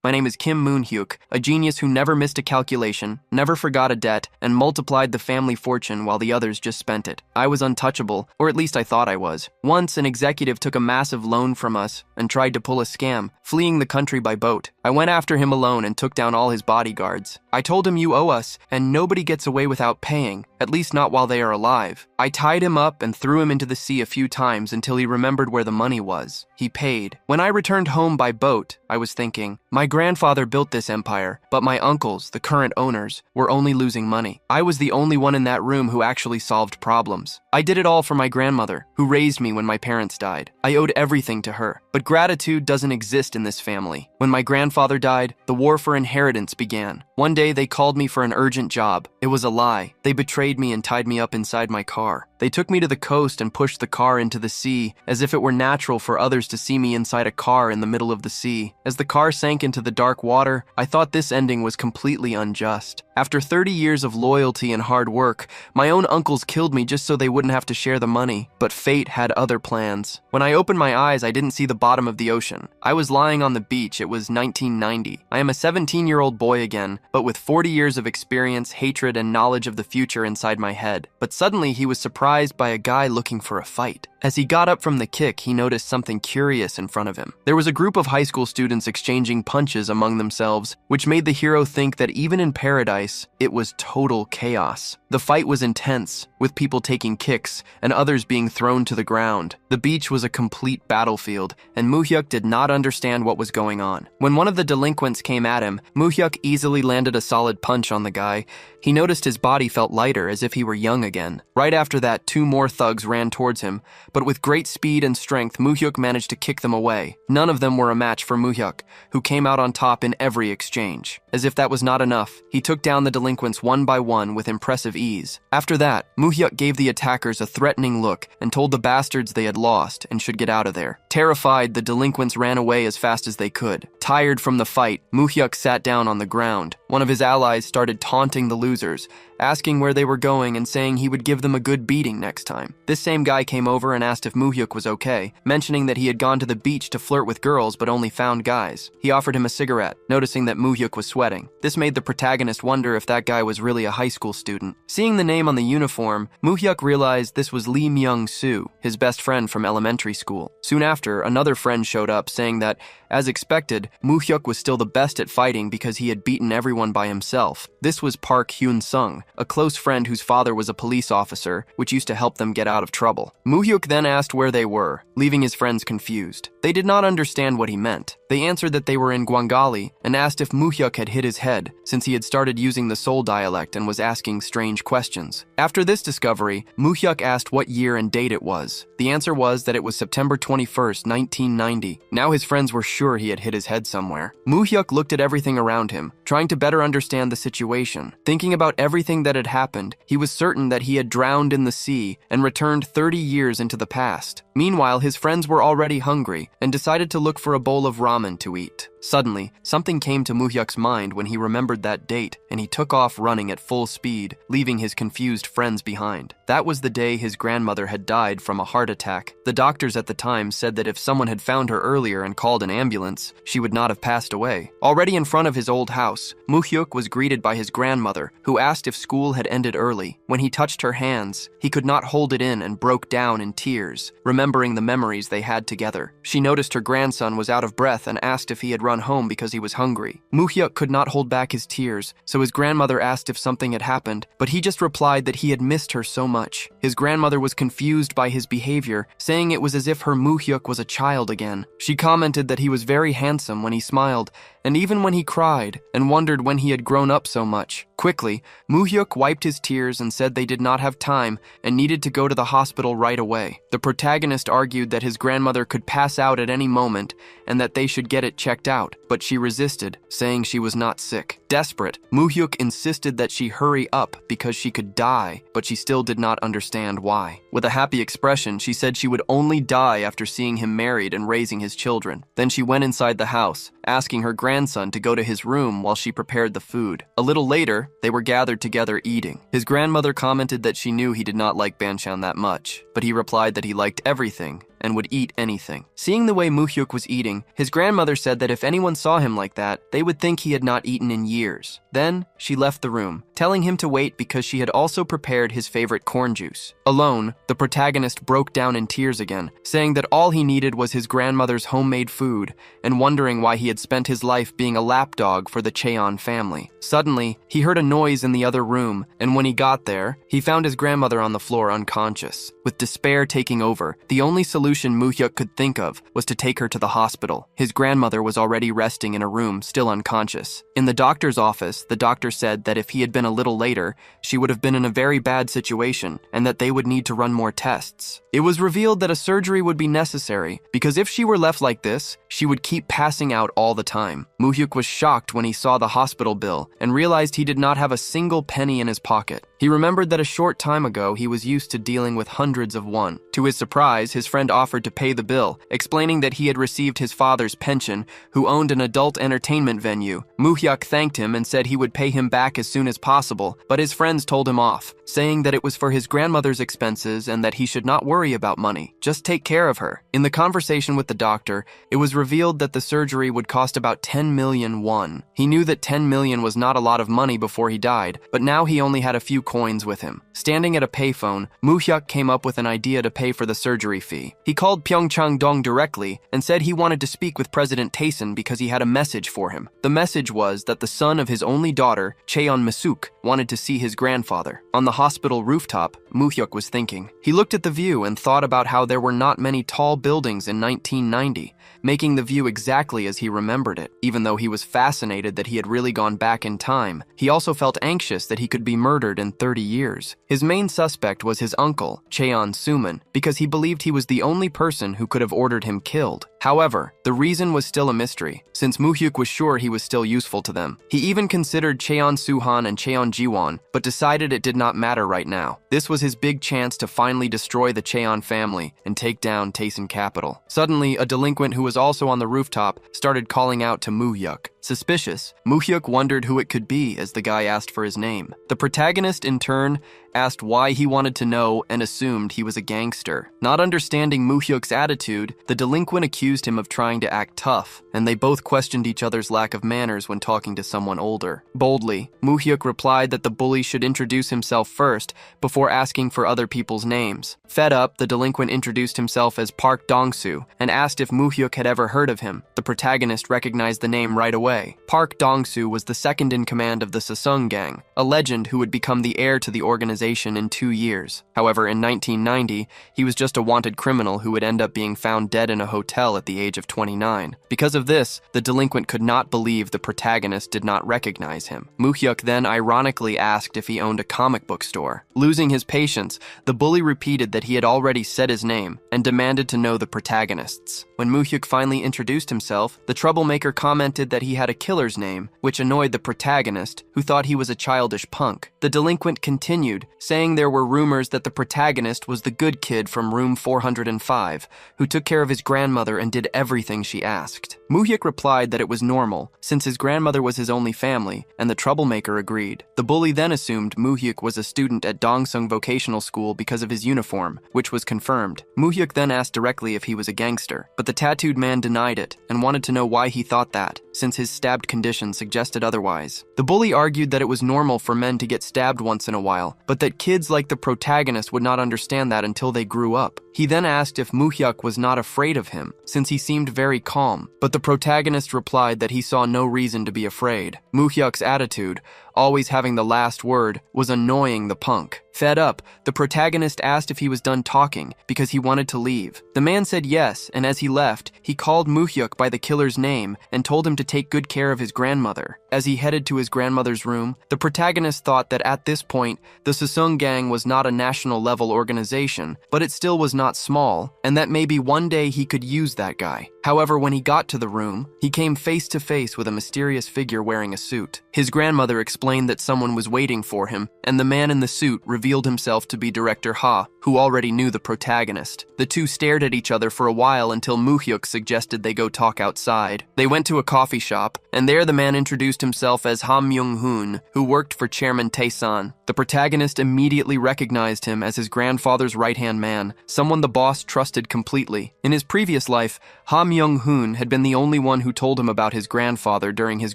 My name is Kim Moon-hyuk, a genius who never missed a calculation, never forgot a debt, and multiplied the family fortune while the others just spent it. I was untouchable, or at least I thought I was. Once, an executive took a massive loan from us and tried to pull a scam, fleeing the country by boat. I went after him alone and took down all his bodyguards. I told him, "You owe us, and nobody gets away without paying, at least not while they are alive." I tied him up and threw him into the sea a few times until he remembered where the money was. He paid. When I returned home by boat, I was thinking, my grandfather built this empire, but my uncles, the current owners, were only losing money. I was the only one in that room who actually solved problems. I did it all for my grandmother, who raised me when my parents died. I owed everything to her. But gratitude doesn't exist in this family. When my grandfather died, the war for inheritance began. One day, they called me for an urgent job. It was a lie. They betrayed me and tied me up inside my car. They took me to the coast and pushed the car into the sea, as if it were natural for others to see me inside a car in the middle of the sea. As the car sank into the dark water, I thought this ending was completely unjust. After 30 years of loyalty and hard work, my own uncles killed me just so they wouldn't have to share the money. But fate had other plans. When I opened my eyes, I didn't see the bottom of the ocean. I was lying on the beach. It was 1990. I am a 17-year-old boy again, but with 40 years of experience, hatred, and knowledge of the future inside my head. But suddenly, he was surprised by a guy looking for a fight. As he got up from the kick, he noticed something curious in front of him. There was a group of high school students exchanging punches among themselves, which made the hero think that even in paradise, it was total chaos. The fight was intense, with people taking kicks and others being thrown to the ground. The beach was a complete battlefield, and Moo-hyuk did not understand what was going on. When one of the delinquents came at him, Moo-hyuk easily landed a solid punch on the guy. He noticed his body felt lighter, as if he were young again. Right after that, 2 more thugs ran towards him, but with great speed and strength, Moo-hyuk managed to kick them away. None of them were a match for Moo-hyuk, who came out on top in every exchange. As if that was not enough, he took down the delinquents one by one with impressive ease. After that, Moo-hyuk gave the attackers a threatening look and told the bastards they had lost and should get out of there. Terrified, the delinquents ran away as fast as they could. Tired from the fight, Moo-hyuk sat down on the ground. One of his allies started taunting the losers, asking where they were going and saying he would give them a good beating next time. This same guy came over and asked if Moo-hyuk was okay, mentioning that he had gone to the beach to flirt with girls but only found guys. He offered him a cigarette, noticing that Moo-hyuk was sweating. This made the protagonist wonder if that guy was really a high school student. Seeing the name on the uniform, Moo-hyuk realized this was Lee Myung-soo, his best friend from elementary school. Soon after, another friend showed up saying that, as expected, Moo-hyuk was still the best at fighting because he had beaten everyone by himself. This was Park Hyun-sung, a close friend whose father was a police officer, which used to help them get out of trouble. Moo-hyuk then asked where they were, leaving his friends confused. They did not understand what he meant. They answered that they were in Gwangali and asked if Moo-hyuk had hit his head, since he had started using the Seoul dialect and was asking strange questions. After this discovery, Moo-hyuk asked what year and date it was. The answer was that it was September 21st, 1990. Now his friends were sure he had hit his head somewhere. Moo-hyuk looked at everything around him, trying to better understand the situation. Thinking about everything that had happened, he was certain that he had drowned in the sea and returned 30 years into the past. Meanwhile, his friends were already hungry and decided to look for a bowl of ramen to eat. Suddenly, something came to Moo-hyuk's mind when he remembered that date, and he took off running at full speed, leaving his confused friends behind. That was the day his grandmother had died from a heart attack. The doctors at the time said that if someone had found her earlier and called an ambulance, she would not have passed away. Already in front of his old house, Moo-hyuk was greeted by his grandmother, who asked if school had ended early. When he touched her hands, he could not hold it in and broke down in tears, remembering the memories they had together. She noticed her grandson was out of breath and asked if he had run home because he was hungry. Moo-hyuk could not hold back his tears, so his grandmother asked if something had happened, but he just replied that he had missed her so much. His grandmother was confused by his behavior, saying it was as if her Moo-hyuk was a child again. She commented that he was very handsome when he smiled, and even when he cried, and wondered when he had grown up so much. Quickly, Moo-hyuk wiped his tears and said they did not have time and needed to go to the hospital right away. The protagonist argued that his grandmother could pass out at any moment and that they should get it checked out, but she resisted, saying she was not sick. Desperate, Moo-hyuk insisted that she hurry up because she could die, but she still did not understand why. With a happy expression, she said she would only die after seeing him married and raising his children. Then she went inside the house, asking her grandson to go to his room while she prepared the food. A little later, they were gathered together eating. His grandmother commented that she knew he did not like banchan that much, but he replied that he liked everything, and would eat anything. Seeing the way Moo-hyuk was eating, his grandmother said that if anyone saw him like that, they would think he had not eaten in years. Then, she left the room, telling him to wait because she had also prepared his favorite corn juice. Alone, the protagonist broke down in tears again, saying that all he needed was his grandmother's homemade food, and wondering why he had spent his life being a lapdog for the Cheon family. Suddenly, he heard a noise in the other room, and when he got there, he found his grandmother on the floor unconscious. With despair taking over, the only solution Moo-hyuk could think of was to take her to the hospital. His grandmother was already resting in a room, still unconscious. In the doctor's office, the doctor said that if he had been a little later, she would have been in a very bad situation, and that they would need to run more tests. It was revealed that a surgery would be necessary, because if she were left like this, she would keep passing out all the time. Moo-hyuk was shocked when he saw the hospital bill, and realized he did not have a single penny in his pocket. He remembered that a short time ago he was used to dealing with hundreds of won. To his surprise, his friend offered to pay the bill, explaining that he had received his father's pension, who owned an adult entertainment venue. Moo-hyuk thanked him and said he would pay him back as soon as possible, but his friends told him off, saying that it was for his grandmother's expenses and that he should not worry about money, just take care of her. In the conversation with the doctor, it was revealed that the surgery would cost about 10 million won. He knew that 10 million was not a lot of money before he died, but now he only had a few coins with him. Standing at a payphone, Moo-hyuk came up with an idea to pay for the surgery fee. He called Pyeongchang-dong directly and said he wanted to speak with President Taesun because he had a message for him. The message was that the son of his only daughter, Cheon Misuk, wanted to see his grandfather. On the hospital rooftop, Moo-hyuk was thinking. He looked at the view and thought about how there were not many tall buildings in 1990, making the view exactly as he remembered it. Even though he was fascinated that he had really gone back in time, he also felt anxious that he could be murdered in 30 years. His main suspect was his uncle, Cheon Suman, because he believed he was the only person who could have ordered him killed. However, the reason was still a mystery, since Moo-hyuk was sure he was still useful to them. He even considered Cheon Suhan and Cheon Jiwon, but decided it did not matter right now. This was his big chance to finally destroy the Cheon family and take down Taesun Capital. Suddenly, a delinquent who was also on the rooftop started calling out to Moo-hyuk. Suspicious, Moo-hyuk wondered who it could be as the guy asked for his name. The protagonist, in turn, asked why he wanted to know and assumed he was a gangster. Not understanding Moo-hyuk's attitude, the delinquent accused him of trying to act tough, and they both questioned each other's lack of manners when talking to someone older. Boldly, Moo-hyuk replied that the bully should introduce himself first before asking for other people's names. Fed up, the delinquent introduced himself as Park Dong-soo and asked if Moo-hyuk had ever heard of him. The protagonist recognized the name right away. Park Dong-soo was the second in command of the Sasung gang, a legend who would become the heir to the organization in 2 years. However, in 1990, he was just a wanted criminal who would end up being found dead in a hotel at the age of 29. Because of this, the delinquent could not believe the protagonist did not recognize him. Moo-hyuk then ironically asked if he owned a comic book store. Losing his patience, the bully repeated that he had already said his name and demanded to know the protagonists. When Moo-hyuk finally introduced himself, the troublemaker commented that he had a killer's name, which annoyed the protagonist, who thought he was a childish punk. The delinquent continued, saying there were rumors that the protagonist was the good kid from room 405, who took care of his grandmother and did everything she asked. Moo-hyuk replied that it was normal, since his grandmother was his only family, and the troublemaker agreed. The bully then assumed Moo-hyuk was a student at Dongsung Vocational School because of his uniform, which was confirmed. Moo-hyuk then asked directly if he was a gangster, but the tattooed man denied it and wanted to know why he thought that, since his stabbed condition suggested otherwise. The bully argued that it was normal for men to get stabbed once in a while, but that kids like the protagonist would not understand that until they grew up. He then asked if Moo-hyuk was not afraid of him, since he seemed very calm, but the protagonist replied that he saw no reason to be afraid. Moo-hyuk's attitude, always having the last word, was annoying the punk. Fed up, the protagonist asked if he was done talking because he wanted to leave. The man said yes, and as he left, he called Moo-hyuk by the killer's name and told him to take good care of his grandmother. As he headed to his grandmother's room, the protagonist thought that at this point, the Sasung gang was not a national-level organization, but it still was not small, and that maybe one day he could use that guy. However, when he got to the room, he came face to face with a mysterious figure wearing a suit. His grandmother explained that someone was waiting for him, and the man in the suit revealed himself to be Director Ha, who already knew the protagonist. The two stared at each other for a while until Moo-hyuk suggested they go talk outside. They went to a coffee shop, and there the man introduced himself as Ha Myung-hoon, who worked for Chairman Tae-san. The protagonist immediately recognized him as his grandfather's right-hand man, someone the boss trusted completely. In his previous life, Ha Myung-hoon had been the only one who told him about his grandfather during his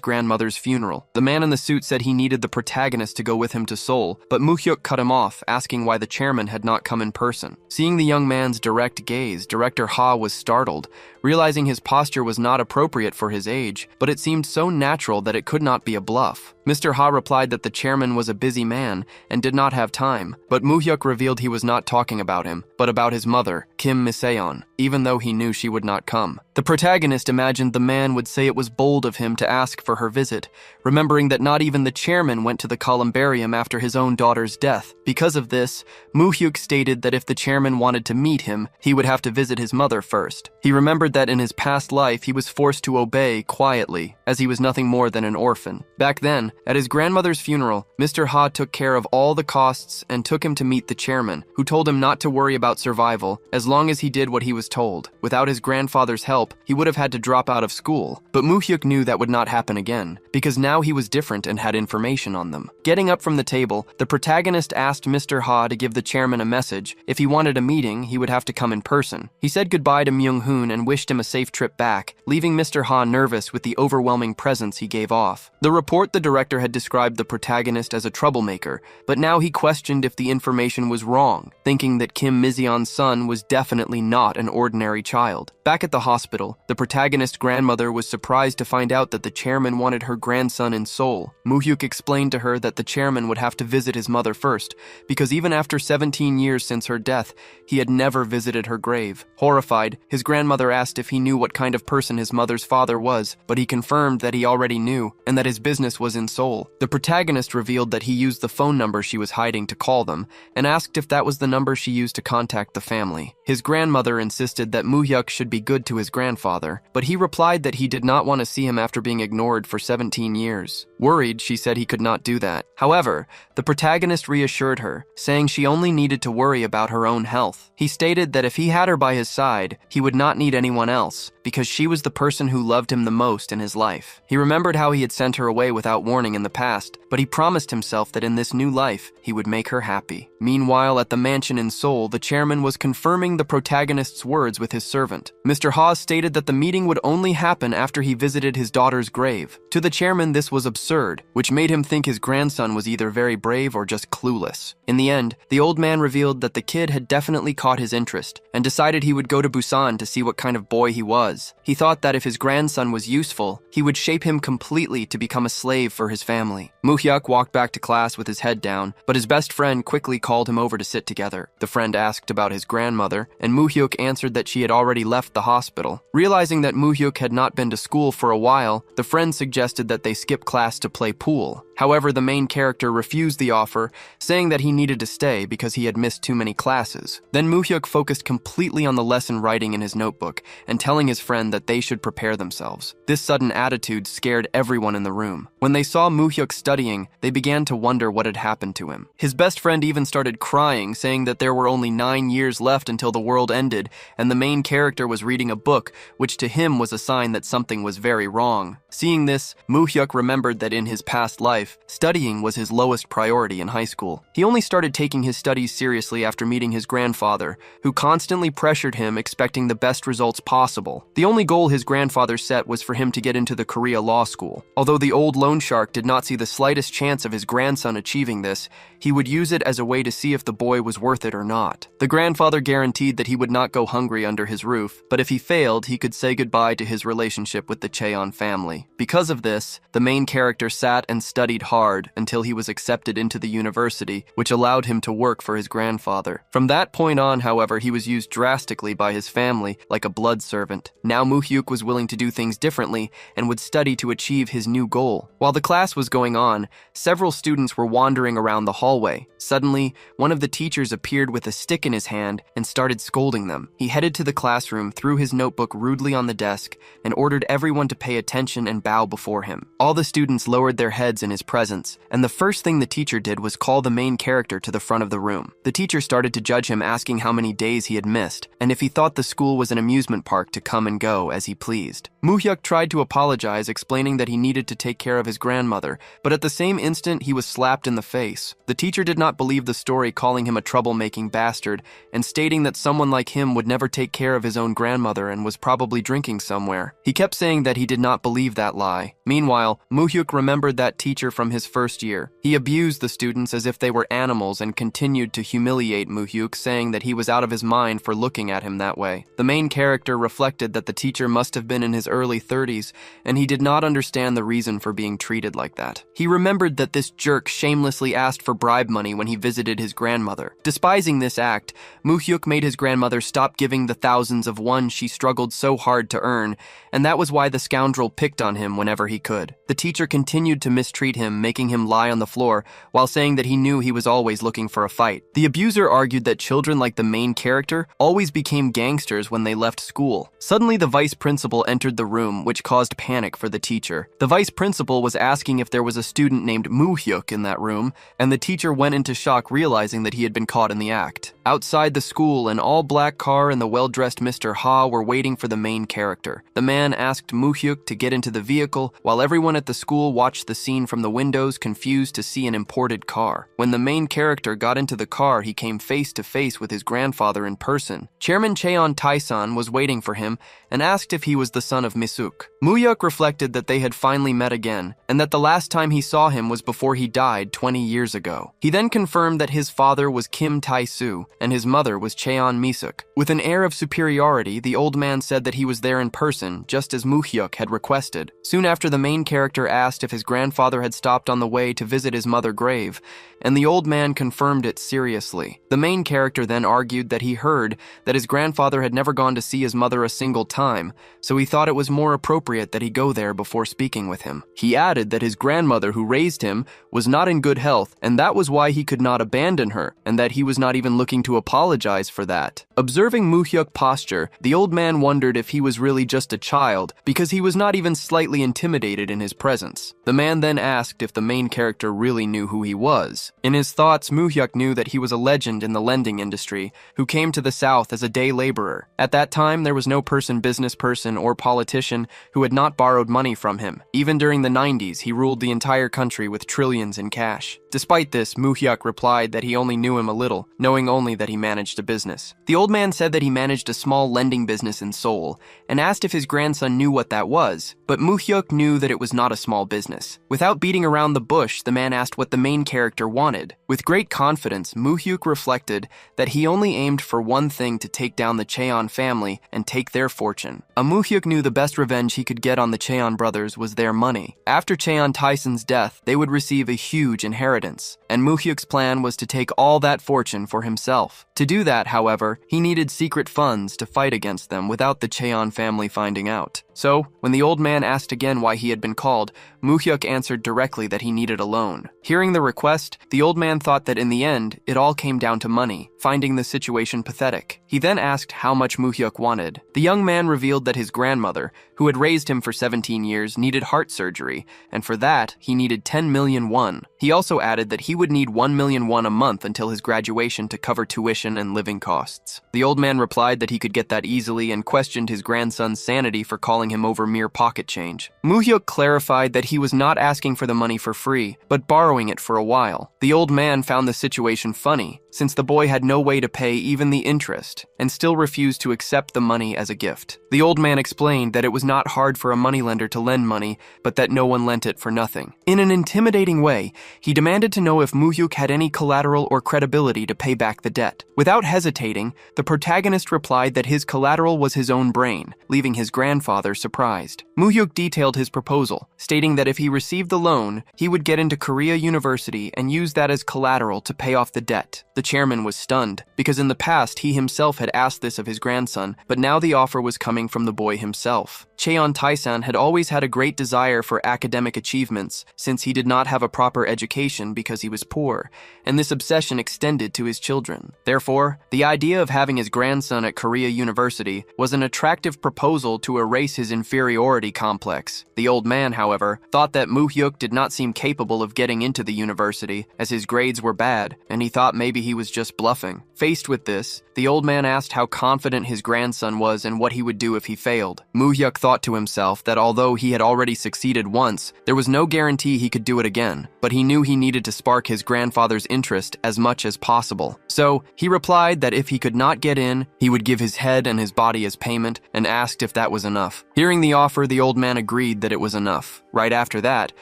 grandmother's funeral. The man in the suit said he needed the protagonist to go with him to Seoul, but Moo-hyuk cut him off, asking why the chairman had not come in person. Seeing the young man's direct gaze, Director Ha was startled, realizing his posture was not appropriate for his age, but it seemed so natural that it could not be a bluff. Mr. Ha replied that the chairman was a busy man and did not have time, but Moo-hyuk revealed he was not talking about him, but about his mother, Kim Miseon, even though he knew she would not come. The protagonist imagined the man would say it was bold of him to ask for her visit, remembering that not even the chairman went to the columbarium after his own daughter's death. Because of this, Moo-hyuk stated that if the chairman wanted to meet him, he would have to visit his mother first. He remembered that in his past life he was forced to obey quietly, as he was nothing more than an orphan. Back then, at his grandmother's funeral, Mr. Ha took care of all the costs and took him to meet the chairman, who told him not to worry about survival as long as he did what he was told. Without his grandfather's help, he would have had to drop out of school, but Moo-hyuk knew that would not happen again, because now he was different and had information on them. Getting up from the table, the protagonist asked Mr. Ha to give the chairman a message. If he wanted a meeting, he would have to come in person. He said goodbye to Myung-hoon and wished him a safe trip back, leaving Mr. Ha nervous with the overwhelming presence he gave off. The report the director had described the protagonist as a troublemaker, but now he questioned if the information was wrong, thinking that Kim Miseon's son was definitely not an ordinary child. Back at the hospital, the protagonist's grandmother was surprised to find out that the chairman wanted her grandson in Seoul. Moo-hyuk explained to her that the chairman would have to visit his mother first, because even after 17 years since her death, he had never visited her grave. Horrified, his grandmother asked if he knew what kind of person his mother's father was, but he confirmed that he already knew, and that his business was in Seoul. The protagonist revealed that he used the phone number she was hiding to call them, and asked if that was the number she used to contact the family. His grandmother insisted that Moo-hyuk should be good to his grandfather, but he replied that he did not want to see him after being ignored for 17 years. Worried, she said he could not do that. However, the protagonist reassured her, saying she only needed to worry about her own health. He stated that if he had her by his side, he would not need anyone else, because she was the person who loved him the most in his life. He remembered how he had sent her away without warning in the past, but he promised himself that in this new life, he would make her happy. Meanwhile, at the mansion in Seoul, the chairman was confirming the protagonist's words with his servant. Mr. Ha stated that the meeting would only happen after he visited his daughter's grave. To the chairman, this was absurd, which made him think his grandson was either very brave or just clueless. In the end, the old man revealed that the kid had definitely caught his interest, and decided he would go to Busan to see what kind of boy he was. He thought that if his grandson was useful, he would shape him completely to become a slave for his family. Moo-hyuk walked back to class with his head down, but his best friend quickly called him over to sit together. The friend asked about his grandmother, and Moo-hyuk answered that she had already left the hospital. Realizing that Moo-hyuk had not been to school for a while, the friend suggested that they skip class to play pool. However, the main character refused the offer, saying that he needed to stay because he had missed too many classes. Then Moo-hyuk focused completely on the lesson writing in his notebook and telling his friend that they should prepare themselves. This sudden attitude scared everyone in the room. When they saw Moo-hyuk studying, they began to wonder what had happened to him. His best friend even started crying, saying that there were only 9 years left until the world ended, and the main character was reading a book, which to him was a sign that something was very wrong. Seeing this, Moo-hyuk remembered that in his past life, studying was his lowest priority in high school. He only started taking his studies seriously after meeting his grandfather, who constantly pressured him, expecting the best results possible. The only goal his grandfather set was for him to get into the Korea law school. Although the old loan shark did not see the slightest chance of his grandson achieving this, he would use it as a way to see if the boy was worth it or not. The grandfather guaranteed that he would not go hungry under his roof, but if he failed, he could say goodbye to his relationship with the Cheon family. Because of this, the main character sat and studied hard until he was accepted into the university, which allowed him to work for his grandfather. From that point on, however, he was used drastically by his family like a blood servant. Now Moo-hyuk was willing to do things differently and would study to achieve his new goal. While the class was going on, several students were wandering around the hallway. Suddenly, one of the teachers appeared with a stick in his hand and started scolding them. He headed to the classroom, threw his notebook rudely on the desk, and ordered everyone to pay attention and bow before him. All the students lowered their heads in his presence, and the first thing the teacher did was call the main character to the front of the room. The teacher started to judge him, asking how many days he had missed, and if he thought the school was an amusement park to come and go as he pleased. Moo-hyuk tried to apologize, explaining that he needed to take care of his grandmother, but at the same instant he was slapped in the face. The teacher did not believe the story, calling him a troublemaking bastard and stating that someone like him would never take care of his own grandmother and was probably drinking somewhere. He kept saying that he did not believe that lie. Meanwhile, Moo-hyuk remembered that teacher from his first year. He abused the students as if they were animals and continued to humiliate Moo-hyuk, saying that he was out of his mind for looking at him that way. The main character reflected that the teacher must have been in his early 30s, and he did not understand the reason for being treated like that. He remembered that this jerk shamelessly asked for bribe money when he visited his grandmother. Despising this act, Moo-hyuk made his grandmother stop giving the thousands of won she struggled so hard to earn, and that was why the scoundrel picked on him whenever he could. The teacher continued to mistreat him, making him lie on the floor while saying that he knew he was always looking for a fight. The abuser argued that children like the main character always became gangsters when they left school. Suddenly, the vice principal entered the room, which caused panic for the teacher. The vice principal was asking if there was a student named Moo-hyuk in that room, and the teacher went into shock, realizing that he had been caught in the act. Outside the school, an all-black car and the well-dressed Mr. Ha were waiting for the main character. The man asked Moo-hyuk to get into the vehicle, while everyone at the school watched the scene from the windows, confused to see an imported car. When the main character got into the car, he came face to face with his grandfather in person. Chairman Cheon Tae-san was waiting for him and asked if he was the son of Misuk. Moo-hyuk reflected that they had finally met again, and that the last time he saw him was before he died 20 years ago. He then confirmed that his father was Kim Tae-soo and his mother was Cheon Misuk. With an air of superiority, the old man said that he was there in person, just as Moo-hyuk had requested. Soon after, the main character asked if his grandfather had stopped on the way to visit his mother's grave, and the old man confirmed it seriously. The main character then argued that he heard that his grandfather had never gone to see his mother a single time, so he thought it was more appropriate that he go there before speaking with him. He added that his grandmother, who raised him, was not in good health, and that was why he could not abandon her, and that he was not even looking to apologize for that. Observing Moo-hyuk's posture, the old man wondered if he was really just a child, because he was not even slightly intimidated in his presence. The man then asked if the main character really knew who he was. In his thoughts, Moo-hyuk knew that he was a legend in the lending industry, who came to the South as a day laborer. At that time, there was no business person, or politician who had not borrowed money from him. Even during the 90s, he ruled the entire country with trillions in cash. Despite this, Moo-hyuk replied that he only knew him a little, knowing only that he managed a business. The old man said that he managed a small lending business in Seoul, and asked if his grandson knew what that was, but Moo-hyuk knew that it was not a small business. Without beating around the bush, the man asked what the main character wanted. With great confidence, Moo-hyuk reflected that he only aimed for one thing: to take down the Cheon family and take their fortune. Moo-hyuk knew the best revenge he could get on the Cheon brothers was their money. After Cheon Tae-san's death, they would receive a huge inheritance, and Moo-hyuk's plan was to take all that fortune for himself. To do that, however, he needed secret funds to fight against them without the Cheon family finding out. So, when the old man asked again why he had been called, Moo-hyuk answered directly that he needed a loan. Hearing the request, the old man thought that in the end, it all came down to money, finding the situation pathetic. He then asked how much Moo-hyuk wanted. The young man revealed that his grandmother, who had raised him for 17 years, needed heart surgery, and for that, he needed 10 million won. He also added that he would need 1 million won a month until his graduation to cover tuition and living costs. The old man replied that he could get that easily and questioned his grandson's sanity for calling him over mere pocket change. Moo-hyuk clarified that he was not asking for the money for free, but borrowing it for a while. The old man found the situation funny, since the boy had no way to pay even the interest, and still refused to accept the money as a gift. The old man explained that it was not hard for a moneylender to lend money, but that no one lent it for nothing. In an intimidating way, he demanded to know if Moo-hyuk had any collateral or credibility to pay back the debt. Without hesitating, the protagonist replied that his collateral was his own brain, leaving his grandfather surprised. Moo-hyuk detailed his proposal, stating that if he received the loan, he would get into Korea University and use that as collateral to pay off the debt. The chairman was stunned, because in the past he himself had asked this of his grandson, but now the offer was coming from the boy himself. Cheon Taisan had always had a great desire for academic achievements since he did not have a proper education because he was poor, and this obsession extended to his children. Therefore, the idea of having his grandson at Korea University was an attractive proposal to erase his inferiority complex. The old man, however, thought that Moo-hyuk did not seem capable of getting into the university as his grades were bad, and he thought maybe he was just bluffing. Faced with this, the old man asked how confident his grandson was and what he would do if he failed. Moo-hyuk thought to himself that although he had already succeeded once, there was no guarantee he could do it again, but he knew he needed to spark his grandfather's interest as much as possible. So, he replied that if he could not get in, he would give his head and his body as payment and asked if that was enough. Hearing the offer, the old man agreed that it was enough. Right after that,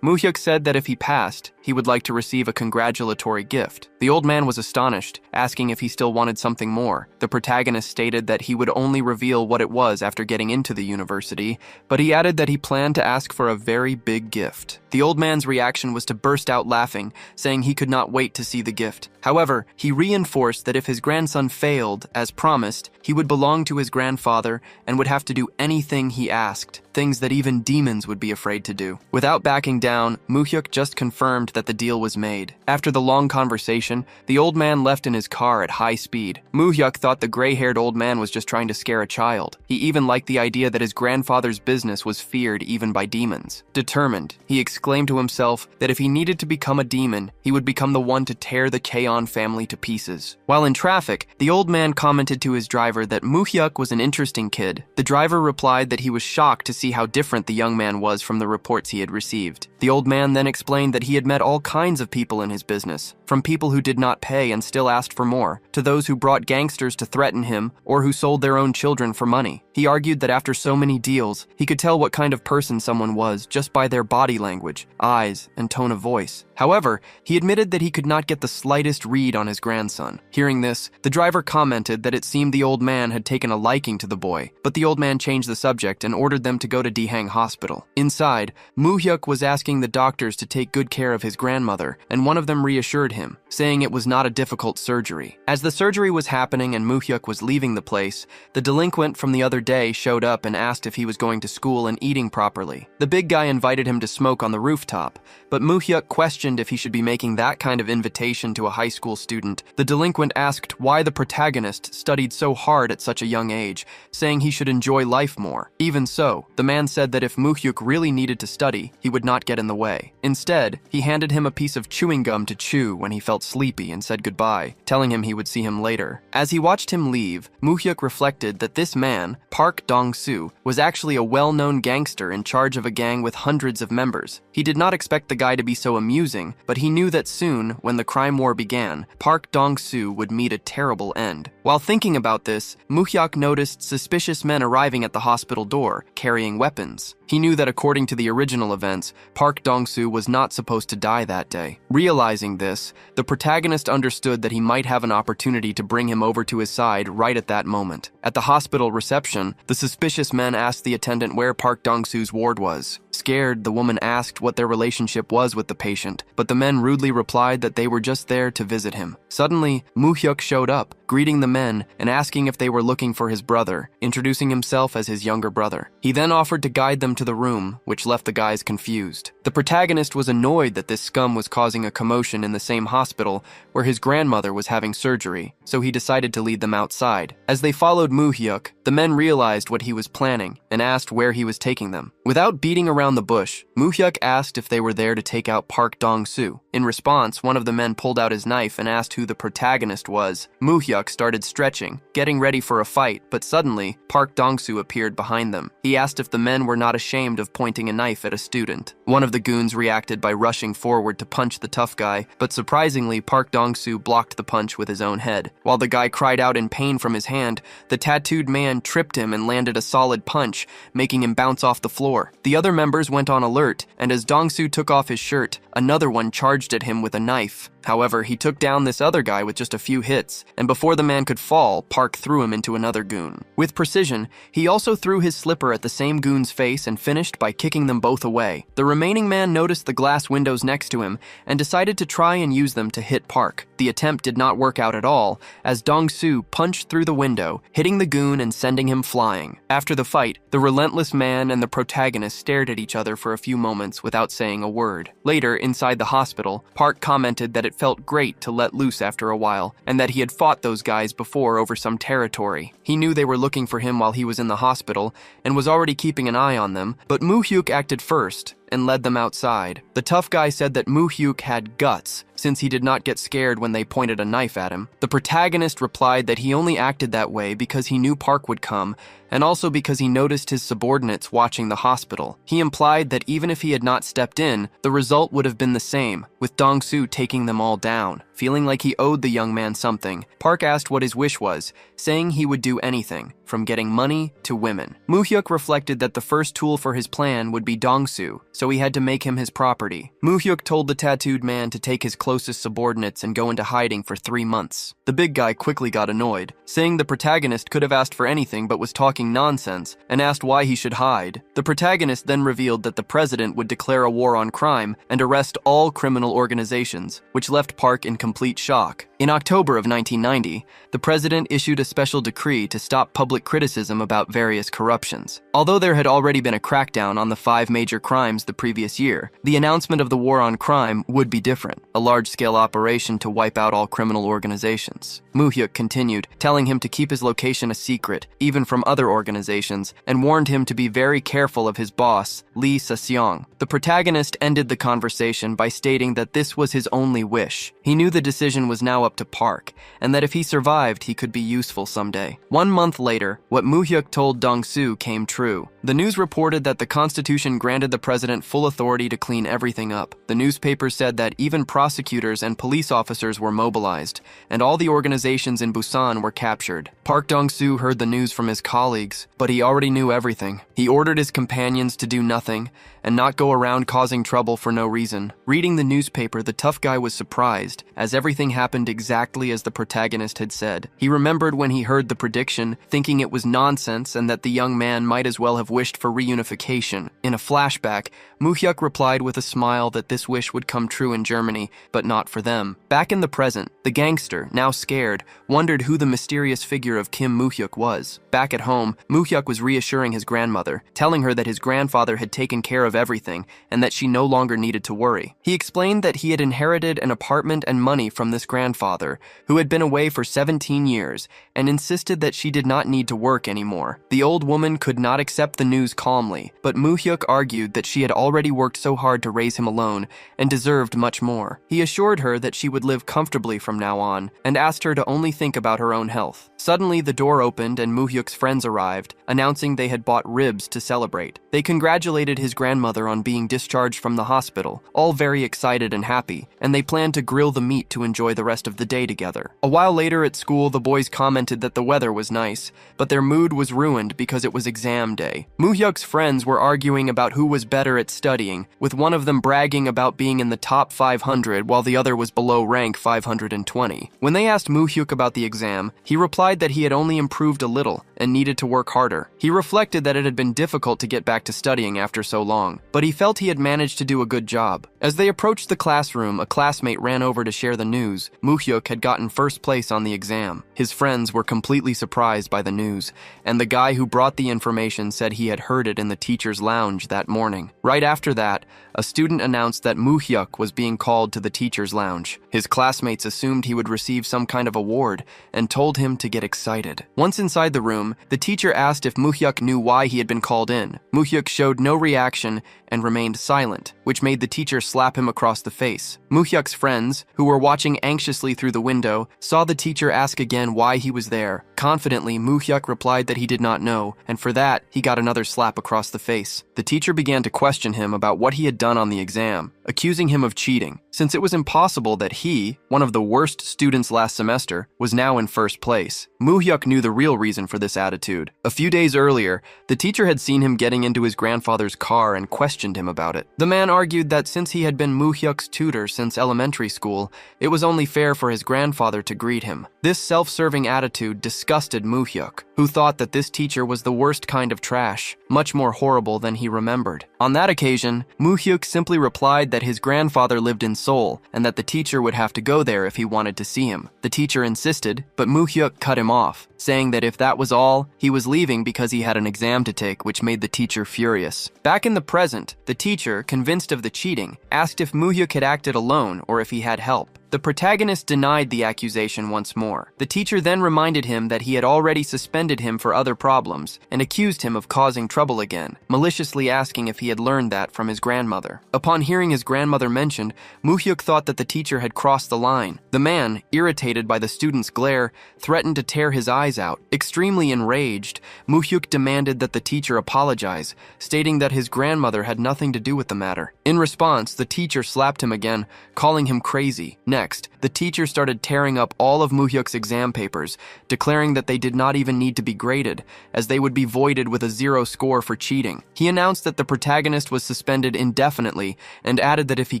Moo-hyuk said that if he passed, he would like to receive a congratulatory gift. The old man was astonished, asking if he still wanted something more. The protagonist stated that he would only reveal what it was after getting into the university, but he added that he planned to ask for a very big gift. The old man's reaction was to burst out laughing, saying he could not wait to see the gift. However, he reinforced that if his grandson failed, as promised, he would belong to his grandfather and would have to do anything he asked, things that even demons would be afraid to do. Without backing down, Moo-hyuk just confirmed that the deal was made. After the long conversation, the old man left in his car at high speed. Moo-hyuk thought the gray-haired old man was just trying to scare a child. He even liked the idea that his grandfather's business was feared even by demons. Determined, he exclaimed to himself that if he needed to become a demon, he would become the one to tear the Cheon family to pieces. While in traffic, the old man commented to his driver that Moo-hyuk was an interesting kid. The driver replied that he was shocked to see how different the young man was from the reports he had received. The old man then explained that he had met all kinds of people in his business, from people who did not pay and still asked for more, to those who brought gangsters to threaten him or who sold their own children for money. He argued that after so many deals, he could tell what kind of person someone was just by their body language, eyes, and tone of voice. However, he admitted that he could not get the slightest read on his grandson. Hearing this, the driver commented that it seemed the old man had taken a liking to the boy, but the old man changed the subject and ordered them to go to Dihang Hospital. Inside, Moo-hyuk was asking the doctors to take good care of his grandmother, and one of them reassured him, saying it was not a difficult surgery. As the surgery was happening and Moo-hyuk was leaving the place, the delinquent from the other day showed up and asked if he was going to school and eating properly. The big guy invited him to smoke on the rooftop, but Moo-hyuk questioned if he should be making that kind of invitation to a high school student. The delinquent asked why the protagonist studied so hard at such a young age, saying he should enjoy life more. Even so, the man said that if Moo-hyuk really needed to study, he would not get in the way. Instead, he handed him a piece of chewing gum to chew when he felt sleepy and said goodbye, telling him he would see him later. As he watched him leave, Moo-hyuk reflected that this man, Park Dong-soo, was actually a well-known gangster in charge of a gang with hundreds of members. He did not expect the guy to be so amusing, but he knew that soon, when the crime war began, Park Dong-soo would meet a terrible end. While thinking about this, Moo-hyuk noticed suspicious men arriving at the hospital door, carrying weapons. He knew that according to the original events, Park Dong-soo was not supposed to die that day. Realizing this, the protagonist understood that he might have an opportunity to bring him over to his side right at that moment. At the hospital reception, the suspicious men asked the attendant where Park Dong-soo's ward was. Scared, the woman asked what their relationship was with the patient, but the men rudely replied that they were just there to visit him. Suddenly, Moo-hyuk showed up, greeting the men and asking if they were looking for his brother, introducing himself as his younger brother. He then offered to guide them to the room, which left the guys confused. The protagonist was annoyed that this scum was causing a commotion in the same hospital where his grandmother was having surgery, so he decided to lead them outside. As they followed Moo-hyuk, the men realized what he was planning and asked where he was taking them. Without beating around the bush, Moo-hyuk asked if they were there to take out Park Dong-soo. In response, one of the men pulled out his knife and asked who the protagonist was. Moo-hyuk started stretching, getting ready for a fight, but suddenly, Park Dong-soo appeared behind them. He asked if the men were not ashamed of pointing a knife at a student. One of the goons reacted by rushing forward to punch the tough guy, but surprisingly, Park Dong-soo blocked the punch with his own head. While the guy cried out in pain from his hand, the tattooed man tripped him and landed a solid punch, making him bounce off the floor. The other members went on alert, and as Dong-soo took off his shirt, another one charged at him with a knife. However, he took down this other guy with just a few hits, and before the man could fall, Park threw him into another goon. With precision, he also threw his slipper at the same goon's face and finished by kicking them both away. The remaining man noticed the glass windows next to him and decided to try and use them to hit Park. The attempt did not work out at all, as Dong-soo punched through the window, hitting the goon and sending him flying. After the fight, the relentless man and the protagonist stared at each other for a few moments without saying a word. Later, inside the hospital, Park commented that it felt great to let loose after a while, and that he had fought those guys before over some territory. He knew they were looking for him while he was in the hospital, and was already keeping an eye on them, but Moo-hyuk acted first and led them outside. The tough guy said that Moo-hyuk had guts, since he did not get scared when they pointed a knife at him. The protagonist replied that he only acted that way because he knew Park would come, and also because he noticed his subordinates watching the hospital. He implied that even if he had not stepped in, the result would have been the same, with Dong-soo taking them all down. Feeling like he owed the young man something, Park asked what his wish was, saying he would do anything, from getting money to women. Moo-hyuk reflected that the first tool for his plan would be Dong-soo, so he had to make him his property. Moo-hyuk told the tattooed man to take his closest subordinates and go into hiding for 3 months. The big guy quickly got annoyed, saying the protagonist could have asked for anything but was talking nonsense, and asked why he should hide. The protagonist then revealed that the president would declare a war on crime and arrest all criminal organizations, which left Park in complete shock. In October of 1990, the president issued a special decree to stop public criticism about various corruptions. Although there had already been a crackdown on the 5 major crimes the previous year, the announcement of the war on crime would be different, a large-scale operation to wipe out all criminal organizations. Moo-hyuk continued, telling him to keep his location a secret, even from other organizations, and warned him to be very careful of his boss, Lee Se-seong. The protagonist ended the conversation by stating that this was his only wish. He knew the decision was now up to Park, and that if he survived, he could be useful someday. 1 month later, what Moo-hyuk told Dong-soo came true. The news reported that the Constitution granted the president full authority to clean everything up. The newspaper said that even prosecutors and police officers were mobilized, and all the organizations in Busan were captured. Park Dong-soo heard the news from his colleagues, but he already knew everything. He ordered his companions to do nothing, and not go around causing trouble for no reason. Reading the newspaper, the tough guy was surprised, as everything happened exactly as the protagonist had said. He remembered when he heard the prediction, thinking it was nonsense and that the young man might as well have wished for reunification. In a flashback, Moo-hyuk replied with a smile that this wish would come true in Germany, but not for them. Back in the present, the gangster, now scared, wondered who the mysterious figure of Kim Moo-hyuk was. Back at home, Moo-hyuk was reassuring his grandmother, telling her that his grandfather had taken care of everything and that she no longer needed to worry. He explained that he had inherited an apartment and money from this grandfather, who had been away for 17 years, and insisted that she did not need to work anymore. The old woman could not accept the news calmly, but Moo-hyuk argued that she had already worked so hard to raise him alone and deserved much more. He assured her that she would live comfortably from now on, and asked her to only think about her own health. Suddenly, the door opened and Moo-hyuk's friends arrived, announcing they had bought ribs to celebrate. They congratulated his grandmother on being discharged from the hospital, all very excited and happy, and they planned to grill the meat to enjoy the rest of the day together. A while later at school, the boys commented that the weather was nice, but their mood was ruined because it was exam day. Moo-hyuk's friends were arguing about who was better at studying, with one of them bragging about being in the top 500 while the other was below rank 520. When they asked Moo-hyuk about the exam, he replied that he had only improved a little and needed to work harder. He reflected that it had been difficult to get back to studying after so long, but he felt he had managed to do a good job. As they approached the classroom, a classmate ran over to share the news. Moo-hyuk had gotten first place on the exam. His friends were completely surprised by the news, and the guy who brought the information said he had heard it in the teacher's lounge that morning. Right after that, a student announced that Moo-hyuk was being called to the teacher's lounge. His classmates assumed he would receive some kind of award and told him to get excited. Once inside the room, the teacher asked if Moo-hyuk knew why he had been called in. Moo-hyuk showed no reaction and remained silent, which made the teacher slap him across the face. Moo-hyuk's friends, who were watching anxiously through the window, saw the teacher ask again why he was there. Confidently, Moo-hyuk replied that he did not know, and for that, he got another slap across the face. The teacher began to question him about what he had done on the exam, accusing him of cheating. since it was impossible that he, one of the worst students last semester, was now in first place. Moo-hyuk knew the real reason for this attitude. A few days earlier, the teacher had seen him getting into his grandfather's car and questioned him about it. The man argued that since he had been Moo-hyuk's tutor since elementary school, it was only fair for his grandfather to greet him. This self-serving attitude disgusted Moo-hyuk, who thought that this teacher was the worst kind of trash, much more horrible than he remembered. On that occasion, Moo-hyuk simply replied that his grandfather lived in Seoul and that the teacher would have to go there if he wanted to see him. The teacher insisted, but Moo-hyuk cut him off, saying that if that was all, he was leaving because he had an exam to take, which made the teacher furious. Back in the present, the teacher, convinced of the cheating, asked if Moo-hyuk had acted alone or if he had help. The protagonist denied the accusation once more. The teacher then reminded him that he had already suspended him for other problems and accused him of causing trouble again, maliciously asking if he had learned that from his grandmother. Upon hearing his grandmother mentioned, Moo-hyuk thought that the teacher had crossed the line. The man, irritated by the student's glare, threatened to tear his eyes out. Extremely enraged, Moo-hyuk demanded that the teacher apologize, stating that his grandmother had nothing to do with the matter. In response, the teacher slapped him again, calling him crazy. Next, the teacher started tearing up all of Moo-hyuk's exam papers, declaring that they did not even need to be graded, as they would be voided with a 0 score for cheating. He announced that the protagonist was suspended indefinitely and added that if he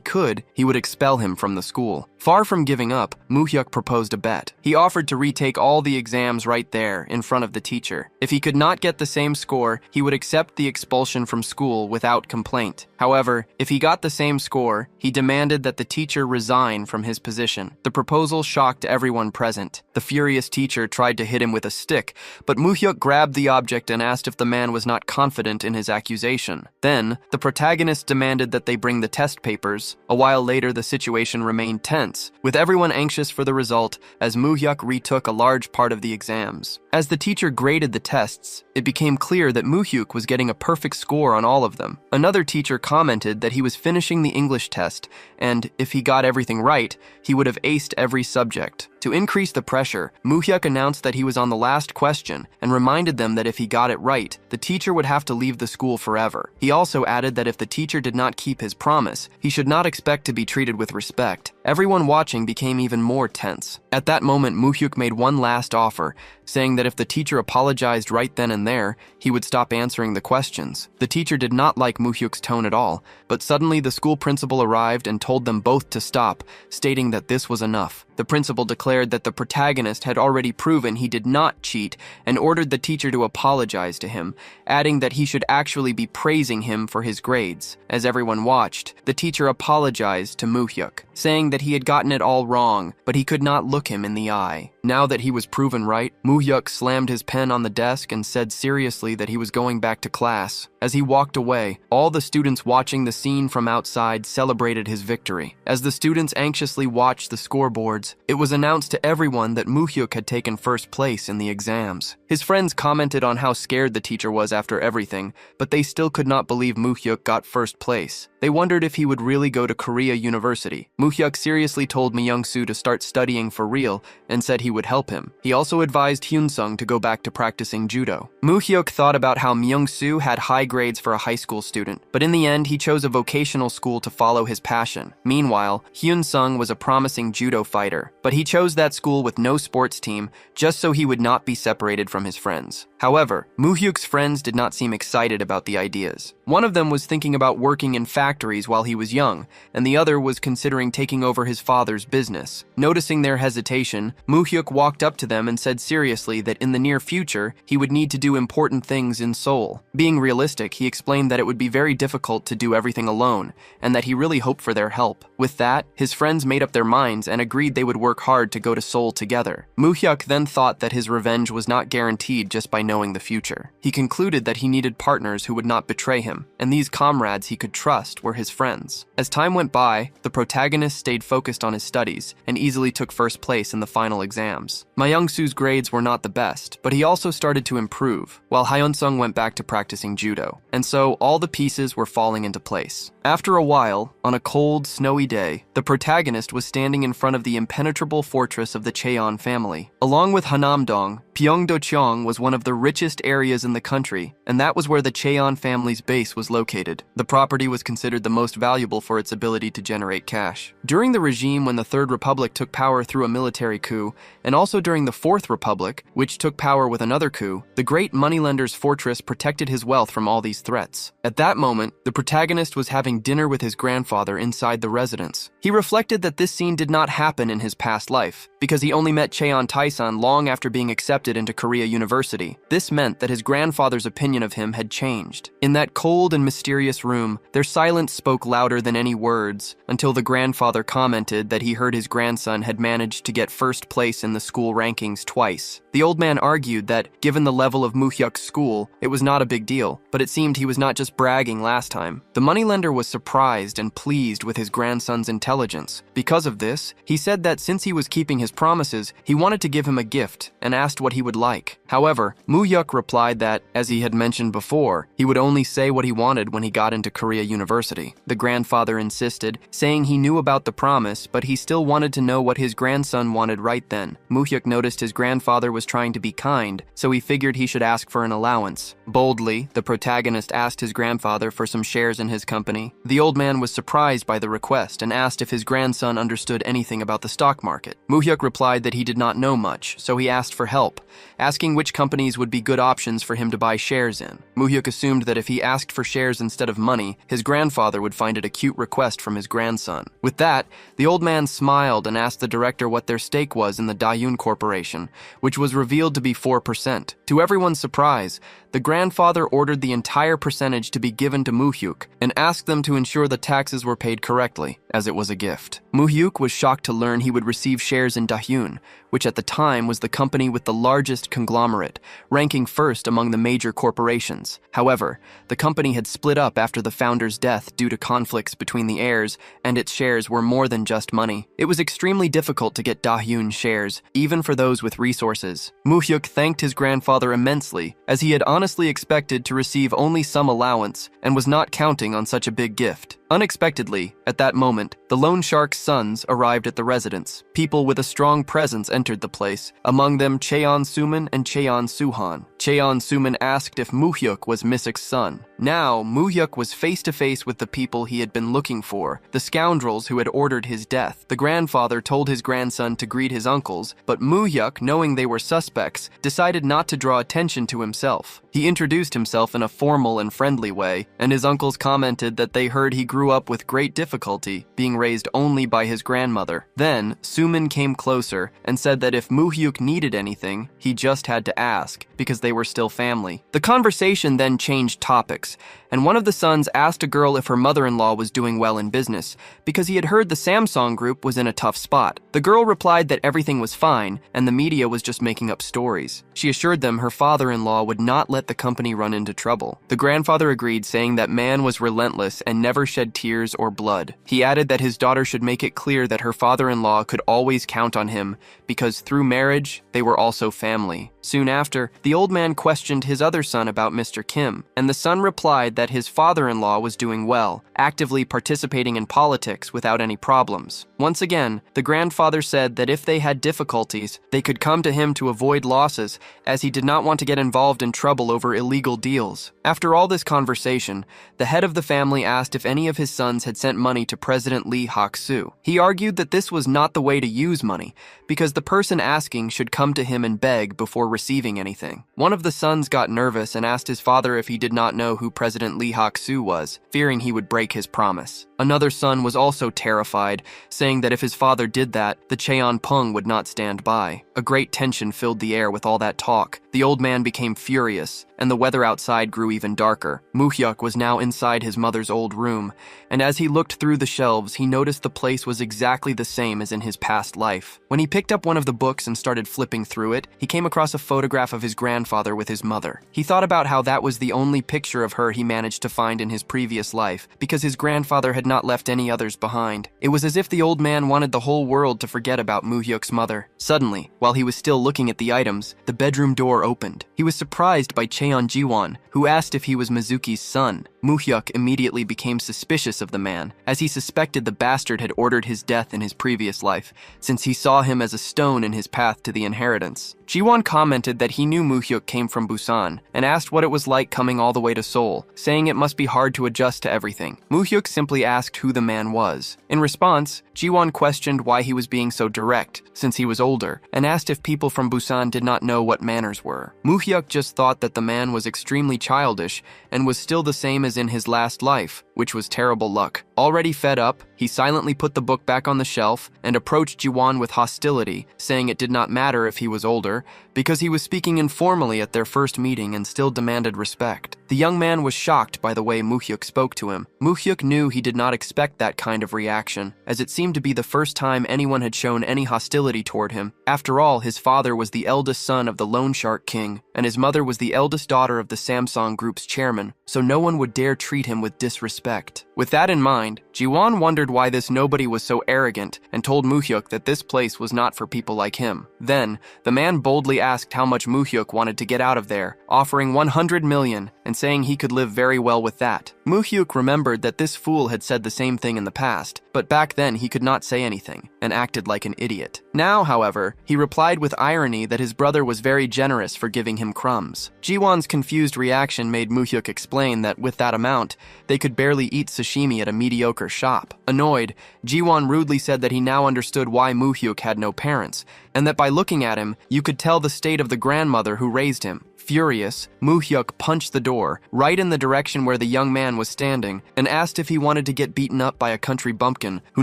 could, he would expel him from the school. Far from giving up, Moo-hyuk proposed a bet. He offered to retake all the exams right there, in front of the teacher. If he could not get the same score, he would accept the expulsion from school without complaint. However, if he got the same score, he demanded that the teacher resign from his position. The proposal shocked everyone present. The furious teacher tried to hit him with a stick, but Moo-hyuk grabbed the object and asked if the man was not confident in his accusation. Then, the protagonist demanded that they bring the test papers. A while later, the situation remained tense, with everyone anxious for the result, as Moo-hyuk retook a large part of the exams. As the teacher graded the tests, it became clear that Moo-hyuk was getting a perfect score on all of them. Another teacher commented that he was finishing the English test, and if he got everything right, he would have aced every subject. To increase the pressure, Moo-hyuk announced that he was on the last question and reminded them that if he got it right, the teacher would have to leave the school forever. He also added that if the teacher did not keep his promise, he should not expect to be treated with respect. Everyone watching became even more tense. At that moment, Moo-hyuk made one last offer, saying that if the teacher apologized right then and there, he would stop answering the questions. The teacher did not like Moo-hyuk's tone at all, but suddenly the school principal arrived and told them both to stop, stating that this was enough. The principal declared that the protagonist had already proven he did not cheat and ordered the teacher to apologize to him, adding that he should actually be praising him for his grades. As everyone watched, the teacher apologized to Moo-hyuk, saying that he had gotten it all wrong, but he could not look him in the eye. Now that he was proven right, Moo-hyuk slammed his pen on the desk and said seriously that he was going back to class. As he walked away, all the students watching the scene from outside celebrated his victory. As the students anxiously watched the scoreboards, it was announced to everyone that Moo-hyuk had taken first place in the exams. His friends commented on how scared the teacher was after everything, but they still could not believe Moo-hyuk got first place. They wondered if he would really go to Korea University. Moo-hyuk seriously told Myung-soo to start studying for real and said he would help him. He also advised Hyun-sung to go back to practicing judo. Moo-hyuk thought about how Myung-soo had high grades for a high school student, but in the end he chose a vocational school to follow his passion. Meanwhile, Hyun-sung was a promising judo fighter, but he chose that school with no sports team just so he would not be separated from his friends. However, Moo-hyuk's friends did not seem excited about the ideas. One of them was thinking about working in factories while he was young, and the other was considering taking over his father's business. Noticing their hesitation, Moo-hyuk walked up to them and said seriously that in the near future, he would need to do important things in Seoul. Being realistic, he explained that it would be very difficult to do everything alone, and that he really hoped for their help. With that, his friends made up their minds and agreed they would work hard to go to Seoul together. Moo-hyuk then thought that his revenge was not guaranteed just by knowing the future. He concluded that he needed partners who would not betray him, and these comrades he could trust were his friends. As time went by, the protagonist stayed focused on his studies and easily took first place in the final exams. Myung-soo's grades were not the best, but he also started to improve, while Hyun-sung went back to practicing judo. And so, all the pieces were falling into place. After a while, on a cold, snowy day, the protagonist was standing in front of the impenetrable fortress of the Cheon family. Along with Hanamdong, Pyeongdo-cheong was one of the richest areas in the country, and that was where the Cheon family's base was located. The property was considered the most valuable for its ability to generate cash. During the regime when the Third Republic took power through a military coup, and also during the Fourth Republic, which took power with another coup, the great moneylender's fortress protected his wealth from all these threats. At that moment, the protagonist was having dinner with his grandfather inside the residence. He reflected that this scene did not happen in his past life, because he only met Cheon Taesan long after being accepted into Korea University. This meant that his grandfather's opinion of him had changed. In that cold and mysterious room, their silence spoke louder than any words, until the grandfather commented that he heard his grandson had managed to get first place in the school rankings twice. The old man argued that, given the level of Moo-hyuk's school, it was not a big deal, but it seemed he was not just bragging last time. The moneylender was surprised and pleased with his grandson's intelligence. Because of this, he said that since he was keeping his promises, he wanted to give him a gift and asked what he would like. However, Moo-hyuk replied that, as he had mentioned before, he would only say what he wanted when he got into Korea University. The grandfather insisted, saying he knew about the promise, but he still wanted to know what his grandson wanted right then. Moo-hyuk noticed his grandfather was trying to be kind, so he figured he should ask for an allowance. Boldly, the protagonist asked his grandfather for some shares in his company. The old man was surprised by the request and asked if his grandson understood anything about the stock market. Moo-hyuk replied that he did not know much, so he asked for help, asking which companies would be good options for him to buy shares in. Moo-hyuk assumed that if he asked for shares instead of money, his grandfather would find it a cute request from his grandson. With that, the old man smiled and asked the director what their stake was in the Daeun Corporation, which was revealed to be 4%. To everyone's surprise, the grandfather ordered the entire percentage to be given to Moo-hyuk and asked them to ensure the taxes were paid correctly, as it was a gift. Moo-hyuk was shocked to learn he would receive shares in Daeun, which at the time was the company with the largest conglomerate, ranking first among the major corporations. However, the company had split up after the founder's death due to conflicts between the heirs, and its shares were more than just money. It was extremely difficult to get Daeun shares, even for those with resources. Moo-hyuk thanked his grandfather immensely, as he had honestly expected to receive only some allowance and was not counting on such a big gift. Unexpectedly, at that moment, the loan shark's sons arrived at the residence. People with a strong presence entered the place, among them Cheon Suman and Cheon Suhan. Cheon Suman asked if Moo-hyuk was Misuk's son. Now, Moo-hyuk was face to face with the people he had been looking for, the scoundrels who had ordered his death. The grandfather told his grandson to greet his uncles, but Moo-hyuk, knowing they were suspects, decided not to draw attention to himself. He introduced himself in a formal and friendly way, and his uncles commented that they heard he grew up with great difficulty, being raised only by his grandmother. Then, Suman came closer and said that if Moo-hyuk needed anything, he just had to ask, because they were still family. The conversation then changed topics, and one of the sons asked a girl if her mother-in-law was doing well in business, because he had heard the Samsung group was in a tough spot. The girl replied that everything was fine, and the media was just making up stories. She assured them her father-in-law would not let the company run into trouble. The grandfather agreed, saying that man was relentless and never shed tears or blood. He added that his daughter should make it clear that her father-in-law could always count on him, because through marriage, they were also family. Soon after, the old man questioned his other son about Mr. Kim, and the son replied that his father-in-law was doing well, actively participating in politics without any problems. Once again, the grandfather said that if they had difficulties, they could come to him to avoid losses, as he did not want to get involved in trouble over illegal deals. After all this conversation, the head of the family asked if any of his sons had sent money to President Lee Hak-soo. He argued that this was not the way to use money, because the person asking should come to him and beg before receiving anything. One of the sons got nervous and asked his father if he did not know who President Lee Hak-soo was, fearing he would break his promise. Another son was also terrified, saying that if his father did that, the Cheonpung would not stand by. A great tension filled the air with all that talk. The old man became furious, and the weather outside grew even darker. Moo-hyuk was now inside his mother's old room, and as he looked through the shelves, he noticed the place was exactly the same as in his past life. When he picked up one of the books and started flipping through it, he came across a photograph of his grandfather with his mother. He thought about how that was the only picture of her he managed to find in his previous life, because his grandfather had not left any others behind. It was as if the old man wanted the whole world to forget about Moo-hyuk's mother. Suddenly, while he was still looking at the items, the bedroom door door opened. He was surprised by Cheon Jiwon, who asked if he was Mizuki's son. Moo-hyuk immediately became suspicious of the man, as he suspected the bastard had ordered his death in his previous life, since he saw him as a stone in his path to the inheritance. Jiwon commented that he knew Moo-hyuk came from Busan, and asked what it was like coming all the way to Seoul, saying it must be hard to adjust to everything. Moo-hyuk simply asked who the man was. In response, Jiwon questioned why he was being so direct, since he was older, and asked if people from Busan did not know what manners were. Moo-hyuk just thought that the man was extremely childish, and was still the same as in his last life, which was terrible luck. Already fed up, he silently put the book back on the shelf and approached Jiwon with hostility, saying it did not matter if he was older, because he was speaking informally at their first meeting and still demanded respect. The young man was shocked by the way Moo-hyuk spoke to him. Moo-hyuk knew he did not expect that kind of reaction, as it seemed to be the first time anyone had shown any hostility toward him. After all, his father was the eldest son of the Loan Shark King, and his mother was the eldest daughter of the Samsung Group's chairman, so no one would dare treat him with disrespect. With that in mind, Jiwon wondered why this nobody was so arrogant and told Moo-hyuk that this place was not for people like him. Then, the man boldly asked how much Moo-hyuk wanted to get out of there, offering 100 million and saying he could live very well with that. Moo-hyuk remembered that this fool had said the same thing in the past, but back then he could not say anything and acted like an idiot. Now, however, he replied with irony that his brother was very generous for giving him crumbs. Jiwon's confused reaction made Moo-hyuk explain that with that amount, they could barely eat sashimi at a mediocre shop. Annoyed, Jiwon rudely said that he now understood why Moo-hyuk had no parents, and that by looking at him, you could tell the state of the grandmother who raised him. Furious, Moo-hyuk punched the door, right in the direction where the young man was standing, and asked if he wanted to get beaten up by a country bumpkin who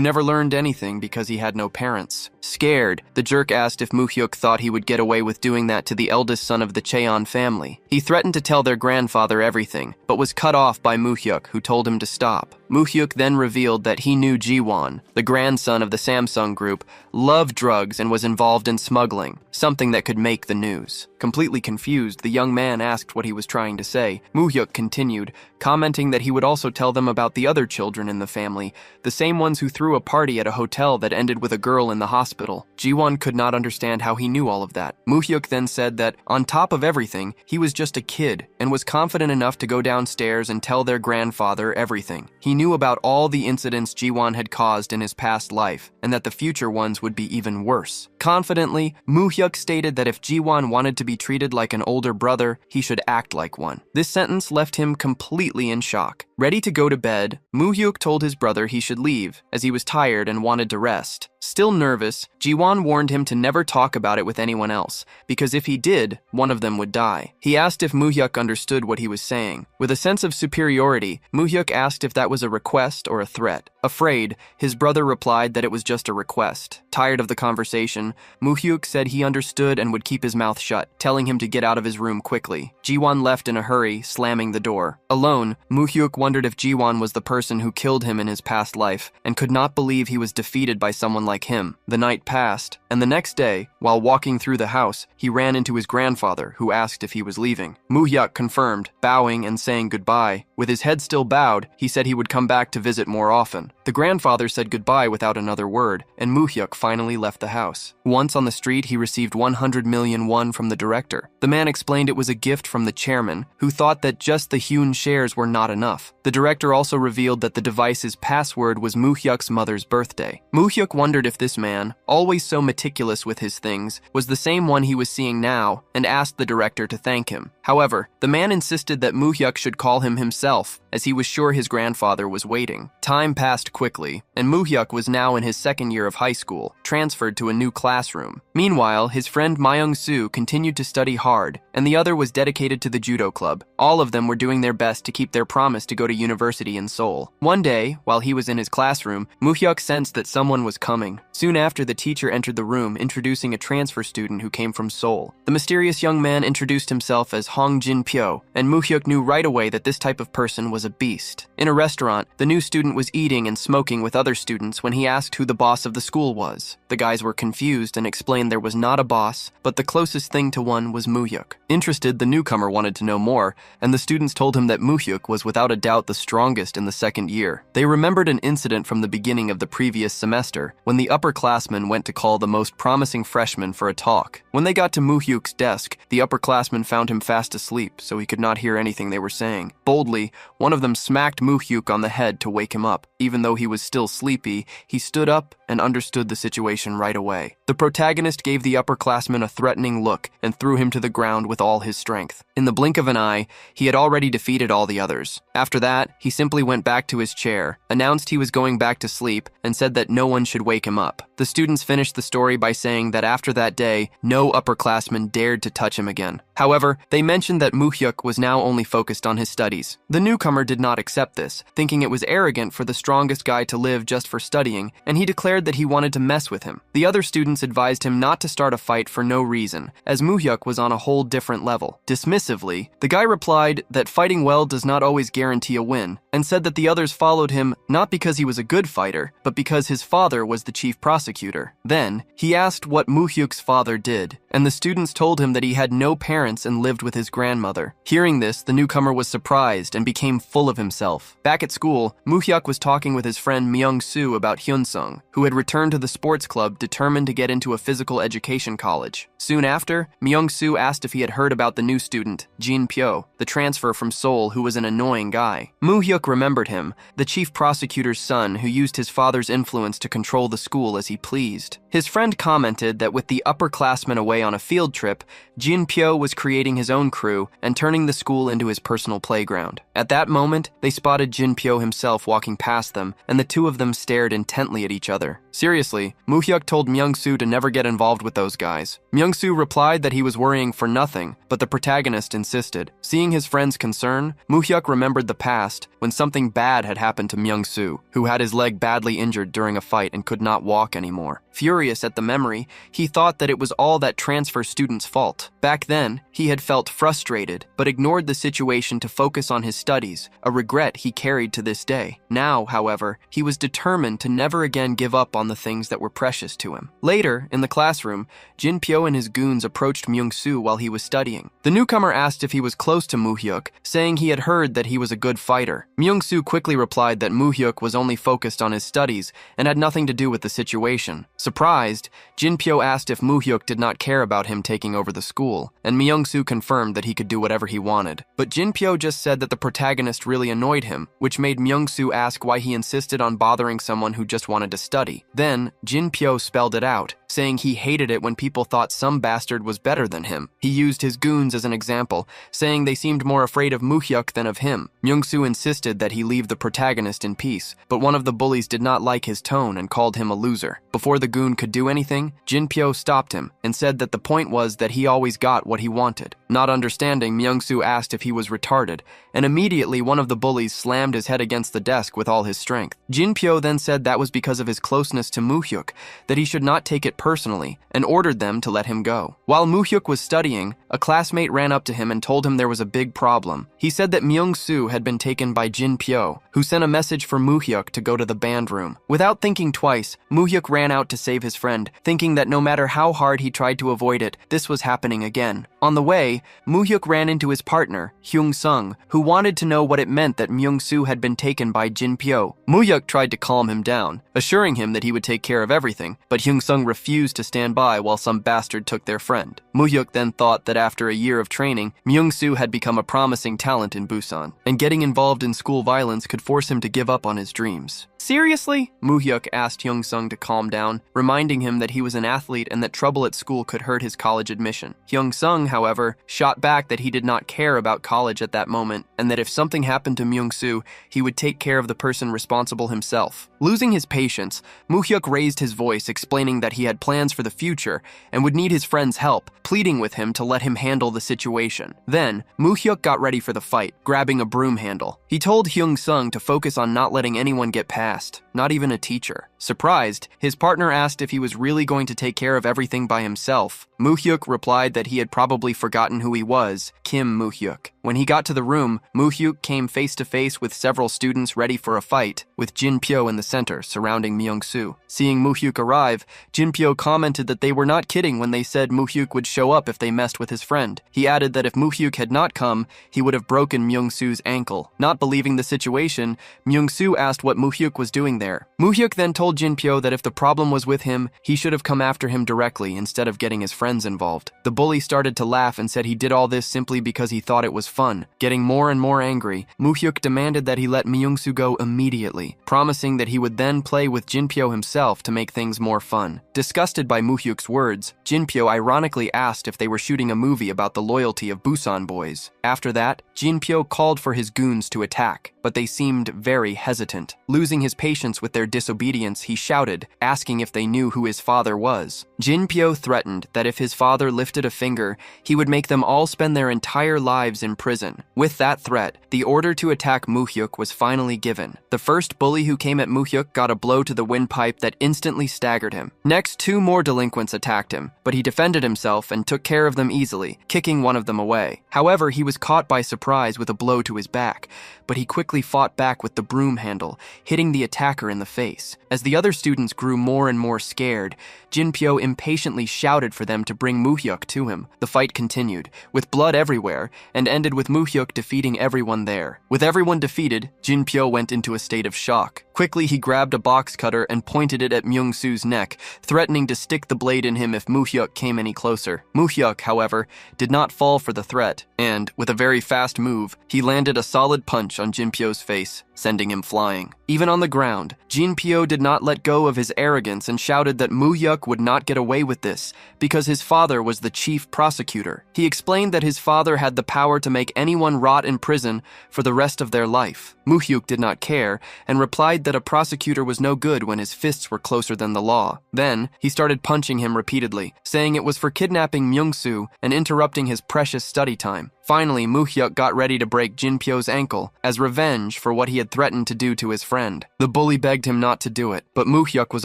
never learned anything because he had no parents. Scared, the jerk asked if Moo-hyuk thought he would get away with doing that to the eldest son of the Cheon family. He threatened to tell their grandfather everything, but was cut off by Moo-hyuk, who told him to stop. Moo-hyuk then revealed that he knew Jiwon, the grandson of the Samsung Group, loved drugs and was involved in smuggling, something that could make the news. Completely confused, the young man asked what he was trying to say. Moo-hyuk continued, commenting that he would also tell them about the other children in the family, the same ones who threw a party at a hotel that ended with a girl in the hospital. Jiwon could not understand how he knew all of that. Moo-hyuk then said that, on top of everything, he was just a kid and was confident enough to go downstairs and tell their grandfather everything. He knew about all the incidents Jiwon had caused in his past life, and that the future ones would be even worse. Confidently, Moo-hyuk stated that if Jiwon wanted to be treated like an older brother, he should act like one. This sentence left him completely in shock. Ready to go to bed, Moo-hyuk told his brother he should leave, as he was tired and wanted to rest. Still nervous, Jiwon warned him to never talk about it with anyone else, because if he did, one of them would die. He asked if Moo-hyuk understood what he was saying. With a sense of superiority, Moo-hyuk asked if that was a request or a threat. Afraid, his brother replied that it was just a request. Tired of the conversation, Moo-hyuk said he understood and would keep his mouth shut, telling him to get out of his room quickly. Jiwon left in a hurry, slamming the door. Alone, Moo-hyuk wondered if Jiwon was the person who killed him in his past life, and could not believe he was defeated by someone like him. The night passed, and the next day, while walking through the house, he ran into his grandfather, who asked if he was leaving. Moo-hyuk confirmed, bowing and saying goodbye. With his head still bowed, he said he would come back to visit more often. The grandfather said goodbye without another word, and Moo-hyuk finally left the house. Once on the street, he received 100 million won from the director. The man explained it was a gift from the chairman, who thought that just the hewn shares were not enough. The director also revealed that the device's password was Moo-hyuk's mother's birthday. Moo-hyuk wondered if this man, always so meticulous with his things, was the same one he was seeing now, and asked the director to thank him. However, the man insisted that Moo-hyuk should call him himself, as he was sure his grandfather was waiting. Time passed quickly, and Moo-hyuk was now in his second year of high school, transferred to a new classroom. Meanwhile, his friend Myung-soo continued to study hard, and the other was dedicated to the judo club. All of them were doing their best to keep their promise to go to university in Seoul. One day, while he was in his classroom, Moo-hyuk sensed that someone was coming. Soon after, the teacher entered the room, introducing a transfer student who came from Seoul. The mysterious young man introduced himself as Hong Jin-pyo, and Moo-hyuk knew right away that this type of person was a beast. In a restaurant, the new student was eating and smoking with other students when he asked who the boss of the school was. The guys were confused and explained there was not a boss, but the closest thing to one was Muhyuk. Interested, the newcomer wanted to know more, and the students told him that Muhyuk was without a doubt the strongest in the second year. They remembered an incident from the beginning of the previous semester, when the upperclassmen went to call the most promising freshman for a talk. When they got to Muhyuk's desk, the upperclassmen found him fast asleep, so he could not hear anything they were saying. Boldly, one of them smacked Muhyuk on the head to wake him up. Even though he was still sleepy, he stood up and understood the situation right away. The protagonist gave the upperclassman a threatening look and threw him to the ground with all his strength. In the blink of an eye, he had already defeated all the others. After that, he simply went back to his chair, announced he was going back to sleep, and said that no one should wake him up. The students finished the story by saying that after that day, no upperclassman dared to touch him again. However, they mentioned that Muhyuk was now only focused on his studies. The newcomer did not accept this, thinking it was arrogant for the strongest guy to live just for studying, and he declared that he wanted to mess with him. The other students advised him not to start a fight for no reason, as Muhyuk was on a whole different level. Dismissively, the guy replied that fighting well does not always guarantee a win, and said that the others followed him not because he was a good fighter, but because his father was the chief prosecutor. Then, he asked what Muhyuk's father did, and the students told him that he had no parents and lived with his grandmother. Hearing this, the newcomer was surprised and became full of himself. Back at school, Muhyuk was talking with his friend Myung-soo about Hyun-sung, who had returned to the sports club determined to get into a physical education college. Soon after, Myung-soo asked if he had heard about the new student, Jin-pyo, the transfer from Seoul who was an annoying guy. Muhyuk remembered him, the chief prosecutor's son who used his father's influence to control the school as he pleased. His friend commented that with the upperclassmen away on a field trip, Jin-pyo was creating his own crew and turning the school into his personal playground. At that moment, they spotted Jin-pyo himself walking past them, and the two of them stared intently at each other. Seriously, Muhyuk told Myung-soo to never get involved with those guys. Myung-soo replied that he was worrying for nothing, but the protagonist insisted. Seeing his friend's concern, Muhyuk remembered the past when something bad had happened to Myung-soo, who had his leg badly injured during a fight and could not walk anymore. Furious at the memory, he thought that it was all that transfer student's fault. Back then, he had felt frustrated, but ignored the situation to focus on his studies, a regret he carried to this day. Now, however, he was determined to never again give up on the things that were precious to him. Later, in the classroom, Jin-pyo and his goons approached Myung-soo while he was studying. The newcomer asked if he was close to Muhyuk, saying he had heard that he was a good fighter. Myung-soo quickly replied that Muhyuk was only focused on his studies and had nothing to do with the situation. Surprised, Jin-pyo asked if Muhyuk did not care about him taking over the school, and Myung-soo confirmed that he could do whatever he wanted. But Jin-pyo just said that the protagonist really annoyed him, which made Myung-soo ask why he insisted on bothering someone who just wanted to study. Then, Jin-pyo spelled it out, saying he hated it when people thought some bastard was better than him. He used his goons as an example, saying they seemed more afraid of Muhyuk than of him. Myung-soo insisted that he leave the protagonist in peace, but one of the bullies did not like his tone and called him a loser. Before the goon could do anything, Jin-pyo stopped him and said that the point was that he always got what he wanted. Not understanding, Myung-soo asked if he was retarded, and immediately one of the bullies slammed his head against the desk with all his strength. Jin-pyo then said that was because of his closeness to Muhyuk, that he should not take it personally, and ordered them to let him go. While Muhyuk was studying, a classmate ran up to him and told him there was a big problem. He said that Myung-soo had been taken by Jin-pyo, who sent a message for Muhyuk to go to the band room. Without thinking twice, Muhyuk ran out to save his friend, thinking that no matter how hard he tried to avoid it, this was happening again. On the way, Muhyuk ran into his partner, Hyun-sung, who wanted to know what it meant that Myung-soo had been taken by Jin-pyo. Muhyuk tried to calm him down, assuring him that he would take care of everything, but Hyun-sung refused to stand by while some bastard took their friend. Muhyuk then thought that after a year of training, Myung-soo had become a promising talent in Busan, and getting involved in school violence could force him to give up on his dreams. Seriously? Muhyuk asked Hyun-sung to calm down, reminding him that he was an athlete and that trouble at school could hurt his college admission. Hyun-sung, however, shot back that he did not care about college at that moment, and that if something happened to Myung-soo, he would take care of the person responsible himself. Losing his patience, Muhyuk raised his voice, explaining that he had plans for the future and would need his friend's help, pleading with him to let him handle the situation. Then, Muhyuk got ready for the fight, grabbing a broom handle. He told Hyun-sung to focus on not letting anyone get past, asked, not even a teacher. Surprised, his partner asked if he was really going to take care of everything by himself. Moo-hyuk replied that he had probably forgotten who he was, Kim Moo-hyuk. When he got to the room, Moo-hyuk came face to face with several students ready for a fight, with Jin-pyo in the center, surrounding Myung-soo. Seeing Moo-hyuk arrive, Jin-pyo commented that they were not kidding when they said Moo-hyuk would show up if they messed with his friend. He added that if Moo-hyuk had not come, he would have broken Myung-soo's ankle. Not believing the situation, Myung-soo asked what Moo-hyuk was doing there. Moo-hyuk then told Jin-pyo that if the problem was with him, he should have come after him directly instead of getting his friends involved. The bully started to laugh and said he did all this simply because he thought it was fun. Getting more and more angry, Moo-hyuk demanded that he let Myung-soo go immediately, promising that he would then play with Jin-pyo himself to make things more fun. Disgusted by Moo-hyuk's words, Jin-pyo ironically asked if they were shooting a movie about the loyalty of Busan boys. After that, Jin-pyo called for his goons to attack, but they seemed very hesitant. Losing his patience with their disobedience, he shouted, asking if they knew who his father was. Jin-pyo threatened that if his father lifted a finger, he would make them all spend their entire lives in prison. With that threat, the order to attack Moo-hyuk was finally given. The first bully who came at Moo-hyuk got a blow to the windpipe that instantly staggered him. Next, 2 more delinquents attacked him, but he defended himself and took care of them easily, kicking one of them away. However, he was caught by surprise with a blow to his back, but he quickly fought back with the broom handle, hitting the attacker in the face. As the other students grew more and more scared, Jin-pyo impatiently shouted for them to bring Moo-hyuk to him. The fight continued, with blood everywhere, and ended with Moo-hyuk defeating everyone there. With everyone defeated, Jin-pyo went into a state of shock. Quickly, he grabbed a box cutter and pointed it at Myung-soo's neck, threatening to stick the blade in him if Moo-hyuk came any closer. Moo-hyuk, however, did not fall for the threat, and, with a very fast move, he landed a solid punch on Jin-pyo's face, sending him flying. Even on the ground, Jin-pyo did not let go of his arrogance and shouted that Moo-hyuk would not get away with this because his father was the chief prosecutor. He explained that his father had the power to make anyone rot in prison for the rest of their life. Moo-hyuk did not care and replied that a prosecutor was no good when his fists were closer than the law. Then, he started punching him repeatedly, saying it was for kidnapping Myung-soo and interrupting his precious study time. Finally, Moo-hyuk got ready to break Jin-pyo's ankle as revenge for what he had threatened to do to his friend. The bully begged him not to do it, but Moo-hyuk was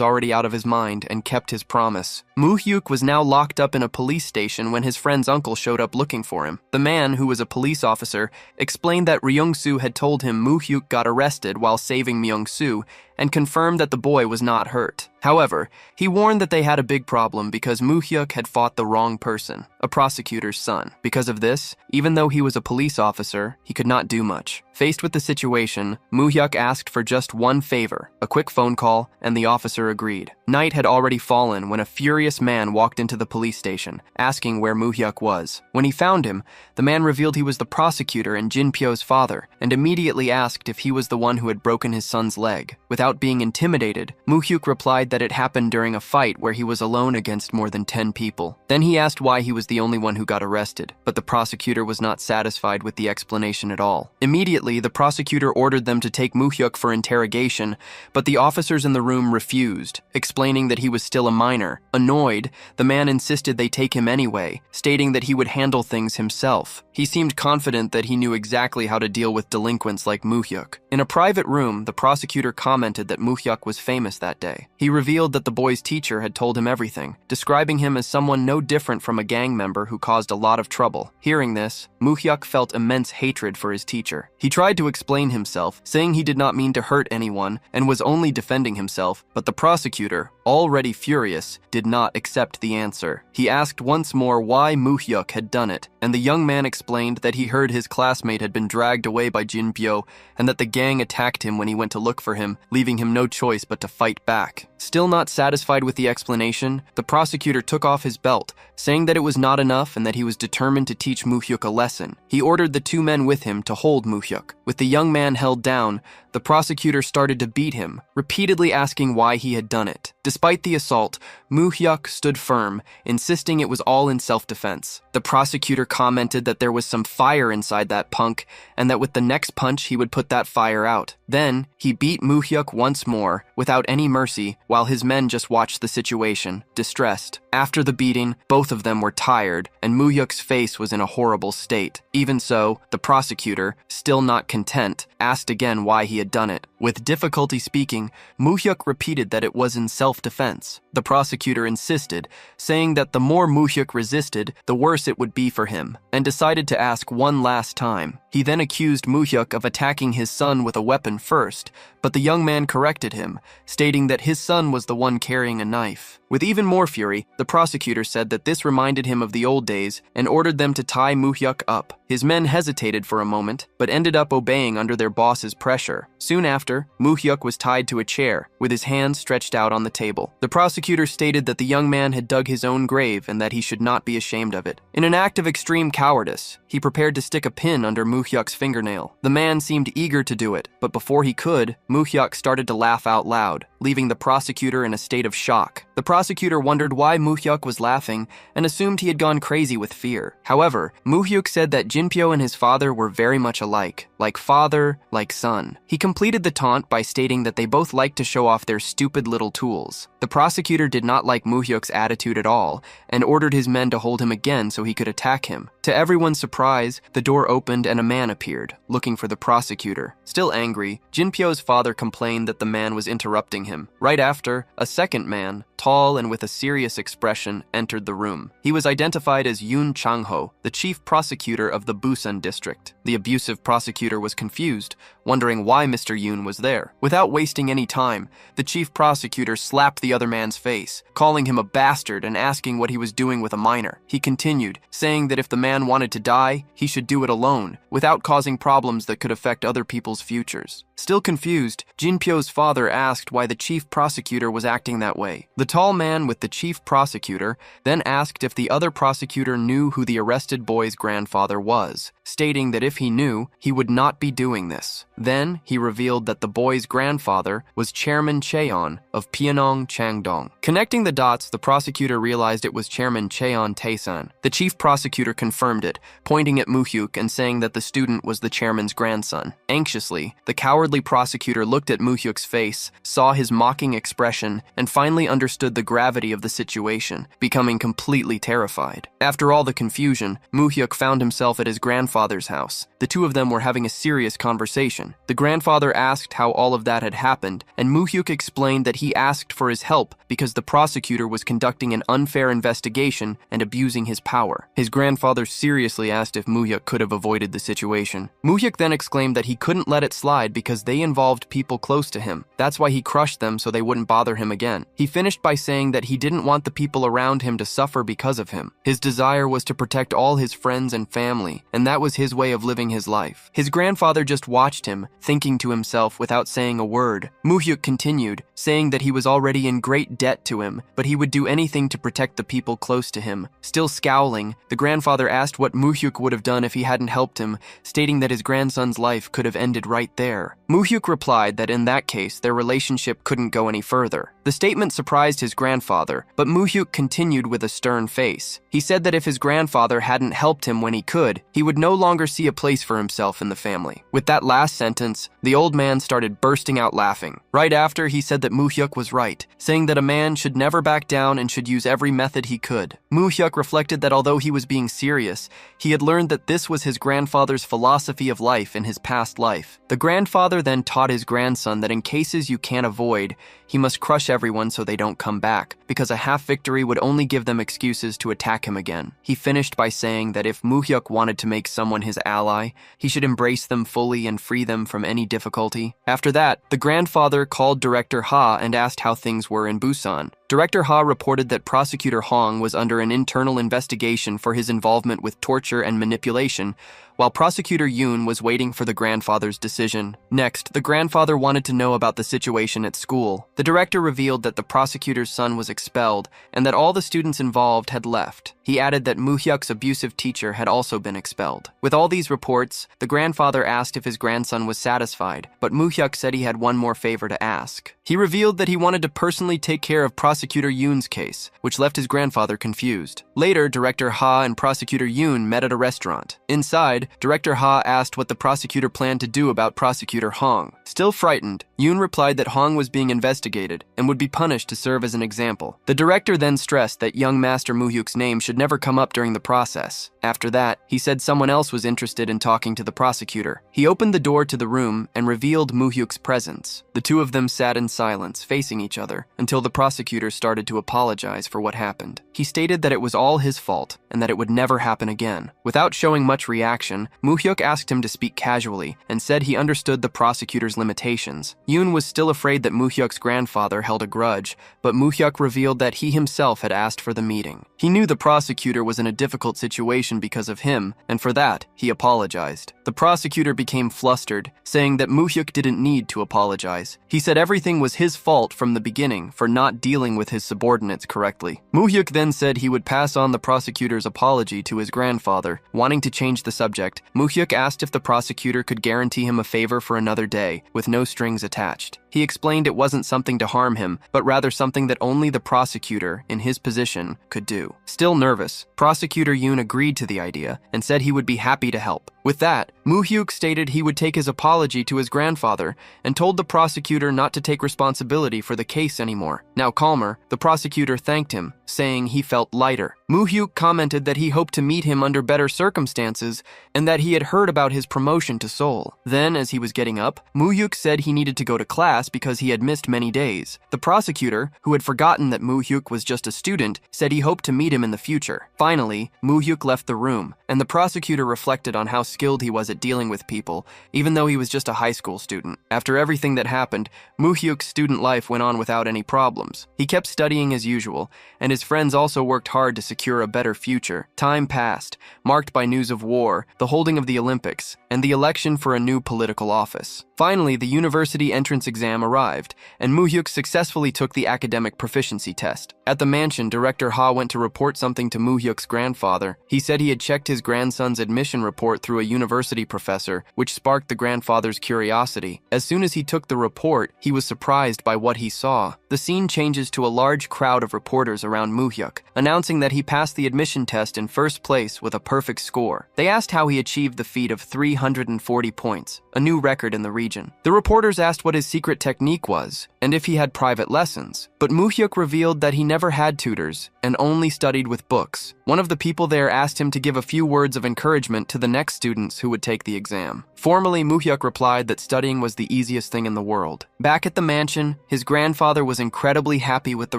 already out of his mind and kept his promise. Moo-hyuk was now locked up in a police station when his friend's uncle showed up looking for him. The man, who was a police officer, explained that Ryung-soo had told him Moo-hyuk got arrested while saving Myung-soo and confirmed that the boy was not hurt. However, he warned that they had a big problem because Moo-hyuk had fought the wrong person, a prosecutor's son. Because of this, even though he was a police officer, he could not do much. Faced with the situation, Moo-hyuk asked for just one favor, a quick phone call, and the officer agreed. Night had already fallen when a furious man walked into the police station, asking where Moo-hyuk was. When he found him, the man revealed he was the prosecutor and Jin-pyo's father, and immediately asked if he was the one who had broken his son's leg. Without being intimidated, Moo-hyuk replied that it happened during a fight where he was alone against more than 10 people. Then he asked why he was the only one who got arrested, but the prosecutor was not satisfied with the explanation at all. Immediately, the prosecutor ordered them to take Moo-hyuk for interrogation, but the officers in the room refused, explaining that he was still a minor. Annoyed, the man insisted they take him anyway, stating that he would handle things himself. He seemed confident that he knew exactly how to deal with delinquents like Moo-hyuk. In a private room, the prosecutor commented that Moo-hyuk was famous that day. He revealed that the boy's teacher had told him everything, describing him as someone no different from a gang member who caused a lot of trouble. Hearing this, Moo-hyuk felt immense hatred for his teacher. He tried to explain himself, saying he did not mean to hurt anyone and was only defending himself, but the prosecutor, already furious, did not accept the answer. He asked once more why Moo-hyuk had done it, and the young man explained that he heard his classmate had been dragged away by Jin-pyo and that the gang attacked him when he went to look for him, leaving him no choice but to fight back. Still not satisfied with the explanation, the prosecutor took off his belt, saying that it was not enough and that he was determined to teach Moo-hyuk a lesson. He ordered the 2 men with him to hold Moo-hyuk. With the young man held down, the prosecutor started to beat him, repeatedly asking why he had done it. Despite the assault, Moo-hyuk stood firm, insisting it was all in self-defense. The prosecutor commented that there was some fire inside that punk and that with the next punch he would put that fire out. Then, he beat Moo-hyuk once more, without any mercy, while his men just watched the situation, distressed. After the beating, both of them were tired, and Moo-hyuk's face was in a horrible state. Even so, the prosecutor, still not content, asked again why he had done it. With difficulty speaking, Moo-hyuk repeated that it was in self-defense. The prosecutor insisted, saying that the more Moo-hyuk resisted, the worse it would be for him, and decided to ask one last time. He then accused Moo-hyuk of attacking his son with a weapon first, but the young man corrected him, stating that his son was the one carrying a knife. With even more fury, the prosecutor said that this reminded him of the old days and ordered them to tie Moo-hyuk up. His men hesitated for a moment, but ended up obeying under their boss's pressure. Soon after, Moo-hyuk was tied to a chair, with his hands stretched out on the table. The prosecutor stated that the young man had dug his own grave and that he should not be ashamed of it. In an act of extreme cowardice, he prepared to stick a pin under Moo-hyuk's fingernail. The man seemed eager to do it, but before he could, Moo-hyuk started to laugh out loud, leaving the prosecutor in a state of shock. The prosecutor wondered why Moo-hyuk was laughing and assumed he had gone crazy with fear. However, Moo-hyuk said that Jinpyo and his father were very much alike, like father, like son. He completed the taunt by stating that they both liked to show off their stupid little tools. The prosecutor did not like Moo-hyuk's attitude at all and ordered his men to hold him again so he could attack him. To everyone's surprise, the door opened and a man appeared, looking for the prosecutor. Still angry, Jinpyo's father complained that the man was interrupting him. Right after, a second man, tall and with a serious expression, entered the room. He was identified as Yoon Chang-ho, the chief prosecutor of the Busan district. The abusive prosecutor was confused, wondering why Mr. Yoon was there. Without wasting any time, the chief prosecutor slapped the other man's face, calling him a bastard and asking what he was doing with a minor. He continued, saying that if the man wanted to die, he should do it alone, without causing problems that could affect other people's futures. Still confused, Jinpyo's father asked why the chief prosecutor was acting that way. The tall man with the chief prosecutor then asked if the other prosecutor knew who the arrested boy's grandfather was, stating that if he knew, he would not be doing this. Then, he revealed that the boy's grandfather was Chairman Cheon of Pyeongnong Changdong. Connecting the dots, the prosecutor realized it was Chairman Cheon Taesan. The chief prosecutor confirmed it, pointing at Moo-hyuk and saying that the student was the chairman's grandson. Anxiously, the cowardly prosecutor looked at Moo-hyuk's face, saw his mocking expression, and finally understood the gravity of the situation, becoming completely terrified. After all the confusion, Moo-hyuk found himself at his grandfather's house. The two of them were having a serious conversation. The grandfather asked how all of that had happened, and Moo-hyuk explained that he asked for his help because the prosecutor was conducting an unfair investigation and abusing his power. His grandfather seriously asked if Moo-hyuk could have avoided the situation. Moo-hyuk then exclaimed that he couldn't let it slide because they involved people close to him. That's why he crushed them so they wouldn't bother him again. He finished by saying that he didn't want the people around him to suffer because of him. His desire was to protect all his friends and family, and that was his way of living his life. His grandfather just watched him, thinking to himself without saying a word. Moo-hyuk continued, saying that he was already in great debt to him, but he would do anything to protect the people close to him. Still scowling, the grandfather asked what Moo-hyuk would have done if he hadn't helped him, stating that his grandson's life could have ended right there. Moo-hyuk replied that in that case, their relationship couldn't go any further. The statement surprised his grandfather, but Moo-hyuk continued with a stern face. He said that if his grandfather hadn't helped him when he could, he would no longer see a place for himself in the family. With that last sentence, the old man started bursting out laughing. Right after, he said that Moo-hyuk was right, saying that a man should never back down and should use every method he could. Moo-hyuk reflected that although he was being serious, he had learned that this was his grandfather's philosophy of life in his past life. The grandfather then taught his grandson that in cases you can't avoid, he must crush everyone so they don't come back, because a half victory would only give them excuses to attack him again. He finished by saying that if Moo-hyuk wanted to make someone his ally, he should embrace them fully and free them from any difficulty. After that, the grandfather called Director Ha and asked how things were in Busan. Director Ha reported that Prosecutor Hong was under an internal investigation for his involvement with torture and manipulation, while Prosecutor Yoon was waiting for the grandfather's decision. Next, the grandfather wanted to know about the situation at school. The director revealed that the prosecutor's son was expelled and that all the students involved had left. He added that Moo-hyuk's abusive teacher had also been expelled. With all these reports, the grandfather asked if his grandson was satisfied, but Moo-hyuk said he had one more favor to ask. He revealed that he wanted to personally take care of Prosecutor Yoon's case, which left his grandfather confused. Later, Director Ha and Prosecutor Yoon met at a restaurant. Inside, Director Ha asked what the prosecutor planned to do about Prosecutor Hong. Still frightened, Yoon replied that Hong was being investigated and would be punished to serve as an example. The director then stressed that young Master Moo-hyuk's name should should never come up during the process. After that, he said someone else was interested in talking to the prosecutor. He opened the door to the room and revealed Moo-hyuk's presence. The two of them sat in silence, facing each other, until the prosecutor started to apologize for what happened. He stated that it was all his fault and that it would never happen again. Without showing much reaction, Moo-hyuk asked him to speak casually and said he understood the prosecutor's limitations. Yoon was still afraid that Moo-hyuk's grandfather held a grudge, but Moo-hyuk revealed that he himself had asked for the meeting. He knew the prosecutor was in a difficult situation because of him, and for that, he apologized. The prosecutor became flustered, saying that Moo-hyuk didn't need to apologize. He said everything was his fault from the beginning for not dealing with his subordinates correctly. Moo-hyuk then said he would pass on the prosecutor's apology to his grandfather. Wanting to change the subject, Moo-hyuk asked if the prosecutor could guarantee him a favor for another day, with no strings attached. He explained it wasn't something to harm him, but rather something that only the prosecutor, in his position, could do. Still nervous, Prosecutor Yoon agreed to the idea and said he would be happy to help. With that, Moo-hyuk stated he would take his apology to his grandfather and told the prosecutor not to take responsibility for the case anymore. Now calmer, the prosecutor thanked him, saying he felt lighter. Moo-hyuk commented that he hoped to meet him under better circumstances and that he had heard about his promotion to Seoul. Then, as he was getting up, Moo-hyuk said he needed to go to class because he had missed many days. The prosecutor, who had forgotten that Moo-hyuk was just a student, said he hoped to meet him in the future. Finally, Moo-hyuk left the room, and the prosecutor reflected on how skilled he was at dealing with people, even though he was just a high school student. After everything that happened, Moo-hyuk's student life went on without any problems. He kept studying as usual, and his friends also worked hard to secure a better future. Time passed, marked by news of war, the holding of the Olympics, and the election for a new political office. Finally, the university entrance exam arrived, and Moo-hyuk successfully took the academic proficiency test. At the mansion, Director Ha went to report something to Moo-hyuk's grandfather. He said he had checked his grandson's admission report through a university professor, which sparked the grandfather's curiosity. As soon as he took the report, he was surprised by what he saw. The scene changes to a large crowd of reporters around Moo-hyuk, announcing that he passed the admission test in first place with a perfect score. They asked how he achieved the feat of 340 points, a new record in the region. The reporters asked what his secret technique was, and if he had private lessons. But Moo-hyuk revealed that he never had tutors, and only studied with books. One of the people there asked him to give a few words of encouragement to the next students who would take the exam. Formally, Moo-hyuk replied that studying was the easiest thing in the world. Back at the mansion, his grandfather was incredibly happy with the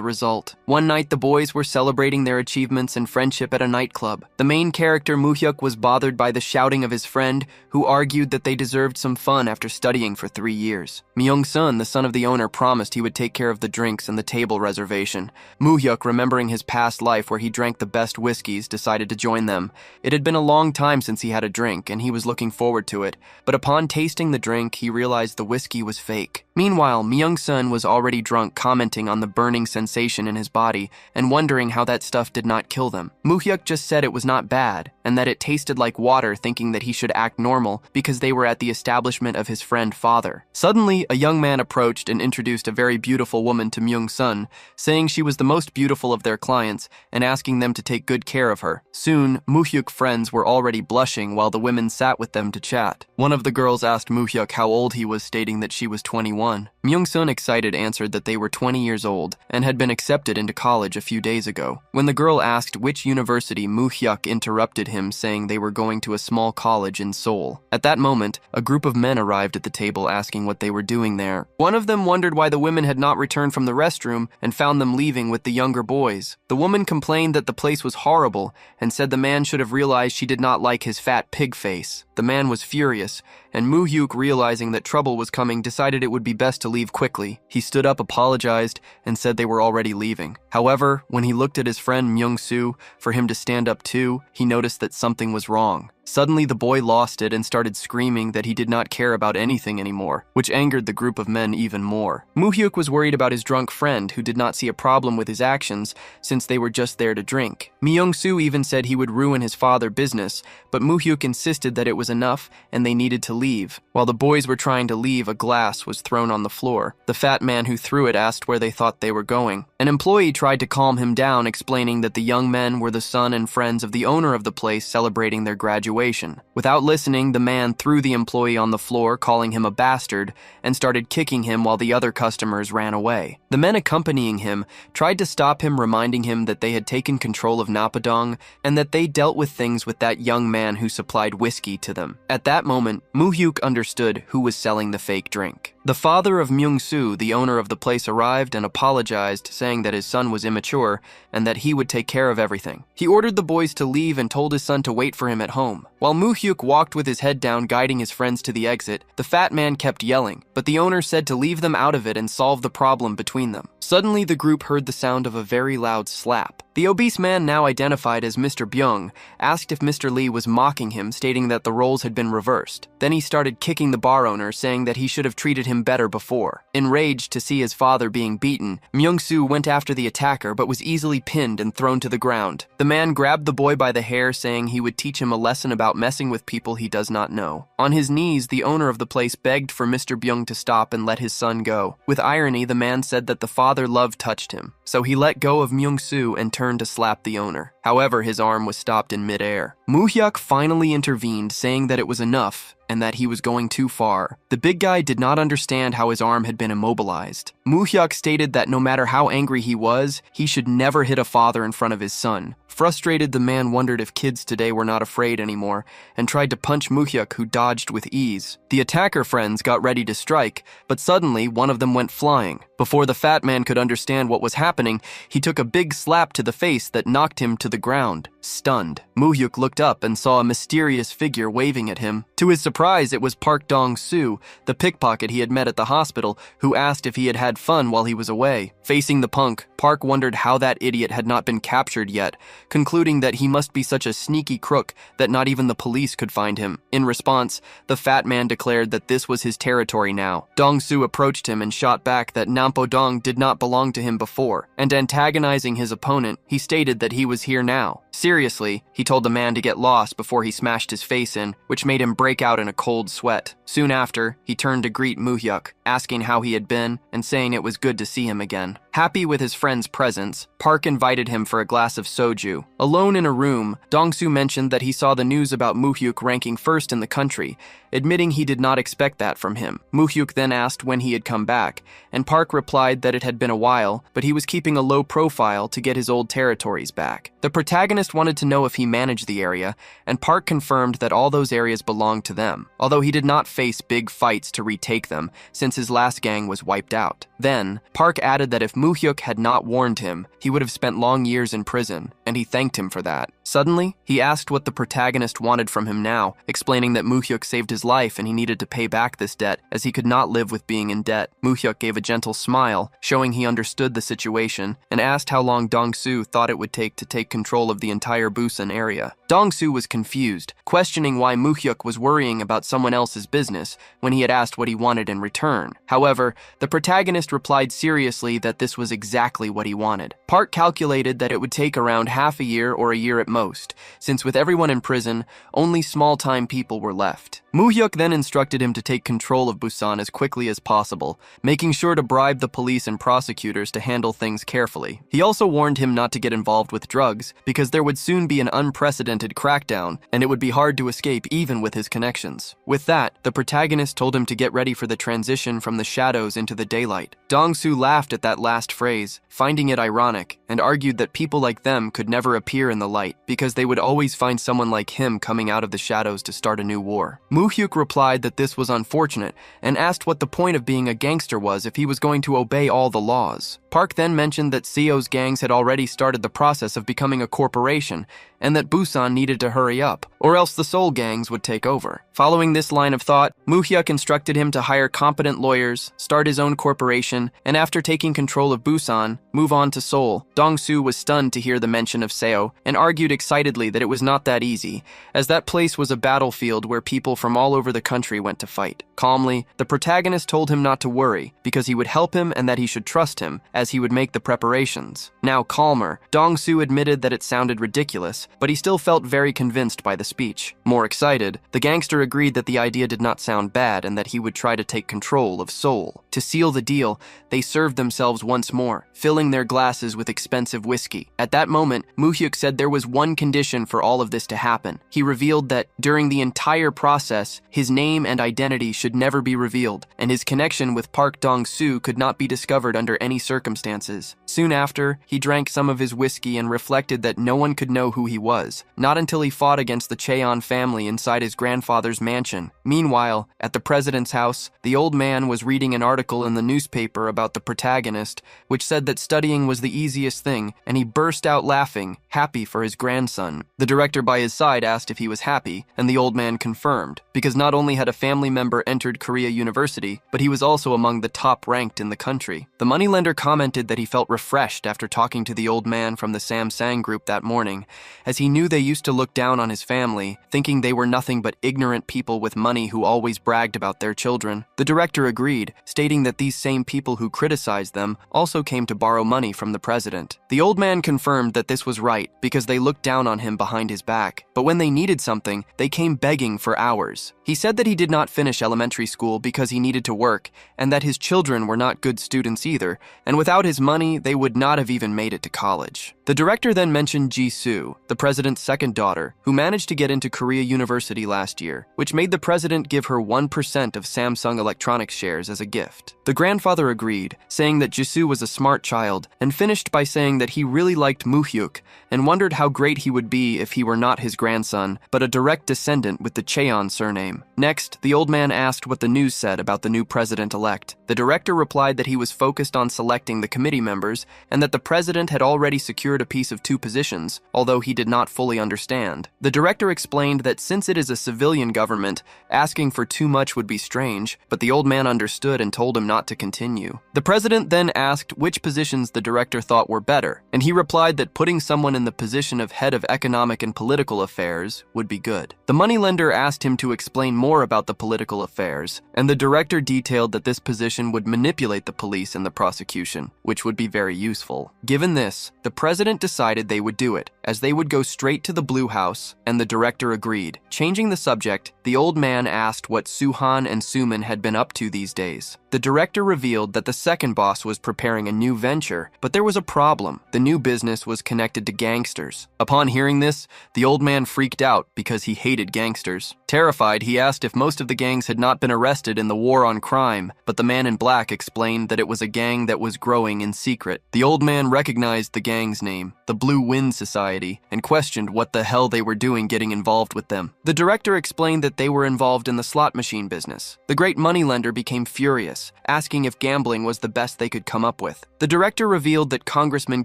result. One night, the boys were celebrating their achievements and friendship at a nightclub. The main character, Moo-hyuk, was bothered by the shouting of his friend, who argued that they deserved some fun after studying for 3 years. Myung-sun, the son of the owner, promised he would take care of the drinks and the table reservation. Moo-hyuk, remembering his past life where he drank the best whiskeys, decided to join them. It had been a long time since he had a drink, and he was looking forward to it. But upon tasting the drink, he realized the whiskey was fake. Meanwhile, Myung-sun was already drunk, commenting on the burning sensation in his body and wondering how that stuff did not kill them. Moo-hyuk just said it was not bad and that it tasted like water, thinking that he should act normal because they were at the establishment of his friend father. Suddenly, a young man approached and introduced a very beautiful woman to Myung-sun, saying she was the most beautiful of their clients and asking them to take good care of her. Soon, Moo-hyuk friends were already blushing while the women sat with them to chat. One of the girls asked Moo-hyuk how old he was, stating that she was 21. Myung-sun, excited, answered that they were 20 years old and had been accepted into college a few days ago. When the girl asked which university, Moo-hyuk interrupted him, saying they were going to a small college in Seoul. At that moment, a group of men arrived at the table asking what they were doing there. One of them wondered why the women had not returned from the restroom and found them leaving with the younger boys. The woman complained that the place was horrible and said the man should have realized she did not like his fat pig face. The man was furious, and Moo-hyuk, realizing that trouble was coming, decided it would be best to leave quickly. He stood up, apologized, and said they were already leaving. However, when he looked at his friend Myung-soo for him to stand up too, he noticed that something was wrong. Suddenly, the boy lost it and started screaming that he did not care about anything anymore, which angered the group of men even more. Moo-hyuk was worried about his drunk friend, who did not see a problem with his actions since they were just there to drink. Myung-soo even said he would ruin his father's business, but Moo-hyuk insisted that it was enough and they needed to leave. While the boys were trying to leave, a glass was thrown on the floor. The fat man who threw it asked where they thought they were going. An employee tried to calm him down, explaining that the young men were the son and friends of the owner of the place celebrating their graduation. situation. Without listening, the man threw the employee on the floor, calling him a bastard, and started kicking him while the other customers ran away. The men accompanying him tried to stop him, reminding him that they had taken control of Napadong and that they dealt with things with that young man who supplied whiskey to them. At that moment, Moo-hyuk understood who was selling the fake drink. The father of Myung-soo, the owner of the place, arrived and apologized, saying that his son was immature and that he would take care of everything. He ordered the boys to leave and told his son to wait for him at home. While Moo-hyuk walked with his head down, guiding his friends to the exit, the fat man kept yelling, but the owner said to leave them out of it and solve the problem between them. Suddenly, the group heard the sound of a very loud slap. The obese man, now identified as Mr. Byung, asked if Mr. Lee was mocking him, stating that the roles had been reversed. Then he started kicking the bar owner, saying that he should have treated him better before. Enraged to see his father being beaten, Myung-soo went after the attacker but was easily pinned and thrown to the ground. The man grabbed the boy by the hair, saying he would teach him a lesson about messing with people he does not know. On his knees, the owner of the place begged for Mr. Byung to stop and let his son go. With irony, the man said that the father love touched him, so he let go of Myung-soo and turned to slap the owner. However, his arm was stopped in midair. Moo-hyuk finally intervened, saying that it was enough and that he was going too far. The big guy did not understand how his arm had been immobilized. Moo-hyuk stated that no matter how angry he was, he should never hit a father in front of his son. Frustrated, the man wondered if kids today were not afraid anymore and tried to punch Moo-hyuk, who dodged with ease. The attacker friends got ready to strike, but suddenly one of them went flying. Before the fat man could understand what was happening, he took a big slap to the face that knocked him to the ground. Stunned, Moo-hyuk looked up and saw a mysterious figure waving at him. To his surprise, it was Park Dong-soo, the pickpocket he had met at the hospital, who asked if he had had fun while he was away. Facing the punk, Park wondered how that idiot had not been captured yet, concluding that he must be such a sneaky crook that not even the police could find him. In response, the fat man declared that this was his territory now. Dong-soo approached him and shot back that Nampo-dong did not belong to him before, and antagonizing his opponent, he stated that he was here now. Seriously, he told the man to get lost before he smashed his face in, which made him break out in a cold sweat. Soon after, he turned to greet Moo-hyuk, asking how he had been and saying it was good to see him again. Happy with his friend's presence, Park invited him for a glass of soju. Alone in a room, Dong-soo mentioned that he saw the news about Moo-hyuk ranking first in the country, admitting he did not expect that from him. Moo-hyuk then asked when he had come back, and Park replied that it had been a while, but he was keeping a low profile to get his old territories back. The protagonist wanted to know if he managed the area, and Park confirmed that all those areas belonged to them, although he did not face big fights to retake them, since his last gang was wiped out. Then, Park added that if Moo-hyuk had not warned him, he would have spent long years in prison, and he thanked him for that. Suddenly, he asked what the protagonist wanted from him now, explaining that Moo-hyuk saved his life and he needed to pay back this debt, as he could not live with being in debt. Moo-hyuk gave a gentle smile, showing he understood the situation, and asked how long Dong-soo thought it would take to take control of the entire Busan area. Dong-soo was confused, questioning why Moo-hyuk was worrying about someone else's business when he had asked what he wanted in return. However, the protagonist replied seriously that this was exactly what he wanted. Park calculated that it would take around half a year or a year at most, since with everyone in prison, only small-time people were left. Moo-hyuk then instructed him to take control of Busan as quickly as possible, making sure to bribe the police and prosecutors to handle things carefully. He also warned him not to get involved with drugs, because there would soon be an unprecedented crackdown, and it would be hard to escape even with his connections. With that, the protagonist told him to get ready for the transition from the shadows into the daylight. Dong-soo laughed at that last phrase, finding it ironic, and argued that people like them could never appear in the light, because they would always find someone like him coming out of the shadows to start a new war. Moo-hyuk replied that this was unfortunate, and asked what the point of being a gangster was if he was going to obey all the laws. Park then mentioned that Seo's gangs had already started the process of becoming a corporation, and that Busan needed to hurry up, or else the Seoul gangs would take over. Following this line of thought, Moo-hyuk instructed him to hire competent lawyers, start his own corporation, and after taking control of Busan, move on to Seoul. Dong-soo was stunned to hear the mention of Seo, and argued excitedly that it was not that easy, as that place was a battlefield where people from all over the country went to fight. Calmly, the protagonist told him not to worry, because he would help him and that he should trust him, as he would make the preparations. Now calmer, Dong-soo admitted that it sounded ridiculous, but he still felt very convinced by the speech. More excited, the gangster agreed that the idea did not sound bad and that he would try to take control of Seoul. To seal the deal, they served themselves once more, filling their glasses with expensive whiskey. At that moment, Moo-hyuk said there was one condition for all of this to happen. He revealed that, during the entire process, his name and identity should never be revealed, and his connection with Park Dong-soo could not be discovered under any circumstances. Soon after, he drank some of his whiskey and reflected that no one could know who he was, not until he fought against the Cheon family inside his grandfather's mansion. Meanwhile, at the president's house, the old man was reading an article in the newspaper about the protagonist, which said that studying was the easiest thing, and he burst out laughing, happy for his grandson. The director by his side asked if he was happy, and the old man confirmed, because not only had a family member entered Korea University, but he was also among the top ranked in the country. The moneylender commented that he felt refreshed after talking to the old man from the Samsung group that morning, as he knew they used to look down on his family, thinking they were nothing but ignorant people with money who always bragged about their children. The director agreed, stating that these same people who criticized them also came to borrow money from the president. The old man confirmed that this was right, because they looked down on him behind his back, but when they needed something, they came begging for hours. He said that he did not finish elementary school because he needed to work, and that his children were not good students either, and without his money, they would not have even made it to college. The director then mentioned Ji-soo, the president's second daughter, who managed to get into Korea University last year, which made the president give her 1% of Samsung Electronics shares as a gift. The grandfather agreed, saying that Ji-soo was a smart child, and finished by saying that he really liked Moo-hyuk and wondered how great he would be if he were not his grandson, but a direct descendant with the Cheon surname. Next, the old man asked what the news said about the new president-elect. The director replied that he was focused on selecting the committee members and that the president had already secured a piece of 2 positions, although he did not fully understand. The director explained that since it is a civilian government, asking for too much would be strange, but the old man understood and told him not to continue. The president then asked which positions the director thought were better, and he replied that putting someone in the position of head of economic and political affairs would be good. The moneylender asked him to explain more about the political affairs, and the director detailed that this position would manipulate the police and the prosecution, which would be very useful. Given this, the president decided they would do it, as they would go straight to the Blue House, and the director agreed. Changing the subject, the old man asked what Suhan and Suman had been up to these days. The director revealed that the second boss was preparing a new venture, but there was a problem. The new business was connected to gangsters. Upon hearing this, the old man freaked out because he hated gangsters. Terrified, he asked if most of the gangs had not been arrested in the war on crime, but the man in black explained that it was a gang that was growing in secret. The old man recognized the gang's name, the Blue Wind Society, and questioned what the hell they were doing getting involved with them. The director explained that they were involved in the slot machine business. The great moneylender became furious, asking if gambling was the best they could come up with. The director revealed that Congressman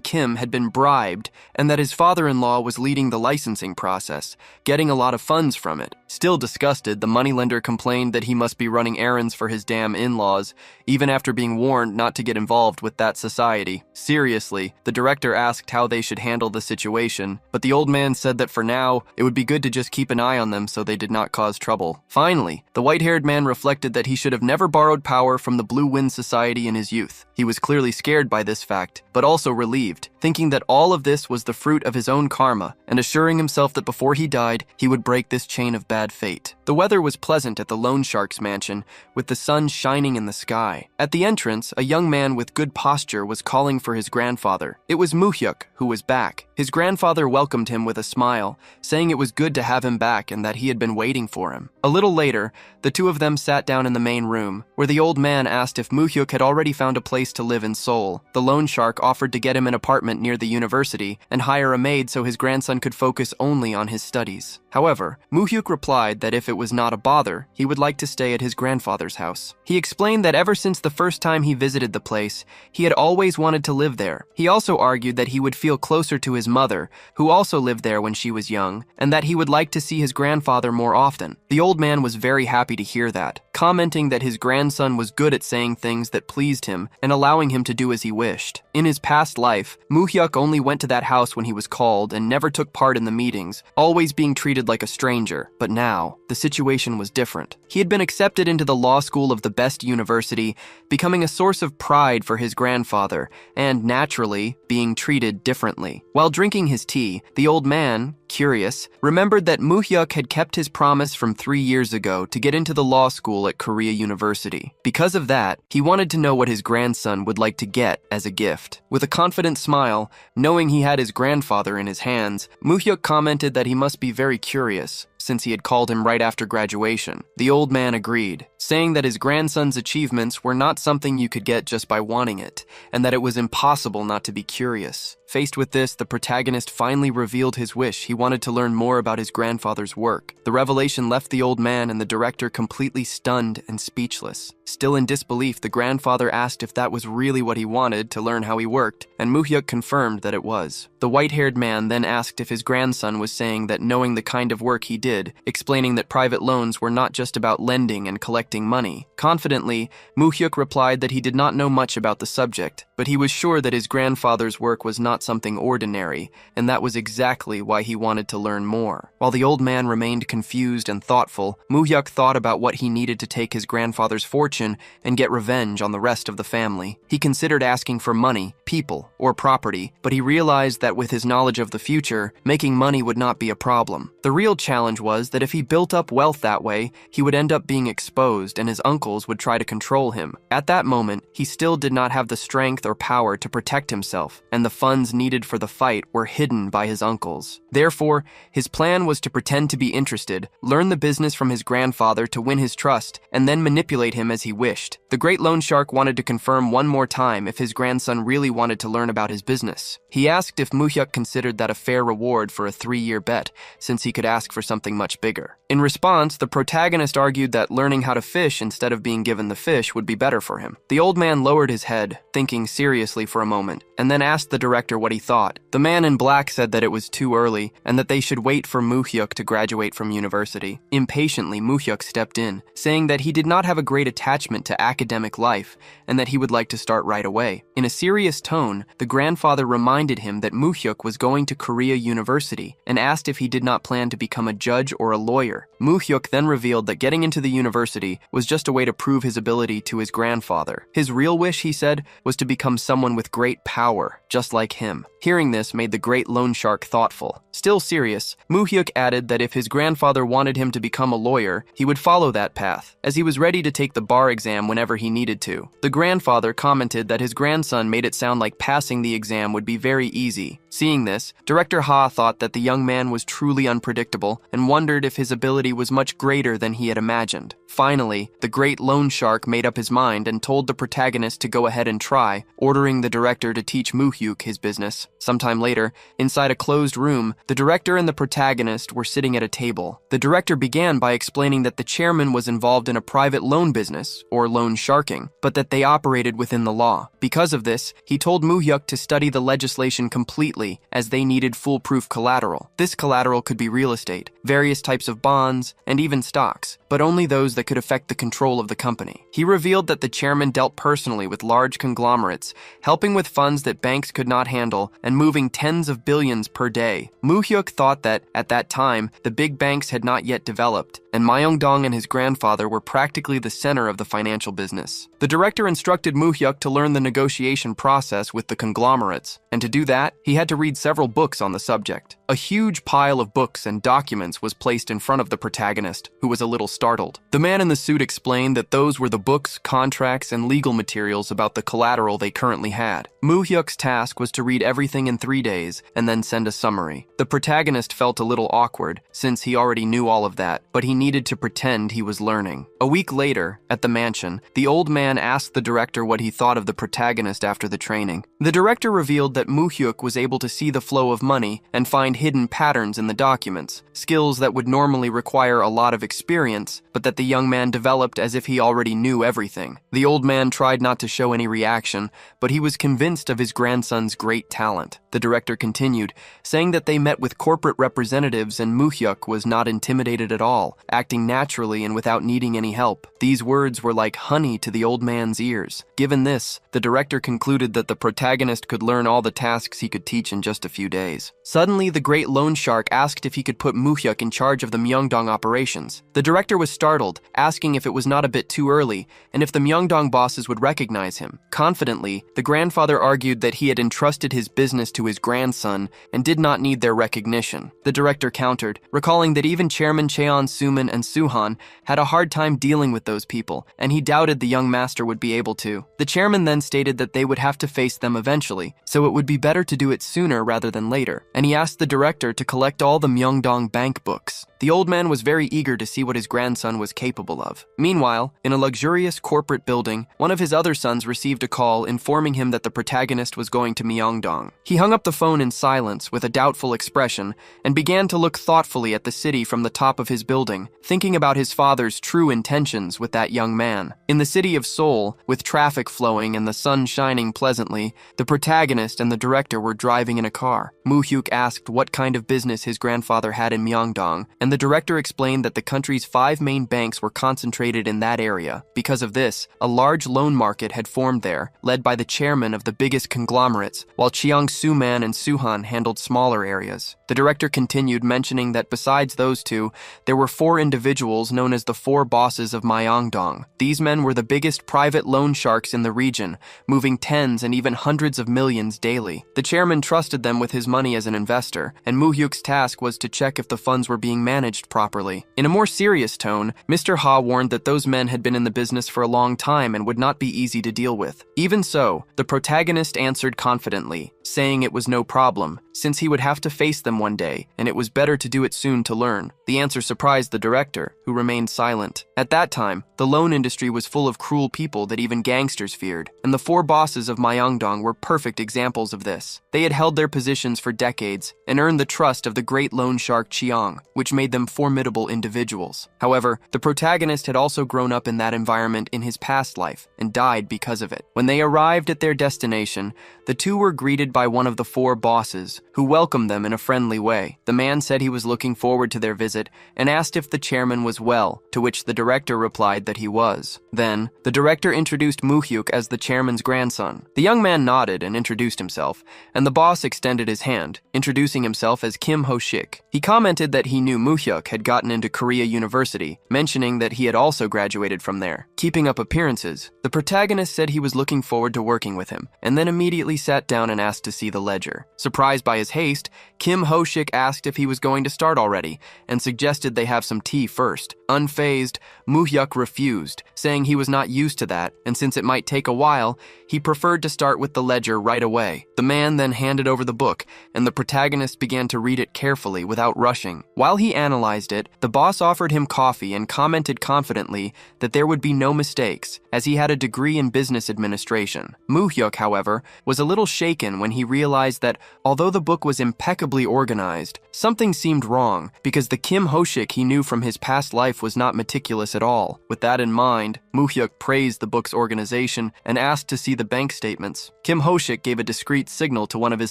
Kim had been bribed and that his father-in-law was leading the licensing process, getting a lot of funds from it. Still disgusted, the moneylender complained that he must be running errands for his damn in-laws, even after being warned not to get involved with that society. Seriously, the director asked how they should handle the situation, but the old man said that for now, it would be good to just keep an eye on them so they did not cause trouble. Finally, the white-haired man reflected that he should have never borrowed power from the Blue Wind Society in his youth. He was clearly scared by this fact, but also relieved, thinking that all of this was the fruit of his own karma, and assuring himself that before he died, he would break this chain of bad fate. The weather was pleasant at the loan shark's mansion, with the sun shining in the sky. At the entrance, a young man with good posture was calling for his grandfather. It was Moo-hyuk, who was back. His grandfather welcomed him with a smile, saying it was good to have him back and that he had been waiting for him. A little later, the two of them sat down in the main room, where the old man asked if Moo-hyuk had already found a place to live in Seoul. The loan shark offered to get him an apartment near the university and hire a maid so his grandson could focus only on his studies. However, Moo-hyuk replied that if it was not a bother, he would like to stay at his grandfather's house. He explained that ever since the first time he visited the place, he had always wanted to live there. He also argued that he would feel closer to his mother who also lived there when she was young, and that he would like to see his grandfather more often. The old man was very happy to hear that, commenting that his grandson was good at saying things that pleased him and allowing him to do as he wished. In his past life, Moo-hyuk only went to that house when he was called and never took part in the meetings, always being treated like a stranger. But now, the situation was different. He had been accepted into the law school of the best university, becoming a source of pride for his grandfather, and naturally, being treated differently. While drinking his tea, the old man, curious, remembered that Moo-hyuk had kept his promise from 3 years ago to get into the law school at Korea University. Because of that, he wanted to know what his grandson would like to get as a gift. With a confident smile, knowing he had his grandfather in his hands, Moo-hyuk commented that he must be very curious, since he had called him right after graduation. The old man agreed, saying that his grandson's achievements were not something you could get just by wanting it, and that it was impossible not to be curious. Faced with this, the protagonist finally revealed his wish. He wanted to learn more about his grandfather's work. The revelation left the old man and the director completely stunned and speechless. Still in disbelief, the grandfather asked if that was really what he wanted, to learn how he worked, and Moo-hyuk confirmed that it was. The white-haired man then asked if his grandson was saying that knowing the kind of work he did, explaining that private loans were not just about lending and collecting money. Confidently, Moo-hyuk replied that he did not know much about the subject, but he was sure that his grandfather's work was not something ordinary, and that was exactly why he wanted to learn more. While the old man remained confused and thoughtful, Moo-hyuk thought about what he needed to take his grandfather's fortune and get revenge on the rest of the family. He considered asking for money, people, or property, but he realized that with his knowledge of the future, making money would not be a problem. The real challenge was that if he built up wealth that way, he would end up being exposed and his uncles would try to control him. At that moment, he still did not have the strength or power to protect himself, and the funds needed for the fight were hidden by his uncles. Therefore, his plan was to pretend to be interested, learn the business from his grandfather to win his trust, and then manipulate him as he wished. The great loan shark wanted to confirm one more time if his grandson really wanted to learn about his business. He asked if Moo-hyuk considered that a fair reward for a 3-year bet, since he could ask for something much bigger. In response, the protagonist argued that learning how to fish instead of being given the fish would be better for him. The old man lowered his head, thinking seriously for a moment, and then asked the director what he thought. The man in black said that it was too early, and that they should wait for Moo-hyuk to graduate from university. Impatiently, Moo-hyuk stepped in, saying that he did not have a great attachment to academic life, and that he would like to start right away. In a serious tone, the grandfather reminded him that Moo-hyuk was going to Korea University, and asked if he did not plan to become a judge or a lawyer. Moo-hyuk then revealed that getting into the university was just a way to prove his ability to his grandfather. His real wish, he said, was to become someone with great power, just like him. Hearing this made the great loan shark thoughtful. Still serious, Moo-hyuk added that if his grandfather wanted him to become a lawyer, he would follow that path, as he was ready to take the bar exam whenever he needed to. The grandfather commented that his grandson made it sound like passing the exam would be very easy. Seeing this, Director Ha thought that the young man was truly unpredictable and wondered if his ability was much greater than he had imagined. Finally, the great loan shark made up his mind and told the protagonist to go ahead and try, ordering the director to teach Moo-hyuk his business. Sometime later, inside a closed room, the director and the protagonist were sitting at a table. The director began by explaining that the chairman was involved in a private loan business, or loan sharking, but that they operated within the law. Because of this, he told Moo-hyuk to study the legislation completely, as they needed foolproof collateral. This collateral could be real estate, various types of bonds, and even stocks, but only those that could affect the control of the company. He revealed that the chairman dealt personally with large conglomerates, helping with funds that banks could not handle, and moving tens of billions per day. Moo-hyuk thought that, at that time, the big banks had not yet developed, and Myeong-dong and his grandfather were practically the center of the financial business. The director instructed Moo-hyuk to learn the negotiation process with the conglomerates, and to do that, he had to read several books on the subject. A huge pile of books and documents was placed in front of the protagonist, who was a little startled. The man in the suit explained that those were the books, contracts, and legal materials about the collateral they currently had. Moo-hyuk's task was to read everything in 3 days and then send a summary. The protagonist felt a little awkward, since he already knew all of that, but he needed to pretend he was learning. A week later, at the mansion, the old man asked the director what he thought of the protagonist after the training. The director revealed that Moo-hyuk was able to see the flow of money and find hidden patterns in the documents, skills that would normally require a lot of experience, but that the young man developed as if he already knew everything. The old man tried not to show any reaction, but he was convinced of his grandson's great talent. The director continued, saying that they met with corporate representatives and Muhyuk was not intimidated at all, acting naturally and without needing any help. These words were like honey to the old man's ears. Given this, the director concluded that the protagonist could learn all the tasks he could teach in just a few days. Suddenly, the great loan shark asked if he could put Muhyuk in charge of the Myeongdong operations. The director was startled, asking if it was not a bit too early, and if the Myeongdong bosses would recognize him. Confidently, the grandfather argued that he had entrusted his business to his grandson and did not need their recognition. The director countered, recalling that even Chairman Cheon, Suman, and Suhan had a hard time dealing with those people, and he doubted the young master would be able to. The chairman then stated that they would have to face them eventually, so it would be better to do it sooner rather than later, and he asked the director to collect all the Myeongdong bank books. The old man was very eager to see what his grandson was capable of. Meanwhile, in a luxurious corporate building, one of his other sons received a call informing him that the protagonist was going to Myeongdong. He hung up the phone in silence with a doubtful expression and began to look thoughtfully at the city from the top of his building, thinking about his father's true intentions with that young man. In the city of Seoul, with traffic flowing and the sun shining pleasantly, the protagonist and the director were driving in a car. Muhyuk asked what kind of business his grandfather had in Myeongdong, and the director explained that the country's 5 main banks were concentrated in that area. Because of this, a large loan market had formed there, led by the chairman of the biggest conglomerates, while Cheong Suman and Suhan handled smaller areas. The director continued, mentioning that besides those two, there were 4 individuals known as the 4 bosses of Myeongdong. These men were the biggest private loan sharks in the region, moving tens and even hundreds of millions daily. The chairman trusted them with his money as an investor, and Muhyuk's task was to check if the funds were being managed properly. In a more serious tone, Mr. Ha warned that those men had been in the business for a long time and would not be easy to deal with. Even so, the protagonist answered confidently, saying it was no problem, since he would have to face them one day, and it was better to do it soon to learn. The answer surprised the director, who remained silent. At that time, the loan industry was full of cruel people that even gangsters feared, and the 4 bosses of Myeongdong were perfect examples of this. They had held their positions for decades and earned the trust of the great loan shark Cheong, which made them formidable individuals. However, the protagonist had also grown up in that environment in his past life and died because of it. When they arrived at their destination, the two were greeted by one of the 4 bosses, who welcomed them in a friendly way. The man said he was looking forward to their visit and asked if the chairman was well, to which the director replied that he was. Then, the director introduced Muhyuk as the chairman's grandson. The young man nodded and introduced himself, and the boss extended his hand, introducing himself as Kim Ho-shik. He commented that he knew Muhyuk had gotten into Korea University, mentioning that he had also graduated from there. Keeping up appearances, the protagonist said he was looking forward to working with him, and then immediately sat down and asked to see the ledger. Surprised by his haste, Kim Ho-shik asked if he was going to start already, and suggested they have some tea first. Unfazed, Muhyuk refused, saying he was not used to that, and since it might take a while, he preferred to start with the ledger right away. The man then handed over the book, and the protagonist began to read it carefully without rushing. While he analyzed it, the boss offered him coffee and commented confidently that there would be no mistakes, as he had a degree in business administration. Muhyuk, however, was a little shaken when he realized that, although the book was impeccably organized, something seemed wrong, because the Kim Ho-shik he knew from his past life was not meticulous at all. With that in mind, Muhyuk praised the book's organization and asked to see the bank statements. Kim Ho-shik gave a discreet signal to one of his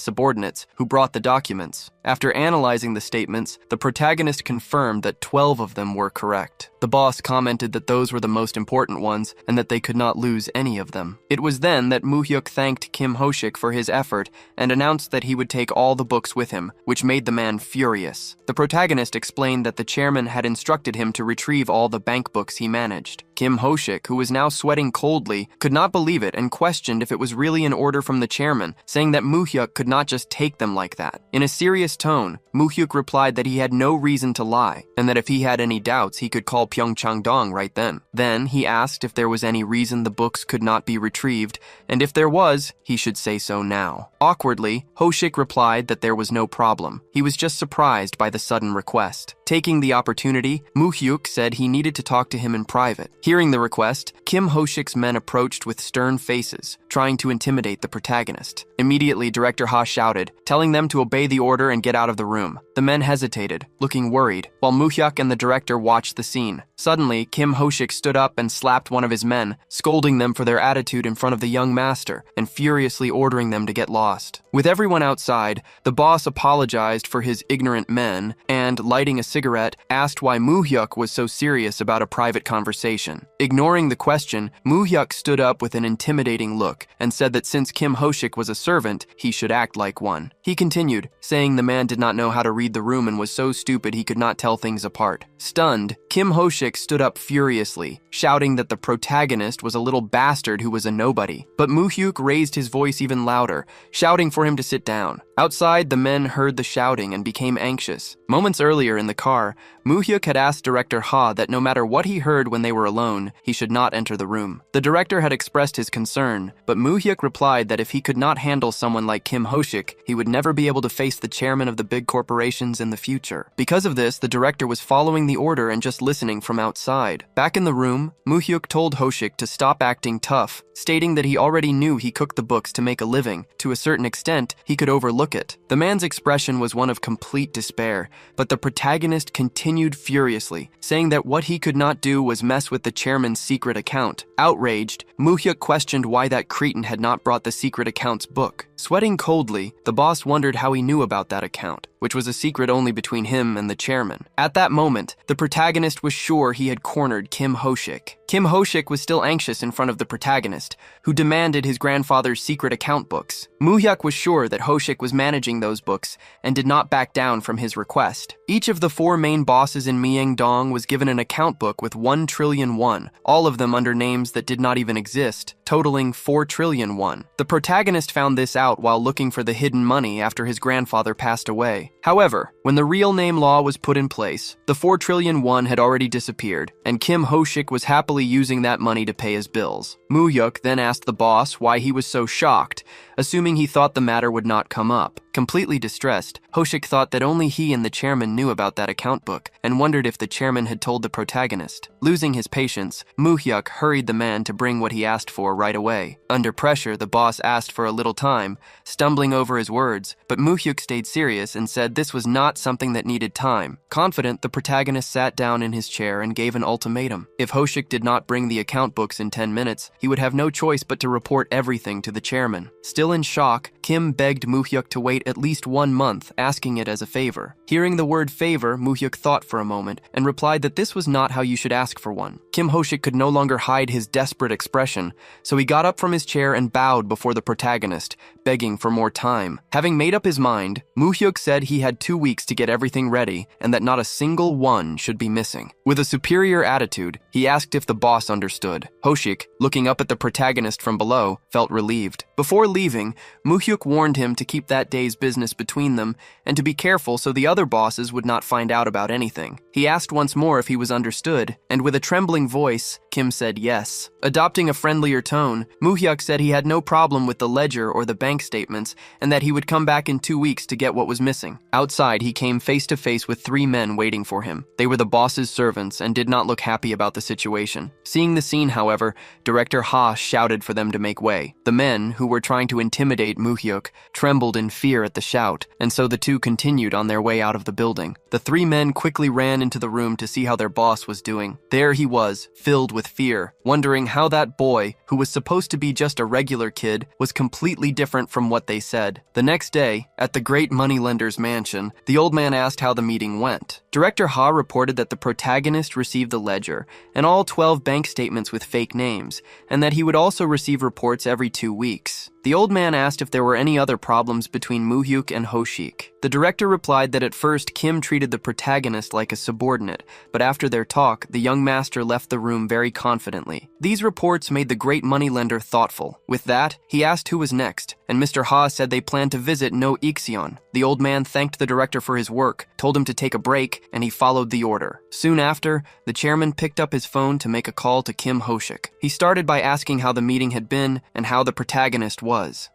subordinates, who brought the documents. After analyzing the statements, the protagonist confirmed that 12 of them were correct. The boss commented that those were the most important ones and that they could not lose any of them. It was then that Muhyuk thanked Kim Ho-shik for his effort and announced that he would take all the books with him, which made the man furious. The protagonist explained that the chairman had instructed him to retrieve all the bank books he managed. Kim Ho-shik, who was now sweating coldly, could not believe it and questioned if it was really an order from the chairman, saying that Muhyuk could not just take them like that. In a serious tone, Muhyuk replied that he had no reason to lie, and that if he had any doubts, he could call Pyeongchang-dong right then. Then, he asked if there was any reason the books could not be retrieved, and if there was, he should say so now. Awkwardly, Ho-shik replied that there was no problem. He was just surprised by the sudden request. Taking the opportunity, Muhyuk said he needed to talk to him in private. He Hearing the request, Kim Ho-shik's men approached with stern faces, trying to intimidate the protagonist. Immediately, Director Ha shouted, telling them to obey the order and get out of the room. The men hesitated, looking worried, while Moo-hyuk and the director watched the scene. Suddenly, Kim Ho-shik stood up and slapped one of his men, scolding them for their attitude in front of the young master and furiously ordering them to get lost. With everyone outside, the boss apologized for his ignorant men and, lighting a cigarette, asked why Moo-hyuk was so serious about a private conversation. Ignoring the question, Moo-hyuk stood up with an intimidating look and said that since Kim Ho-shik was a servant, he should act like one. He continued, saying the man did not know how to read the room and was so stupid he could not tell things apart. Stunned, Kim Ho-shik stood up furiously, shouting that the protagonist was a little bastard who was a nobody. But Moo-hyuk raised his voice even louder, shouting for him to sit down. Outside, the men heard the shouting and became anxious. Moments earlier in the car, Moo-hyuk had asked Director Ha that no matter what he heard when they were alone, he should not enter the room. The director had expressed his concern, but Moo-hyuk replied that if he could not handle someone like Kim Ho-shik, he would never be able to face the chairman of the big corporations in the future. Because of this, the director was following the order and just listening from outside. Back in the room, Moo-hyuk told Ho-shik to stop acting tough, stating that he already knew he cooked the books to make a living. To a certain extent, he could overlook it. The man's expression was one of complete despair, but the protagonist continued furiously, saying that what he could not do was mess with the chairman's secret account. Outraged, Moo-hyuk questioned why that cretin had not brought the secret account's book. Sweating coldly, the boss wondered how he knew about that account, which was a secret only between him and the chairman. At that moment, the protagonist was sure he had cornered Kim Ho-shik. Kim Ho-shik was still anxious in front of the protagonist, who demanded his grandfather's secret account books. Moo-hyuk was sure that Ho-shik was managing those books and did not back down from his request. Each of the 4 main bosses in Myeongdong was given an account book with 1 trillion won, all of them under names that did not even exist, totaling 4 trillion won. The protagonist found this out while looking for the hidden money after his grandfather passed away. However, when the real name law was put in place, the 4 trillion won had already disappeared, and Kim Ho-shik was happily using that money to pay his bills. Moo-hyuk then asked the boss why he was so shocked, assuming he thought the matter would not come up. Completely distressed, Ho-shik thought that only he and the chairman knew about that account book, and wondered if the chairman had told the protagonist. Losing his patience, Moo-hyuk hurried the man to bring what he asked for right away. Under pressure, the boss asked for a little time, stumbling over his words, but Moo-hyuk stayed serious and said this was not something that needed time. Confident, the protagonist sat down in his chair and gave an ultimatum. If Ho-shik did not bring the account books in 10 minutes, he would have no choice but to report everything to the chairman. Still in shock, Kim begged Moo-hyuk to wait at least 1 month, asking it as a favor. Hearing the word favor, Moo-hyuk thought for a moment and replied that this was not how you should ask for one. Kim Ho-shik could no longer hide his desperate expression, so he got up from his chair and bowed before the protagonist, begging for more time. Having made up his mind, Moo-hyuk said he had 2 weeks to get everything ready and that not a single one should be missing. With a superior attitude, he asked if the boss understood. Ho-shik, looking up at the protagonist from below, felt relieved. Before leaving, Moo-hyuk warned him to keep that day's business between them and to be careful so the other bosses would not find out about anything. He asked once more if he was understood, and with a trembling voice, Kim said yes. Adopting a friendlier tone, Moo-hyuk said he had no problem with the ledger or the bank statements and that he would come back in 2 weeks to get what was missing. Outside, he came face to face with 3 men waiting for him. They were the boss's servants and did not look happy about the situation. Seeing the scene, however, Director Ha shouted for them to make way. The men, who were trying to intimidate Moo-hyuk, trembled in fear at the shout, and so the 2 continued on their way out of the building. The 3 men quickly ran into the room to see how their boss was doing. There he was, filled with fear, wondering how that boy, who was supposed to be just a regular kid, was completely different from what they said. The next day, at the great moneylender's mansion, the old man asked how the meeting went. Director Ha reported that the protagonist received the ledger and all 12 bank statements with fake names, and that he would also receive reports every 2 weeks. The old man asked if there were any other problems between Moo-hyuk and Ho-shik. The director replied that at first Kim treated the protagonist like a subordinate, but after their talk, the young master left the room very confidently. These reports made the great moneylender thoughtful. With that, he asked who was next, and Mr. Ha said they planned to visit No Ikseon. The old man thanked the director for his work, told him to take a break, and he followed the order. Soon after, the chairman picked up his phone to make a call to Kim Ho-shik. He started by asking how the meeting had been and how the protagonist was.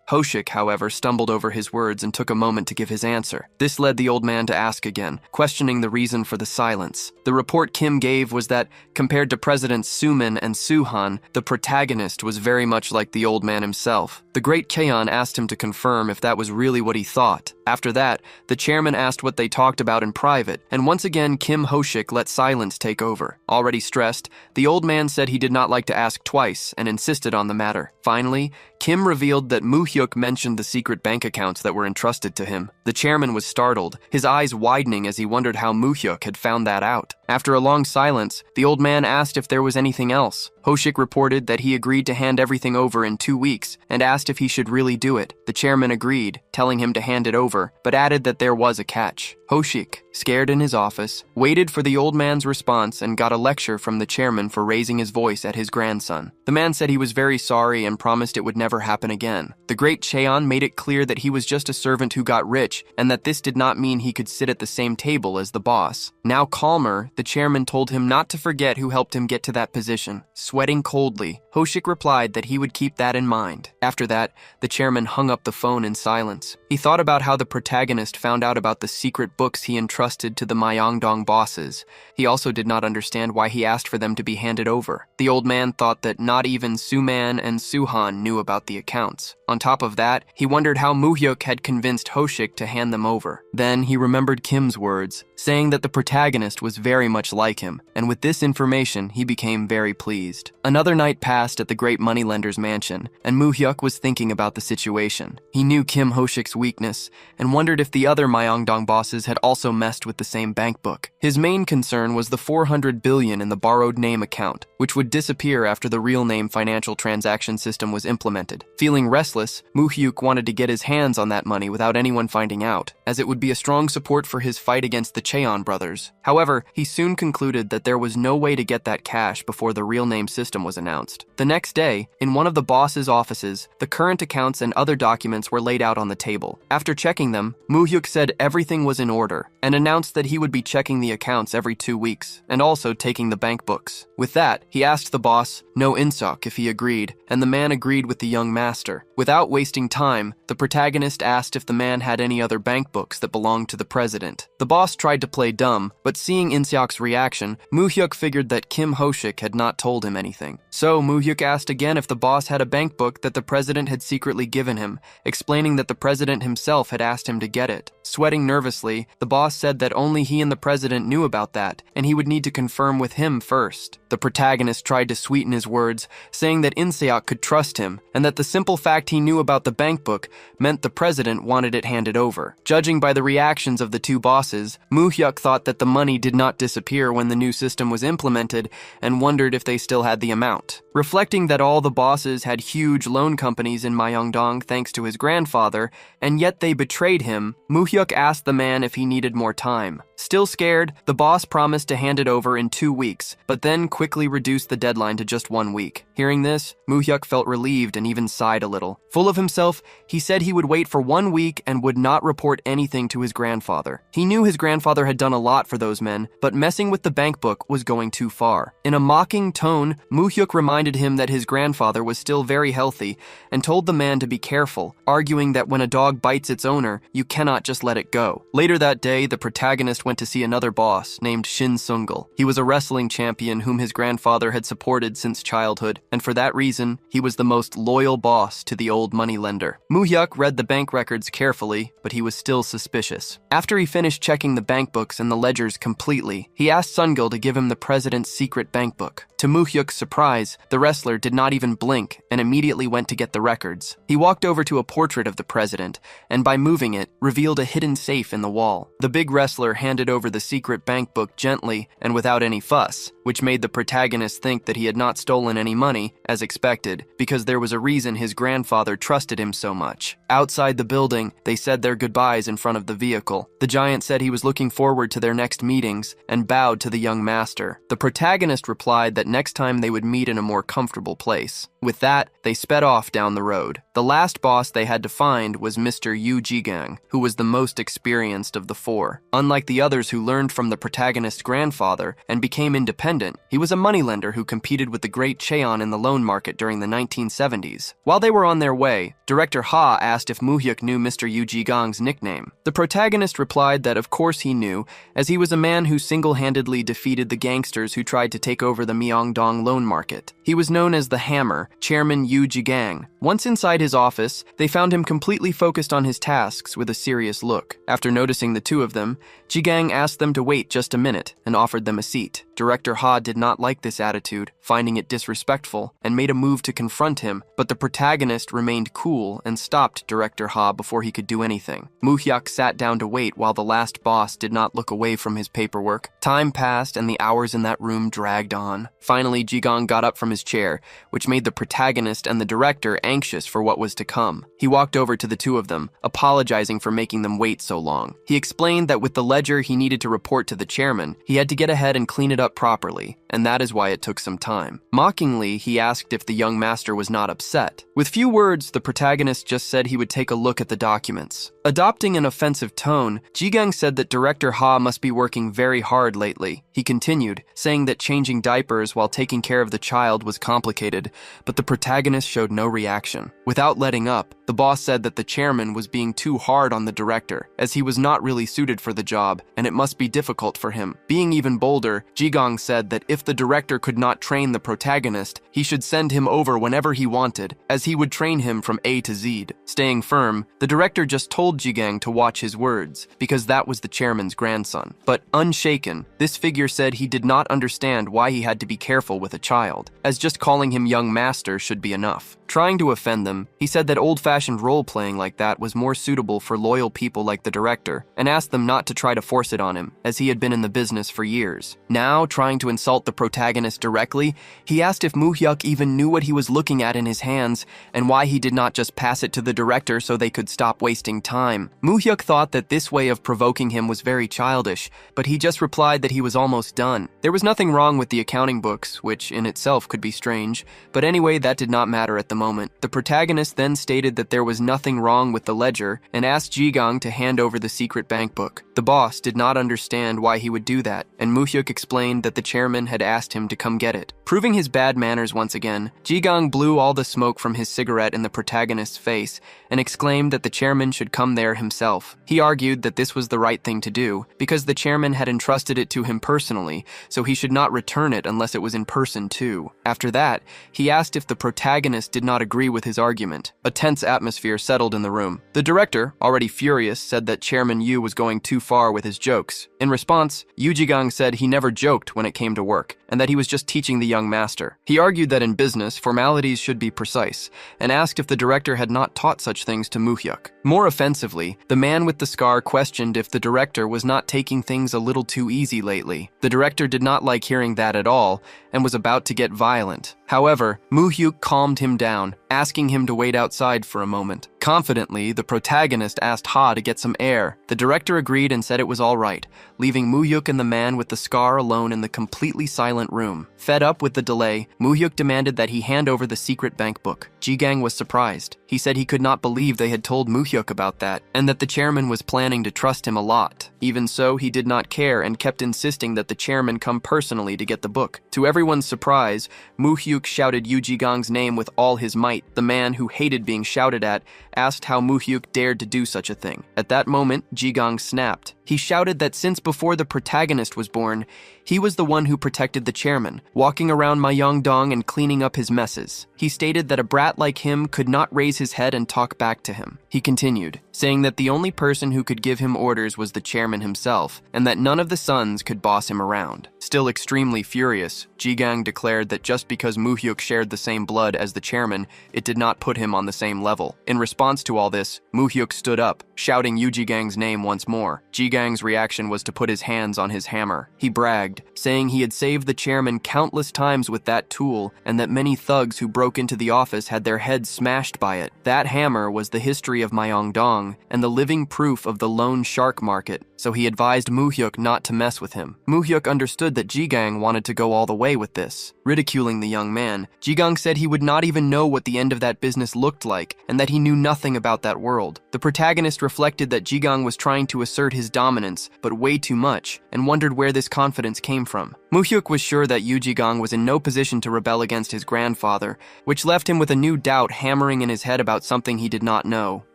Ho-shik, however, stumbled over his words and took a moment to give his answer. answer. This led the old man to ask again, questioning the reason for the silence. The report Kim gave was that, compared to Presidents Sumin and Suhan, the protagonist was very much like the old man himself. The great Cheon asked him to confirm if that was really what he thought. After that, the chairman asked what they talked about in private, and once again Kim Ho-shik let silence take over. Already stressed, the old man said he did not like to ask twice and insisted on the matter. Finally, Kim revealed that Moo-hyuk mentioned the secret bank accounts that were entrusted to him. The chairman was startled, his eyes widening as he wondered how Moo-hyuk had found that out. After a long silence, the old man asked if there was anything else. Ho-shik reported that he agreed to hand everything over in 2 weeks and asked if he should really do it. The chairman agreed, telling him to hand it over, but added that there was a catch. Ho-shik, scared in his office, waited for the old man's response and got a lecture from the chairman for raising his voice at his grandson. The man said he was very sorry and promised it would never happen again. The great Cheon made it clear that he was just a servant who got rich and that this did not mean he could sit at the same table as the boss. Now calmer, the chairman told him not to forget who helped him get to that position. Sweating coldly, Ho-shik replied that he would keep that in mind. After that, the chairman hung up the phone in silence. He thought about how the protagonist found out about the secret books he entrusted to the Myeongdong bosses. He also did not understand why he asked for them to be handed over. The old man thought that not even Suman and Suhan knew about the accounts. On top of that, he wondered how Moo-hyuk had convinced Ho-shik to hand them over. Then he remembered Kim's words, saying that the protagonist was very much like him, and with this information, he became very pleased. Another night passed at the great moneylender's mansion, and Moo-hyuk was thinking about the situation. He knew Kim Ho-shik's weakness, and wondered if the other Myeongdong bosses had also messed with the same bank book. His main concern was the 400 billion in the borrowed name account, which would disappear after the real name financial transaction system was implemented. Feeling restless, Moo-hyuk wanted to get his hands on that money without anyone finding out, as it would be a strong support for his fight against the Cheon brothers. However, he soon concluded that there was no way to get that cash before the real name system was announced. The next day, in one of the boss's offices, the current accounts and other documents were laid out on the table. After checking them, Moo-hyuk said everything was in order, and announced that he would be checking the accounts every 2 weeks, and also taking the bank books. With that, he asked the boss, No Insok, if he agreed, and the man agreed with the young master. Without wasting time, the protagonist asked if the man had any other bank books that belonged to the president. The boss tried to play dumb, but seeing Inseok's reaction, Moo-hyuk figured that Kim Ho-shik had not told him anything. So Moo-hyuk asked again if the boss had a bank book that the president had secretly given him, explaining that the president himself had asked him to get it. Sweating nervously, the boss said that only he and the president knew about that, and he would need to confirm with him first. The protagonist tried to sweeten his words, saying that Inseok could trust him, and that the simple fact he knew about the bank book meant the president wanted it handed over. Judging by the reactions of the two bosses, Moo-hyuk thought that the money did not disappear when the new system was implemented, and wondered if they still had the amount. Reflecting that all the bosses had huge loan companies in Myeongdong thanks to his grandfather, and yet they betrayed him, Moo-hyuk asked the man if he needed more time. Still scared, the boss promised to hand it over in 2 weeks, but then quickly reduced the deadline to just 1 week. Hearing this, Moo-hyuk felt relieved and even sighed a little. Full of himself, he said he would wait for 1 week and would not report anything to his grandfather. He knew his grandfather had done a lot for those men, but messing with the bank book was going too far. In a mocking tone, Moo-hyuk reminded him that his grandfather was still very healthy and told the man to be careful, arguing that when a dog bites its owner, you cannot just let it go. Later that day, the protagonist went to see another boss named Shin Sungul. He was a wrestling champion whom his grandfather had supported since childhood, and for that reason, he was the most loyal boss to the old moneylender. Moo-hyuk read the bank records carefully, but he was still suspicious. After he finished checking the bank books and the ledgers completely, he asked Sungul to give him the president's secret bank book. To Moo-hyuk's surprise, the wrestler did not even blink and immediately went to get the records. He walked over to a portrait of the president, and by moving it, revealed a hidden safe in the wall. The big wrestler handed over the secret bank book gently and without any fuss, which made the protagonist think that he had not stolen any money, as expected, because there was a reason his grandfather trusted him so much. Outside the building, they said their goodbyes in front of the vehicle. The giant said he was looking forward to their next meetings and bowed to the young master. The protagonist replied that next time they would meet in a more comfortable place. With that, they sped off down the road. The last boss they had to find was Mr. Yu Jigang, who was the most experienced of the four. Unlike the others who learned from the protagonist's grandfather and became independent, he was a moneylender who competed with the great Cheon in the loan market during the 1970s. While they were on their way, Director Ha asked if Moo-hyuk knew Mr. Yu Jigang's nickname. The protagonist replied that of course he knew, as he was a man who single-handedly defeated the gangsters who tried to take over the Myeongdong loan market. He was known as the Hammer, Chairman Yu Jigang. Once inside his office, they found him completely focused on his tasks with a serious look. After noticing the two of them, Jigang asked them to wait just a minute and offered them a seat. Director Ha did not like this attitude, finding it disrespectful, and made a move to confront him, but the protagonist remained cool and stopped Director Ha before he could do anything. Moo-hyuk sat down to wait while the last boss did not look away from his paperwork. Time passed and the hours in that room dragged on. Finally, Jigang got up from his chair, which made the protagonist and the director anxious for what was to come. He walked over to the two of them, apologizing for making them wait so long. He explained that with the ledger he needed to report to the chairman, he had to get ahead and clean it up properly, and that is why it took some time. Mockingly, he asked if the young master was not upset. With few words, the protagonist just said he would take a look at the documents. Adopting an offensive tone, Jigang said that Director Ha must be working very hard lately. He continued, saying that changing diapers while taking care of the child was complicated, but the protagonist showed no reaction. Without letting up, the boss said that the chairman was being too hard on the director, as he was not really suited for the job, and it must be difficult for him. Being even bolder, Jigang said that if the director could not train the protagonist, he should send him over whenever he wanted, as he would train him from A to Z. Staying firm, the director just told Jigang to watch his words, because that was the chairman's grandson. But unshaken, this figure said he did not understand why he had to be careful with a child, as just calling him young master should be enough. Trying to offend them, he said that old-fashioned role-playing like that was more suitable for loyal people like the director, and asked them not to try to force it on him, as he had been in the business for years. Now, trying to insult the protagonist directly, he asked if Moo-hyuk even knew what he was looking at in his hands, and why he did not just pass it to the director so they could stop wasting time. Moo-hyuk thought that this way of provoking him was very childish, but he just replied that he was almost done. There was nothing wrong with the accounting books, which in itself could be strange, but anyway, that did not matter at the moment. The protagonist then stated that there was nothing wrong with the ledger and asked Jigang to hand over the secret bank book. The boss did not understand why he would do that, and Moo-hyuk explained that the chairman had asked him to come get it. Proving his bad manners once again, Jigang blew all the smoke from his cigarette in the protagonist's face and exclaimed that the chairman should come there himself. He argued that this was the right thing to do, because the chairman had entrusted it to him personally, so he should not return it unless it was in person too. After that, he asked if the protagonist did not agree with his argument. A tense atmosphere settled in the room. The director, already furious, said that Chairman Yu was going too far with his jokes. In response, Yu Jigang said he never joked when it came to work, and that he was just teaching the young master. He argued that in business, formalities should be precise, and asked if the director had not taught such things to Moo-hyuk. More offensively, the man with the scar questioned if the director was not taking things a little too easy lately. The director did not like hearing that at all, and was about to get violent. However, Moo-hyuk calmed him down, asking him to wait outside for a moment. Confidently, the protagonist asked Ha to get some air. The director agreed and said it was all right, leaving Moo-hyuk and the man with the scar alone in the completely silent room. Fed up with the delay, Moo-hyuk demanded that he hand over the secret bank book. Jigang was surprised. He said he could not believe they had told Moo-hyuk about that, and that the chairman was planning to trust him a lot. Even so, he did not care and kept insisting that the chairman come personally to get the book. To everyone's surprise, Moo-hyuk shouted Yu Jigang's name with all his might. The man, who hated being shouted at, asked how Moo-hyuk dared to do such a thing. At that moment, Jigang snapped. He shouted that since before the protagonist was born, he was the one who protected the chairman, walking around Myeongdong and cleaning up his messes. He stated that a brat like him could not raise his head and talk back to him. He continued, saying that the only person who could give him orders was the chairman himself, and that none of the sons could boss him around. Still extremely furious, Jigang declared that just because Moo-hyuk shared the same blood as the chairman, it did not put him on the same level. In response to all this, Moo-hyuk stood up, shouting Yu Jigang's name once more. Jigang's reaction was to put his hands on his hammer. He bragged, saying he had saved the chairman countless times with that tool, and that many thugs who broke into the office had their heads smashed by it. That hammer was the history of Myeongdong, and the living proof of the loan shark market. so he advised Moo-hyuk not to mess with him. Moo-hyuk understood that Ji-gang wanted to go all the way with this. Ridiculing the young man, Ji-gang said he would not even know what the end of that business looked like and that he knew nothing about that world. The protagonist reflected that Ji-gang was trying to assert his dominance, but way too much, and wondered where this confidence came from. Moo-hyuk was sure that Yu Ji-gang was in no position to rebel against his grandfather, which left him with a new doubt hammering in his head about something he did not know.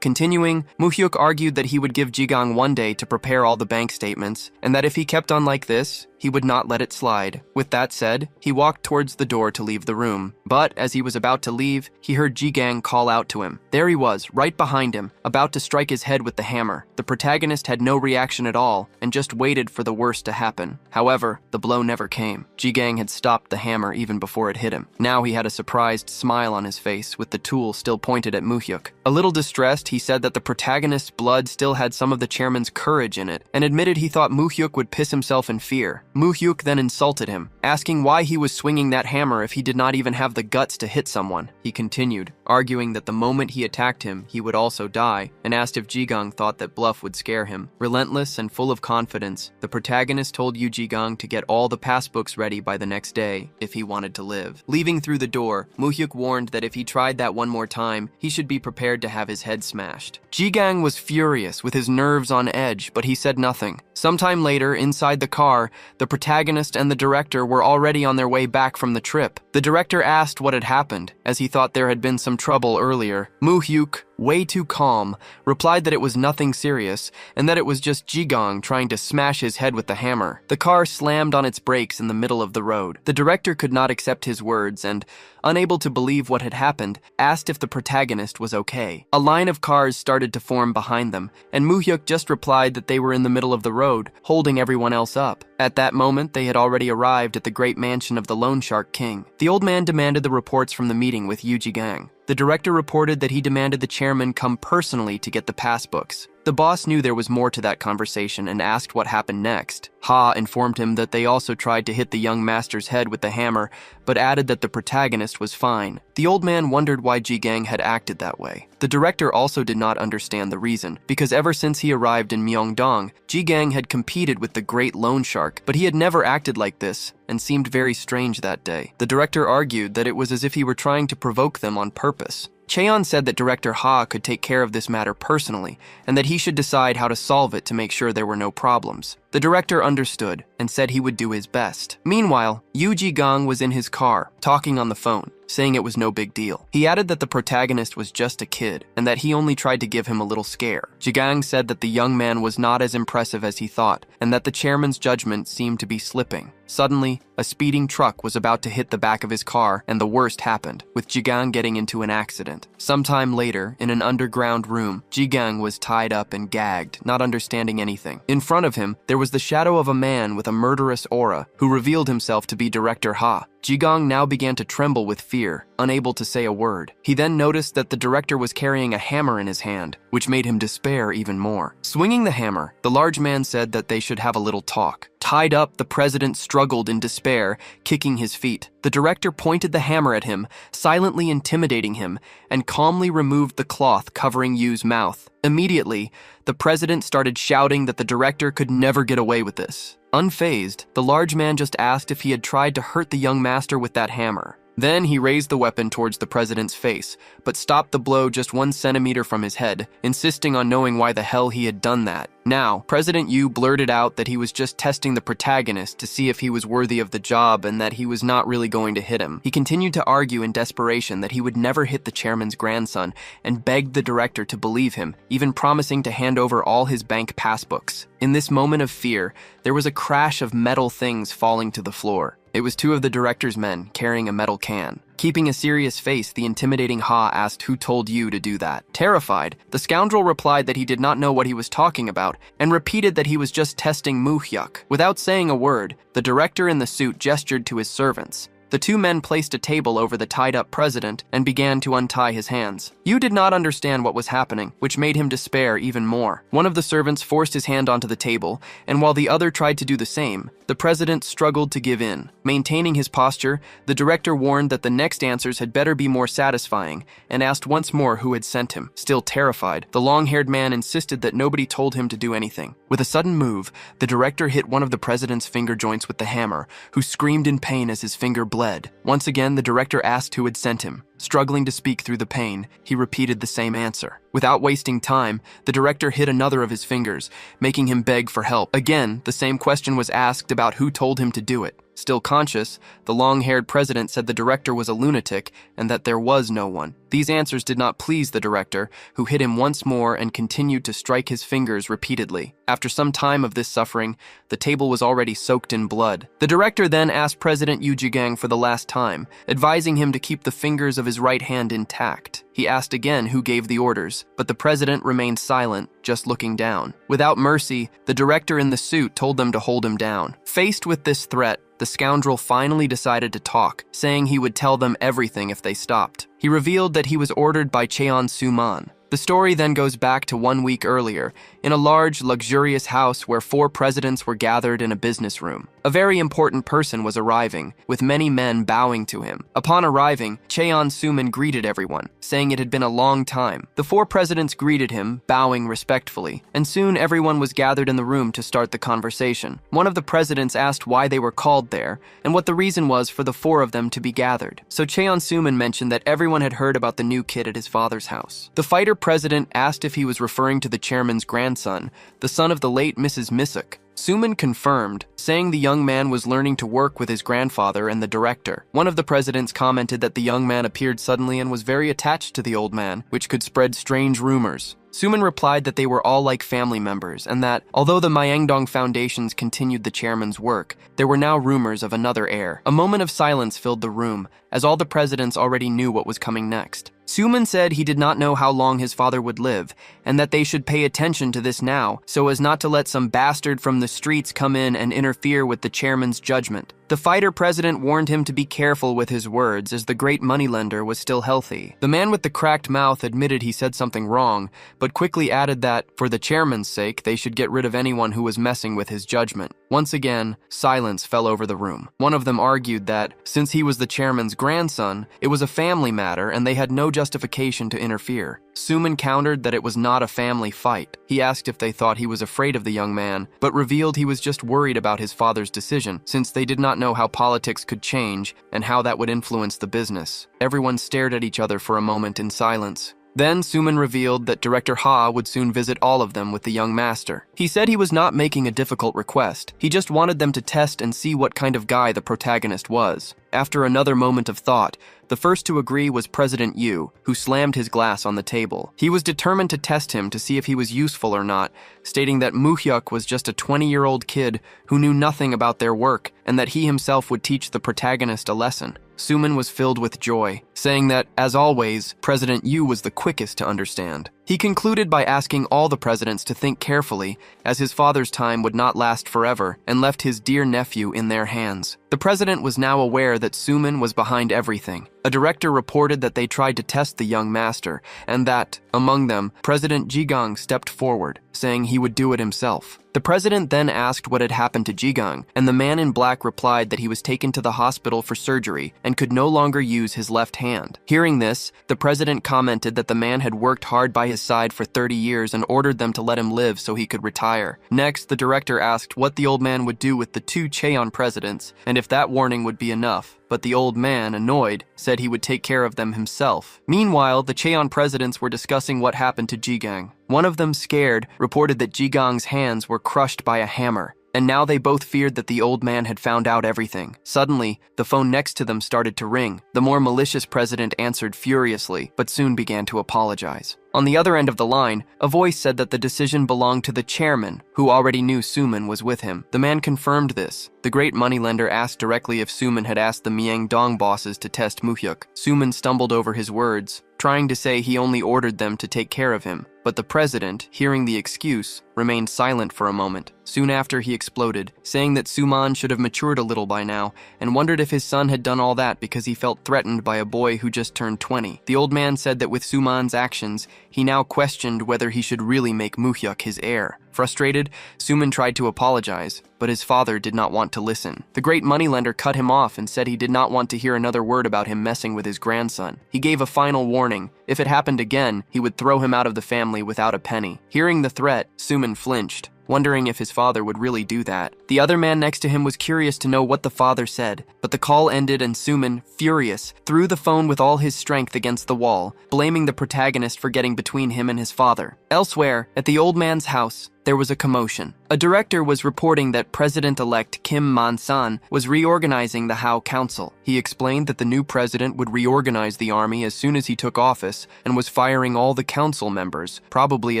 Continuing, Moo-hyuk argued that he would give Ji-gang one day to prepare all the bank statements, and that if he kept on like this, he would not let it slide. With that said, he walked towards the door to leave the room. But as he was about to leave, he heard Ji-gang call out to him. There he was, right behind him, about to strike his head with the hammer. The protagonist had no reaction at all, and just waited for the worst to happen. However, the blow never came. Ji-gang had stopped the hammer even before it hit him. Now he had a surprised smile on his face, with the tool still pointed at Moo-hyuk. A little distressed, he said that the protagonist's blood still had some of the chairman's courage in it, and admitted he thought Moo-hyuk would piss himself in fear. Moo-hyuk then insulted him, asking why he was swinging that hammer if he did not even have the guts to hit someone. He continued, arguing that the moment he attacked him, he would also die, and asked if Ji-gang thought that bluff would scare him. Relentless and full of confidence, the protagonist told Yu Ji-gang to get all the passbooks ready by the next day if he wanted to live. Leaving through the door, Moo-hyuk warned that if he tried that one more time, he should be prepared to have his head smashed. Ji-gang was furious, with his nerves on edge, but he said nothing. Sometime later, inside the car, the protagonist and the director were already on their way back from the trip. The director asked what had happened, as he thought there had been some trouble earlier. Moo-hyuk, way too calm, replied that it was nothing serious, and that it was just Ji-gang trying to smash his head with the hammer. The car slammed on its brakes in the middle of the road. The director could not accept his words and, unable to believe what had happened, asked if the protagonist was okay. A line of cars started to form behind them, and Moo-hyuk just replied that they were in the middle of the road, holding everyone else up. At that moment, they had already arrived at the great mansion of the Loan Shark King. The old man demanded the reports from the meeting with Yu Ji-gang. The director reported that he demanded the chairman come personally to get the passbooks. The boss knew there was more to that conversation and asked what happened next. Ha informed him that they also tried to hit the young master's head with the hammer, but added that the protagonist was fine. The old man wondered why Ji-gang had acted that way. The director also did not understand the reason, because ever since he arrived in Myeongdong, Ji-gang had competed with the great loan shark, but he had never acted like this, and seemed very strange that day. The director argued that it was as if he were trying to provoke them on purpose. Cheon said that Director Ha could take care of this matter personally, and that he should decide how to solve it to make sure there were no problems. The director understood, and said he would do his best. Meanwhile, Yu Ji-gang was in his car, talking on the phone, saying it was no big deal. He added that the protagonist was just a kid, and that he only tried to give him a little scare. Ji-gang said that the young man was not as impressive as he thought, and that the chairman's judgment seemed to be slipping. Suddenly, a speeding truck was about to hit the back of his car, and the worst happened, with Ji-gang getting into an accident. Sometime later, in an underground room, Ji-gang was tied up and gagged, not understanding anything. In front of him, there was the shadow of a man with a murderous aura, who revealed himself to be Director Ha. Ji-gang now began to tremble with fear, unable to say a word. He then noticed that the director was carrying a hammer in his hand, which made him despair even more. Swinging the hammer, the large man said that they should have a little talk. Tied up, the president struggled in despair, kicking his feet. The director pointed the hammer at him, silently intimidating him, and calmly removed the cloth covering Yu's mouth. Immediately, the president started shouting that the director could never get away with this. Unfazed, the large man just asked if he had tried to hurt the young master with that hammer. Then he raised the weapon towards the president's face, but stopped the blow just 1 centimeter from his head, insisting on knowing why the hell he had done that. Now, President Yu blurted out that he was just testing the protagonist to see if he was worthy of the job and that he was not really going to hit him. He continued to argue in desperation that he would never hit the chairman's grandson and begged the director to believe him, even promising to hand over all his bank passbooks. In this moment of fear, there was a crash of metal things falling to the floor. It was 2 of the director's men carrying a metal can. Keeping a serious face, the intimidating Ha asked who told you to do that. Terrified, the scoundrel replied that he did not know what he was talking about and repeated that he was just testing Moo-hyuk. Without saying a word, the director in the suit gestured to his servants. The 2 men placed a table over the tied-up president and began to untie his hands. Yu did not understand what was happening, which made him despair even more. One of the servants forced his hand onto the table, and while the other tried to do the same, The president struggled to give in. Maintaining his posture, the director warned that the next answers had better be more satisfying and asked once more who had sent him. Still terrified, the long-haired man insisted that nobody told him to do anything. With a sudden move, the director hit one of the president's finger joints with the hammer, who screamed in pain as his finger bled. Once again, the director asked who had sent him. Struggling to speak through the pain, he repeated the same answer. Without wasting time, the director hit another of his fingers, making him beg for help. Again, the same question was asked about who told him to do it. Still conscious, the long-haired president said the director was a lunatic and that there was no one. These answers did not please the director, who hit him once more and continued to strike his fingers repeatedly. After some time of this suffering, the table was already soaked in blood. The director then asked President Yu Jigang for the last time, advising him to keep the fingers of his right hand intact. He asked again who gave the orders, but the president remained silent, just looking down. Without mercy, the director in the suit told them to hold him down. Faced with this threat, the scoundrel finally decided to talk, saying he would tell them everything if they stopped. He revealed that he was ordered by Cheon Soo-man. The story then goes back to 1 week earlier, in a large, luxurious house where 4 presidents were gathered in a business room. A very important person was arriving, with many men bowing to him. Upon arriving, Cheon Soo-man greeted everyone, saying it had been a long time. The 4 presidents greeted him, bowing respectfully, and soon everyone was gathered in the room to start the conversation. One of the presidents asked why they were called there, and what the reason was for the 4 of them to be gathered. So Cheon Soo-man mentioned that everyone had heard about the new kid at his father's house. The fighter president asked if he was referring to the chairman's grandson, the son of the late Mrs. Misuk. Soo-man confirmed, saying the young man was learning to work with his grandfather and the director. One of the presidents commented that the young man appeared suddenly and was very attached to the old man, which could spread strange rumors. Soo-man replied that they were all like family members and that, although the Myeongdong Foundations continued the chairman's work, there were now rumors of another heir. A moment of silence filled the room, as all the presidents already knew what was coming next. Soo-man said he did not know how long his father would live, and that they should pay attention to this now, so as not to let some bastard from the streets come in and interfere with the chairman's judgment. The fighter president warned him to be careful with his words, as the great moneylender was still healthy. The man with the cracked mouth admitted he said something wrong, but quickly added that, for the chairman's sake, they should get rid of anyone who was messing with his judgment. Once again, silence fell over the room. One of them argued that, since he was the chairman's grandson, it was a family matter and they had no justification to interfere. Soo-man countered that it was not a family fight. He asked if they thought he was afraid of the young man, but revealed he was just worried about his father's decision, since they did not know how politics could change and how that would influence the business. Everyone stared at each other for a moment in silence. Then Soo-man revealed that Director Ha would soon visit all of them with the young master. He said he was not making a difficult request. He just wanted them to test and see what kind of guy the protagonist was. After another moment of thought, the first to agree was President Yu, who slammed his glass on the table. He was determined to test him to see if he was useful or not, stating that Moo-hyuk was just a 20-year-old kid who knew nothing about their work and that he himself would teach the protagonist a lesson. Soo-man was filled with joy, saying that, as always, President Yu was the quickest to understand. He concluded by asking all the presidents to think carefully, as his father's time would not last forever, and left his dear nephew in their hands. The president was now aware that Soo-man was behind everything. A director reported that they tried to test the young master, and that, among them, President Jigang stepped forward, saying he would do it himself. The president then asked what had happened to Jigang, and the man in black replied that he was taken to the hospital for surgery and could no longer use his left hand. Hearing this, the president commented that the man had worked hard by his side for 30 years and ordered them to let him live so he could retire. Next, the director asked what the old man would do with the 2 Cheon presidents, and if that warning would be enough. But the old man, annoyed, said he would take care of them himself. Meanwhile, the Cheon presidents were discussing what happened to Jigang. One of them, scared, reported that Jigang's hands were crushed by a hammer, and now they both feared that the old man had found out everything. Suddenly, the phone next to them started to ring. The more malicious president answered furiously, but soon began to apologize. On the other end of the line, a voice said that the decision belonged to the chairman, who already knew Soo-man was with him. The man confirmed this. The great moneylender asked directly if Soo-man had asked the Myeongdong bosses to test Moo-hyuk. Soo-man stumbled over his words, trying to say he only ordered them to take care of him, but But the president, hearing the excuse, remained silent for a moment. Soon after, he exploded, saying that Suman should have matured a little by now, and wondered if his son had done all that because he felt threatened by a boy who just turned 20. The old man said that with Suman's actions, he now questioned whether he should really make Muhyuk his heir. Frustrated, Suman tried to apologize, but his father did not want to listen. The great moneylender cut him off and said he did not want to hear another word about him messing with his grandson. He gave a final warning. If it happened again, he would throw him out of the family without a penny. Hearing the threat, Suman flinched, wondering if his father would really do that. The other man next to him was curious to know what the father said, but the call ended and Suman, furious, threw the phone with all his strength against the wall, blaming the protagonist for getting between him and his father. Elsewhere, at the old man's house, there was a commotion. A director was reporting that President-elect Kim Man-san was reorganizing the Hao Council. He explained that the new president would reorganize the army as soon as he took office and was firing all the council members, probably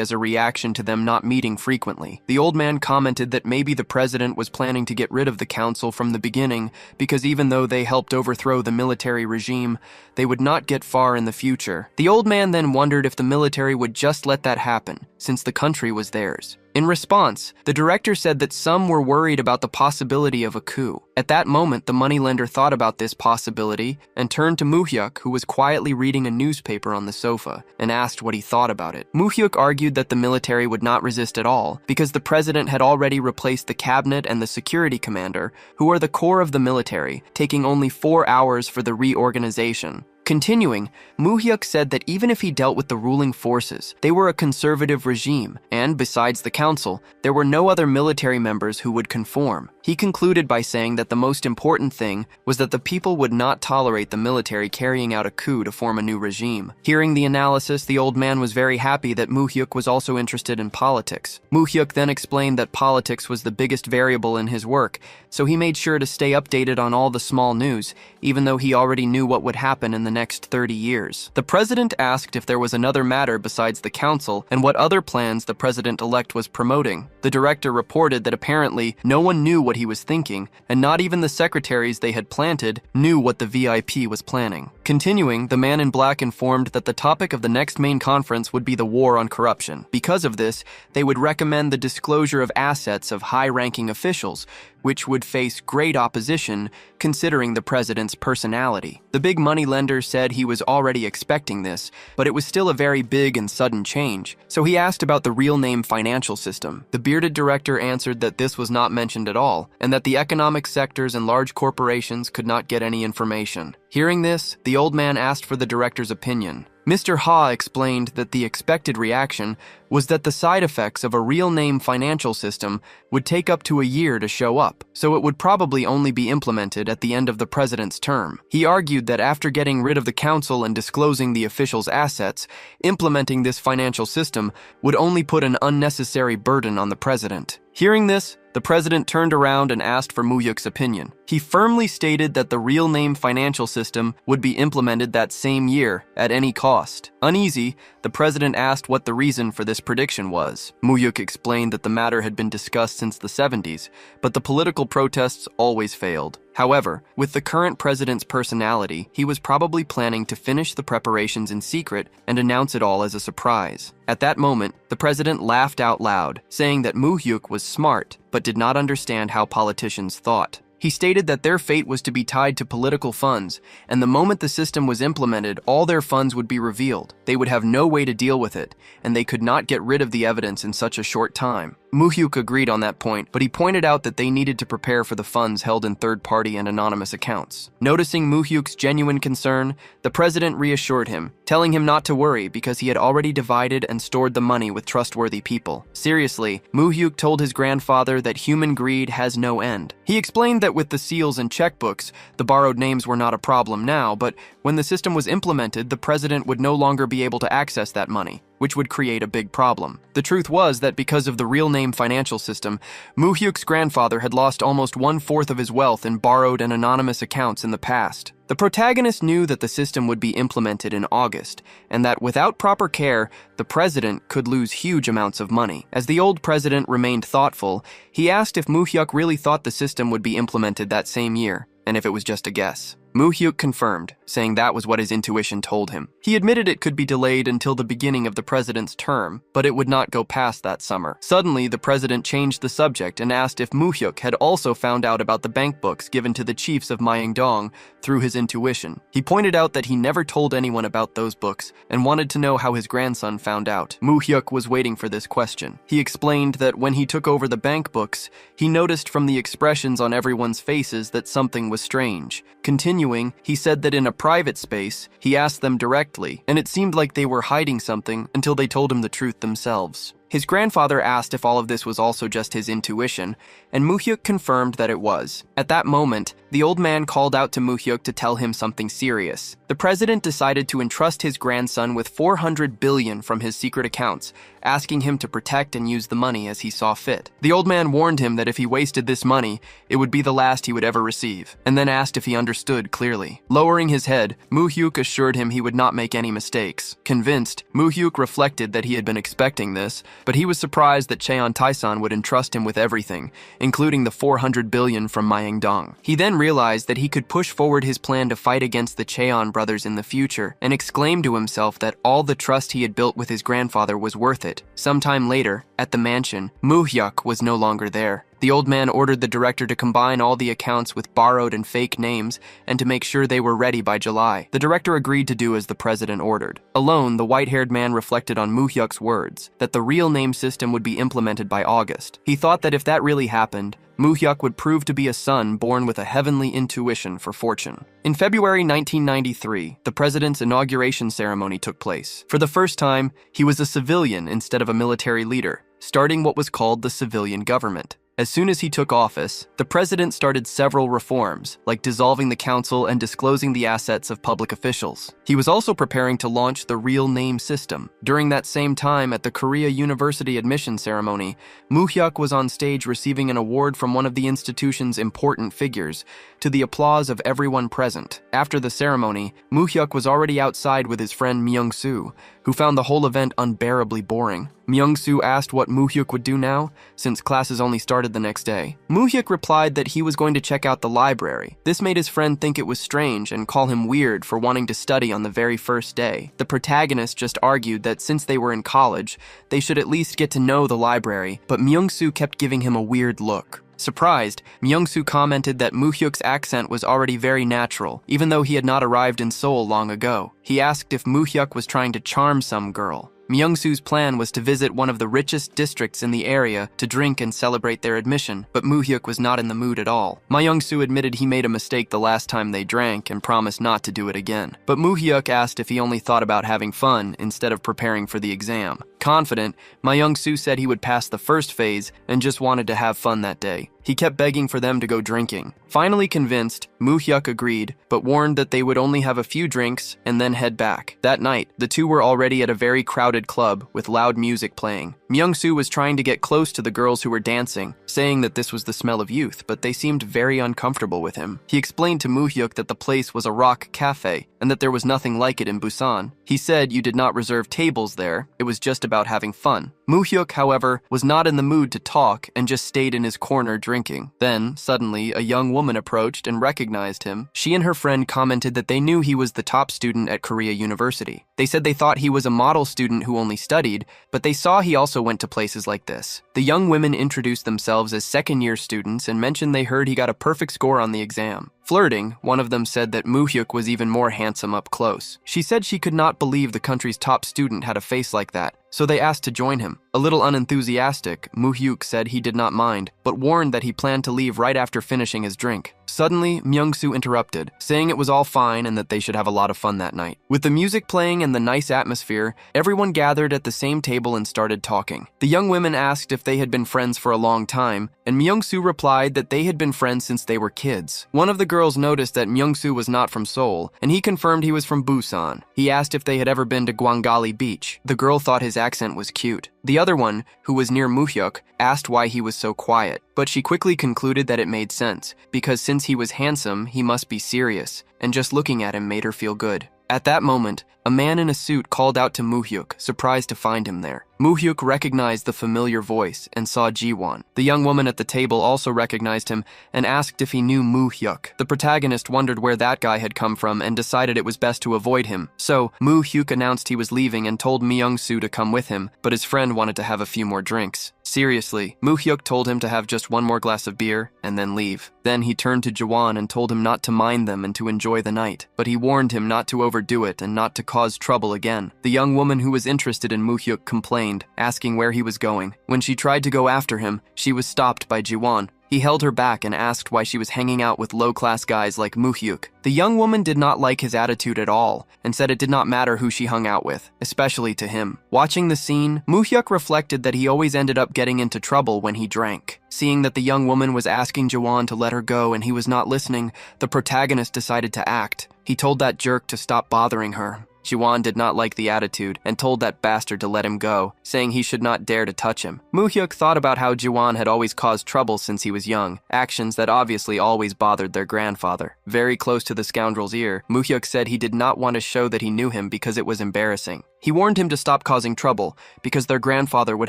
as a reaction to them not meeting frequently. The old man commented that maybe the president was planning to get rid of the council from the beginning because even though they helped overthrow the military regime, they would not get far in the future. The old man then wondered if the military would just let that happen, since the country was theirs. In response, the director said that some were worried about the possibility of a coup. At that moment, the moneylender thought about this possibility and turned to Muhyuk, who was quietly reading a newspaper on the sofa, and asked what he thought about it. Muhyuk argued that the military would not resist at all, because the president had already replaced the cabinet and the security commander, who are the core of the military, taking only 4 hours for the reorganization. Continuing, Muhyuk said that even if he dealt with the ruling forces, they were a conservative regime, and besides the council, there were no other military members who would conform. He concluded by saying that the most important thing was that the people would not tolerate the military carrying out a coup to form a new regime. Hearing the analysis, the old man was very happy that Muhyuk was also interested in politics. Muhyuk then explained that politics was the biggest variable in his work, so he made sure to stay updated on all the small news, even though he already knew what would happen in the next 30 years. The president asked if there was another matter besides the council and what other plans the president-elect was promoting. The director reported that apparently no one knew what he was thinking, and not even the secretaries they had planted knew what the VIP was planning. Continuing, the man in black informed that the topic of the next main conference would be the war on corruption. Because of this, they would recommend the disclosure of assets of high-ranking officials, which would face great opposition considering the president's personality. The big money lender said he was already expecting this, but it was still a very big and sudden change, so he asked about the real name financial system. The bearded director answered that this was not mentioned at all, and that the economic sectors and large corporations could not get any information. Hearing this, the old man asked for the director's opinion. Mr. Ha explained that the expected reaction was that the side effects of a real-name financial system would take up to a year to show up, so it would probably only be implemented at the end of the president's term. He argued that after getting rid of the council and disclosing the officials' assets, implementing this financial system would only put an unnecessary burden on the president. Hearing this, the president turned around and asked for Muhyuk's opinion. He firmly stated that the real-name financial system would be implemented that same year, at any cost. Uneasy, the president asked what the reason for this prediction was. Muhyuk explained that the matter had been discussed since the 70s, but the political protests always failed. However, with the current president's personality, he was probably planning to finish the preparations in secret and announce it all as a surprise. At that moment, the president laughed out loud, saying that Muhyuk was smart, but did not understand how politicians thought. He stated that their fate was to be tied to political funds, and the moment the system was implemented, all their funds would be revealed. They would have no way to deal with it, and they could not get rid of the evidence in such a short time. Muhyuk agreed on that point, but he pointed out that they needed to prepare for the funds held in third-party and anonymous accounts. Noticing Muhyuk's genuine concern, the president reassured him, telling him not to worry because he had already divided and stored the money with trustworthy people. Seriously, Muhyuk told his grandfather that human greed has no end. He explained that with the seals and checkbooks, the borrowed names were not a problem now, but when the system was implemented, the president would no longer be able to access that money, which would create a big problem. The truth was that because of the real-name financial system, Muhyuk's grandfather had lost almost 1/4 of his wealth in borrowed and anonymous accounts in the past. The protagonist knew that the system would be implemented in August, and that without proper care, the president could lose huge amounts of money. As the old president remained thoughtful, he asked if Muhyuk really thought the system would be implemented that same year, and if it was just a guess. Muhyuk confirmed, saying that was what his intuition told him. He admitted it could be delayed until the beginning of the president's term, but it would not go past that summer. Suddenly, the president changed the subject and asked if Moo-hyuk had also found out about the bank books given to the chiefs of Myeongdong through his intuition. He pointed out that he never told anyone about those books and wanted to know how his grandson found out. Moo-hyuk was waiting for this question. He explained that when he took over the bank books, he noticed from the expressions on everyone's faces that something was strange. Continuing, he said that in a private space, he asked them directly, and it seemed like they were hiding something until they told him the truth themselves. His grandfather asked if all of this was also just his intuition, and Moo-hyuk confirmed that it was. At that moment, the old man called out to Moo-hyuk to tell him something serious. The president decided to entrust his grandson with 400 billion from his secret accounts, asking him to protect and use the money as he saw fit. The old man warned him that if he wasted this money, it would be the last he would ever receive, and then asked if he understood clearly. Lowering his head, Moo-hyuk assured him he would not make any mistakes. Convinced, Moo-hyuk reflected that he had been expecting this, but he was surprised that Cheon Taesan would entrust him with everything, including the 400 billion from Myeongdong. He then realized that he could push forward his plan to fight against the Cheon brothers in the future, and exclaimed to himself that all the trust he had built with his grandfather was worth it. Sometime later, at the mansion, Moo-hyuk was no longer there. The old man ordered the director to combine all the accounts with borrowed and fake names and to make sure they were ready by July. The director agreed to do as the president ordered. Alone, the white-haired man reflected on Moo-hyuk's words, that the real name system would be implemented by August. He thought that if that really happened, Moo-hyuk would prove to be a son born with a heavenly intuition for fortune. In February 1993, the president's inauguration ceremony took place. For the first time, he was a civilian instead of a military leader, starting what was called the civilian government. As soon as he took office, the president started several reforms, like dissolving the council and disclosing the assets of public officials. He was also preparing to launch the real name system. During that same time, at the Korea University admission ceremony, Moo-hyuk was on stage receiving an award from one of the institution's important figures, to the applause of everyone present. After the ceremony, Moo-hyuk was already outside with his friend Myung-soo, who found the whole event unbearably boring. Myung-soo asked what Moo-hyuk would do now, since classes only started the next day. Moo-hyuk replied that he was going to check out the library. This made his friend think it was strange and call him weird for wanting to study on the very first day. The protagonist just argued that since they were in college, they should at least get to know the library, but Myung-soo kept giving him a weird look. Surprised, Myung-soo commented that Moo-hyuk's accent was already very natural, even though he had not arrived in Seoul long ago. He asked if Moo-hyuk was trying to charm some girl. Myung-soo's plan was to visit one of the richest districts in the area to drink and celebrate their admission, but Moo-hyuk was not in the mood at all. Myung-soo admitted he made a mistake the last time they drank and promised not to do it again. But Moo-hyuk asked if he only thought about having fun instead of preparing for the exam. Confident, Myung-soo said he would pass the first phase and just wanted to have fun that day. He kept begging for them to go drinking. Finally convinced, Moo-hyuk agreed, but warned that they would only have a few drinks and then head back. That night, the two were already at a very crowded club with loud music playing. Myung-soo was trying to get close to the girls who were dancing, saying that this was the smell of youth, but they seemed very uncomfortable with him. He explained to Moo-hyuk that the place was a rock cafe and that there was nothing like it in Busan. He said you did not reserve tables there, it was just about having fun. Moo-hyuk, however, was not in the mood to talk and just stayed in his corner drinking. Then, suddenly, a young woman approached and recognized him. She and her friend commented that they knew he was the top student at Korea University. They said they thought he was a model student who only studied, but they saw he also went to places like this. The young women introduced themselves as second-year students and mentioned they heard he got a perfect score on the exam. Flirting, one of them said that Moo-hyuk was even more handsome up close. She said she could not believe the country's top student had a face like that, so they asked to join him. A little unenthusiastic, Moo-hyuk said he did not mind, but warned that he planned to leave right after finishing his drink. Suddenly, Myung-soo interrupted, saying it was all fine and that they should have a lot of fun that night. With the music playing and the nice atmosphere, everyone gathered at the same table and started talking. The young women asked if they had been friends for a long time, and Myung-soo replied that they had been friends since they were kids. One of the girls noticed that Myung-soo was not from Seoul, and he confirmed he was from Busan. He asked if they had ever been to Gwangali Beach. The girl thought his accent was cute. The other one, who was near Moo-hyuk, asked why he was so quiet, but she quickly concluded that it made sense, because since he was handsome, he must be serious, and just looking at him made her feel good. At that moment, A man in a suit called out to Moo-hyuk, surprised to find him there. Moo-hyuk recognized the familiar voice and saw Ji-won. The young woman at the table also recognized him and asked if he knew Moo-hyuk. The protagonist wondered where that guy had come from and decided it was best to avoid him. So, Moo-hyuk announced he was leaving and told Myung-soo to come with him, but his friend wanted to have a few more drinks. Seriously, Moo-hyuk told him to have just one more glass of beer and then leave. Then he turned to Ji-won and told him not to mind them and to enjoy the night, but he warned him not to overdo it and not to cause trouble again. The young woman who was interested in Moo-hyuk complained, asking where he was going. When she tried to go after him, she was stopped by Ji-won. He held her back and asked why she was hanging out with low-class guys like Moo-hyuk. The young woman did not like his attitude at all and said it did not matter who she hung out with, especially to him. Watching the scene, Moo-hyuk reflected that he always ended up getting into trouble when he drank. Seeing that the young woman was asking Ji-won to let her go and he was not listening, the protagonist decided to act. He told that jerk to stop bothering her. Ji-won did not like the attitude and told that bastard to let him go, saying he should not dare to touch him. Moo-hyuk thought about how Ji-won had always caused trouble since he was young, actions that obviously always bothered their grandfather. Very close to the scoundrel's ear, Moo-hyuk said he did not want to show that he knew him because it was embarrassing. He warned him to stop causing trouble because their grandfather would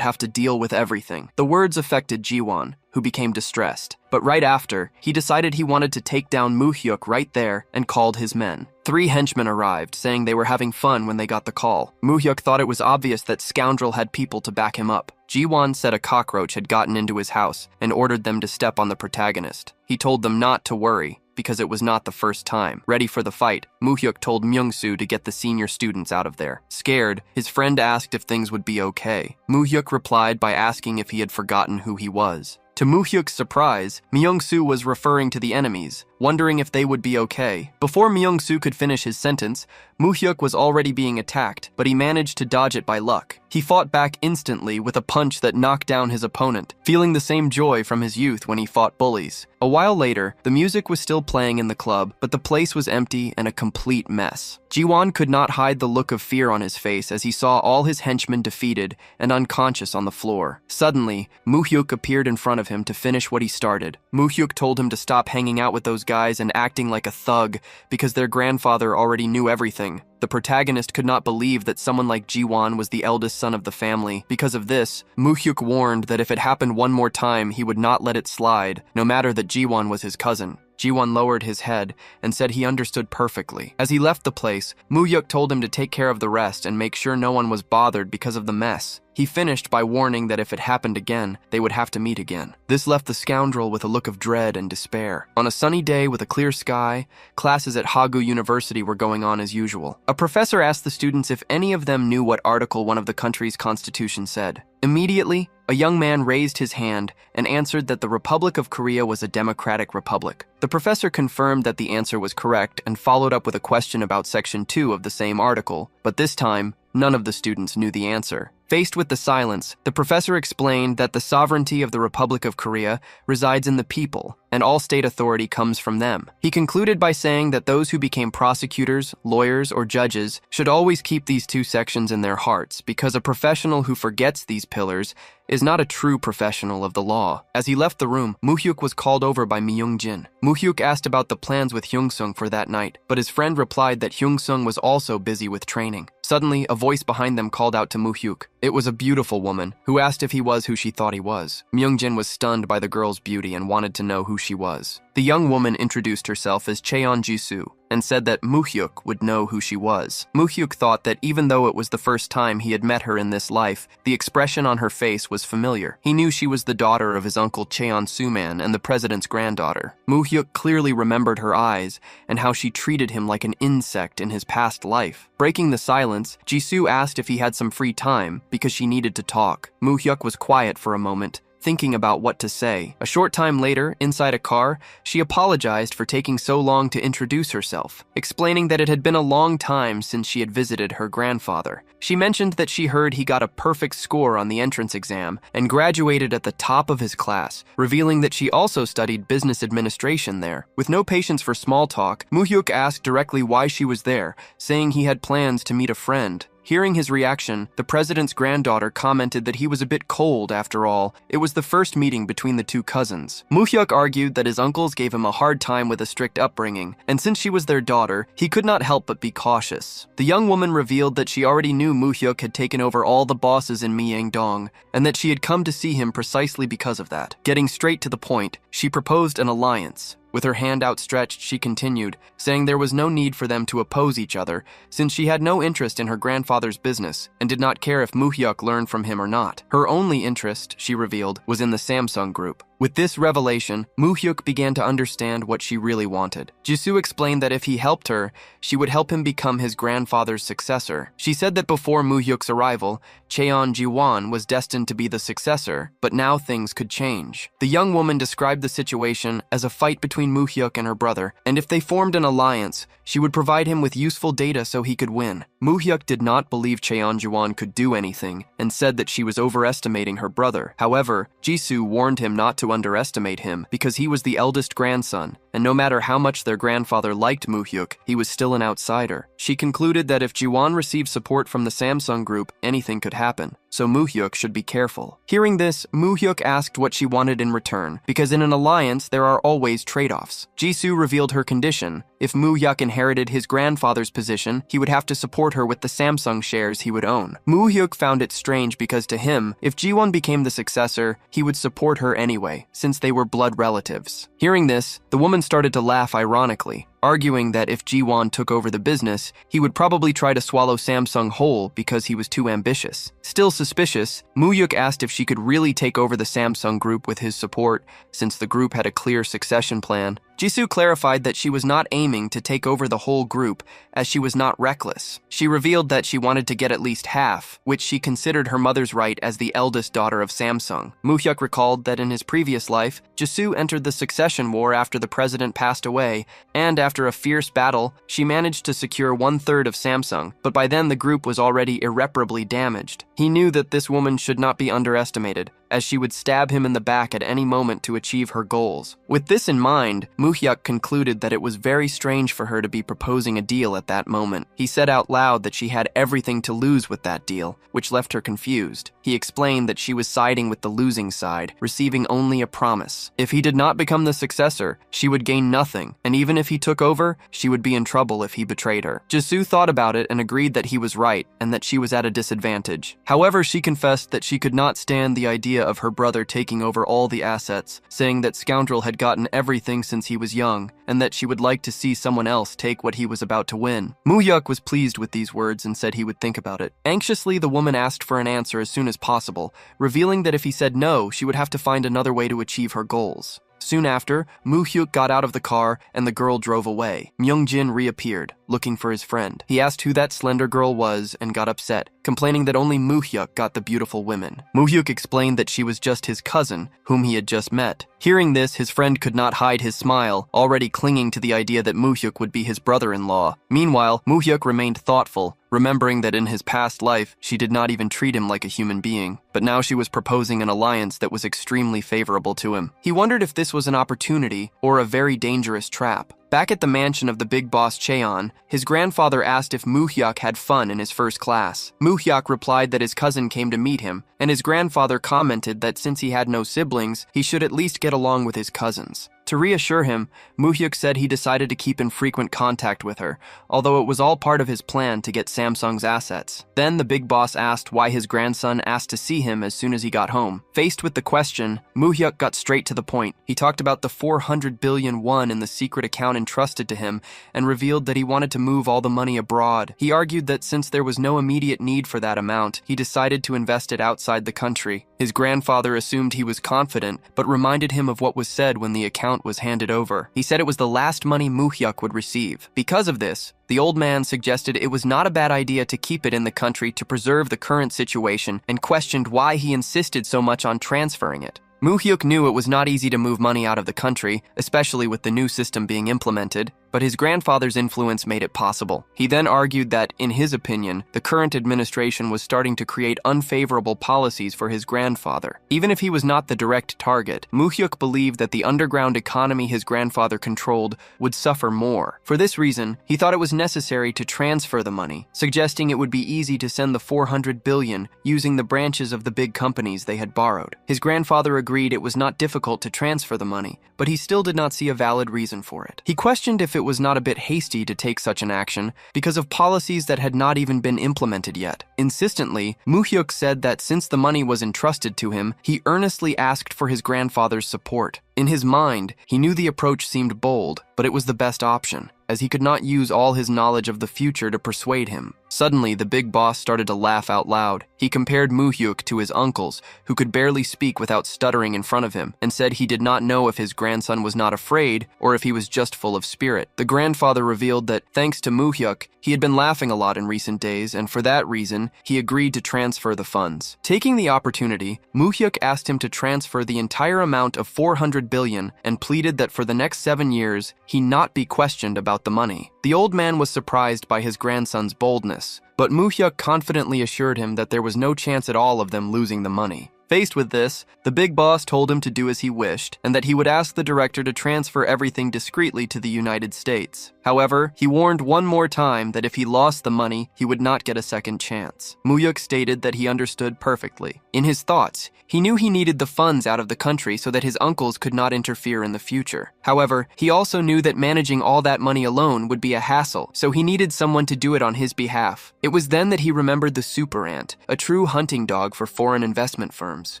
have to deal with everything. The words affected Ji-won, who became distressed. But right after, he decided he wanted to take down Moo-hyuk right there and called his men. 3 henchmen arrived, saying they were having fun when they got the call. Moo-hyuk thought it was obvious that scoundrel had people to back him up. Ji-won said a cockroach had gotten into his house and ordered them to step on the protagonist. He told them not to worry, because it was not the first time. Ready for the fight, Moo-hyuk told Myung-soo to get the senior students out of there. Scared, his friend asked if things would be okay. Moo-hyuk replied by asking if he had forgotten who he was. To Moo-hyuk's surprise, Myung-soo was referring to the enemies, wondering if they would be okay. Before Myung-soo could finish his sentence, Moo-hyuk was already being attacked, but he managed to dodge it by luck. He fought back instantly with a punch that knocked down his opponent, feeling the same joy from his youth when he fought bullies. A while later, the music was still playing in the club, but the place was empty and a complete mess. Ji-won could not hide the look of fear on his face as he saw all his henchmen defeated and unconscious on the floor. Suddenly, Moo-hyuk appeared in front of him to finish what he started. Moo-hyuk told him to stop hanging out with those guys and acting like a thug because their grandfather already knew everything. The protagonist could not believe that someone like Ji-won was the eldest son of the family. Because of this, Moo-hyuk warned that if it happened one more time, he would not let it slide, no matter that Ji-won was his cousin. Ji-won lowered his head and said he understood perfectly. As he left the place, Moo-hyuk told him to take care of the rest and make sure no one was bothered because of the mess. He finished by warning that if it happened again, they would have to meet again. This left the scoundrel with a look of dread and despair. On a sunny day with a clear sky, classes at Hagu University were going on as usual. A professor asked the students if any of them knew what article one of the country's constitution said. Immediately, a young man raised his hand and answered that the Republic of Korea was a democratic republic. The professor confirmed that the answer was correct and followed up with a question about Section 2 of the same article, but this time, none of the students knew the answer. Faced with the silence, the professor explained that the sovereignty of the Republic of Korea resides in the people, and all state authority comes from them. He concluded by saying that those who became prosecutors, lawyers, or judges should always keep these 2 sections in their hearts, because a professional who forgets these pillars is not a true professional of the law. As he left the room, Moo-hyuk was called over by Myung-jin. Moo-hyuk asked about the plans with Hyung-sung for that night, but his friend replied that Hyung-sung was also busy with training. Suddenly, a voice behind them called out to Moo-hyuk. It was a beautiful woman, who asked if he was who she thought he was. Myung-jin was stunned by the girl's beauty and wanted to know who she was. The young woman introduced herself as Cheon Jisoo and said that Moo-hyuk would know who she was. Moo-hyuk thought that even though it was the first time he had met her in this life, the expression on her face was familiar. He knew she was the daughter of his uncle Cheon Suman and the president's granddaughter. Moo-hyuk clearly remembered her eyes and how she treated him like an insect in his past life. Breaking the silence, Jisoo asked if he had some free time because she needed to talk. Moo-hyuk was quiet for a moment, thinking about what to say. A short time later, inside a car, she apologized for taking so long to introduce herself, explaining that it had been a long time since she had visited her grandfather. She mentioned that she heard he got a perfect score on the entrance exam and graduated at the top of his class, revealing that she also studied business administration there. With no patience for small talk, Moo-hyuk asked directly why she was there, saying he had plans to meet a friend. Hearing his reaction, the president's granddaughter commented that he was a bit cold after all. It was the first meeting between the two cousins. Moo-hyuk argued that his uncles gave him a hard time with a strict upbringing, and since she was their daughter, he could not help but be cautious. The young woman revealed that she already knew Moo-hyuk had taken over all the bosses in Myeongdong, and that she had come to see him precisely because of that. Getting straight to the point, she proposed an alliance. With her hand outstretched, she continued, saying there was no need for them to oppose each other, since she had no interest in her grandfather's business and did not care if Moo-hyuk learned from him or not. Her only interest, she revealed, was in the Samsung Group. With this revelation, Moo-hyuk began to understand what she really wanted. Jisoo explained that if he helped her, she would help him become his grandfather's successor. She said that before Moo-hyuk's arrival, Cheon Ji-won was destined to be the successor, but now things could change. The young woman described the situation as a fight between Moo-hyuk and her brother, and if they formed an alliance, she would provide him with useful data so he could win. Moo-hyuk did not believe Cheon Ji-won could do anything and said that she was overestimating her brother. However, Jisoo warned him not to underestimate him because he was the eldest grandson, and no matter how much their grandfather liked Moo-hyuk, he was still an outsider. She concluded that if Ji-won received support from the Samsung Group, anything could happen, so Moo-hyuk should be careful. Hearing this, Moo-hyuk asked what she wanted in return, because in an alliance there are always trade-offs. Jisoo revealed her condition. If Moo-hyuk inherited his grandfather's position, he would have to support her with the Samsung shares he would own. Moo-hyuk found it strange because to him, if Ji-won became the successor, he would support her anyway, since they were blood relatives. Hearing this, the woman started to laugh ironically, arguing that if Ji-won took over the business, he would probably try to swallow Samsung whole because he was too ambitious. Still suspicious, Moo-hyuk asked if she could really take over the Samsung Group with his support, since the group had a clear succession plan. Jisoo clarified that she was not aiming to take over the whole group, as she was not reckless. She revealed that she wanted to get at least half, which she considered her mother's right as the eldest daughter of Samsung. Moo-hyuk recalled that in his previous life, Jisoo entered the succession war after the president passed away, and after a fierce battle, she managed to secure 1/3 of Samsung, but by then the group was already irreparably damaged. He knew that this woman should not be underestimated, as she would stab him in the back at any moment to achieve her goals. With this in mind, Moo-hyuk concluded that it was very strange for her to be proposing a deal at that moment. He said out loud that she had everything to lose with that deal, which left her confused. He explained that she was siding with the losing side, receiving only a promise. If he did not become the successor, she would gain nothing, and even if he took over, she would be in trouble if he betrayed her. Jisoo thought about it and agreed that he was right and that she was at a disadvantage. However, she confessed that she could not stand the idea of her brother taking over all the assets, saying that scoundrel had gotten everything since he was young, and that she would like to see someone else take what he was about to win. Moo-hyuk was pleased with these words and said he would think about it. Anxiously, the woman asked for an answer as soon as possible, revealing that if he said no, she would have to find another way to achieve her goals. Soon after, Moo-hyuk got out of the car and the girl drove away. Myung-jin reappeared, looking for his friend. He asked who that slender girl was and got upset, complaining that only Moo-hyuk got the beautiful women. Moo-hyuk explained that she was just his cousin, whom he had just met. Hearing this, his friend could not hide his smile, already clinging to the idea that Moo-hyuk would be his brother-in-law. Meanwhile, Moo-hyuk remained thoughtful, remembering that in his past life, she did not even treat him like a human being. But now she was proposing an alliance that was extremely favorable to him. He wondered if this was an opportunity or a very dangerous trap. Back at the mansion of the big boss Cheon, his grandfather asked if Moo-hyuk had fun in his first class. Moo-hyuk replied that his cousin came to meet him, and his grandfather commented that since he had no siblings, he should at least get along with his cousins. To reassure him, Moo-hyuk said he decided to keep in frequent contact with her, although it was all part of his plan to get Samsung's assets. Then the big boss asked why his grandson asked to see him as soon as he got home. Faced with the question, Moo-hyuk got straight to the point. He talked about the 400 billion won in the secret account entrusted to him and revealed that he wanted to move all the money abroad. He argued that since there was no immediate need for that amount, he decided to invest it outside the country. His grandfather assumed he was confident, but reminded him of what was said when the account was handed over. He said it was the last money Moo-hyuk would receive. Because of this, the old man suggested it was not a bad idea to keep it in the country to preserve the current situation and questioned why he insisted so much on transferring it. Moo-hyuk knew it was not easy to move money out of the country, especially with the new system being implemented. but his grandfather's influence made it possible. He then argued that, in his opinion, the current administration was starting to create unfavorable policies for his grandfather. Even if he was not the direct target, Moo-hyuk believed that the underground economy his grandfather controlled would suffer more. For this reason, he thought it was necessary to transfer the money, suggesting it would be easy to send the 400 billion using the branches of the big companies they had borrowed. His grandfather agreed it was not difficult to transfer the money, but he still did not see a valid reason for it. He questioned if it was not a bit hasty to take such an action because of policies that had not even been implemented yet. Insistently, Moo-hyuk said that since the money was entrusted to him, he earnestly asked for his grandfather's support. In his mind, he knew the approach seemed bold, but it was the best option, as he could not use all his knowledge of the future to persuade him. Suddenly, the big boss started to laugh out loud. He compared Moo-hyuk to his uncles, who could barely speak without stuttering in front of him, and said he did not know if his grandson was not afraid or if he was just full of spirit. The grandfather revealed that, thanks to Moo-hyuk, he had been laughing a lot in recent days, and for that reason, he agreed to transfer the funds. Taking the opportunity, Moo-hyuk asked him to transfer the entire amount of 400 billion and pleaded that for the next 7 years, he not be questioned about the money. The old man was surprised by his grandson's boldness, but Moo-hyuk confidently assured him that there was no chance at all of them losing the money. Faced with this, the big boss told him to do as he wished, and that he would ask the director to transfer everything discreetly to the United States. However, he warned one more time that if he lost the money, he would not get a second chance. Moo-hyuk stated that he understood perfectly. In his thoughts, he knew he needed the funds out of the country so that his uncles could not interfere in the future. However, he also knew that managing all that money alone would be a hassle, so he needed someone to do it on his behalf. It was then that he remembered the super ant, a true hunting dog for foreign investment firms.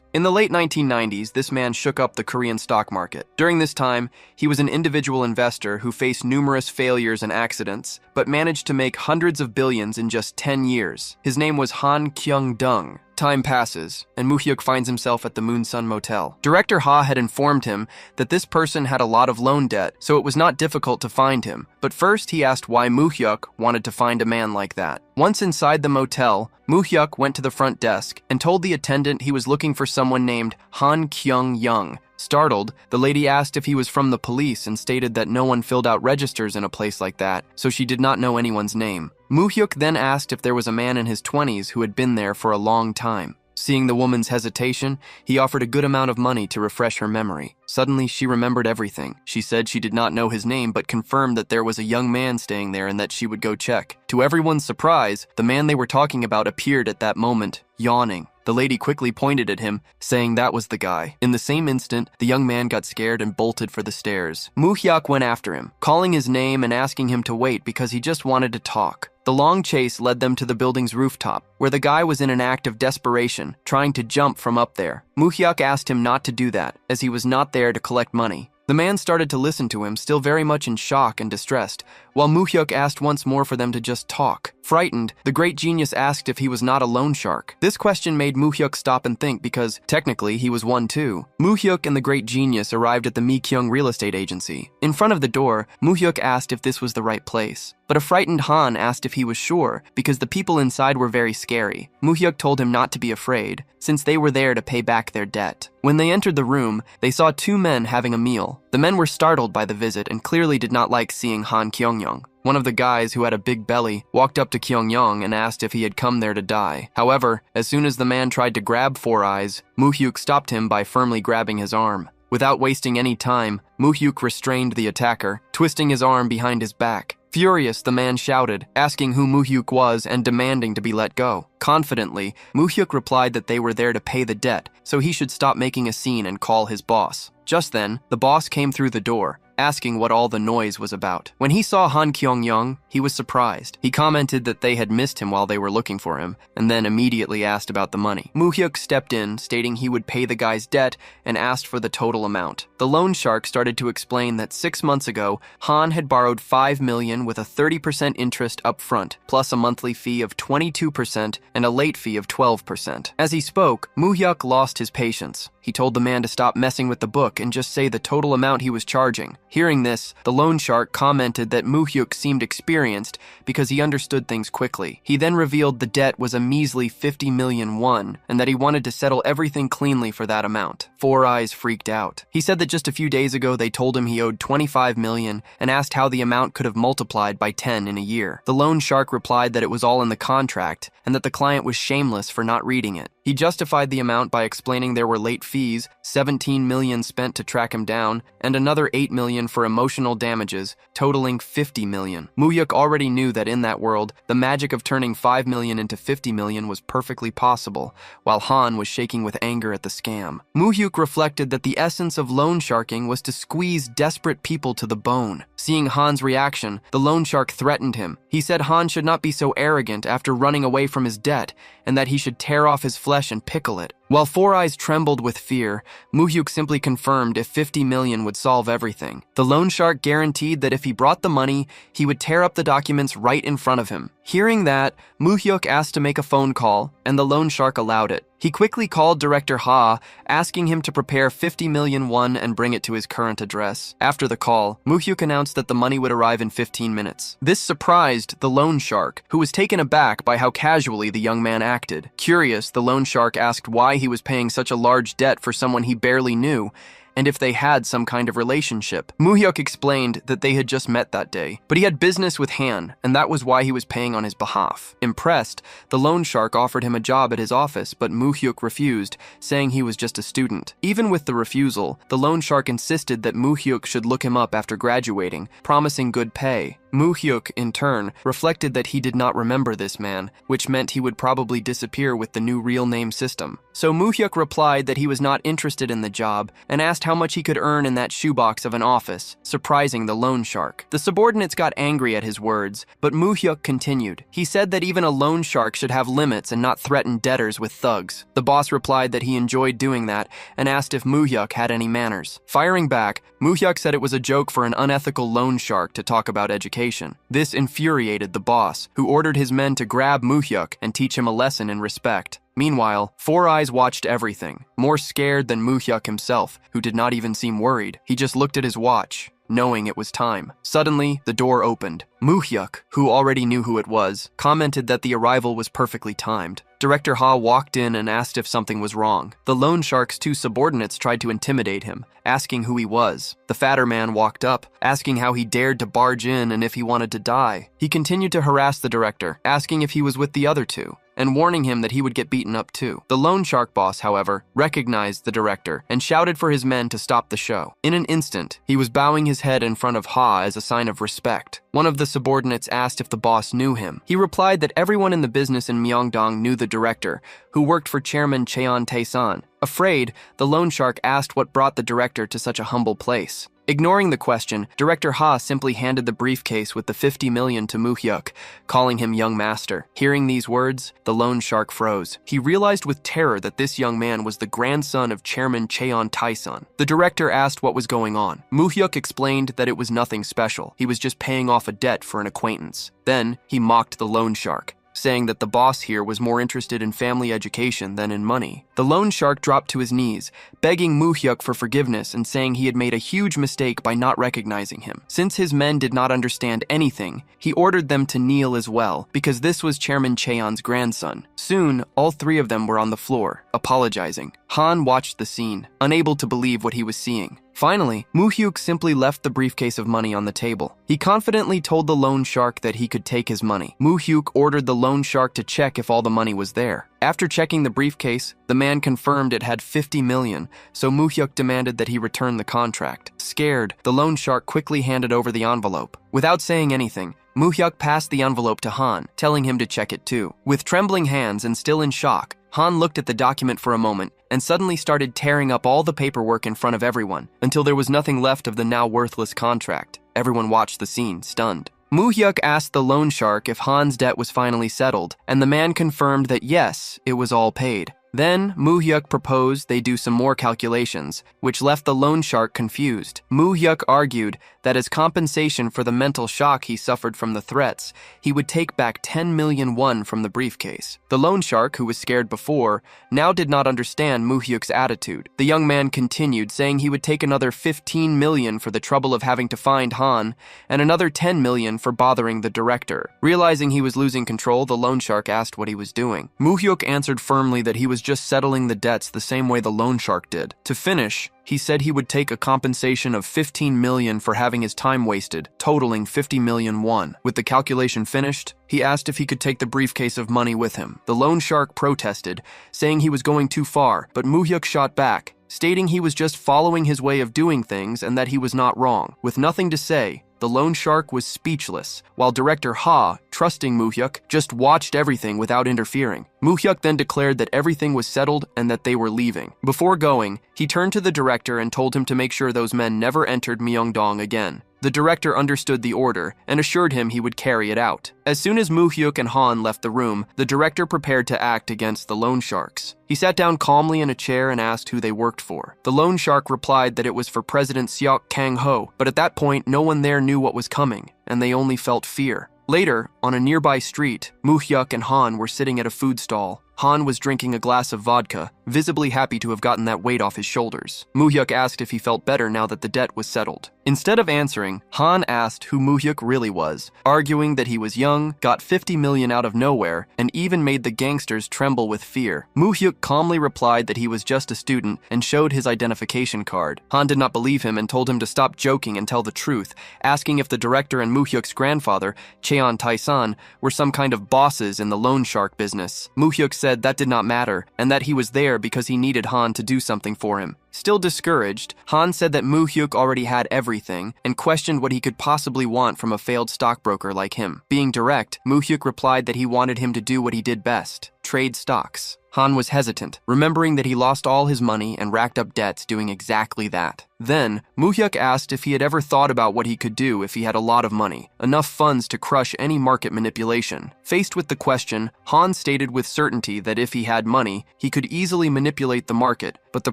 In the late 1990s, this man shook up the Korean stock market. During this time, he was an individual investor who faced numerous failures and accidents, but managed to make hundreds of billions in just 10 years. His name was Han Kyung-dung. Time passes, and Moo-hyuk finds himself at the Moonsun Motel. Director Ha had informed him that this person had a lot of loan debt, so it was not difficult to find him. But first, he asked why Moo-hyuk wanted to find a man like that. Once inside the motel, Moo-hyuk went to the front desk and told the attendant he was looking for someone named Han Kyung-young. Startled, the lady asked if he was from the police and stated that no one filled out registers in a place like that, so she did not know anyone's name. Moo-hyuk then asked if there was a man in his 20s who had been there for a long time. Seeing the woman's hesitation, he offered a good amount of money to refresh her memory. Suddenly, she remembered everything. She said she did not know his name, but confirmed that there was a young man staying there and that she would go check. To everyone's surprise, the man they were talking about appeared at that moment, yawning. The lady quickly pointed at him, saying that was the guy. In the same instant, the young man got scared and bolted for the stairs. Moo-hyuk went after him, calling his name and asking him to wait because he just wanted to talk. The long chase led them to the building's rooftop, where the guy was in an act of desperation, trying to jump from up there. Moo-hyuk asked him not to do that, as he was not there to collect money. The man started to listen to him, still very much in shock and distressed, while Moo-hyuk asked once more for them to just talk. Frightened, the great genius asked if he was not a loan shark. This question made Moo-hyuk stop and think because, technically, he was one too. Moo-hyuk and the great genius arrived at the Mi-kyung real estate agency. In front of the door, Moo-hyuk asked if this was the right place. But a frightened Han asked if he was sure, because the people inside were very scary. Moo-hyuk told him not to be afraid, since they were there to pay back their debt. When they entered the room, they saw two men having a meal. The men were startled by the visit and clearly did not like seeing Han Kyung-young. One of the guys, who had a big belly, walked up to Kyung-young and asked if he had come there to die. However, as soon as the man tried to grab Four Eyes, Moo-hyuk stopped him by firmly grabbing his arm. Without wasting any time, Moo-hyuk restrained the attacker, twisting his arm behind his back. Furious, the man shouted, asking who Moo-hyuk was and demanding to be let go. Confidently, Moo-hyuk replied that they were there to pay the debt, so he should stop making a scene and call his boss. Just then, the boss came through the door, asking what all the noise was about. When he saw Han Kyung-young, he was surprised. He commented that they had missed him while they were looking for him, and then immediately asked about the money. Moo-hyuk stepped in, stating he would pay the guy's debt, and asked for the total amount. The loan shark started to explain that 6 months ago, Han had borrowed 5 million with a 30% interest up front, plus a monthly fee of 22% and a late fee of 12%. As he spoke, Moo-hyuk lost his patience. He told the man to stop messing with the book and just say the total amount he was charging. Hearing this, the loan shark commented that Moo-hyuk seemed experienced because he understood things quickly. He then revealed the debt was a measly 50 million won and that he wanted to settle everything cleanly for that amount. Four Eyes freaked out. He said that just a few days ago they told him he owed 25 million and asked how the amount could have multiplied by 10 in a year. The loan shark replied that it was all in the contract and that the client was shameless for not reading it. He justified the amount by explaining there were late fees, 17 million spent to track him down, and another 8 million for emotional damages, totaling 50 million. Moo-hyuk already knew that in that world, the magic of turning 5 million into 50 million was perfectly possible, while Han was shaking with anger at the scam. Moo-hyuk reflected that the essence of loan sharking was to squeeze desperate people to the bone. Seeing Han's reaction, the loan shark threatened him. He said Han should not be so arrogant after running away from his debt, and that he should tear off his flesh and pickle it. While Four Eyes trembled with fear, Moo-hyuk simply confirmed if 50 million would solve everything. The loan shark guaranteed that if he brought the money, he would tear up the documents right in front of him. Hearing that, Moo-hyuk asked to make a phone call, and the loan shark allowed it. He quickly called Director Ha, asking him to prepare 50 million won and bring it to his current address. After the call, Moo-hyuk announced that the money would arrive in 15 minutes. This surprised the loan shark, who was taken aback by how casually the young man acted. Curious, the loan shark asked why he was paying such a large debt for someone he barely knew, and if they had some kind of relationship. Moo-hyuk explained that they had just met that day, but he had business with Han, and that was why he was paying on his behalf. Impressed, the loan shark offered him a job at his office, but Moo-hyuk refused, saying he was just a student. Even with the refusal, the loan shark insisted that Moo-hyuk should look him up after graduating, promising good pay. Moo-hyuk, in turn, reflected that he did not remember this man, which meant he would probably disappear with the new real name system. So Moo-hyuk replied that he was not interested in the job and asked how much he could earn in that shoebox of an office, surprising the loan shark. The subordinates got angry at his words, but Moo-hyuk continued. He said that even a loan shark should have limits and not threaten debtors with thugs. The boss replied that he enjoyed doing that and asked if Moo-hyuk had any manners. Firing back, Moo-hyuk said it was a joke for an unethical loan shark to talk about education. This infuriated the boss, who ordered his men to grab Moo-hyuk and teach him a lesson in respect. Meanwhile, Four Eyes watched everything, more scared than Moo-hyuk himself, who did not even seem worried. He just looked at his watch, knowing it was time. Suddenly, the door opened. Moo-hyuk, who already knew who it was, commented that the arrival was perfectly timed. Director Ha walked in and asked if something was wrong. The loan shark's two subordinates tried to intimidate him, asking who he was. The fatter man walked up, asking how he dared to barge in and if he wanted to die. He continued to harass the director, asking if he was with the other two, and warning him that he would get beaten up too. The loan shark boss, however, recognized the director and shouted for his men to stop the show. In an instant, he was bowing his head in front of Ha as a sign of respect. One of the subordinates asked if the boss knew him. He replied that everyone in the business in Myeongdong knew the director, who worked for Chairman Cheon Tae-san. Afraid, the loan shark asked what brought the director to such a humble place. Ignoring the question, Director Ha simply handed the briefcase with the 50 million to Moo-hyuk, calling him young master. Hearing these words, the loan shark froze. He realized with terror that this young man was the grandson of Chairman Cheon Tae-san. The director asked what was going on. Moo-hyuk explained that it was nothing special. He was just paying off a debt for an acquaintance. Then, he mocked the loan shark, saying that the boss here was more interested in family education than in money. The loan shark dropped to his knees, begging Moo-hyuk for forgiveness and saying he had made a huge mistake by not recognizing him. Since his men did not understand anything, he ordered them to kneel as well, because this was Chairman Cheon's grandson. Soon, all three of them were on the floor, apologizing. Han watched the scene, unable to believe what he was seeing. Finally, Moo-hyuk simply left the briefcase of money on the table. He confidently told the loan shark that he could take his money. Moo-hyuk ordered the loan shark to check if all the money was there. After checking the briefcase, the man confirmed it had 50 million, so Moo-hyuk demanded that he return the contract. Scared, the loan shark quickly handed over the envelope. Without saying anything, Moo-hyuk passed the envelope to Han, telling him to check it too. With trembling hands and still in shock, Han looked at the document for a moment and suddenly started tearing up all the paperwork in front of everyone until there was nothing left of the now worthless contract. Everyone watched the scene, stunned. Moo-hyuk asked the loan shark if Han's debt was finally settled, and the man confirmed that yes, it was all paid. Then, Moo-hyuk proposed they do some more calculations, which left the loan shark confused. Moo-hyuk argued that as compensation for the mental shock he suffered from the threats, he would take back 10 million won from the briefcase. The loan shark, who was scared before, now did not understand Moo-hyuk's attitude. The young man continued, saying he would take another 15 million for the trouble of having to find Han, and another 10 million for bothering the director. Realizing he was losing control, the loan shark asked what he was doing. Moo-hyuk answered firmly that he was just settling the debts the same way the loan shark did. To finish, he said he would take a compensation of 15 million for having his time wasted, totaling 50 million won. With the calculation finished, he asked if he could take the briefcase of money with him. The loan shark protested, saying he was going too far, but Moo-hyuk shot back, stating he was just following his way of doing things and that he was not wrong. With nothing to say, the loan shark was speechless, while director Ha, trusting Moo-hyuk, just watched everything without interfering. Moo-hyuk then declared that everything was settled and that they were leaving. Before going, he turned to the director and told him to make sure those men never entered Myeongdong again. The director understood the order and assured him he would carry it out. As soon as Moo-hyuk and Han left the room, the director prepared to act against the loan sharks. He sat down calmly in a chair and asked who they worked for. The loan shark replied that it was for President Seok Kang-ho, but at that point, no one there knew what was coming, and they only felt fear. Later, on a nearby street, Moo-hyuk and Han were sitting at a food stall. Han was drinking a glass of vodka, visibly happy to have gotten that weight off his shoulders. Moo-hyuk asked if he felt better now that the debt was settled. Instead of answering, Han asked who Moo-hyuk really was, arguing that he was young, got 50 million out of nowhere, and even made the gangsters tremble with fear. Moo-hyuk calmly replied that he was just a student and showed his identification card. Han did not believe him and told him to stop joking and tell the truth, asking if the director and Moo-hyuk's grandfather, Cheon Tae-san, were some kind of bosses in the loan shark business. Moo-hyuk said that did not matter, and that he was there because he needed Han to do something for him. Still discouraged, Han said that Moo-hyuk already had everything and questioned what he could possibly want from a failed stockbroker like him. Being direct, Moo-hyuk replied that he wanted him to do what he did best, trade stocks. Han was hesitant, remembering that he lost all his money and racked up debts doing exactly that. Then, Moo-hyuk asked if he had ever thought about what he could do if he had a lot of money, enough funds to crush any market manipulation. Faced with the question, Han stated with certainty that if he had money, he could easily manipulate the market, but the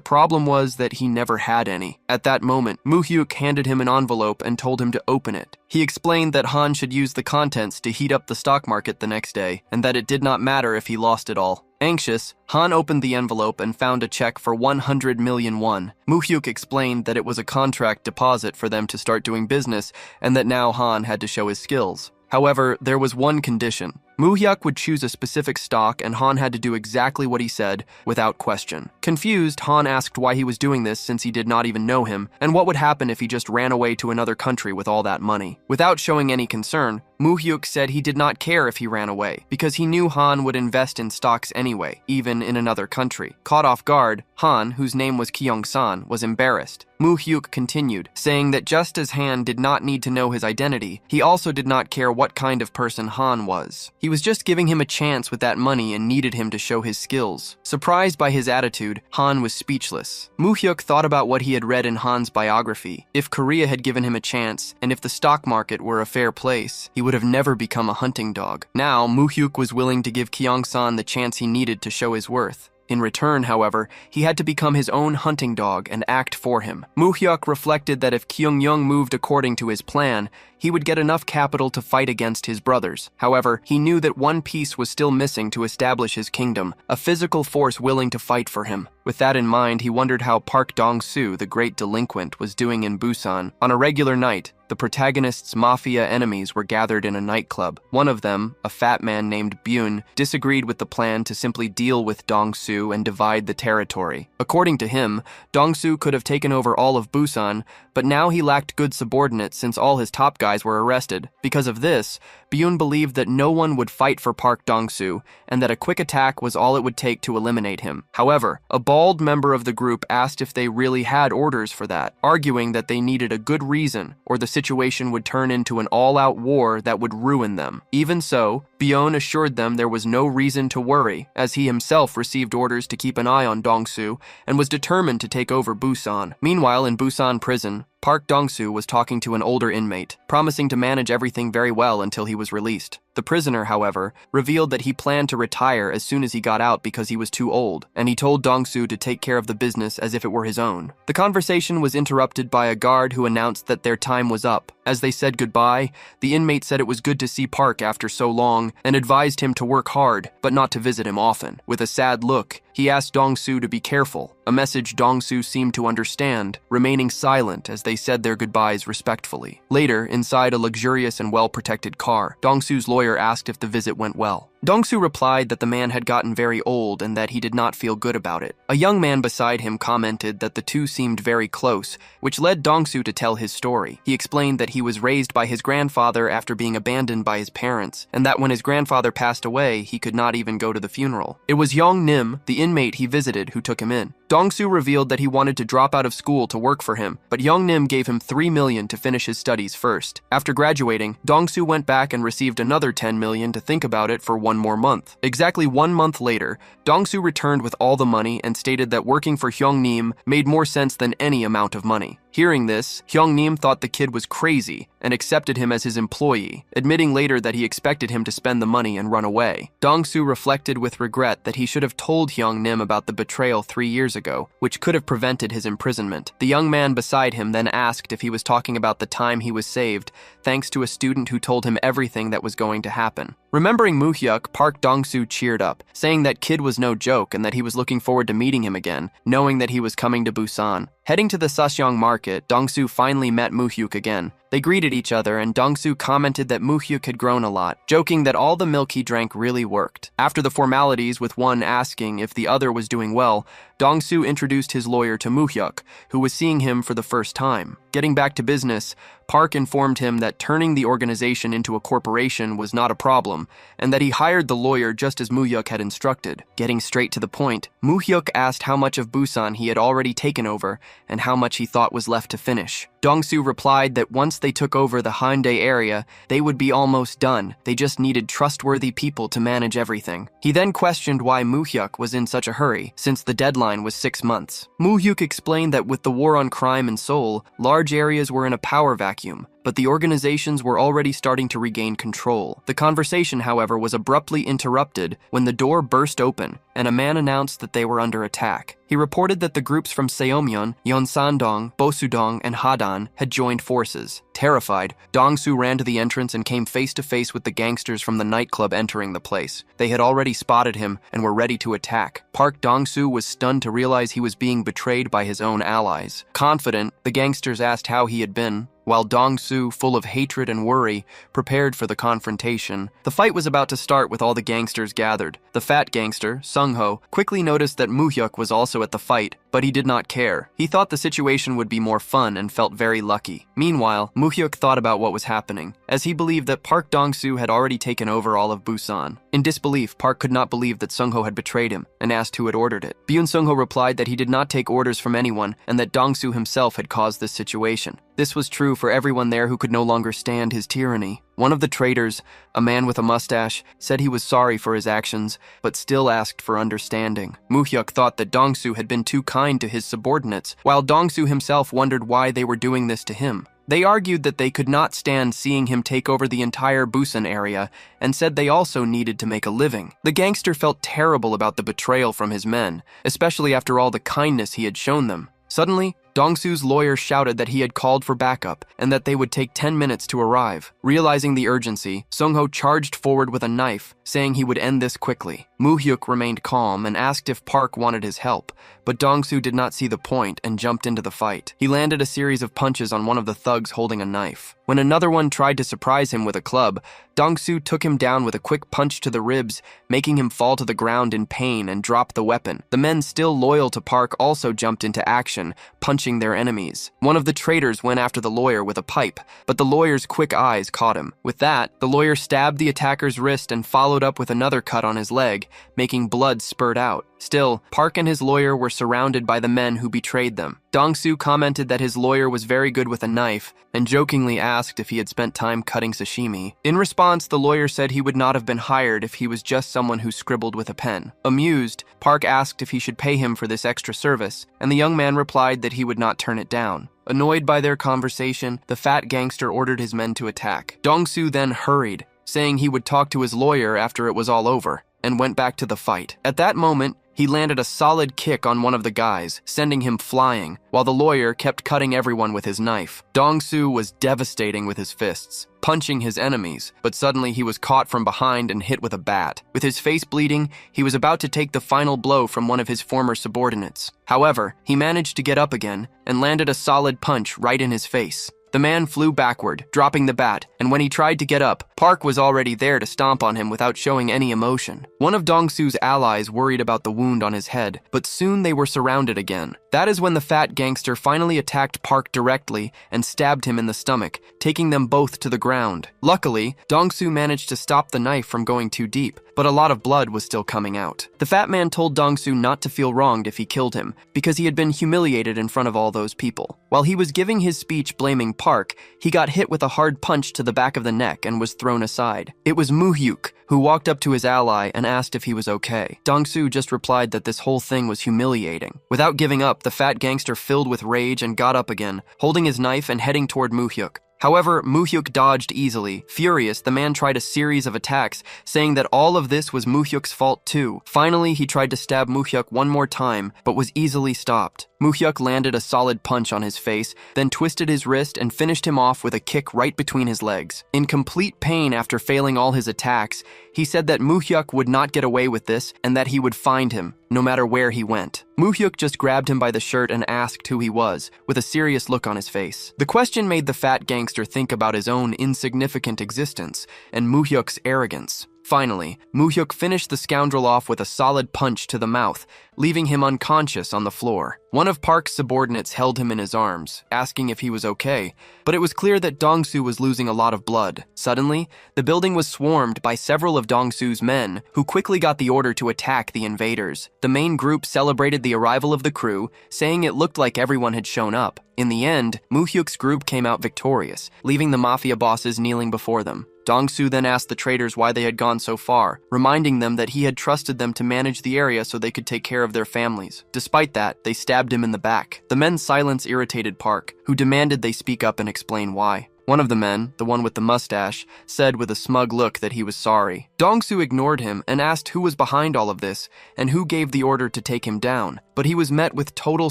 problem was that he never had any. At that moment, Moo-hyuk handed him an envelope and told him to open it. He explained that Han should use the contents to heat up the stock market the next day, and that it did not matter if he lost it all. Anxious, Han opened the envelope and found a check for 100 million won. Moo-hyuk explained that it was a contract deposit for them to start doing business and that now Han had to show his skills. However, there was one condition. Moo-hyuk would choose a specific stock and Han had to do exactly what he said, without question. Confused, Han asked why he was doing this since he did not even know him, and what would happen if he just ran away to another country with all that money. Without showing any concern, Moo-hyuk said he did not care if he ran away, because he knew Han would invest in stocks anyway, even in another country. Caught off guard, Han, whose name was Kyung-san, was embarrassed. Moo-hyuk continued, saying that just as Han did not need to know his identity, he also did not care what kind of person Han was. He was just giving him a chance with that money and needed him to show his skills. Surprised by his attitude, Han was speechless. Moo-hyuk thought about what he had read in Han's biography. If Korea had given him a chance, and if the stock market were a fair place, he would have never become a hunting dog. Now, Moo-hyuk was willing to give Kyung-san the chance he needed to show his worth. In return, however, he had to become his own hunting dog and act for him. Moo-hyuk reflected that if Kyung-young moved according to his plan, he would get enough capital to fight against his brothers. However, he knew that one piece was still missing to establish his kingdom, a physical force willing to fight for him. With that in mind, he wondered how Park Dong-soo, the great delinquent, was doing in Busan. On a regular night, the protagonist's mafia enemies were gathered in a nightclub. One of them, a fat man named Byun, disagreed with the plan to simply deal with Dong-soo and divide the territory. According to him, Dong-soo could have taken over all of Busan, but now he lacked good subordinates since all his top guys were arrested. Because of this, Byun believed that no one would fight for Park Dong-soo and that a quick attack was all it would take to eliminate him. However, a bald member of the group asked if they really had orders for that, arguing that they needed a good reason or the situation would turn into an all-out war that would ruin them. Even so, Byun assured them there was no reason to worry, as he himself received orders to keep an eye on Dong-soo and was determined to take over Busan. Meanwhile, in Busan prison, Park Dong-soo was talking to an older inmate, promising to manage everything very well until he was released. The prisoner, however, revealed that he planned to retire as soon as he got out because he was too old, and he told Dong-soo to take care of the business as if it were his own. The conversation was interrupted by a guard who announced that their time was up. As they said goodbye, the inmate said it was good to see Park after so long and advised him to work hard, but not to visit him often. With a sad look, he asked Dong-soo to be careful, a message Dong-soo seemed to understand, remaining silent as they said their goodbyes respectfully. Later, inside a luxurious and well-protected car, Dong-soo's lawyer asked if the visit went well. Dong-soo replied that the man had gotten very old and that he did not feel good about it. A young man beside him commented that the two seemed very close, which led Dong-soo to tell his story. He explained that he was raised by his grandfather after being abandoned by his parents, and that when his grandfather passed away, he could not even go to the funeral. It was Young Nim, the inmate he visited, who took him in. Dong-soo revealed that he wanted to drop out of school to work for him, but Young Nim gave him $3 million to finish his studies first. After graduating, Dong-soo went back and received another $10 million to think about it for one more month. Exactly 1 month later, Dong-soo returned with all the money and stated that working for Hyung Nim made more sense than any amount of money. Hearing this, Hyung Nim thought the kid was crazy and accepted him as his employee, admitting later that he expected him to spend the money and run away. Dong-soo reflected with regret that he should have told Hyung Nim about the betrayal 3 years ago, which could have prevented his imprisonment. The young man beside him then asked if he was talking about the time he was saved, thanks to a student who told him everything that was going to happen. Remembering Moo-hyuk, Park Dong-soo cheered up, saying that kid was no joke and that he was looking forward to meeting him again, knowing that he was coming to Busan. Heading to the Sasyeong market, Dong-soo finally met Moo-hyuk again. They greeted each other, and Dong-soo commented that Moo-hyuk had grown a lot, joking that all the milk he drank really worked. After the formalities, with one asking if the other was doing well, Dong-soo introduced his lawyer to Moo-hyuk, who was seeing him for the first time. Getting back to business, Park informed him that turning the organization into a corporation was not a problem, and that he hired the lawyer just as Moo-hyuk had instructed. Getting straight to the point, Moo-hyuk asked how much of Busan he had already taken over and how much he thought was left to finish. Dong-soo replied that once they took over the Hyundai area, they would be almost done. They just needed trustworthy people to manage everything. He then questioned why Moo-hyuk was in such a hurry, since the deadline was 6 months. Moo-hyuk explained that with the war on crime in Seoul, large areas were in a power vacuum, but the organizations were already starting to regain control. The conversation, however, was abruptly interrupted when the door burst open and a man announced that they were under attack. He reported that the groups from Seomyeon, Yeonsandong, Bosudong, and Hadan had joined forces. Terrified, Dong-soo ran to the entrance and came face to face with the gangsters from the nightclub entering the place. They had already spotted him and were ready to attack. Park Dong-soo was stunned to realize he was being betrayed by his own allies. Confident, the gangsters asked how he had been, while Dong-soo, full of hatred and worry, prepared for the confrontation. The fight was about to start with all the gangsters gathered. The fat gangster, Sung-ho, quickly noticed that Moo-hyuk was also at the fight, but he did not care. He thought the situation would be more fun and felt very lucky. Meanwhile, Moo-hyuk thought about what was happening, as he believed that Park Dong-soo had already taken over all of Busan. In disbelief, Park could not believe that Sung-ho had betrayed him and asked who had ordered it. Byun Sung-ho replied that he did not take orders from anyone and that Dong-soo himself had caused this situation. This was true for everyone there who could no longer stand his tyranny. One of the traitors, a man with a mustache, said he was sorry for his actions, but still asked for understanding. Moo-hyuk thought that Dong-soo had been too kind to his subordinates, while Dong-soo himself wondered why they were doing this to him. They argued that they could not stand seeing him take over the entire Busan area, and said they also needed to make a living. The gangster felt terrible about the betrayal from his men, especially after all the kindness he had shown them. Suddenly, Dong-soo's lawyer shouted that he had called for backup and that they would take 10 minutes to arrive. Realizing the urgency, Sung-ho charged forward with a knife, saying he would end this quickly. Moo-hyuk remained calm and asked if Park wanted his help, but Dong-soo did not see the point and jumped into the fight. He landed a series of punches on one of the thugs holding a knife. When another one tried to surprise him with a club, Dong-soo took him down with a quick punch to the ribs, making him fall to the ground in pain and drop the weapon. The men still loyal to Park also jumped into action, punching their enemies. One of the traitors went after the lawyer with a pipe, but the lawyer's quick eyes caught him. With that, the lawyer stabbed the attacker's wrist and followed up with another cut on his leg, making blood spurt out. Still, Park and his lawyer were surrounded by the men who betrayed them. Dong-soo commented that his lawyer was very good with a knife and jokingly asked if he had spent time cutting sashimi. In response, the lawyer said he would not have been hired if he was just someone who scribbled with a pen. Amused, Park asked if he should pay him for this extra service, and the young man replied that he would not turn it down. Annoyed by their conversation, the fat gangster ordered his men to attack. Dong-soo then hurried, saying he would talk to his lawyer after it was all over, and went back to the fight. At that moment, he landed a solid kick on one of the guys, sending him flying, while the lawyer kept cutting everyone with his knife. Dong-soo was devastating with his fists, punching his enemies, but suddenly he was caught from behind and hit with a bat. With his face bleeding, he was about to take the final blow from one of his former subordinates. However, he managed to get up again and landed a solid punch right in his face. The man flew backward, dropping the bat, and when he tried to get up, Park was already there to stomp on him without showing any emotion. One of Dong-soo's allies worried about the wound on his head, but soon they were surrounded again. That is when the fat gangster finally attacked Park directly and stabbed him in the stomach, taking them both to the ground. Luckily, Dong-soo managed to stop the knife from going too deep, but a lot of blood was still coming out. The fat man told Dong-soo not to feel wronged if he killed him, because he had been humiliated in front of all those people. While he was giving his speech blaming Park, he got hit with a hard punch to the back of the neck and was thrown aside. It was Moo-hyuk who walked up to his ally and asked if he was okay. Dong-soo just replied that this whole thing was humiliating. Without giving up, the fat gangster filled with rage and got up again, holding his knife and heading toward Moo-hyuk. However, Moo-hyuk dodged easily. Furious, the man tried a series of attacks, saying that all of this was Moo-hyuk's fault too. Finally, he tried to stab Moo-hyuk one more time, but was easily stopped. Moo-hyuk landed a solid punch on his face, then twisted his wrist and finished him off with a kick right between his legs. In complete pain after failing all his attacks, he said that Moo-hyuk would not get away with this and that he would find him, no matter where he went. Moo-hyuk just grabbed him by the shirt and asked who he was, with a serious look on his face. The question made the fat gangster think about his own insignificant existence and Moo-hyuk's arrogance. Finally, Moo-hyuk finished the scoundrel off with a solid punch to the mouth, leaving him unconscious on the floor. One of Park's subordinates held him in his arms, asking if he was okay, but it was clear that Dong-soo was losing a lot of blood. Suddenly, the building was swarmed by several of Dong-soo's men, who quickly got the order to attack the invaders. The main group celebrated the arrival of the crew, saying it looked like everyone had shown up. In the end, Moo-hyuk's group came out victorious, leaving the mafia bosses kneeling before them. Dong-soo then asked the traitors why they had gone so far, reminding them that he had trusted them to manage the area so they could take care of their families. Despite that, they stabbed him in the back. The men's silence irritated Park, who demanded they speak up and explain why. One of the men, the one with the mustache, said with a smug look that he was sorry. Dong-soo ignored him and asked who was behind all of this and who gave the order to take him down, but he was met with total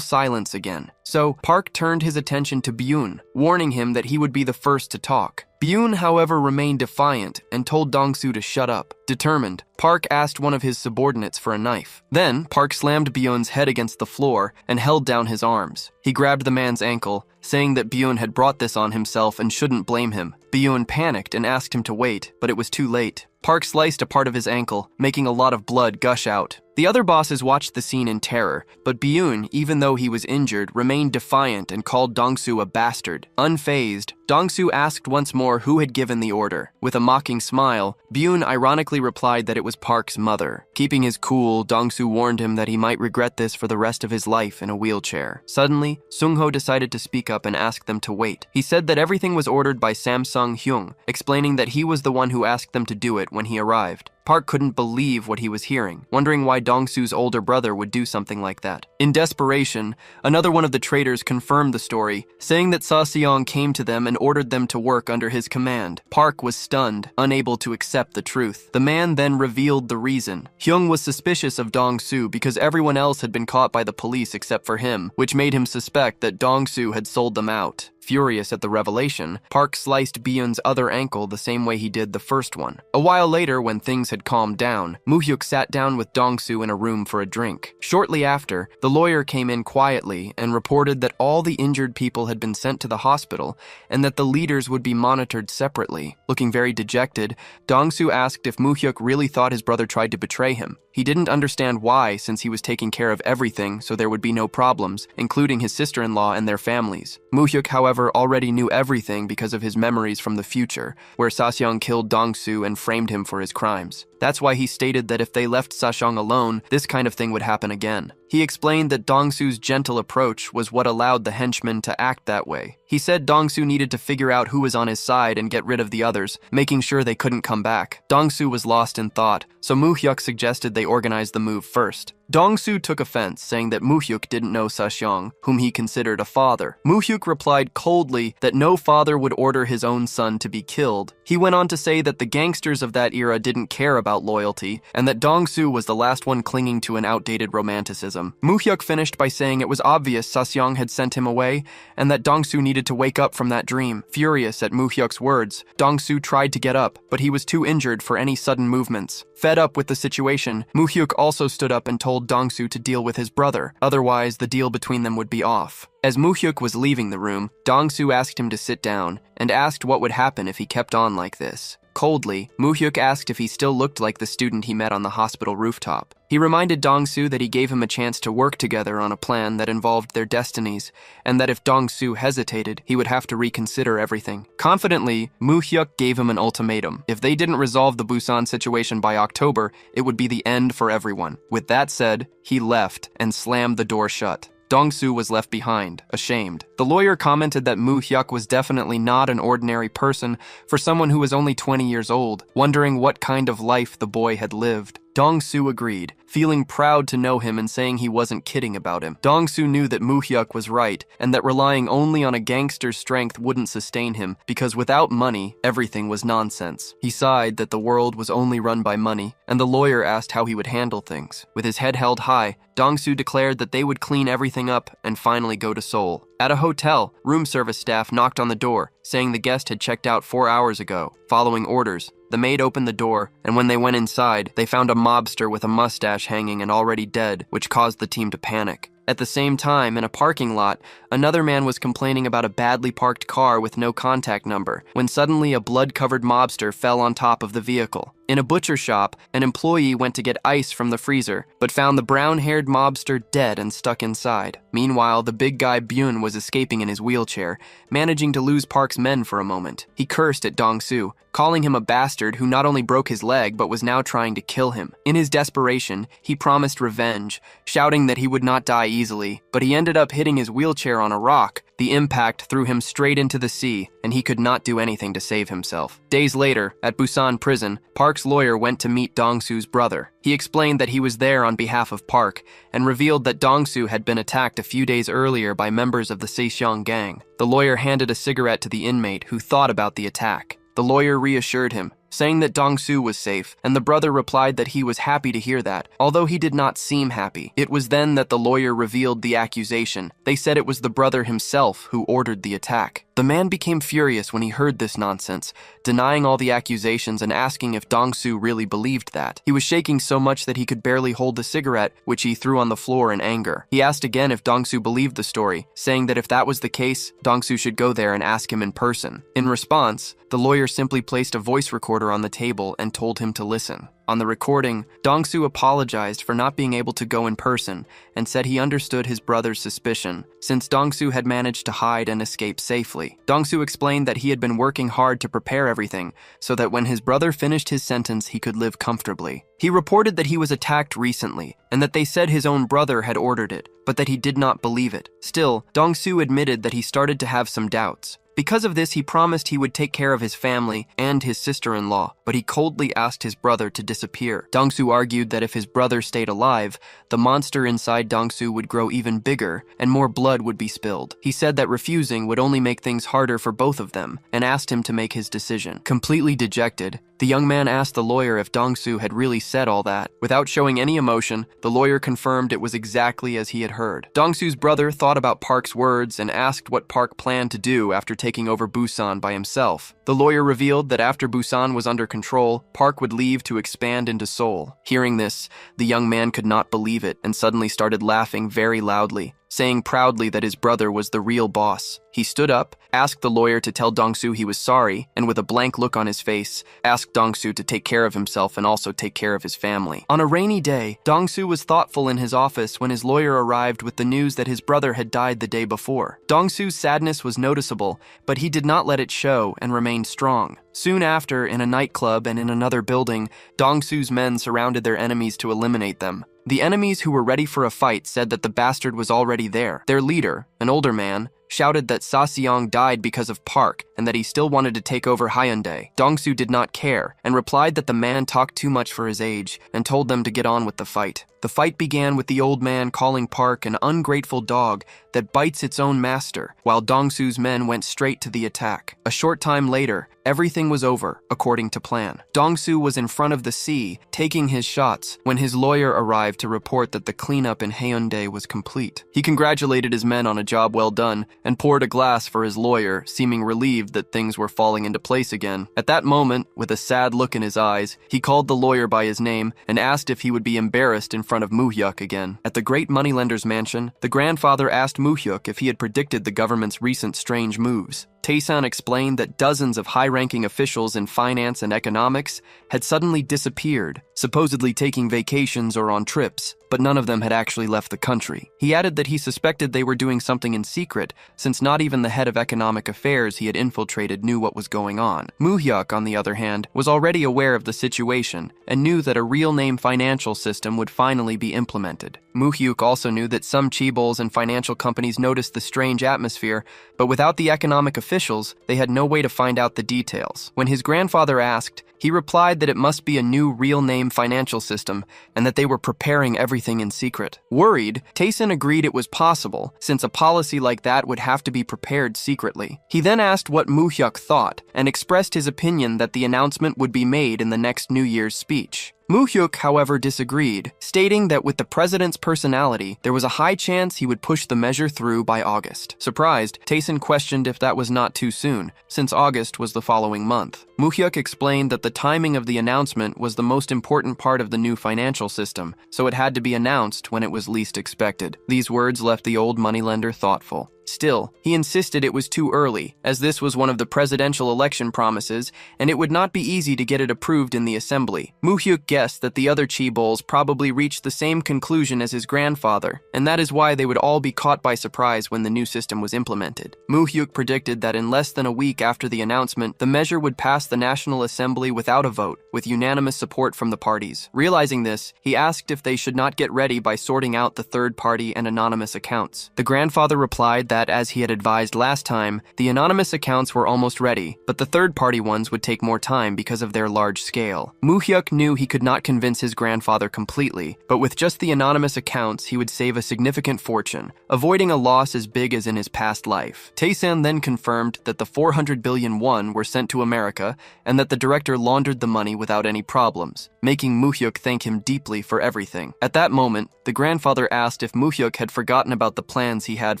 silence again. So Park turned his attention to Byun, warning him that he would be the first to talk. Byun, however, remained defiant and told Dong-soo to shut up. Determined, Park asked one of his subordinates for a knife. Then, Park slammed Byun's head against the floor and held down his arms. He grabbed the man's ankle, saying that Byun had brought this on himself and shouldn't blame him. Byun panicked and asked him to wait, but it was too late. Park sliced a part of his ankle, making a lot of blood gush out. The other bosses watched the scene in terror, but Byun, even though he was injured, remained defiant and called Dong-soo a bastard. Unfazed, Dong-soo asked once more who had given the order. With a mocking smile, Byun ironically replied that it was Park's mother. Keeping his cool, Dong-soo warned him that he might regret this for the rest of his life in a wheelchair. Suddenly, Sung-ho decided to speak up and ask them to wait. He said that everything was ordered by Samsung-hyung, explaining that he was the one who asked them to do it when he arrived. Park couldn't believe what he was hearing, wondering why Dong-soo's older brother would do something like that. In desperation, another one of the traitors confirmed the story, saying that Seo-seong came to them and ordered them to work under his command. Park was stunned, unable to accept the truth. The man then revealed the reason. Hyung was suspicious of Dong-soo because everyone else had been caught by the police except for him, which made him suspect that Dong-soo had sold them out. Furious at the revelation, Park sliced Byun's other ankle the same way he did the first one. A while later, when things had calmed down, Moo-hyuk sat down with Dong-soo in a room for a drink. Shortly after, the lawyer came in quietly and reported that all the injured people had been sent to the hospital and that the leaders would be monitored separately. Looking very dejected, Dong-soo asked if Moo-hyuk really thought his brother tried to betray him. He didn't understand why, since he was taking care of everything so there would be no problems, including his sister-in-law and their families. Moo-hyuk, however, however, already knew everything because of his memories from the future, where Saseong killed Dong-soo and framed him for his crimes. That's why he stated that if they left Saseong alone, this kind of thing would happen again. He explained that Dong-soo's gentle approach was what allowed the henchmen to act that way. He said Dong-soo needed to figure out who was on his side and get rid of the others, making sure they couldn't come back. Dong-soo was lost in thought, so Moo-hyuk suggested they organize the move first. Dong-soo took offense, saying that Moo-hyuk didn't know Saseong, whom he considered a father. Moo-hyuk replied coldly that no father would order his own son to be killed. He went on to say that the gangsters of that era didn't care about loyalty, and that Dong-soo was the last one clinging to an outdated romanticism. Moo-hyuk finished by saying it was obvious Saseong had sent him away, and that Dong-soo needed to wake up from that dream. Furious at Moo-hyuk's words, Dong-soo tried to get up, but he was too injured for any sudden movements. Fed up with the situation, Moo-hyuk also stood up and told Dong-soo to deal with his brother, otherwise the deal between them would be off. As Moo-hyuk was leaving the room, Dong-soo asked him to sit down, and asked what would happen if he kept on like this. Coldly, Moo-hyuk asked if he still looked like the student he met on the hospital rooftop. He reminded Dong-soo that he gave him a chance to work together on a plan that involved their destinies, and that if Dong-soo hesitated, he would have to reconsider everything. Confidently, Moo-hyuk gave him an ultimatum. If they didn't resolve the Busan situation by October, it would be the end for everyone. With that said, he left and slammed the door shut. Dong-soo was left behind, ashamed. The lawyer commented that Moo-hyuk was definitely not an ordinary person for someone who was only 20 years old, wondering what kind of life the boy had lived. Dong-soo agreed, feeling proud to know him and saying he wasn't kidding about him. Dong-soo knew that Moo-hyuk was right, and that relying only on a gangster's strength wouldn't sustain him, because without money, everything was nonsense. He sighed that the world was only run by money, and the lawyer asked how he would handle things. With his head held high, Dong-soo declared that they would clean everything up and finally go to Seoul. At a hotel, room service staff knocked on the door, saying the guest had checked out 4 hours ago. Following orders, the maid opened the door, and when they went inside, they found a mobster with a mustache hanging and already dead, which caused the team to panic. At the same time, in a parking lot, another man was complaining about a badly parked car with no contact number, when suddenly a blood-covered mobster fell on top of the vehicle. In a butcher shop, an employee went to get ice from the freezer, but found the brown-haired mobster dead and stuck inside. Meanwhile, the big guy Byun was escaping in his wheelchair, managing to lose Park's men for a moment. He cursed at Dong-soo, calling him a bastard who not only broke his leg but was now trying to kill him. In his desperation, he promised revenge, shouting that he would not die easily, but he ended up hitting his wheelchair on a rock. The impact threw him straight into the sea, and he could not do anything to save himself. Days later, at Busan prison, Park's lawyer went to meet Dong-soo's brother. He explained that he was there on behalf of Park, and revealed that Dong-soo had been attacked a few days earlier by members of the Saseong gang. The lawyer handed a cigarette to the inmate, who thought about the attack. The lawyer reassured him, saying that Dong-soo was safe, and the brother replied that he was happy to hear that, although he did not seem happy. It was then that the lawyer revealed the accusation. They said it was the brother himself who ordered the attack. The man became furious when he heard this nonsense, denying all the accusations and asking if Dong-soo really believed that. He was shaking so much that he could barely hold the cigarette, which he threw on the floor in anger. He asked again if Dong-soo believed the story, saying that if that was the case, Dong-soo should go there and ask him in person. In response, the lawyer simply placed a voice recorder on the table and told him to listen. On the recording, Dong-soo apologized for not being able to go in person and said he understood his brother's suspicion, since Dong-soo had managed to hide and escape safely. Dong-soo explained that he had been working hard to prepare everything so that when his brother finished his sentence, he could live comfortably. He reported that he was attacked recently and that they said his own brother had ordered it, but that he did not believe it. Still, Dong-soo admitted that he started to have some doubts. Because of this, he promised he would take care of his family and his sister-in-law, but he coldly asked his brother to disappear. Dong-soo argued that if his brother stayed alive, the monster inside Dong-soo would grow even bigger and more blood would be spilled. He said that refusing would only make things harder for both of them and asked him to make his decision. Completely dejected, the young man asked the lawyer if Dong-soo had really said all that. Without showing any emotion, the lawyer confirmed it was exactly as he had heard. Dong-soo's brother thought about Park's words and asked what Park planned to do after taking over Busan by himself. The lawyer revealed that after Busan was under control, Park would leave to expand into Seoul. Hearing this, the young man could not believe it and suddenly started laughing very loudly. saying proudly that his brother was the real boss. He stood up, asked the lawyer to tell Dong-soo he was sorry, and with a blank look on his face, asked Dong-soo to take care of himself and also take care of his family. On a rainy day, Dong-soo was thoughtful in his office when his lawyer arrived with the news that his brother had died the day before. Dong-soo's sadness was noticeable, but he did not let it show and remained strong. Soon after, in a nightclub and in another building, Dong-soo's men surrounded their enemies to eliminate them. The enemies who were ready for a fight said that the bastard was already there. Their leader, an older man, shouted that Sa-seong died because of Park and that he still wanted to take over Hyundai. Dong-soo did not care and replied that the man talked too much for his age and told them to get on with the fight. The fight began with the old man calling Park an ungrateful dog that bites its own master, while Dong-soo's men went straight to the attack. A short time later, everything was over, according to plan. Dong-soo was in front of the sea, taking his shots, when his lawyer arrived to report that the cleanup in Hyundai was complete. He congratulated his men on a job well done and poured a glass for his lawyer, seeming relieved that things were falling into place again. At that moment, with a sad look in his eyes, he called the lawyer by his name and asked if he would be embarrassed in front of Moo-hyuk again. At the great moneylender's mansion, the grandfather asked Moo-hyuk if he had predicted the government's recent strange moves. Tae-san explained that dozens of high-ranking officials in finance and economics had suddenly disappeared, supposedly taking vacations or on trips, but none of them had actually left the country. He added that he suspected they were doing something in secret, since not even the head of economic affairs he had infiltrated knew what was going on. Moo-hyuk, on the other hand, was already aware of the situation and knew that a real-name financial system would finally be implemented. Moo-hyuk also knew that some chaebols and financial companies noticed the strange atmosphere, but without the economic officials, they had no way to find out the details. When his grandfather asked, he replied that it must be a new real-name financial system and that they were preparing everything in secret. Worried, Tae-san agreed it was possible, since a policy like that would have to be prepared secretly. He then asked what Moo-hyuk thought and expressed his opinion that the announcement would be made in the next New Year's speech. Moo-hyuk, however, disagreed, stating that with the president's personality, there was a high chance he would push the measure through by August. Surprised, Tae-san questioned if that was not too soon, since August was the following month. Moo-hyuk explained that the timing of the announcement was the most important part of the new financial system, so it had to be announced when it was least expected. These words left the old moneylender thoughtful. Still, he insisted it was too early, as this was one of the presidential election promises, and it would not be easy to get it approved in the assembly. Moo-hyuk guessed that the other chaebols probably reached the same conclusion as his grandfather, and that is why they would all be caught by surprise when the new system was implemented. Moo-hyuk predicted that in less than a week after the announcement, the measure would pass the National Assembly without a vote, with unanimous support from the parties. Realizing this, he asked if they should not get ready by sorting out the third-party and anonymous accounts. The grandfather replied that, as he had advised last time, the anonymous accounts were almost ready, but the third-party ones would take more time because of their large scale. Moo-hyuk knew he could not convince his grandfather completely, but with just the anonymous accounts, he would save a significant fortune, avoiding a loss as big as in his past life. Tae-san then confirmed that the 400 billion won were sent to America and that the director laundered the money without any problems, making Moo-hyuk thank him deeply for everything. At that moment, the grandfather asked if Moo-hyuk had forgotten about the plans he had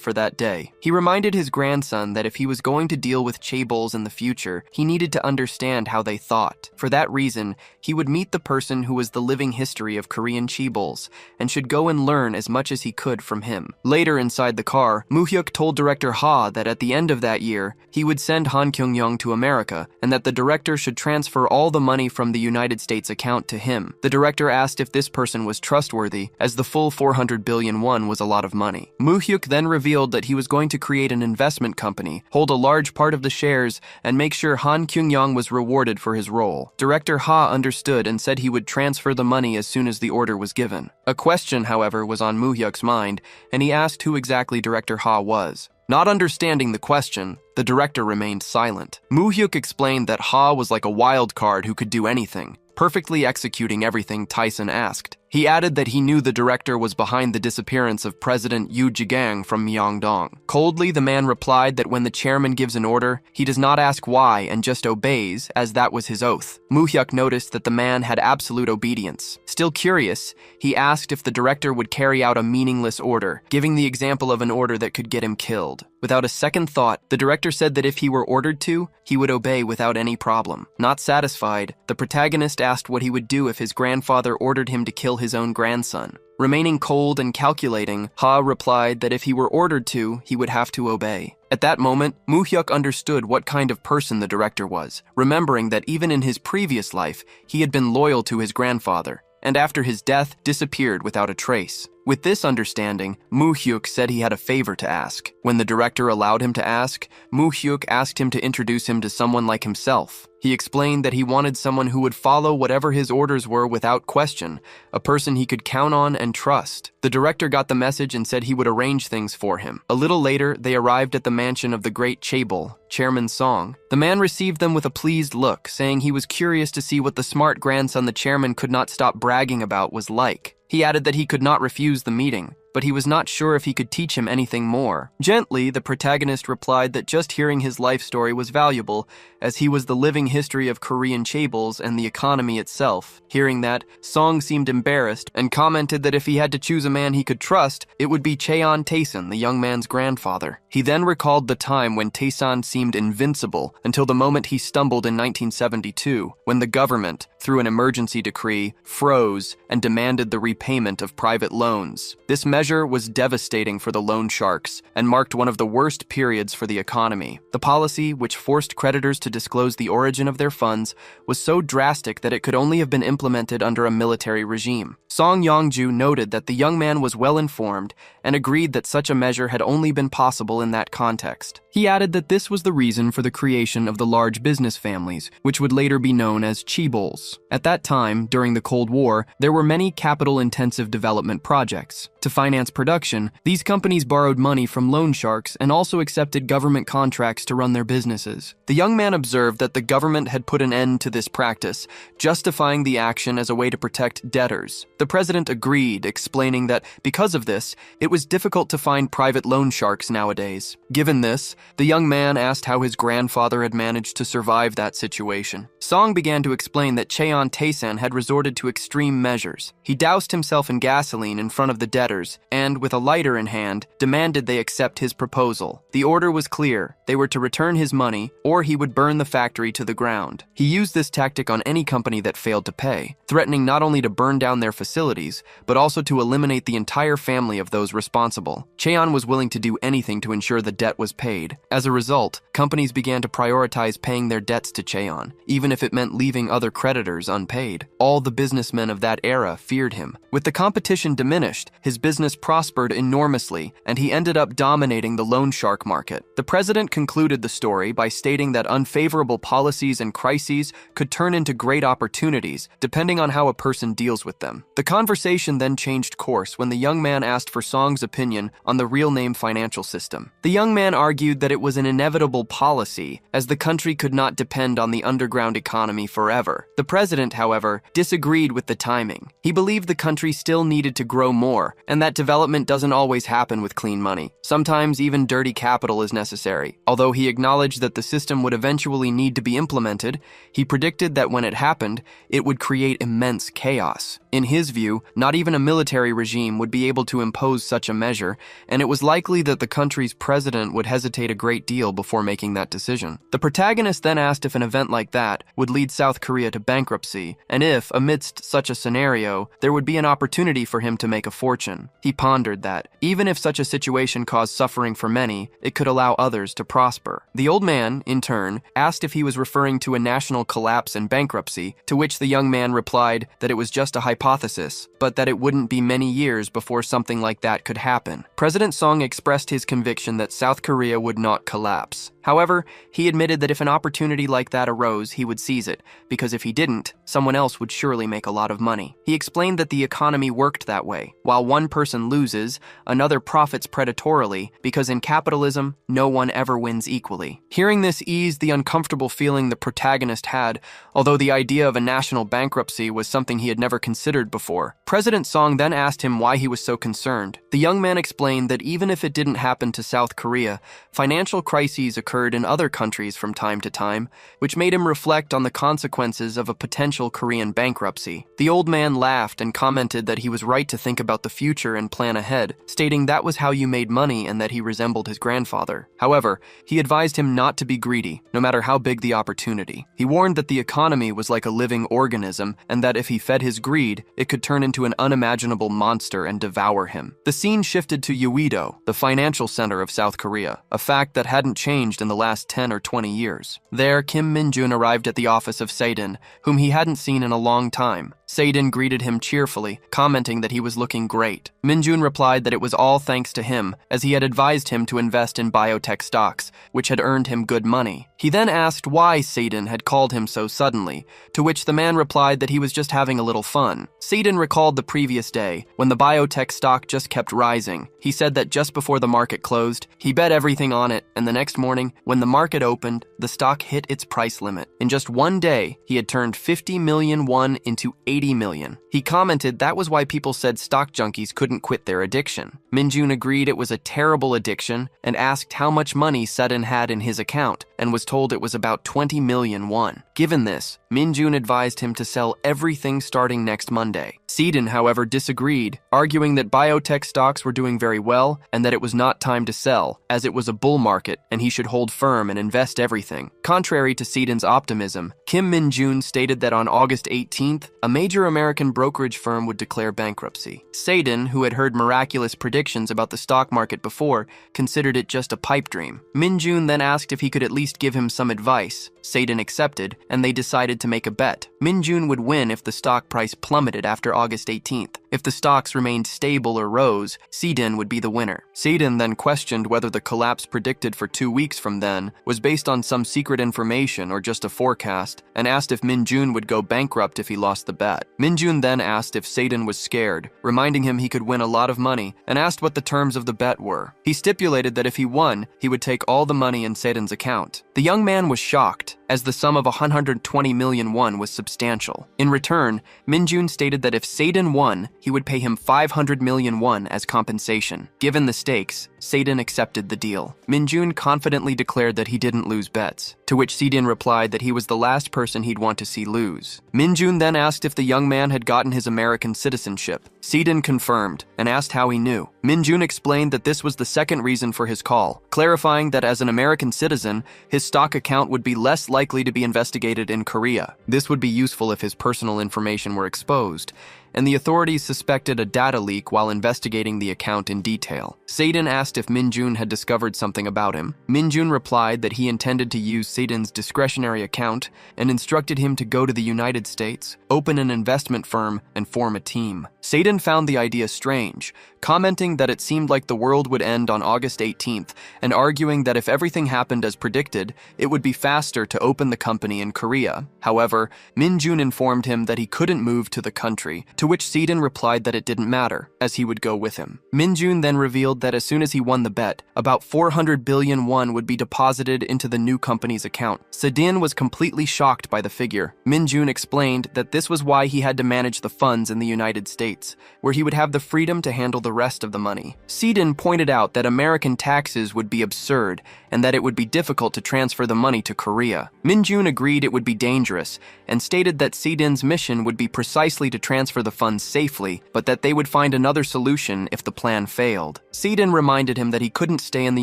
for that day. He reminded his grandson that if he was going to deal with chaebols in the future, he needed to understand how they thought. For that reason, he would meet the person who was the living history of Korean chaebols, and should go and learn as much as he could from him. Later, inside the car, Moo-hyuk told director Ha that at the end of that year, he would send Han Kyung-young to America, and that the director should transfer all the money from the United States account to him. The director asked if this person was trustworthy, as the full 400 billion won was a lot of money. Moo-hyuk then revealed that he was going to create an investment company, hold a large part of the shares, and make sure Han Kyung-young was rewarded for his role. Director Ha understood and said he would transfer the money as soon as the order was given. A question, however, was on Moo-hyuk's mind, and he asked who exactly Director Ha was. Not understanding the question, the director remained silent. Moo-hyuk explained that Ha was like a wild card who could do anything, perfectly executing everything Tyson asked. He added that he knew the director was behind the disappearance of President Yoo Jae-gang from Myeongdong. Coldly, the man replied that when the chairman gives an order, he does not ask why and just obeys, as that was his oath. Moo-hyuk noticed that the man had absolute obedience. Still curious, he asked if the director would carry out a meaningless order, giving the example of an order that could get him killed. Without a second thought, the director said that if he were ordered to, he would obey without any problem. Not satisfied, the protagonist asked what he would do if his grandfather ordered him to kill his own grandson. Remaining cold and calculating, Ha replied that if he were ordered to, he would have to obey. At that moment, Moo-hyuk understood what kind of person the director was, remembering that even in his previous life, he had been loyal to his grandfather, and after his death, disappeared without a trace. With this understanding, Moo-hyuk said he had a favor to ask. When the director allowed him to ask, Moo-hyuk asked him to introduce him to someone like himself. He explained that he wanted someone who would follow whatever his orders were without question, a person he could count on and trust. The director got the message and said he would arrange things for him. A little later, they arrived at the mansion of the great chaebol, Chairman Song. The man received them with a pleased look, saying he was curious to see what the smart grandson the chairman could not stop bragging about was like. He added that he could not refuse the meeting, but he was not sure if he could teach him anything more. Gently, the protagonist replied that just hearing his life story was valuable, as he was the living history of Korean chaebols and the economy itself. Hearing that, Song seemed embarrassed and commented that if he had to choose a man he could trust, it would be Cheon Taesan, the young man's grandfather. He then recalled the time when Taesan seemed invincible until the moment he stumbled in 1972, when the government, through an emergency decree, froze and demanded the repayment of private loans. This measure was devastating for the loan sharks and marked one of the worst periods for the economy. The policy, which forced creditors to disclose the origin of their funds, was so drastic that it could only have been implemented under a military regime. Song Yong-ju noted that the young man was well informed and agreed that such a measure had only been possible in that context. He added that this was the reason for the creation of the large business families, which would later be known as chaebols. At that time, during the Cold War, there were many capital-intensive development projects. To finance production, these companies borrowed money from loan sharks and also accepted government contracts to run their businesses. The young man observed that the government had put an end to this practice, justifying the action as a way to protect debtors. The president agreed, explaining that because of this, it was difficult to find private loan sharks nowadays. Given this, the young man asked how his grandfather had managed to survive that situation. Song began to explain that Cheon Taesan had resorted to extreme measures. He doused himself in gasoline in front of the debtors and, with a lighter in hand, demanded they accept his proposal. The order was clear. They were to return his money, or he would burn the factory to the ground. He used this tactic on any company that failed to pay, threatening not only to burn down their facilities, but also to eliminate the entire family of those responsible. Cheon was willing to do anything to ensure the debt was paid. As a result, companies began to prioritize paying their debts to Cheon, even if it meant leaving other creditors unpaid. All the businessmen of that era feared him. With the competition diminished, his business prospered enormously, and he ended up dominating the loan shark market. The president concluded the story by stating that unfavorable policies and crises could turn into great opportunities, depending on how a person deals with them. The conversation then changed course when the young man asked for Song's opinion on the real name financial system. The young man argued that it was an inevitable policy, as the country could not depend on the underground economy forever. The president, however, disagreed with the timing. He believed the country still needed to grow more, and that development doesn't always happen with clean money. Sometimes even dirty capital is necessary. Although he acknowledged that the system would eventually need to be implemented, he predicted that when it happened, it would create immense chaos. In his view, not even a military regime would be able to impose such a measure, and it was likely that the country's president would hesitate a great deal before making that decision. The protagonist then asked if an event like that would lead South Korea to bankruptcy, and if, amidst such a scenario, there would be an opportunity for him to make a fortune. He pondered that, even if such a situation caused suffering for many, it could allow others to prosper. The old man, in turn, asked if he was referring to a national collapse and bankruptcy, to which the young man replied that it was just a hypothesis, but that it wouldn't be many years before something like that could happen. President Song expressed his conviction that South Korea would not collapse. However, he admitted that if an opportunity like that arose, he would seize it, because if he didn't, someone else would surely make a lot of money. He explained that the economy worked that way. While one person loses, another profits predatorily, because in capitalism, no one ever wins equally. Hearing this eased the uncomfortable feeling the protagonist had, although the idea of a national bankruptcy was something he had never considered before. President Song then asked him why he was so concerned. The young man explained that even if it didn't happen to South Korea, financial crises occurred in other countries from time to time, which made him reflect on the consequences of a potential Korean bankruptcy. The old man laughed and commented that he was right to think about the future and didn't plan ahead, stating that was how you made money and that he resembled his grandfather. However, he advised him not to be greedy, no matter how big the opportunity. He warned that the economy was like a living organism and that if he fed his greed, it could turn into an unimaginable monster and devour him. The scene shifted to Uido, the financial center of South Korea, a fact that hadn't changed in the last 10 or 20 years. There, Kim Min-jun arrived at the office of Sae-din, whom he hadn't seen in a long time. Sae-din greeted him cheerfully, commenting that he was looking great. Min-jun replied that it was all thanks to him, as he had advised him to invest in biotech stocks, which had earned him good money. He then asked why Sae-din had called him so suddenly, to which the man replied that he was just having a little fun. Sae-din recalled the previous day, when the biotech stock just kept rising. He said that just before the market closed, he bet everything on it, and the next morning, when the market opened, the stock hit its price limit. In just one day, he had turned 50 million won into 80 million. He commented that was why people said stock junkies couldn't quit their addiction. Min-jun agreed it was a terrible addiction and asked how much money Sae-din had in his account and was told it was about 20 million won. Given this, Min-jun advised him to sell everything starting next Monday. Sae-din, however, disagreed, arguing that biotech stocks were doing very well and that it was not time to sell, as it was a bull market and he should hold firm and invest everything. Contrary to Sae-din's optimism, Kim Min-jun stated that on August 18th, a major American brokerage firm would declare bankruptcy. Sae-din, who had heard miraculous predictions about the stock market before, considered it just a pipe dream. Min-jun then asked if he could at least give him some advice. Sae-din accepted, and they decided to make a bet. Min-jun would win if the stock price plummeted after August 18th. If the stocks remained stable or rose, Sae-din would be the winner. Sae-din then questioned whether the collapse predicted for 2 weeks from then was based on some secret information or just a forecast, and asked if Min-jun would go bankrupt if he lost the bet. Min-jun then asked if Sae-din was scared, reminding him he could win a lot of money, and asked what the terms of the bet were. He stipulated that if he won, he would take all the money in Sae-din's account. The young man was shocked, as the sum of 120 million won was substantial. In return, Min-jun stated that if Sae-din won, he would pay him 500 million won as compensation. Given the stakes, Sae-din accepted the deal. Min-jun confidently declared that he didn't lose bets, to which Sae-din replied that he was the last person he'd want to see lose. Min-jun then asked if the young man had gotten his American citizenship. Sae-din confirmed and asked how he knew. Min-jun explained that this was the second reason for his call, clarifying that as an American citizen, his stock account would be less likely to be investigated in Korea. This would be useful if his personal information were exposed, and the authorities suspected a data leak while investigating the account in detail. Sae-din asked if Min-jun had discovered something about him. Min-jun replied that he intended to use Sae-din's discretionary account and instructed him to go to the United States, open an investment firm, and form a team. Sae-din found the idea strange, commenting that it seemed like the world would end on August 18th and arguing that if everything happened as predicted, it would be faster to open the company in Korea. However, Min-jun informed him that he couldn't move to the country, to which Sae-din replied that it didn't matter, as he would go with him. Min-jun then revealed that as soon as he won the bet, about 400 billion won would be deposited into the new company's account. Sae-din was completely shocked by the figure. Min-jun explained that this was why he had to manage the funds in the United States, where he would have the freedom to handle the rest of the money. Sae-din pointed out that American taxes would be absurd and that it would be difficult to transfer the money to Korea. Min-jun agreed it would be dangerous and stated that Sae-din's mission would be precisely to transfer the funds safely, but that they would find another solution if the plan failed. Sae-din reminded him that he couldn't stay in the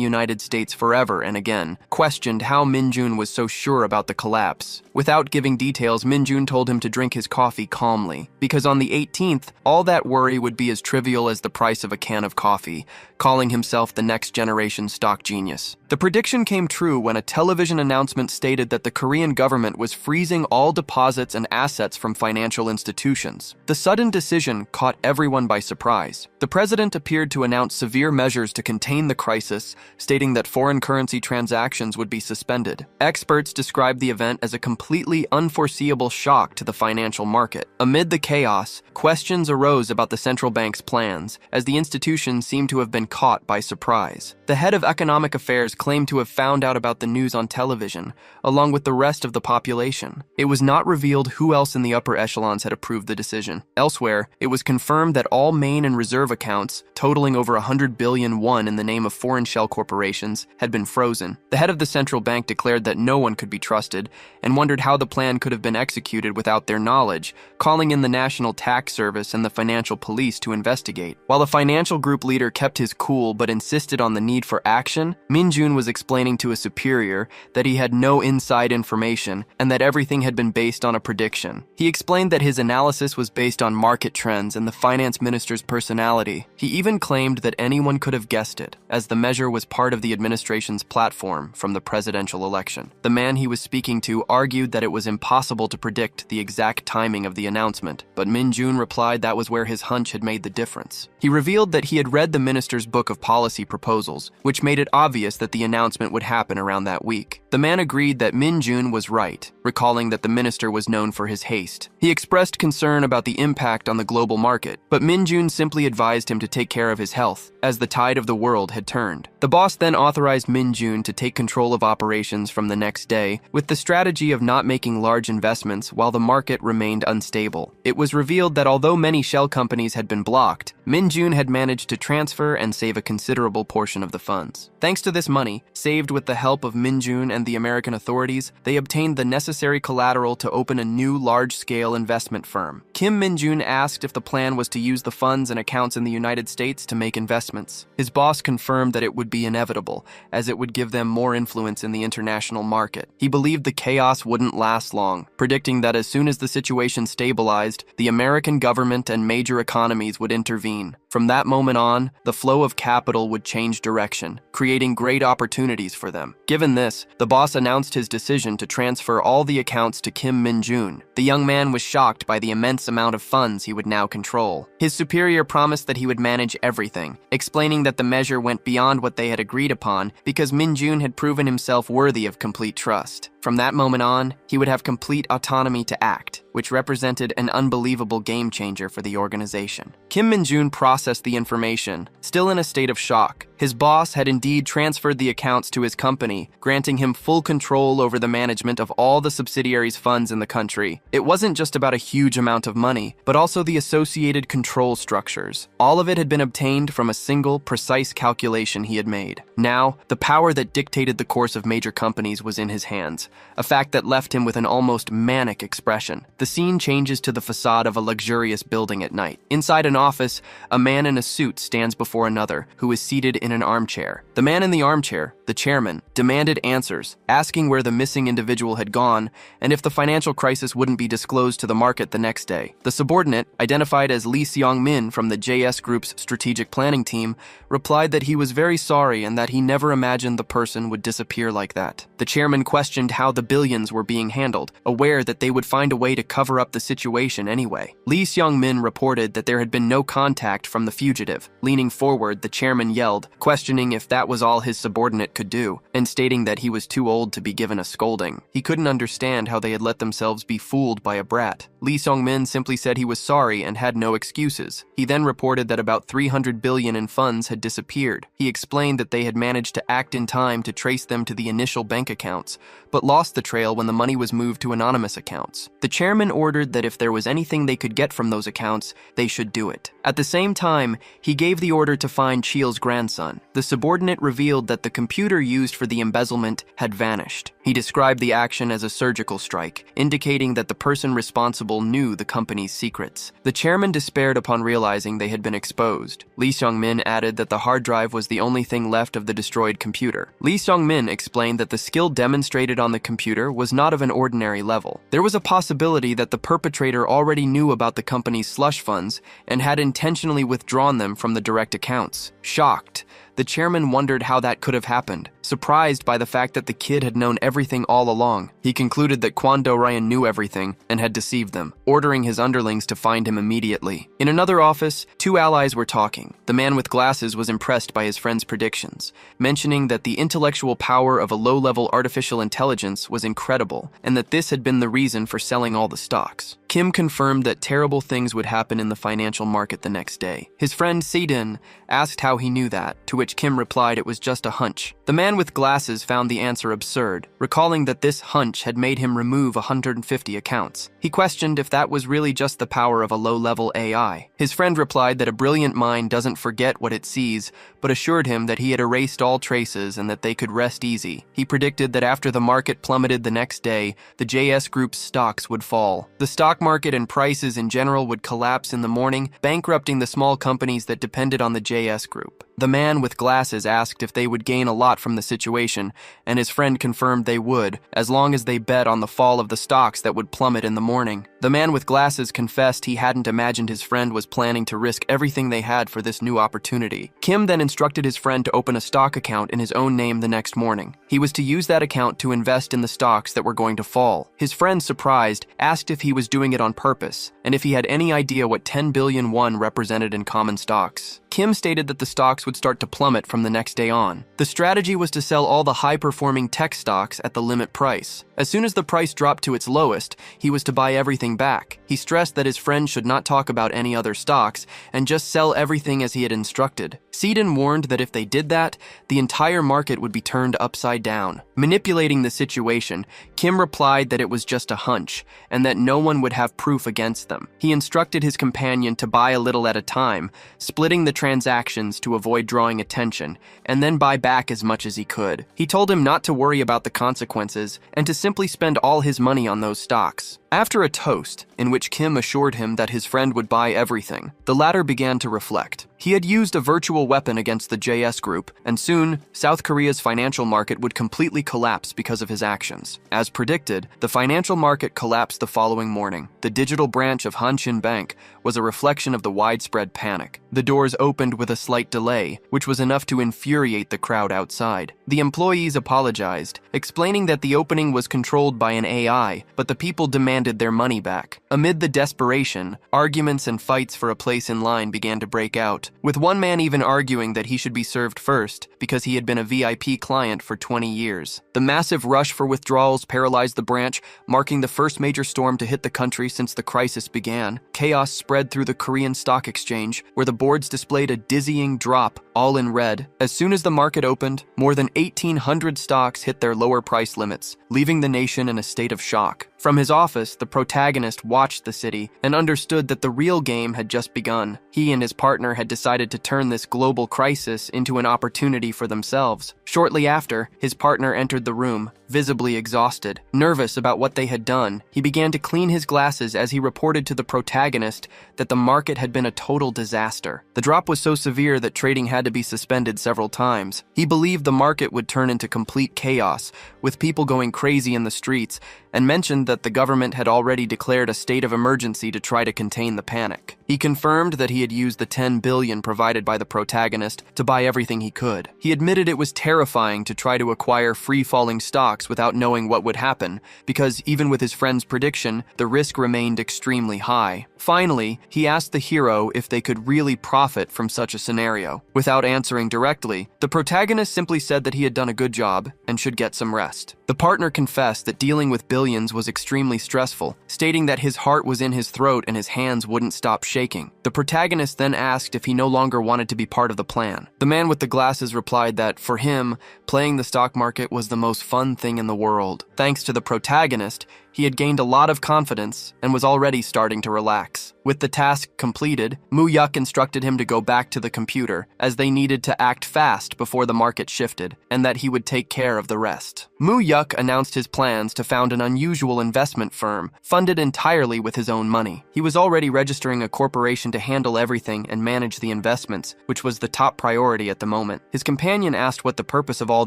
United States forever and again questioned how Min-jun was so sure about the collapse. Without giving details, Min-jun told him to drink his coffee calmly, because on the 18th, all that worry would be as trivial as the price of a can of coffee, calling himself the next generation stock genius. The prediction came true when a television announcement stated that the Korean government was freezing all deposits and assets from financial institutions. The sudden decision caught everyone by surprise. The president appeared to announce severe measures to contain the crisis, stating that foreign currency transactions would be suspended. Experts described the event as a completely unforeseeable shock to the financial market. Amid the chaos, questions arose about the central bank's plans, as the institution seemed to have been caught by surprise. The head of economic affairs claimed to have found out about the news on television, along with the rest of the population. It was not revealed who else in the upper echelons had approved the decision. Elsewhere, it was confirmed that all main and reserve accounts, totaling over 100 billion won in the name of foreign shell corporations, had been frozen. The head of the central bank declared that no one could be trusted and wondered how the plan could have been executed without their knowledge, calling in the National Tax Service and the financial police to investigate. While the financial group leader kept his cool but insisted on the need for action, Min-jun was explaining to a superior that he had no inside information and that everything had been based on a prediction. He explained that his analysis was based on market trends and the finance minister's personality. He even claimed that anyone could have guessed it, as the measure was part of the administration's platform from the presidential election. The man he was speaking to argued that it was impossible to predict the exact timing of the announcement, but Min-jun replied that was where his hunch had made the difference. He revealed that he had read the minister's book of policy proposals, which made it obvious that the announcement would happen around that week. The man agreed that Min-jun was right, recalling that the minister was known for his haste. He expressed concern about the impact on the global market, but Min-jun simply advised him to take care of his health, as the tide of the world had turned. The boss then authorized Min-jun to take control of operations from the next day, with the strategy of not making large investments while the market remained unstable. It was revealed that although many shell companies had been blocked, Min-jun had managed to transfer and save a considerable portion of the funds. Thanks to this money, saved with the help of Min-jun and the American authorities, they obtained the necessary collateral to open a new large-scale investment firm. Kim Min-jun asked if the plan was to use the funds and accounts in the United States to make investments. His boss confirmed that it would be inevitable, as it would give them more influence in the international market. He believed the chaos wouldn't last long, predicting that as soon as the situation stabilized, the American government and major economies would intervene. From that moment on, the flow of capital would change direction, creating great opportunities for them. Given this, the boss announced his decision to transfer all the accounts to Kim Min-jun. The young man was shocked by the immense amount of funds he would now control. His superior promised that he would manage everything, explaining that the measure went beyond what they had agreed upon because Min-jun had proven himself worthy of complete trust. From that moment on, he would have complete autonomy to act, which represented an unbelievable game changer for the organization. Kim Min-jun processed the information, still in a state of shock. His boss had indeed transferred the accounts to his company, granting him full control over the management of all the subsidiaries' funds in the country. It wasn't just about a huge amount of money, but also the associated control structures. All of it had been obtained from a single, precise calculation he had made. Now, the power that dictated the course of major companies was in his hands, a fact that left him with an almost manic expression. The scene changes to the facade of a luxurious building at night. Inside an office, a man in a suit stands before another, who is seated in an armchair. The man in the armchair, the chairman, demanded answers, asking where the missing individual had gone and if the financial crisis wouldn't be disclosed to the market the next day. The subordinate, identified as Lee Seong-min from the JS Group's strategic planning team, replied that he was very sorry and that he never imagined the person would disappear like that. The chairman questioned how the billions were being handled, aware that they would find a way to cover up the situation anyway. Lee Seong-min reported that there had been no contact from the fugitive. Leaning forward, the chairman yelled, questioning if that was all his subordinate could do, and stating that he was too old to be given a scolding. He couldn't understand how they had let themselves be fooled by a brat. Lee Seong-min simply said he was sorry and had no excuses. He then reported that about 300 billion in funds had disappeared. He explained that they had managed to act in time to trace them to the initial bank accounts, but lost the trail when the money was moved to anonymous accounts. The chairman ordered that if there was anything they could get from those accounts, they should do it. At the same time, he gave the order to find Cheil's grandson. The subordinate revealed that the computer used for the embezzlement had vanished. He described the action as a surgical strike, indicating that the person responsible knew the company's secrets. The chairman despaired upon realizing they had been exposed. Lee Seong-min added that the hard drive was the only thing left of the destroyed computer. Lee Seong-min explained that the skill demonstrated on the computer was not of an ordinary level. There was a possibility that the perpetrator already knew about the company's slush funds and had intentionally withdrawn them from the direct accounts. Shocked, the chairman wondered how that could have happened, surprised by the fact that the kid had known everything all along. He concluded that Kwon Do-ryan knew everything and had deceived them, ordering his underlings to find him immediately. In another office, two allies were talking. The man with glasses was impressed by his friend's predictions, mentioning that the intellectual power of a low-level artificial intelligence was incredible, and that this had been the reason for selling all the stocks. Kim confirmed that terrible things would happen in the financial market the next day. His friend Se-din asked how he knew that, to which which Kim replied it was just a hunch. The man with glasses found the answer absurd, recalling that this hunch had made him remove 150 accounts. He questioned if that was really just the power of a low-level AI. His friend replied that a brilliant mind doesn't forget what it sees, but assured him that he had erased all traces and that they could rest easy. He predicted that after the market plummeted the next day, the JS Group's stocks would fall. The stock market and prices in general would collapse in the morning, bankrupting the small companies that depended on the JS Group. The man with glasses asked if they would gain a lot from the situation, and his friend confirmed they would, as long as they bet on the fall of the stocks that would plummet in the morning. The man with glasses confessed he hadn't imagined his friend was planning to risk everything they had for this new opportunity. Kim then instructed his friend to open a stock account in his own name the next morning. He was to use that account to invest in the stocks that were going to fall. His friend, surprised, asked if he was doing it on purpose, and if he had any idea what 10 billion won represented in common stocks. Kim stated that the stocks would start to plummet from the next day on. The strategy was to sell all the high-performing tech stocks at the limit price. As soon as the price dropped to its lowest, he was to buy everything back. He stressed that his friend should not talk about any other stocks and just sell everything as he had instructed. Seedon warned that if they did that, the entire market would be turned upside down. Manipulating the situation, Kim replied that it was just a hunch and that no one would have proof against them. He instructed his companion to buy a little at a time, splitting the transactions to avoid drawing attention, and then buy back as much as he could. He told him not to worry about the consequences and to simply spend all his money on those stocks. After a toast, in which Kim assured him that his friend would buy everything, the latter began to reflect. He had used a virtual weapon against the JS Group, and soon, South Korea's financial market would completely collapse because of his actions. As predicted, the financial market collapsed the following morning. The digital branch of Hanshin Bank was a reflection of the widespread panic. The doors opened with a slight delay, which was enough to infuriate the crowd outside. The employees apologized, explaining that the opening was controlled by an AI, but the people demanded their money back. Amid the desperation, arguments and fights for a place in line began to break out, with one man even arguing that he should be served first because he had been a VIP client for 20 years. The massive rush for withdrawals paralyzed the branch, marking the first major storm to hit the country since the crisis began. Chaos spread through the Korean Stock Exchange, where the boards displayed a dizzying drop, all in red. As soon as the market opened, more than 1,800 stocks hit their lower price limits, leaving the nation in a state of shock. From his office, the protagonist watched the city and understood that the real game had just begun. He and his partner had decided to turn this global crisis into an opportunity for themselves. Shortly after, his partner entered the room, visibly exhausted. Nervous about what they had done, he began to clean his glasses as he reported to the protagonist that the market had been a total disaster. The drop was so severe that trading had to be suspended several times. He believed the market would turn into complete chaos, with people going crazy in the streets, and mentioned that the government had already declared a state of emergency to try to contain the panic. He confirmed that he had used the 10 billion provided by the protagonist to buy everything he could. He admitted it was terrifying to try to acquire free-falling stocks without knowing what would happen, because even with his friend's prediction, the risk remained extremely high. Finally, he asked the hero if they could really profit from such a scenario. Without answering directly, the protagonist simply said that he had done a good job and should get some rest. The partner confessed that dealing with billions was extremely stressful, stating that his heart was in his throat and his hands wouldn't stop shaking. The protagonist then asked if he no longer wanted to be part of the plan. The man with the glasses replied that, for him, playing the stock market was the most fun thing in the world. Thanks to the protagonist, he had gained a lot of confidence and was already starting to relax. With the task completed, Moo-yuk instructed him to go back to the computer, as they needed to act fast before the market shifted, and that he would take care of the rest. Moo-yuk announced his plans to found an unusual investment firm, funded entirely with his own money. He was already registering a corporation to handle everything and manage the investments, which was the top priority at the moment. His companion asked what the purpose of all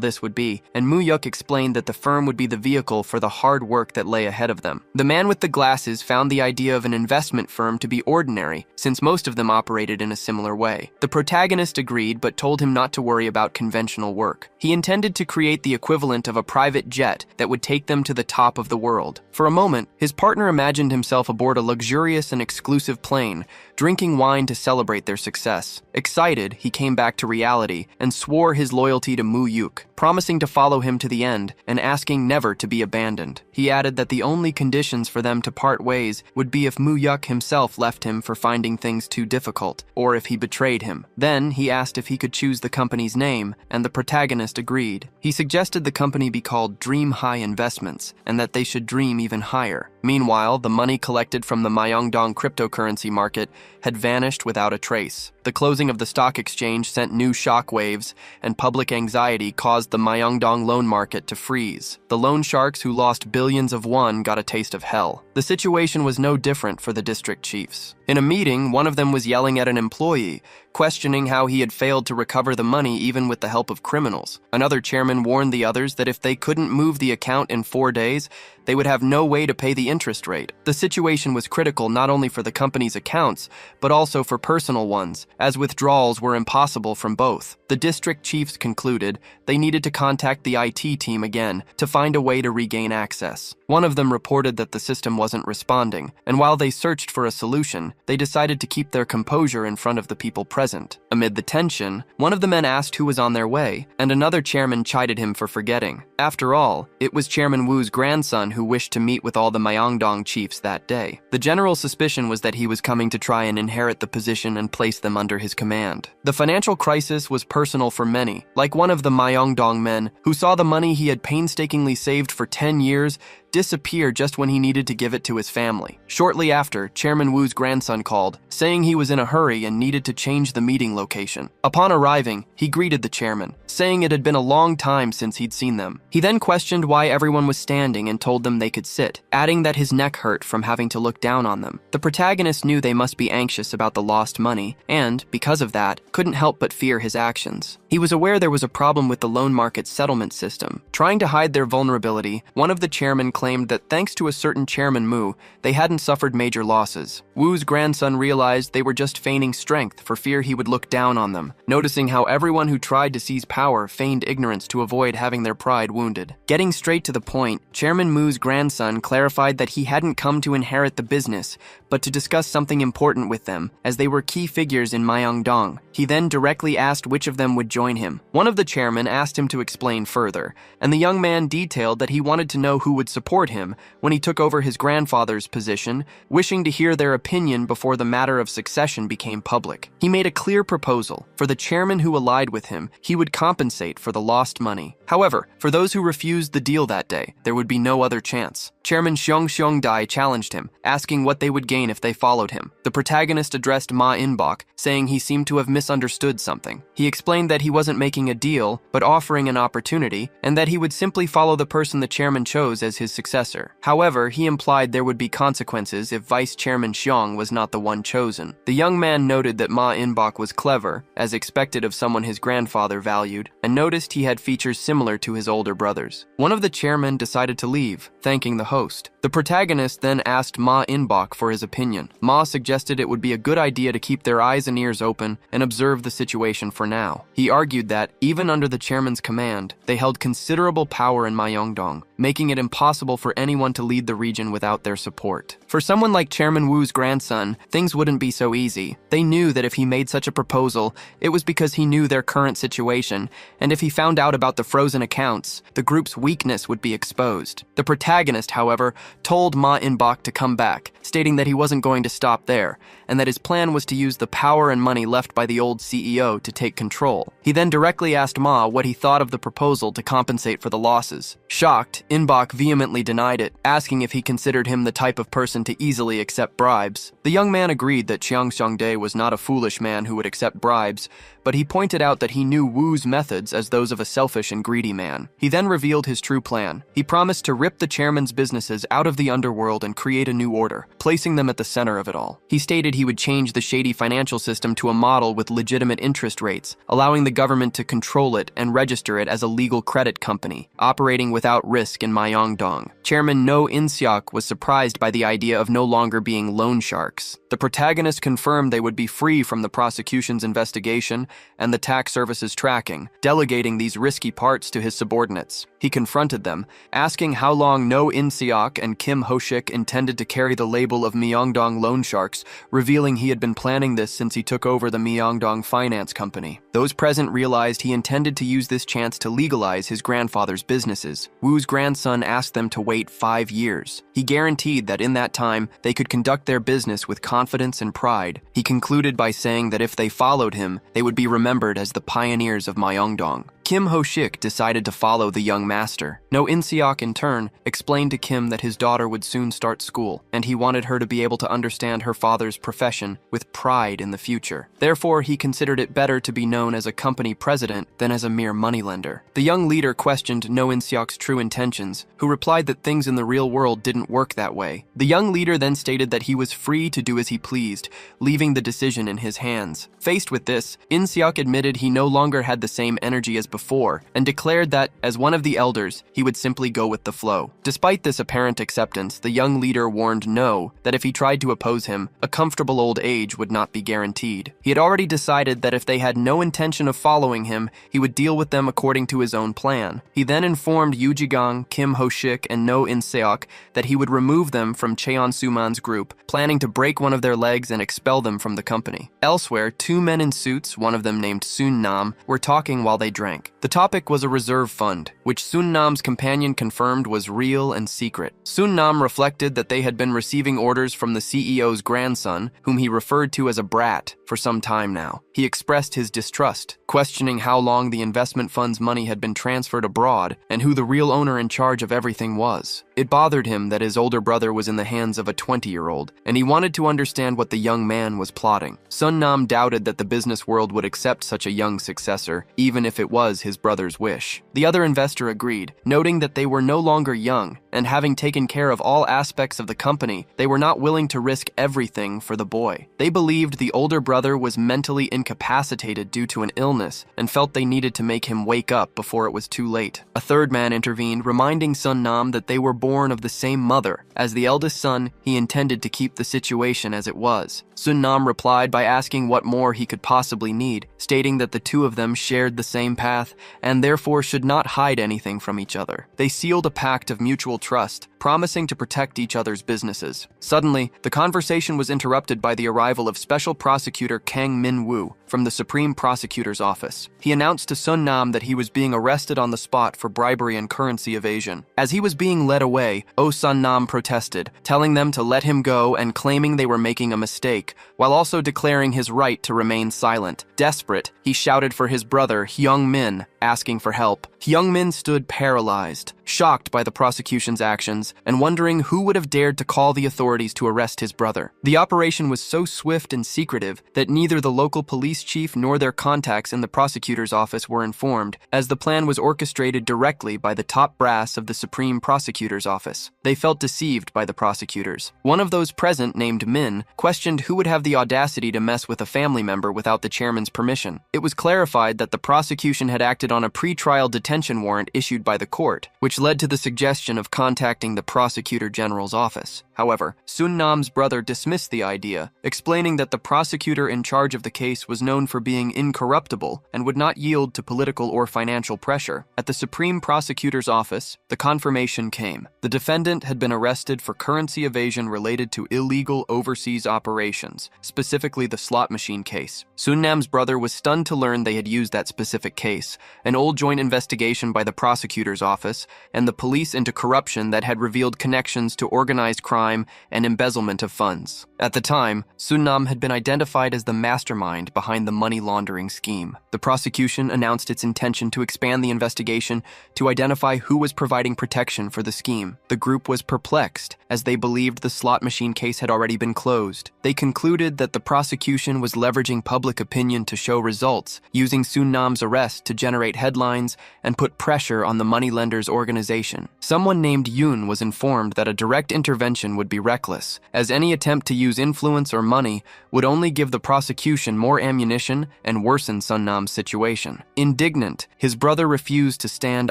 this would be, and Moo-yuk explained that the firm would be the vehicle for the hard work that lay ahead of them. The man with the glasses found the idea of an investment firm to be ordinary, since most of them operated in a similar way. The protagonist agreed, but told him not to worry about conventional work. He intended to create the equivalent of a private jet that would take them to the top of the world. For a moment, his partner imagined himself aboard a luxurious and exclusive plane, drinking wine to celebrate their success. Excited, he came back to reality and swore his loyalty to Moo-yuk, promising to follow him to the end and asking never to be abandoned. He added that the the only conditions for them to part ways would be if Mu-yuk himself left him for finding things too difficult, or if he betrayed him. Then he asked if he could choose the company's name, and the protagonist agreed. He suggested the company be called Dream High Investments, and that they should dream even higher. Meanwhile, the money collected from the Myeongdong cryptocurrency market had vanished without a trace. The closing of the stock exchange sent new shockwaves, and public anxiety caused the Myeongdong loan market to freeze. The loan sharks who lost billions of won got a taste of hell. The situation was no different for the district chiefs. In a meeting, one of them was yelling at an employee, questioning how he had failed to recover the money even with the help of criminals. Another chairman warned the others that if they couldn't move the account in 4 days, they would have no way to pay the interest rate. The situation was critical not only for the company's accounts, but also for personal ones, as withdrawals were impossible from both. The district chiefs concluded they needed to contact the IT team again to find a way to regain access. One of them reported that the system wasn't responding, and while they searched for a solution, they decided to keep their composure in front of the people present. Amid the tension, one of the men asked who was on their way, and another chairman chided him for forgetting. After all, it was Chairman Wu's grandson who wished to meet with all the Myeongdong chiefs that day. The general suspicion was that he was coming to try and inherit the position and place them under his command. The financial crisis was personal for many, like one of the Myeongdong men who saw the money he had painstakingly saved for 10 years disappear just when he needed to give it to his family. Shortly after, Chairman Wu's grandson called, saying he was in a hurry and needed to change the meeting location. Upon arriving, he greeted the chairman, saying it had been a long time since he'd seen them. He then questioned why everyone was standing and told them they could sit, adding that his neck hurt from having to look down on them. The protagonist knew they must be anxious about the lost money, and, because of that, couldn't help but fear his actions. He was aware there was a problem with the loan market settlement system. Trying to hide their vulnerability, one of the chairmen claimed that thanks to a certain Chairman Mu, they hadn't suffered major losses. Wu's grandson realized they were just feigning strength for fear he would look down on them, noticing how everyone who tried to seize power feigned ignorance to avoid having their pride wounded. Getting straight to the point, Chairman Mu's grandson clarified that he hadn't come to inherit the business, but to discuss something important with them, as they were key figures in Myeongdong. He then directly asked which of them would join him. One of the chairmen asked him to explain further, and the young man detailed that he wanted to know who would support him when he took over his grandfather's position, wishing to hear their opinion before the matter of succession became public. He made a clear proposal. For the chairman who allied with him, he would compensate for the lost money. However, for those who refused the deal that day, there would be no other chance. Chairman Seong-Seong-Dai challenged him, asking what they would gain if they followed him. The protagonist addressed Ma In-bok, saying he seemed to have misunderstood something. He explained that he wasn't making a deal, but offering an opportunity, and that he would simply follow the person the chairman chose as his successor. However, he implied there would be consequences if Vice Chairman Xiong was not the one chosen. The young man noted that Ma In-bok was clever, as expected of someone his grandfather valued, and noticed he had features similar to his older brothers. One of the chairmen decided to leave, thanking the host. The protagonist then asked Ma In-bok for his opinion. Ma suggested it would be a good idea to keep their eyes and ears open and observe the situation for now. He argued that, even under the chairman's command, they held considerable power in Myeongdong, making it impossible for anyone to lead the region without their support. For someone like Chairman Wu's grandson, things wouldn't be so easy. They knew that if he made such a proposal, it was because he knew their current situation, and if he found out about the frozen accounts, the group's weakness would be exposed. The protagonist, however, told Ma In-bok to come back, stating that he wasn't going to stop there, and that his plan was to use the power and money left by the old CEO to take control. He then directly asked Ma what he thought of the proposal to compensate for the losses. Shocked, In-bok vehemently denied it, asking if he considered him the type of person to easily accept bribes. The young man agreed that Chiang Xiongdae was not a foolish man who would accept bribes, but he pointed out that he knew Wu's methods as those of a selfish and greedy man. He then revealed his true plan. He promised to rip the chairman's businesses out of the underworld and create a new order, placing them at the center of it all. He stated he would change the shady financial system to a model with legitimate interest rates, allowing the government to control it and register it as a legal credit company, operating without risk in Myeongdong. Chairman No In-seok was surprised by the idea of no longer being loan sharks. The protagonist confirmed they would be free from the prosecution's investigation and the tax service's tracking, delegating these risky parts to his subordinates. He confronted them, asking how long No In-seok and Kim Ho-shik intended to carry the label of Myeongdong loan sharks, revealing he had been planning this since he took over the Myeongdong finance company. Those present realized he intended to use this chance to legalize his grandfather's businesses. Woo's grandson asked them to wait 5 years. He guaranteed that in that time, they could conduct their business with confidence and pride. He concluded by saying that if they followed him, they would be remembered as the pioneers of Myeongdong. Kim Ho-shik decided to follow the young master. No In-seok, in turn, explained to Kim that his daughter would soon start school, and he wanted her to be able to understand her father's profession with pride in the future. Therefore, he considered it better to be known as a company president than as a mere moneylender. The young leader questioned No In-seok's true intentions, who replied that things in the real world didn't work that way. The young leader then stated that he was free to do as he pleased, leaving the decision in his hands. Faced with this, In-seok admitted he no longer had the same energy as before, and declared that, as one of the elders, he would simply go with the flow. Despite this apparent acceptance, the young leader warned No that if he tried to oppose him, a comfortable old age would not be guaranteed. He had already decided that if they had no intention of following him, he would deal with them according to his own plan. He then informed Yoo Ji-gang, Kim Ho-shik, and No In-seok that he would remove them from Cheon Suman's group, planning to break one of their legs and expel them from the company. Elsewhere, 2 men in suits, one of them named Sun-nam, were talking while they drank. The topic was a reserve fund, which Sun-nam's companion confirmed was real and secret. Sun-nam reflected that they had been receiving orders from the CEO's grandson, whom he referred to as a brat, for some time now. He expressed his distrust, questioning how long the investment fund's money had been transferred abroad and who the real owner in charge of everything was. It bothered him that his older brother was in the hands of a 20-year-old, and he wanted to understand what the young man was plotting. Sun-nam doubted that the business world would accept such a young successor, even if it was his brother's wish. The other investor agreed, noting that they were no longer young, and having taken care of all aspects of the company, they were not willing to risk everything for the boy. They believed the older brother was mentally incapacitated due to an illness, and felt they needed to make him wake up before it was too late. A third man intervened, reminding Sun-nam that they were born of the same mother. As the eldest son, he intended to keep the situation as it was. Sun-nam replied by asking what more he could possibly need, stating that the two of them shared the same path and therefore should not hide anything from each other. They sealed a pact of mutual trust, promising to protect each other's businesses. Suddenly, the conversation was interrupted by the arrival of Special Prosecutor Kang Min-woo from the Supreme Prosecutor's office. He announced to Sun-nam that he was being arrested on the spot for bribery and currency evasion. As he was being led away, Sun-nam protested, telling them to let him go and claiming they were making a mistake, while also declaring his right to remain silent. Desperate, he shouted for his brother, Hyung-min, asking for help. Hyung-min stood paralyzed, shocked by the prosecution's actions, and wondering who would have dared to call the authorities to arrest his brother. The operation was so swift and secretive that neither the local police chief nor their contacts in the prosecutor's office were informed, as the plan was orchestrated directly by the top brass of the Supreme Prosecutor's office. They felt deceived by the prosecutors. One of those present, named Min, questioned who would have the audacity to mess with a family member without the chairman's permission. It was clarified that the prosecution had acted on a pre-trial detention warrant issued by the court, which led to the suggestion of contacting the Prosecutor General's office. However, Sun-nam's brother dismissed the idea, explaining that the prosecutor in charge of the case was known for being incorruptible and would not yield to political or financial pressure. At the Supreme Prosecutor's office, the confirmation came. The defendant had been arrested for currency evasion related to illegal overseas operations, specifically the slot machine case. Sun-nam's brother was stunned to learn they had used that specific case, an old joint investigation by the prosecutor's office and the police into corruption that had revealed connections to organized crime and embezzlement of funds. At the time, Sun-nam had been identified as the mastermind behind the money laundering scheme. The prosecution announced its intention to expand the investigation to identify who was providing protection for the scheme. The group was perplexed, as they believed the slot machine case had already been closed. They concluded that the prosecution was leveraging public opinion to show results, using Sun-nam's arrest to generate headlines and put pressure on the moneylender's organization. Someone named Yoon was informed that a direct intervention would be reckless, as any attempt to use influence or money would only give the prosecution more ammunition and worsen Sun-nam's situation. Indignant, his brother refused to stand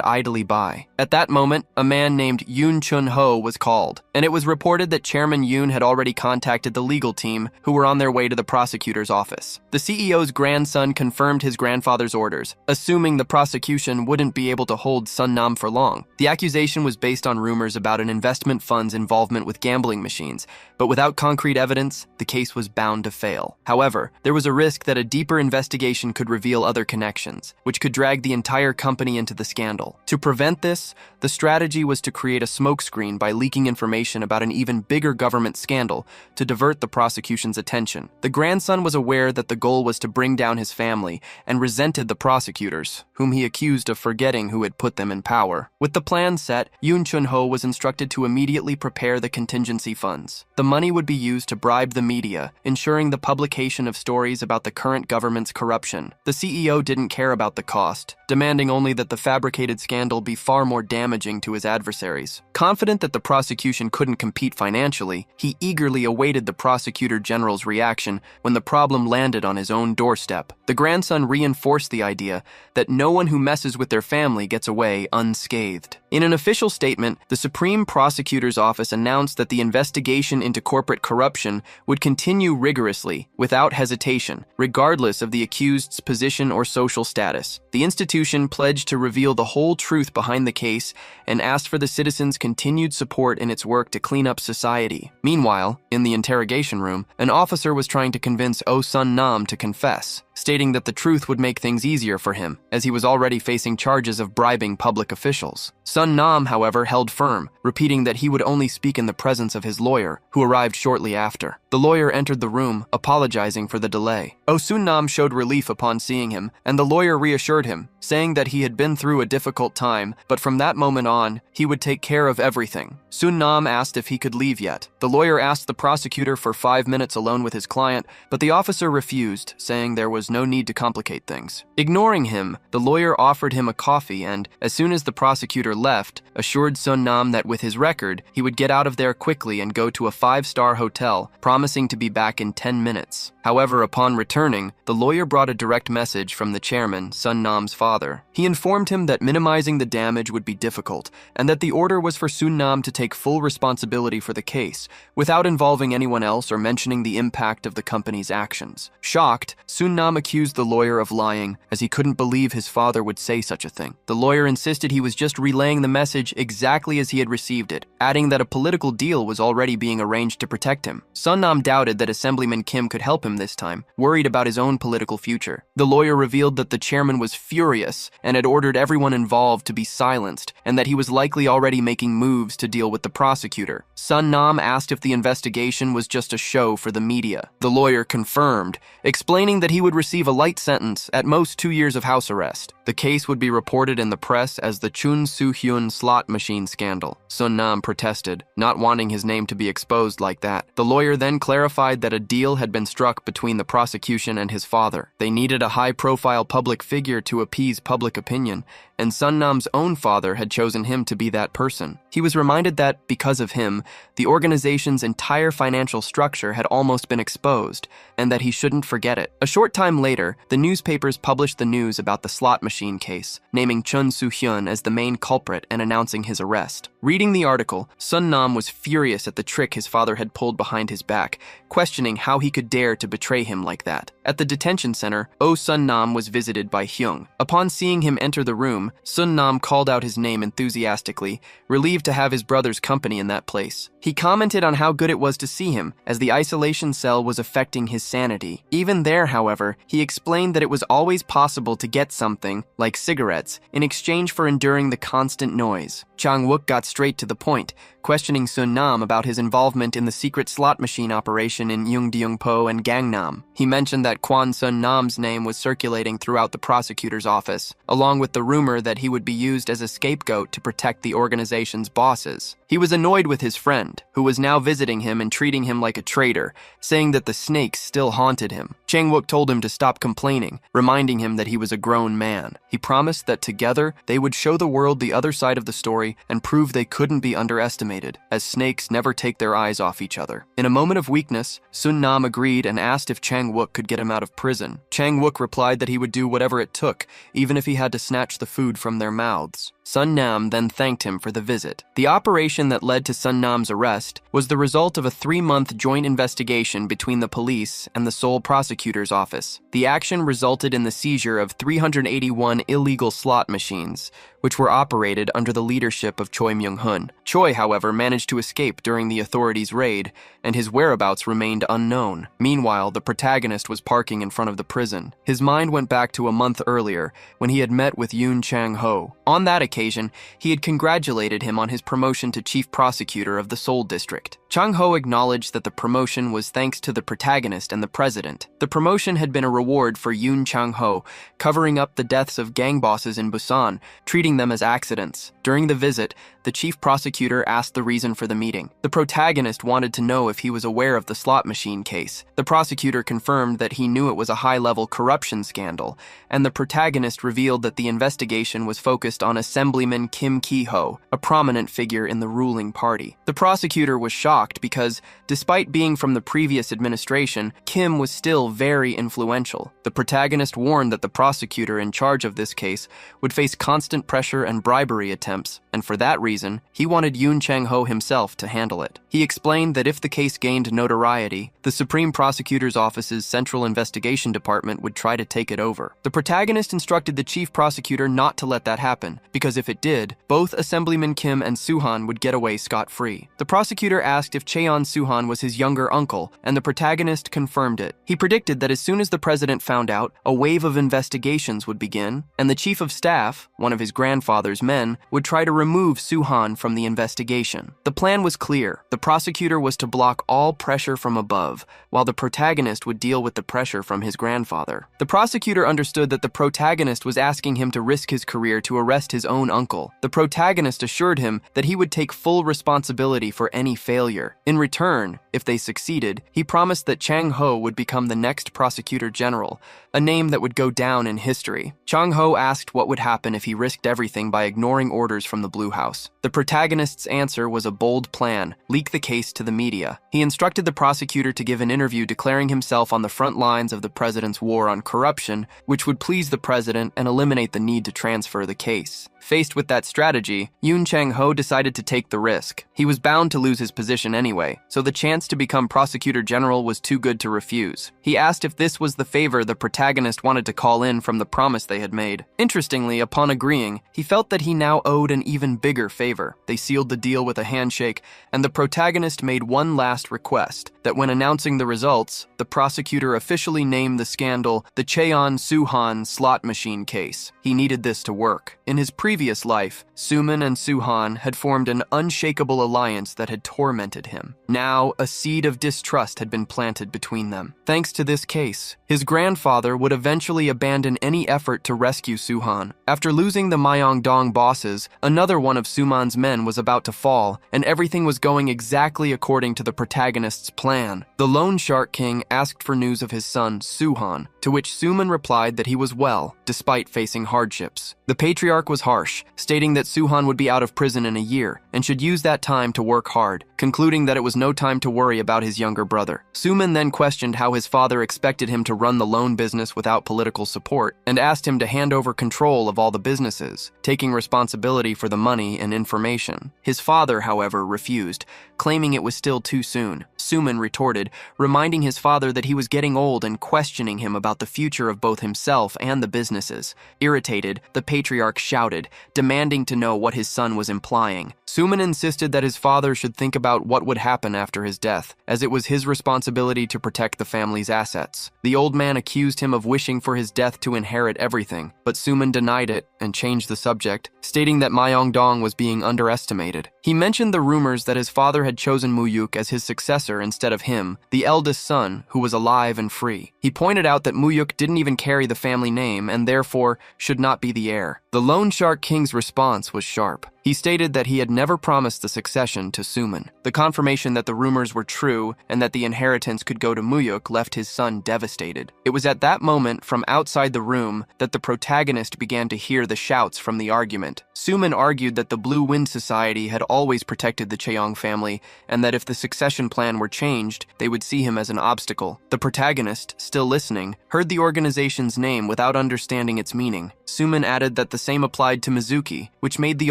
idly by. At that moment, a man named Yoon Chun-ho was called, and it was reported that Chairman Yoon had already contacted the legal team, who were on their way to the prosecutor's office. The CEO's grandson confirmed his grandfather's orders, assuming the prosecution wouldn't be able to hold Sun Nam for long. The accusation was based on rumors about an investment fund's involvement with gambling machines, but without concrete evidence, the case was bound to fail. However, there was a risk that a deeper investigation could reveal other connections, which could drag the entire company into the scandal. To prevent this, the strategy was to create a smokescreen by leaking information about an even bigger government scandal to divert the prosecution's attention. The grandson was aware that the goal was to bring down his family and resented the prosecutors, whom he accused of forgetting who had put them in power. With the plan set, Yoon Chun-ho was instructed to immediately prepare the contingency funds. The money would be used to bribe the media, ensuring the publication of stories about the current government's corruption. The CEO didn't care about the cost, demanding only that the fabricated scandal be far more damaging to his adversaries. Confident that the prosecution couldn't compete financially, he eagerly awaited the prosecutor general's reaction when the problem landed on his own doorstep. The grandson reinforced the idea that no one who messes with their family gets away unscathed. In an official statement, the Supreme Prosecutor's Office announced that the investigation into corporate corruption would continue rigorously, without hesitation, regardless of the accused's position or social status. The institution pledged to reveal the whole truth behind the case and asked for the citizens' continued support in its work to clean up society. Meanwhile, in the interrogation room, an officer was trying to convince Oh Sun Nam to confess, stating that the truth would make things easier for him, as he was already facing charges of bribing public officials. Sun Nam, however, held firm, repeating that he would only speak in the presence of his lawyer, who arrived shortly after. The lawyer entered the room, apologizing for the delay. Oh Sun Nam showed relief upon seeing him, and the lawyer reassured him, saying that he had been through a difficult time, but from that moment on, he would take care of everything. Sun Nam asked if he could leave yet. The lawyer asked the prosecutor for 5 minutes alone with his client, but the officer refused, saying there was no need to complicate things. Ignoring him, the lawyer offered him a coffee and, as soon as the prosecutor left, assured Sun Nam that with his record, he would get out of there quickly and go to a 5-star hotel, promising to be back in 10 minutes. However, upon returning, the lawyer brought a direct message from the chairman, Sun Nam's father. He informed him that minimizing the damage would be difficult, and that the order was for Sun Nam to take full responsibility for the case, without involving anyone else or mentioning the impact of the company's actions. Shocked, Sun Nam accused the lawyer of lying, as he couldn't believe his father would say such a thing. The lawyer insisted he was just relaying the message exactly as he had received it, adding that a political deal was already being arranged to protect him. Sun Nam doubted that Assemblyman Kim could help him this time, worried about his own political future. The lawyer revealed that the chairman was furious and had ordered everyone involved to be silenced, and that he was likely already making moves to deal with the prosecutor. Sun Nam asked if the investigation was just a show for the media. The lawyer confirmed, explaining that he would receive a light sentence, at most 2 years of house arrest. The case would be reported in the press as the Chun Soo-hyun slot machine scandal. Sun Nam protested, not wanting his name to be exposed like that. The lawyer then clarified that a deal had been struck between the prosecution and his father. They needed a high-profile public figure to appease public opinion, and Sun Nam's own father had chosen him to be that person. He was reminded that, because of him, the organization's entire financial structure had almost been exposed, and that he shouldn't forget it. A short time later, the newspapers published the news about the slot machine case, naming Chun Soo-hyun as the main culprit and announcing his arrest. Reading the article, Sun Nam was furious at the trick his father had pulled behind his back, questioning how he could dare to betray him like that. At the detention center, Oh Sun Nam was visited by Hyung. Upon seeing him enter the room, Sun Nam called out his name enthusiastically, relieved to have his brother's company in that place. He commented on how good it was to see him, as the isolation cell was affecting his sanity. Even there, however, he explained that it was always possible to get something, like cigarettes, in exchange for enduring the constant noise. Chang-wook got straight to the point, questioning Sun Nam about his involvement in the secret slot machine operation in Yeongdeungpo and Gangnam. He mentioned that Kwon Sun Nam's name was circulating throughout the prosecutor's office, along with the rumor that he would be used as a scapegoat to protect the organization's bosses. He was annoyed with his friend, who was now visiting him and treating him like a traitor, saying that the snakes still haunted him. Chang-wook told him to stop complaining, reminding him that he was a grown man. He promised that together, they would show the world the other side of the story and prove they couldn't be underestimated, as snakes never take their eyes off each other. In a moment of weakness, Sun Nam agreed and asked if Chang-wook could get him out of prison. Chang-wook replied that he would do whatever it took, even if he had to snatch the food from their mouths. Sun Nam then thanked him for the visit. The operation that led to Sun Nam's arrest was the result of a 3-month joint investigation between the police and the Seoul prosecutor's office. The action resulted in the seizure of 381 illegal slot machines, which were operated under the leadership of Choi Myung-hun. Choi, however, managed to escape during the authorities' raid, and his whereabouts remained unknown. Meanwhile, the protagonist was parking in front of the prison. His mind went back to a month earlier, when he had met with Yoon Chang-ho. On that occasion, he had congratulated him on his promotion to chief prosecutor of the Seoul district. Chang-ho acknowledged that the promotion was thanks to the protagonist and the president. The promotion had been a reward for Yoon Chang-ho, covering up the deaths of gang bosses in Busan, treating them as accidents. During the visit, the chief prosecutor asked the reason for the meeting. The protagonist wanted to know if he was aware of the slot machine case. The prosecutor confirmed that he knew it was a high-level corruption scandal, and the protagonist revealed that the investigation was focused on Assemblyman Kim Ki-ho, a prominent figure in the ruling party. The prosecutor was shocked because, despite being from the previous administration, Kim was still very influential. The protagonist warned that the prosecutor in charge of this case would face constant pressure and bribery attempts, and for that reason, he wanted Yoon Chang-ho himself to handle it. He explained that if the case gained notoriety, the Supreme Prosecutor's Office's Central Investigation Department would try to take it over. The protagonist instructed the chief prosecutor not to let that happen, because if it did, both Assemblyman Kim and Soo-han would get away scot-free. The prosecutor asked if Cheon Soo-han was his younger uncle, and the protagonist confirmed it. He predicted that as soon as the president found out, a wave of investigations would begin, and the chief of staff, one of his grandfather's men, would try to remove Soo-han from the investigation. The plan was clear. The prosecutor was to block all pressure from above, while the protagonist would deal with the pressure from his grandfather. The prosecutor understood that the protagonist was asking him to risk his career to arrest his own uncle. The protagonist assured him that he would take full responsibility for any failure. In return, if they succeeded, he promised that Chang-ho would become the next prosecutor general, a name that would go down in history. Chang-ho asked what would happen if he risked everything by ignoring orders from the Blue House. The protagonist's answer was a bold plan: leak the case to the media. He instructed the prosecutor to give an interview declaring himself on the front lines of the president's war on corruption, which would please the president and eliminate the need to transfer the case. Faced with that strategy, Yoon Chang-ho decided to take the risk. He was bound to lose his position anyway, so the chance to become prosecutor general was too good to refuse. He asked if this was the favor the protagonist wanted to call in from the promise they had made. Interestingly, upon agreeing, he felt that he now owed an even bigger favor. They sealed the deal with a handshake, and the protagonist made one last request, that when announcing the results, the prosecutor officially named the scandal the Cheon Soo-han slot machine case. He needed this to work. In his previous life, Soo-man and Soo-han had formed an unshakable alliance that had tormented him. Now, a seed of distrust had been planted between them. Thanks to this case, his grandfather would eventually abandon any effort to rescue Soo-han. After losing the Myeongdong bosses, another one of Soo-man's men was about to fall, and everything was going exactly according to the protagonist's plan. The Lone Shark King asked for news of his son, Soo-han, to which Soo-man replied that he was well, despite facing hardships. The patriarch was harsh, stating that Soo-han would be out of prison in a year, and should use that time to work hard, concluding that it was no time to worry about his younger brother. Soo-man then questioned how his father expected him to run the loan business without political support, and asked him to hand over control of all the businesses, taking responsibility for the money and information. His father, however, refused, claiming it was still too soon. Soo-man retorted, reminding his father that he was getting old and questioning him about the future of both himself and the businesses. Irritated, the patriarch shouted, demanding to know what his son was implying. Soo-man insisted that his father should think about what would happen after his death, as it was his responsibility to protect the family's assets. The old man accused him of wishing for his death to inherit everything, but Soo-man denied it and changed the subject, stating that Myeongdong was being underestimated. He mentioned the rumors that his father had chosen Muyuk as his successor instead of him, the eldest son, who was alive and free. He pointed out that Muyuk didn't even carry the family name and therefore should not be the heir. The Lone Shark King's response was sharp. He stated that he had never promised the succession to Soo-man. The confirmation that the rumors were true and that the inheritance could go to Muyuk left his son devastated. It was at that moment, from outside the room, that the protagonist began to hear the shouts from the argument. Soo-man argued that the Blue Wind Society had always protected the Cheong family, and that if the succession plan were changed, they would see him as an obstacle. The protagonist, still listening, heard the organization's name without understanding its meaning. Suman added that the same applied to Mizuki, which made the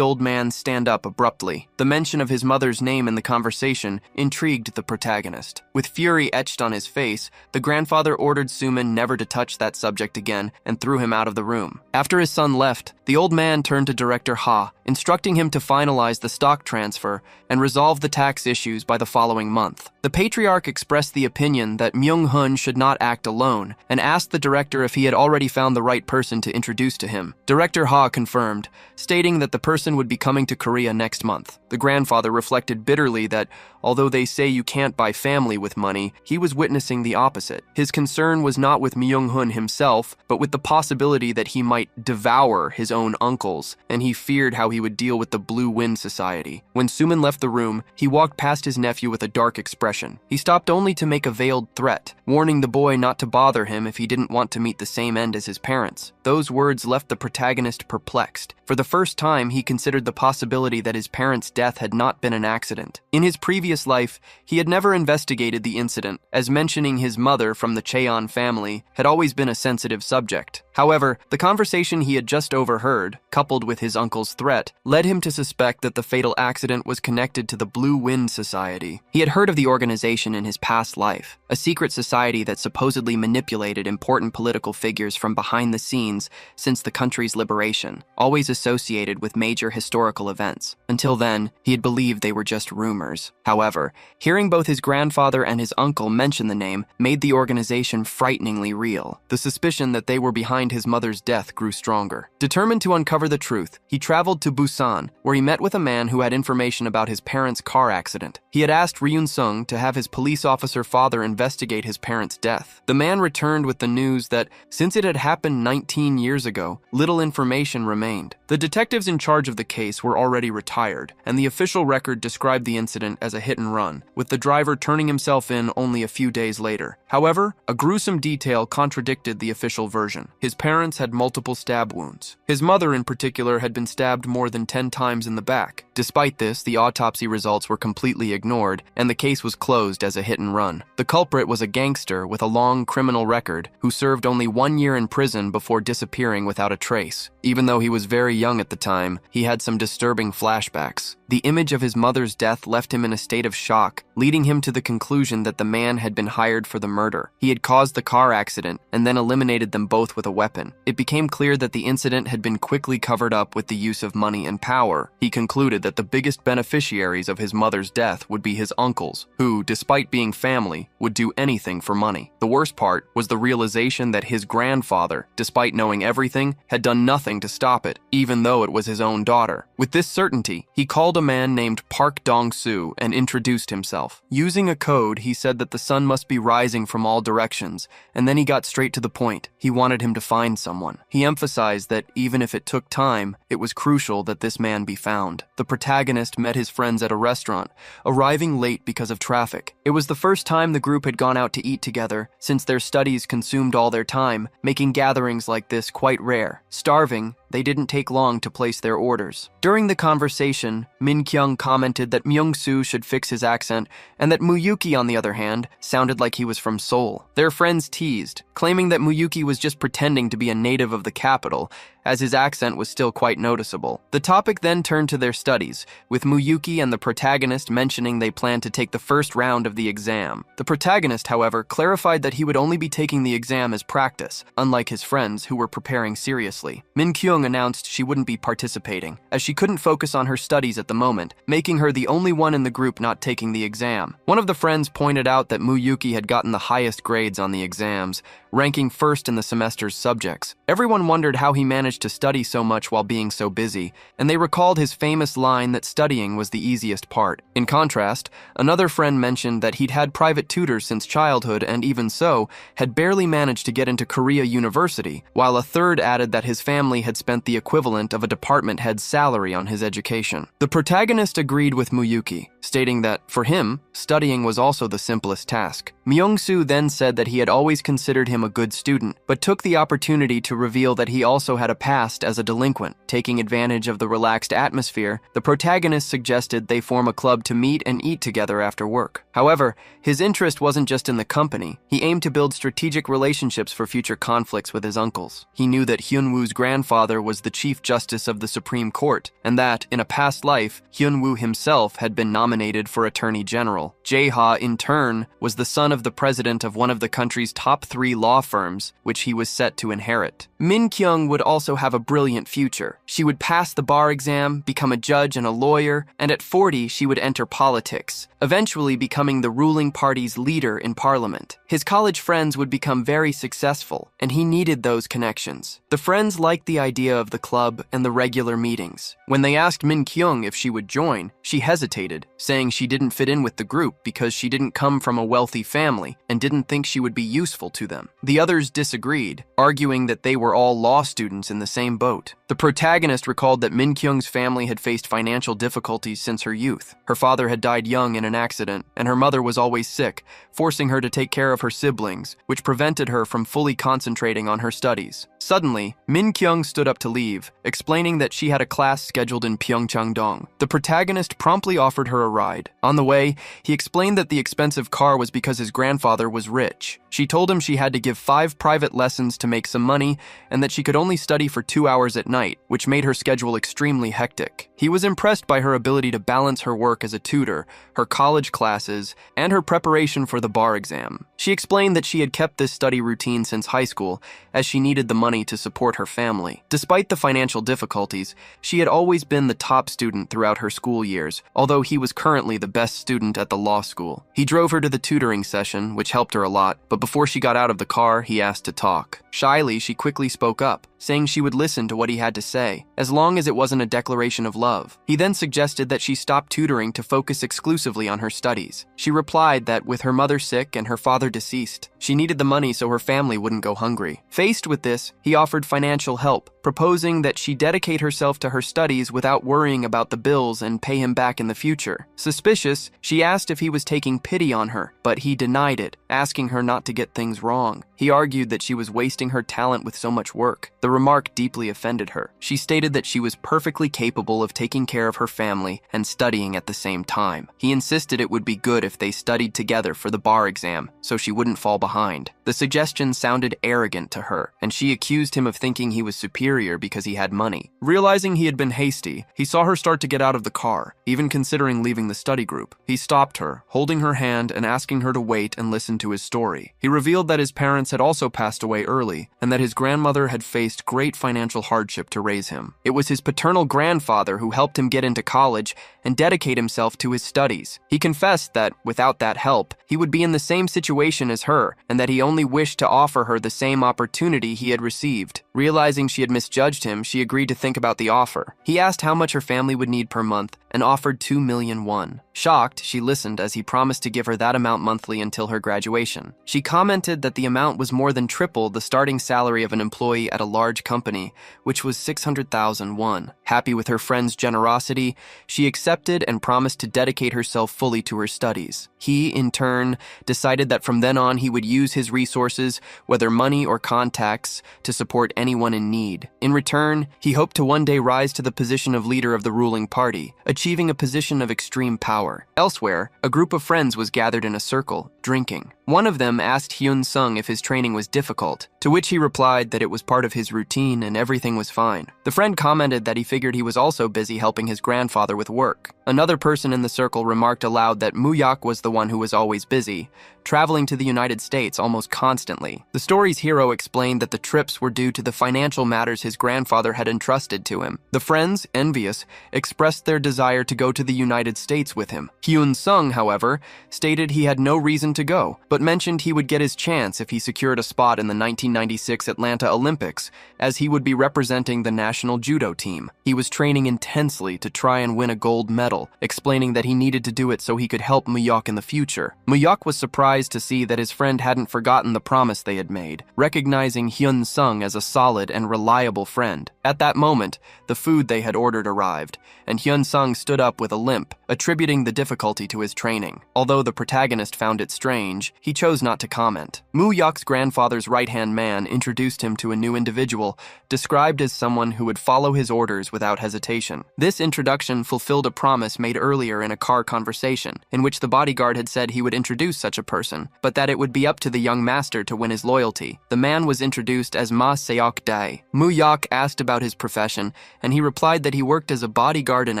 old man stand up abruptly. The mention of his mother's name in the conversation intrigued the protagonist. With fury etched on his face, the grandfather ordered Suman never to touch that subject again and threw him out of the room. After his son left, the old man turned to Director Ha, instructing him to finalize the stock transfer and resolve the tax issues by the following month. The patriarch expressed the opinion that Myung-hun should not act alone and asked the director if he had already found the right person to introduce to him. Director Ha confirmed, stating that the person would be coming to Korea next month. The grandfather reflected bitterly that, although they say you can't buy family with money, he was witnessing the opposite. His concern was not with Myung-hun himself, but with the possibility that he might devour his own uncles, and he feared how he would deal with the Blue Wind Society. When Suman left the room, he walked past his nephew with a dark expression. He stopped only to make a veiled threat, warning the boy not to bother him if he didn't want to meet the same end as his parents. Those words left the protagonist perplexed. For the first time, he considered the possibility that his parents' death had not been an accident. In his previous life, he had never investigated the incident, as mentioning his mother from the Cheon family had always been a sensitive subject. However, the conversation he had just overheard, coupled with his uncle's threat, led him to suspect that the fatal accident was connected to the Blue Wind Society. He had heard of the organization in his past life, a secret society that supposedly manipulated important political figures from behind the scenes since the country's liberation, always associated with major historical events. Until then, he had believed they were just rumors. However, hearing both his grandfather and his uncle mention the name made the organization frighteningly real. The suspicion that they were behind his mother's death grew stronger. Determined to uncover the truth, he traveled to Busan, where he met with a man who had information about his parents' car accident. He had asked Ryun Sung to have his police officer father investigate his parents' death. The man returned with the news that, since it had happened 19 years ago, little information remained. The detectives in charge of the case were already retired, and the official record described the incident as a hit and run, with the driver turning himself in only a few days later. However, a gruesome detail contradicted the official version. His parents had multiple stab wounds. His mother, in particular, had been stabbed more than 10 times in the back. Despite this, the autopsy results were completely ignored, and the case was closed as a hit and run. The culprit was a gangster with a long criminal record who served only 1 year in prison before disappearing without a trace. Even though he was very young at the time, he had some disturbing flashbacks. The image of his mother's death left him in a state of shock, leading him to the conclusion that the man had been hired for the murder. He had caused the car accident and then eliminated them both with a weapon. It became clear that the incident had been quickly covered up with the use of money and power. He concluded that the biggest beneficiaries of his mother's death would be his uncles, who, despite being family, would do anything for money. The worst part was the realization that his grandfather, despite knowing everything, had done nothing to stop it, even though it was his own daughter. With this certainty, he called a man named Park Dong-soo and introduced himself. Using a code, he said that the sun must be rising from all directions, and then he got straight to the point. He wanted him to find someone. He emphasized that even if it took time, it was crucial that this man be found. The protagonist met his friends at a restaurant, arriving late because of traffic. It was the first time the group had gone out to eat together, since their studies consumed all their time, making gatherings like this quite rare. Starving, they didn't take long to place their orders. During the conversation, Min Kyung commented that Myung-soo should fix his accent, and that Muyuki, on the other hand, sounded like he was from Seoul. Their friends teased, claiming that Muyuki was just pretending to be a native of the capital, as his accent was still quite noticeable. The topic then turned to their studies, with Muyuki and the protagonist mentioning they planned to take the first round of the exam. The protagonist, however, clarified that he would only be taking the exam as practice, unlike his friends who were preparing seriously. Min Kyung announced she wouldn't be participating, as she couldn't focus on her studies at the moment, making her the only one in the group not taking the exam. One of the friends pointed out that Muyuki had gotten the highest grades on the exams, ranking first in the semester's subjects. Everyone wondered how he managed to study so much while being so busy, and they recalled his famous line that studying was the easiest part. In contrast, another friend mentioned that he'd had private tutors since childhood and even so, had barely managed to get into Korea University, while a third added that his family had spent the equivalent of a department head's salary on his education. The protagonist agreed with Muyuki, stating that, for him, studying was also the simplest task. Myung-soo then said that he had always considered him a good student, but took the opportunity to reveal that he also had a past as a delinquent. Taking advantage of the relaxed atmosphere, the protagonist suggested they form a club to meet and eat together after work. However, his interest wasn't just in the company. He aimed to build strategic relationships for future conflicts with his uncles. He knew that Hyun-woo's grandfather was the Chief Justice of the Supreme Court, and that, in a past life, Hyun-woo himself had been nominated for Attorney General. Jae-ha, in turn, was the son of the president of one of the country's top 3 law firms, which he was set to inherit. Min-kyung would also have a brilliant future. She would pass the bar exam, become a judge and a lawyer, and at 40 she would enter politics, eventually becoming the ruling party's leader in parliament. His college friends would become very successful, and he needed those connections. The friends liked the idea of the club and the regular meetings. When they asked Min-kyung if she would join, she hesitated, saying she didn't fit in with the group because she didn't come from a wealthy family and didn't think she would be useful to them. The others disagreed, arguing that they were all law students in the same boat. The protagonist recalled that Min-kyung's family had faced financial difficulties since her youth. Her father had died young in an accident, and her mother was always sick, forcing her to take care of her siblings, which prevented her from fully concentrating on her studies. Suddenly, Min-kyung stood up to leave, explaining that she had a class scheduled in Pyeongchang-dong. The protagonist promptly offered her a ride. On the way, he explained that the expensive car was because his grandfather was rich. She told him she had to give 5 private lessons to make some money, and that she could only study for 2 hours at night, which made her schedule extremely hectic. He was impressed by her ability to balance her work as a tutor, her college classes, and her preparation for the bar exam. She explained that she had kept this study routine since high school, as she needed the money to support her family. Despite the financial difficulties, she had always been the top student throughout her school years, although he was currently the best student at the law school. He drove her to the tutoring session, which helped her a lot, but before she got out of the car, he asked to talk. Shyly, she quickly spoke up, saying she would listen to what he had to say, as long as it wasn't a declaration of love. He then suggested that she stop tutoring to focus exclusively on her studies. She replied that with her mother sick and her father deceased, she needed the money so her family wouldn't go hungry. Faced with this, he offered financial help, proposing that she dedicate herself to her studies without worrying about the bills and pay him back in the future. Suspicious, she asked if he was taking pity on her, but he denied it, asking her not to get things wrong. He argued that she was wasting her talent with so much work. The remark deeply offended her. She stated that she was perfectly capable of taking care of her family and studying at the same time. He insisted it would be good if they studied together for the bar exam, so she wouldn't fall behind. The suggestion sounded arrogant to her, and she accused him of thinking he was superior because he had money. Realizing he had been hasty, he saw her start to get out of the car, even considering leaving the study group. He stopped her, holding her hand and asking her to wait and listen to his story. He revealed that his parents had also passed away early, and that his grandmother had faced great financial hardship to raise him. It was his paternal grandfather who helped him get into college and dedicate himself to his studies. He confessed that, without that help, he would be in the same situation as her, and that he only wished to offer her the same opportunity he had received. Realizing she had misjudged him, she agreed to think about the offer. He asked how much her family would need per month, and offered 2 million won. Shocked, she listened as he promised to give her that amount monthly until her graduation. She commented that the amount was more than triple the starting salary of an employee at a large company, which was 600,000 won. Happy with her friend's generosity, she accepted and promised to dedicate herself fully to her studies. He, in turn, decided that from then on he would use his resources, whether money or contacts, to support anyone in need. In return, he hoped to one day rise to the position of leader of the ruling party, achieving a position of extreme power. Elsewhere, a group of friends was gathered in a circle, drinking. One of them asked Hyun-sung if his training was difficult, to which he replied that it was part of his routine and everything was fine. The friend commented that he figured he was also busy helping his grandfather with work. Another person in the circle remarked aloud that Muyak was the one who was always busy, traveling to the United States almost constantly. The story's hero explained that the trips were due to the financial matters his grandfather had entrusted to him. The friends, envious, expressed their desire to go to the United States with him. Hyun-sung, however, stated he had no reason to go, but mentioned he would get his chance if he secured a spot in the 1996 Atlanta Olympics, as he would be representing the national judo team. He was training intensely to try and win a gold medal, explaining that he needed to do it so he could help Muyak in the future. Muyok was surprised to see that his friend hadn't forgotten the promise they had made, recognizing Hyun Sung as a solid and reliable friend. At that moment, the food they had ordered arrived, and Hyun Sung stood up with a limp, attributing the difficulty to his training. Although the protagonist found it strange, he chose not to comment. Muyok's grandfather's right-hand man introduced him to a new individual, described as someone who would follow his orders without hesitation. This introduction fulfilled a promise made earlier in a car conversation, in which the bodyguard had said he would introduce such a person, but that it would be up to the young master to win his loyalty. The man was introduced as Ma Seok-dae. Muyok asked about his profession, and he replied that he worked as a bodyguard in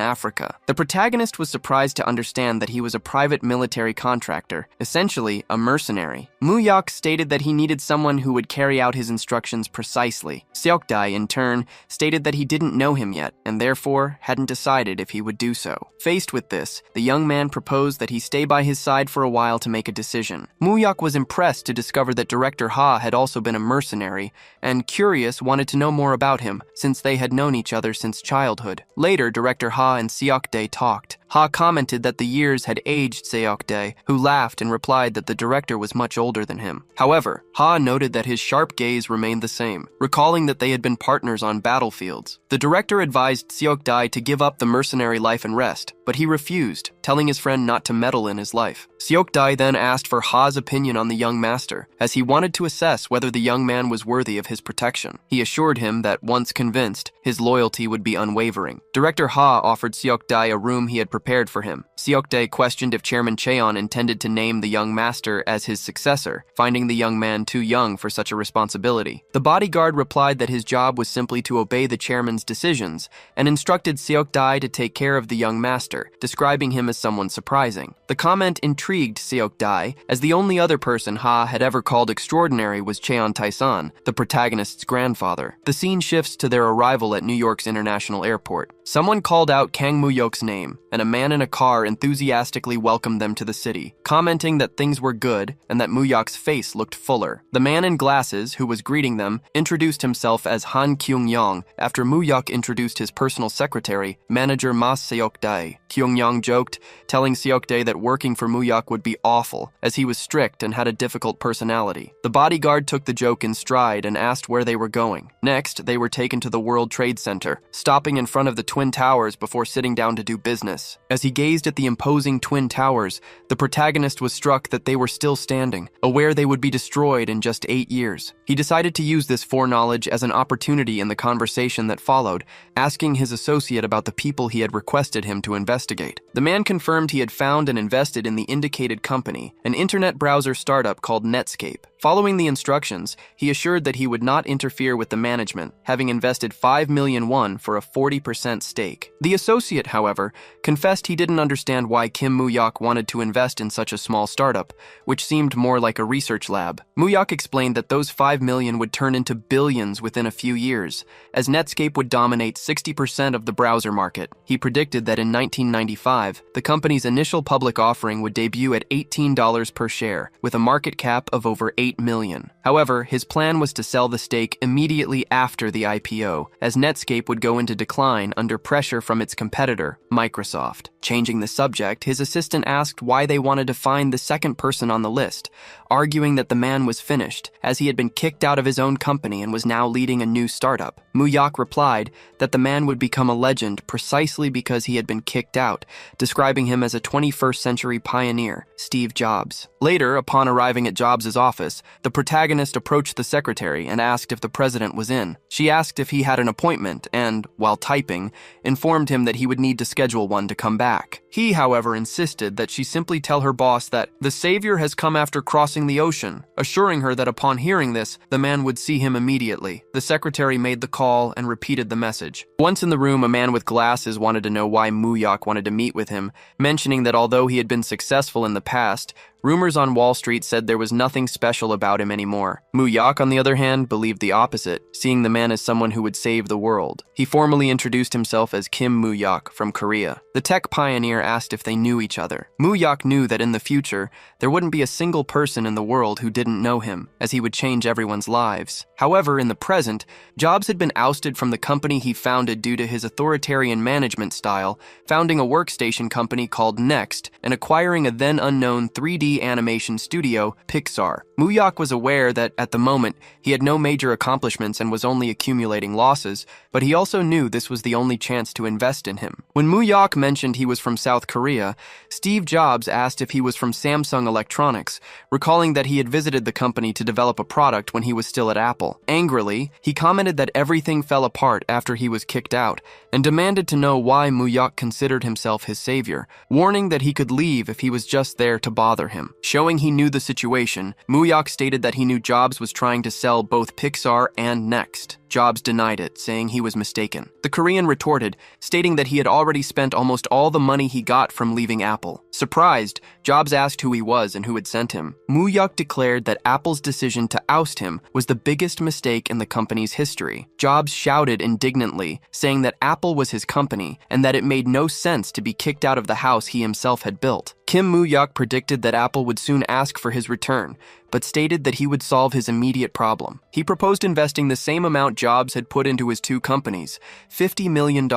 Africa. The protagonist was surprised to understand that he was a private military contractor, essentially a mercenary. Muyok stated that he needed someone who would carry out his instructions precisely. Seok-dae, in turn, stated that he didn't know him yet, and therefore hadn't decided if he would do so. Faced with this, the young man proposed that he stay by his side for a while to make a decision. Muyok was impressed to discover that Director Ha had also been a mercenary, and curious wanted to know more about him, since they had known each other since childhood. Later, Director Ha and Seok-dae talked. Ha commented that the years had aged Seok-dae, who laughed and replied that the director was much older than him. However, Ha noted that his sharp gaze remained the same, recalling that they had been partners on battlefields. The director advised Seok-dae to give up the mercenary life and rest, but he refused, telling his friend not to meddle in his life. Seok-dae then asked for Ha's opinion on the young master, as he wanted to assess whether the young man was worthy of his protection. He assured him that, once convinced, his loyalty would be unwavering. Director Ha offered Seok-dae a room he had prepared for him. Seok-dae questioned if Chairman Cheon intended to name the young master as his successor, finding the young man too young for such a responsibility. The bodyguard replied that his job was simply to obey the chairman's decisions, and instructed Seok-dae to take care of the young master, describing him as someone surprising. The comment intrigued Seok-dae, as the only other person Ha had ever called extraordinary was Cheon Tae-san, the protagonist's grandfather. The scene shifts to their arrival at New York's International Airport. Someone called out Kang Muyok's name, and a man in a car enthusiastically welcomed them to the city, commenting that things were good and that Muyok's face looked fuller. The man in glasses, who was greeting them, introduced himself as Han Kyung-yong after Muyok introduced his personal secretary, manager Ma Seok-dae. Kyung-yong joked, telling Seok-dae that working for Muyok would be awful, as he was strict and had a difficult personality. The bodyguard took the joke in stride and asked where they were going. Next, they were taken to the World Trade Center, stopping in front of the Twin Towers before sitting down to do business. As he gazed at the imposing Twin Towers, the protagonist was struck that they were still standing, aware they would be destroyed in just 8 years. He decided to use this foreknowledge as an opportunity in the conversation that followed, asking his associate about the people he had requested him to investigate. The man confirmed he had found and invested in the indicated company, an internet browser startup called Netscape. Following the instructions, he assured that he would not interfere with the management, having invested 5 million won for a 40% stake. The associate, however, confessed he didn't understand why Kim Muyok wanted to invest in such a small startup, which seemed more like a research lab. Muyok explained that those 5 million would turn into billions within a few years, as Netscape would dominate 60% of the browser market. He predicted that in 1995, the company's initial public offering would debut at $18 per share, with a market cap of over 8 million. However, his plan was to sell the stake immediately after the IPO, as Netscape would go into decline under pressure from its competitor, Microsoft. Changing the subject, his assistant asked why they wanted to find the second person on the list, arguing that the man was finished, as he had been kicked out of his own company and was now leading a new startup. Muyok replied that the man would become a legend precisely because he had been kicked out, describing him as a 21st century pioneer, Steve Jobs. Later, upon arriving at Jobs' office, the protagonist approached the secretary and asked if the president was in. She asked if he had an appointment and, while typing, informed him that he would need to schedule one to come back. He, however, insisted that she simply tell her boss that the savior has come after crossing the ocean, assuring her that upon hearing this, the man would see him immediately. The secretary made the call and repeated the message. Once in the room, a man with glasses wanted to know why Muyok wanted to meet with him, mentioning that although he had been successful in the past, rumors on Wall Street said there was nothing special about him anymore. Muyok, on the other hand, believed the opposite, seeing the man as someone who would save the world. He formally introduced himself as Kim Muyok from Korea. The tech pioneer asked if they knew each other. Muyok knew that in the future, there wouldn't be a single person in the world who didn't know him, as he would change everyone's lives. However, in the present, Jobs had been ousted from the company he founded due to his authoritarian management style, founding a workstation company called Next and acquiring a then-unknown 3D 3D animation studio, Pixar. Muyak was aware that, at the moment, he had no major accomplishments and was only accumulating losses, but he also knew this was the only chance to invest in him. When Muyak mentioned he was from South Korea, Steve Jobs asked if he was from Samsung Electronics, recalling that he had visited the company to develop a product when he was still at Apple. Angrily, he commented that everything fell apart after he was kicked out, and demanded to know why Muyak considered himself his savior, warning that he could leave if he was just there to bother him. Showing he knew the situation, Muyak stated that he knew Jobs was trying to sell both Pixar and Next. Jobs denied it, saying he was mistaken. The Korean retorted, stating that he had already spent almost all the money he got from leaving Apple. Surprised, Jobs asked who he was and who had sent him. Muyak declared that Apple's decision to oust him was the biggest mistake in the company's history. Jobs shouted indignantly, saying that Apple was his company and that it made no sense to be kicked out of the house he himself had built. Kim Muyak predicted that Apple would soon ask for his return, but stated that he would solve his immediate problem. He proposed investing the same amount Jobs had put into his two companies, $50 million,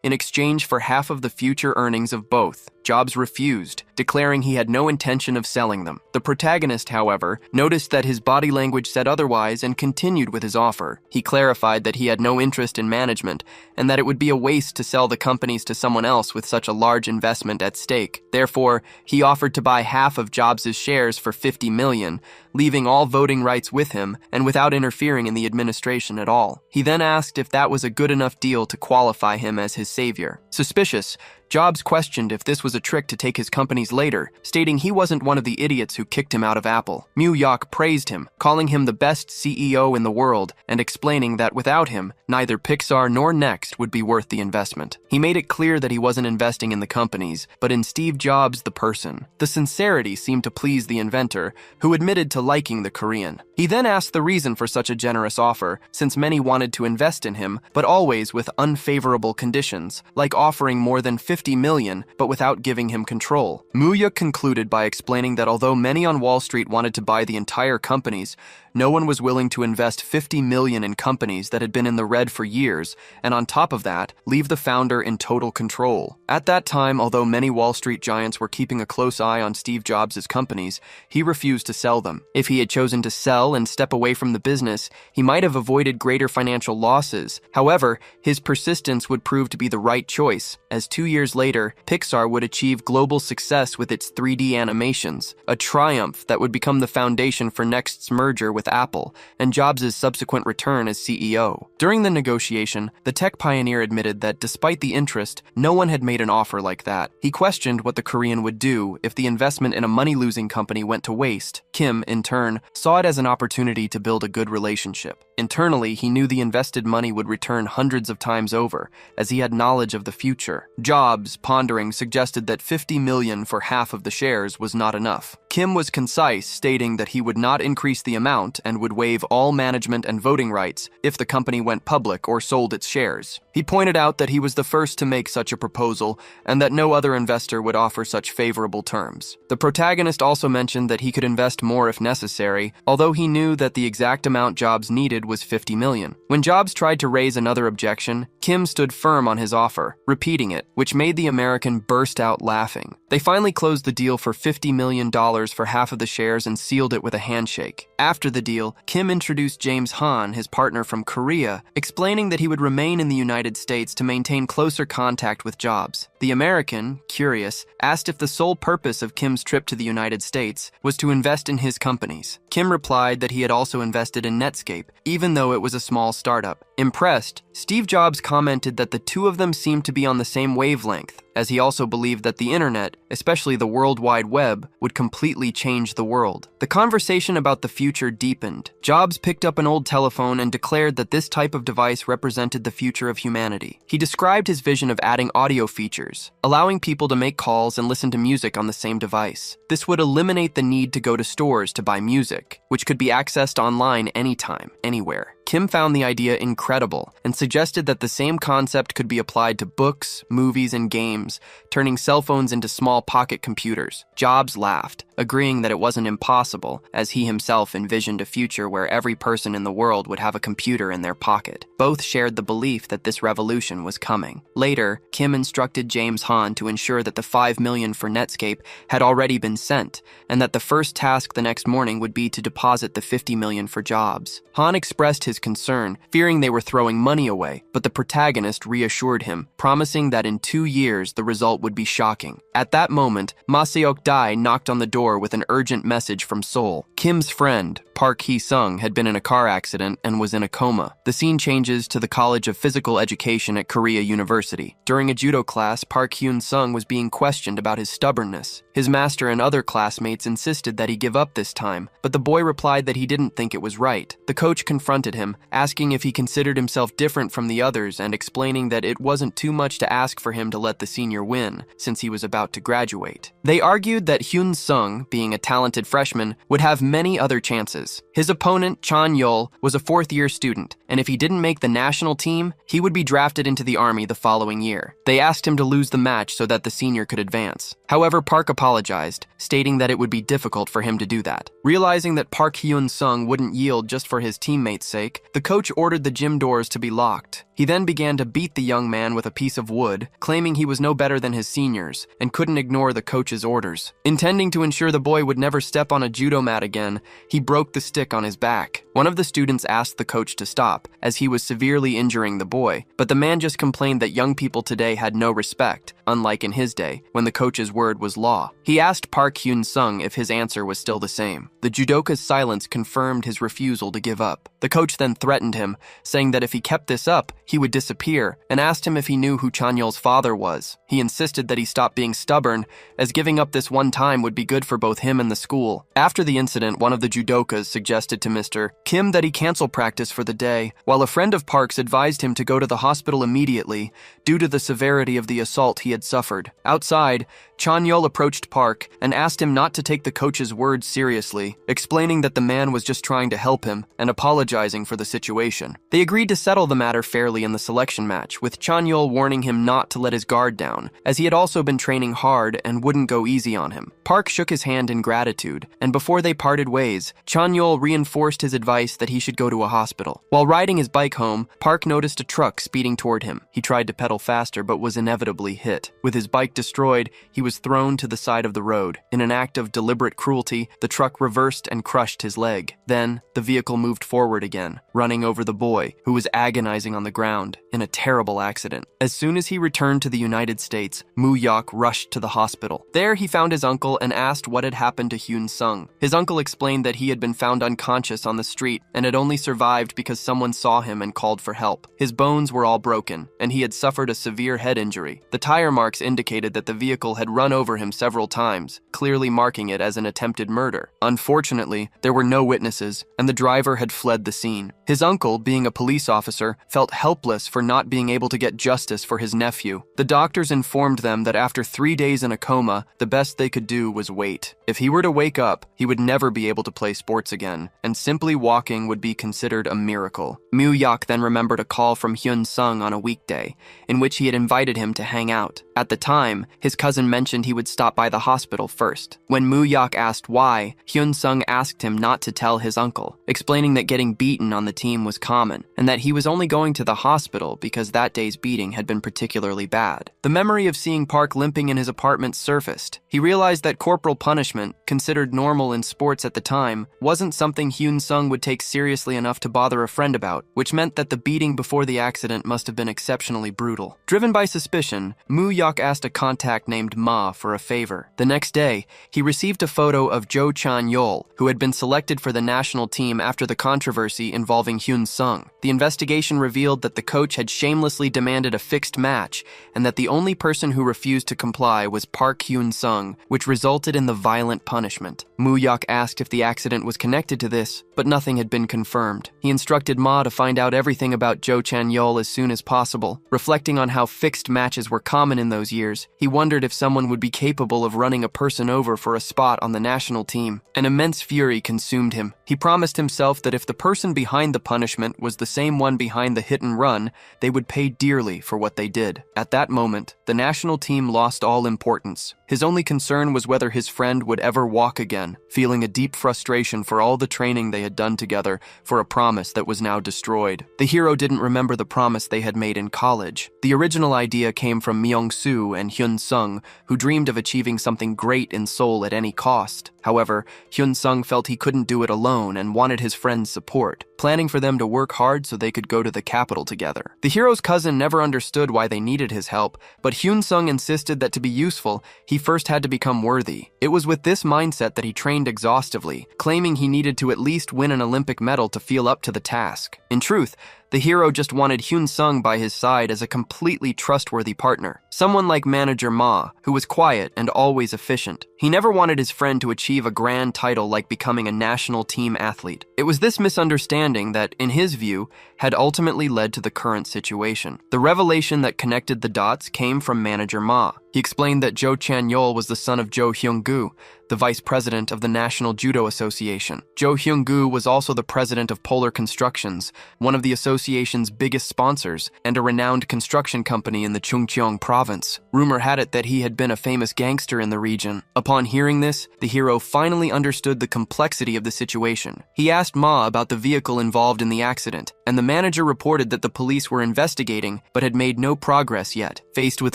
in exchange for half of the future earnings of both. Jobs refused, declaring he had no intention of selling them. The protagonist, however, noticed that his body language said otherwise and continued with his offer. He clarified that he had no interest in management and that it would be a waste to sell the companies to someone else with such a large investment at stake. Therefore, he offered to buy half of Jobs' shares for $50 million, leaving all voting rights with him and without interfering in the administration at all. He then asked if that was a good enough deal to qualify him as his savior. Suspicious, Jobs questioned if this was a trick to take his companies later, stating he wasn't one of the idiots who kicked him out of Apple. Muyak praised him, calling him the best CEO in the world and explaining that without him, neither Pixar nor Next would be worth the investment. He made it clear that he wasn't investing in the companies, but in Steve Jobs, the person. The sincerity seemed to please the inventor, who admitted to liking the Korean. He then asked the reason for such a generous offer, since many wanted to invest in him, but always with unfavorable conditions, like offering more than $50 million, but without giving him control. Muyak concluded by explaining that although many on Wall Street wanted to buy the entire companies, no one was willing to invest $50 million in companies that had been in the red for years, and on top of that, leave the founder in total control. At that time, although many Wall Street giants were keeping a close eye on Steve Jobs' companies, he refused to sell them. If he had chosen to sell and step away from the business, he might have avoided greater financial losses. However, his persistence would prove to be the right choice, as 2 years later, Pixar would achieve global success with its 3D animations, a triumph that would become the foundation for Next's merger with Apple and Jobs' subsequent return as CEO. During the negotiation, the tech pioneer admitted that despite the interest, no one had made an offer like that. He questioned what the Korean would do if the investment in a money-losing company went to waste. Kim, in turn, saw it as an opportunity to build a good relationship. Internally, he knew the invested money would return hundreds of times over, as he had knowledge of the future. Jobs, pondering, suggested that $50 million for half of the shares was not enough. Kim was concise, stating that he would not increase the amount and would waive all management and voting rights if the company went public or sold its shares. He pointed out that he was the first to make such a proposal and that no other investor would offer such favorable terms. The protagonist also mentioned that he could invest more if necessary, although he knew that the exact amount Jobs needed was $50 million. When Jobs tried to raise another objection, Kim stood firm on his offer, repeating it, which made the American burst out laughing. They finally closed the deal for $50 million for half of the shares and sealed it with a handshake. After the deal, Kim introduced James Han, his partner from Korea, explaining that he would remain in the United States to maintain closer contact with Jobs. The American, curious, asked if the sole purpose of Kim's trip to the United States was to invest in his companies. Kim replied that he had also invested in Netscape, even though it was a small startup. Impressed, Steve Jobs commented that the two of them seemed to be on the same wavelength, as he also believed that the internet, especially the World Wide Web, would completely change the world. The conversation about the future deepened. Jobs picked up an old telephone and declared that this type of device represented the future of humanity. He described his vision of adding audio features, allowing people to make calls and listen to music on the same device. This would eliminate the need to go to stores to buy music, which could be accessed online anytime, anywhere. Kim found the idea incredible and suggested that the same concept could be applied to books, movies, and games, turning cell phones into small pocket computers. Jobs laughed, agreeing that it wasn't impossible, as he himself envisioned a future where every person in the world would have a computer in their pocket. Both shared the belief that this revolution was coming. Later, Kim instructed James Han to ensure that the $5 million for Netscape had already been sent, and that the first task the next morning would be to deposit the $50 million for Jobs. Han expressed his concern, fearing they were throwing money away, but the protagonist reassured him, promising that in 2 years the result would be shocking. At that moment, Ma Seok-dae knocked on the door with an urgent message from Seoul. Kim's friend, Park Hee-sung, had been in a car accident and was in a coma. The scene changes to the College of Physical Education at Korea University. During a judo class, Park Hyun-sung was being questioned about his stubbornness. His master and other classmates insisted that he give up this time, but the boy replied that he didn't think it was right. The coach confronted him, asking if he considered himself different from the others and explaining that it wasn't too much to ask for him to let the senior win, since he was about to graduate. They argued that Hyun-sung, being a talented freshman, would have many other chances. His opponent, Chan-yeol, was a fourth-year student, and if he didn't make the national team, he would be drafted into the army the following year. They asked him to lose the match so that the senior could advance. However, Park apologized, stating that it would be difficult for him to do that. Realizing that Park Hyun-sung wouldn't yield just for his teammates' sake, the coach ordered the gym doors to be locked. He then began to beat the young man with a piece of wood, claiming he was no better than his seniors and couldn't ignore the coach's orders. Intending to ensure the boy would never step on a judo mat again, he broke the stick on his back. One of the students asked the coach to stop, as he was severely injuring the boy, but the man just complained that young people today had no respect, unlike in his day, when the coach's word was law. He asked Park Hyun-sung if his answer was still the same. The judoka's silence confirmed his refusal to give up. The coach then threatened him, saying that if he kept this up, he would disappear, and asked him if he knew who Chan-yeol's father was. He insisted that he stop being stubborn, as giving up this one time would be good for both him and the school. After the incident, one of the judokas suggested to Mr. Kim that he cancel practice for the day, while a friend of Park's advised him to go to the hospital immediately due to the severity of the assault he had suffered. Outside, Chan-yeol approached Park and asked him not to take the coach's words seriously, explaining that the man was just trying to help him and apologizing for the situation. They agreed to settle the matter fairly in the selection match, with Chan-yeol warning him not to let his guard down, as he had also been training hard and wouldn't go easy on him. Park shook his hand in gratitude, and before they parted ways, Chan-yeol reinforced his advice that he should go to a hospital. While riding his bike home, Park noticed a truck speeding toward him. He tried to pedal faster but was inevitably hit. With his bike destroyed, he was thrown to the side of the road. In an act of deliberate cruelty, the truck reversed and crushed his leg. Then, the vehicle moved forward again, running over the boy, who was agonizing on the ground in a terrible accident. As soon as he returned to the United States, Moo-yok rushed to the hospital. There, he found his uncle and asked what had happened to Hyun-sung. His uncle explained that he had been found unconscious on the street and had only survived because someone saw him and called for help. His bones were all broken, and he had suffered a severe head injury. The tire marks indicated that the vehicle had run over him several times, clearly marking it as an attempted murder. Unfortunately, there were no witnesses, and the driver had fled the scene. His uncle, being a police officer, felt helpless for not being able to get justice for his nephew. The doctors informed them that after 3 days in a coma, the best they could do was wait. If he were to wake up, he would never be able to play sports again, and simply walking would be considered a miracle. Moo-yok then remembered a call from Hyun-sung on a weekday, in which he had invited him to hang out. At the time, his cousin mentioned he would stop by the hospital first. When Moo-yok asked why, Hyun-sung asked him not to tell his uncle, explaining that getting beaten on the team was common, and that he was only going to the hospital because that day's beating had been particularly bad. The memory of seeing Park limping in his apartment surfaced. He realized that corporal punishment, considered normal in sports at the time, wasn't something Hyun-sung would take seriously enough to bother a friend about, which meant that the beating before the accident must have been exceptionally brutal. Driven by suspicion, Moo-yok asked a contact named Ma for a favor. The next day, he received a photo of Jo Chan-yeol, who had been selected for the national team after the controversy involving Hyun-sung. The investigation revealed that the coach had shamelessly demanded a fixed match, and that the only person who refused to comply was Park Hyun-sung, which resulted in the violent punishment. Moo-yok asked if the accident was connected to this, but nothing had been confirmed. He instructed Ma to find out everything about Jo Chan-yeol as soon as possible. Reflecting on how fixed matches were common in those years, he wondered if someone anyone would be capable of running a person over for a spot on the national team. An immense fury consumed him. He promised himself that if the person behind the punishment was the same one behind the hit and run, they would pay dearly for what they did. At that moment, the national team lost all importance. His only concern was whether his friend would ever walk again, feeling a deep frustration for all the training they had done together for a promise that was now destroyed. The hero didn't remember the promise they had made in college. The original idea came from Myung-soo and Hyun-sung, who dreamed of achieving something great in Seoul at any cost. However, Hyun-sung felt he couldn't do it alone and wanted his friend's support, planning for them to work hard so they could go to the capital together. The hero's cousin never understood why they needed his help, but Hyun-sung insisted that to be useful, he first had to become worthy. It was with this mindset that he trained exhaustively, claiming he needed to at least win an Olympic medal to feel up to the task. In truth, the hero just wanted Hyun-sung by his side as a completely trustworthy partner. Someone like manager Ma, who was quiet and always efficient. He never wanted his friend to achieve a grand title like becoming a national team athlete. It was this misunderstanding that, in his view, had ultimately led to the current situation. The revelation that connected the dots came from manager Ma. He explained that Jo Chan-yeol was the son of Jo Hyung-gu, the vice president of the National Judo Association. Jo Hyung-gu was also the president of Polar Constructions, one of the association's biggest sponsors, and a renowned construction company in the Chungcheong province. Rumor had it that he had been a famous gangster in the region. Upon hearing this, the hero finally understood the complexity of the situation. He asked Ma about the vehicle involved in the accident, and the manager reported that the police were investigating but had made no progress yet. Faced with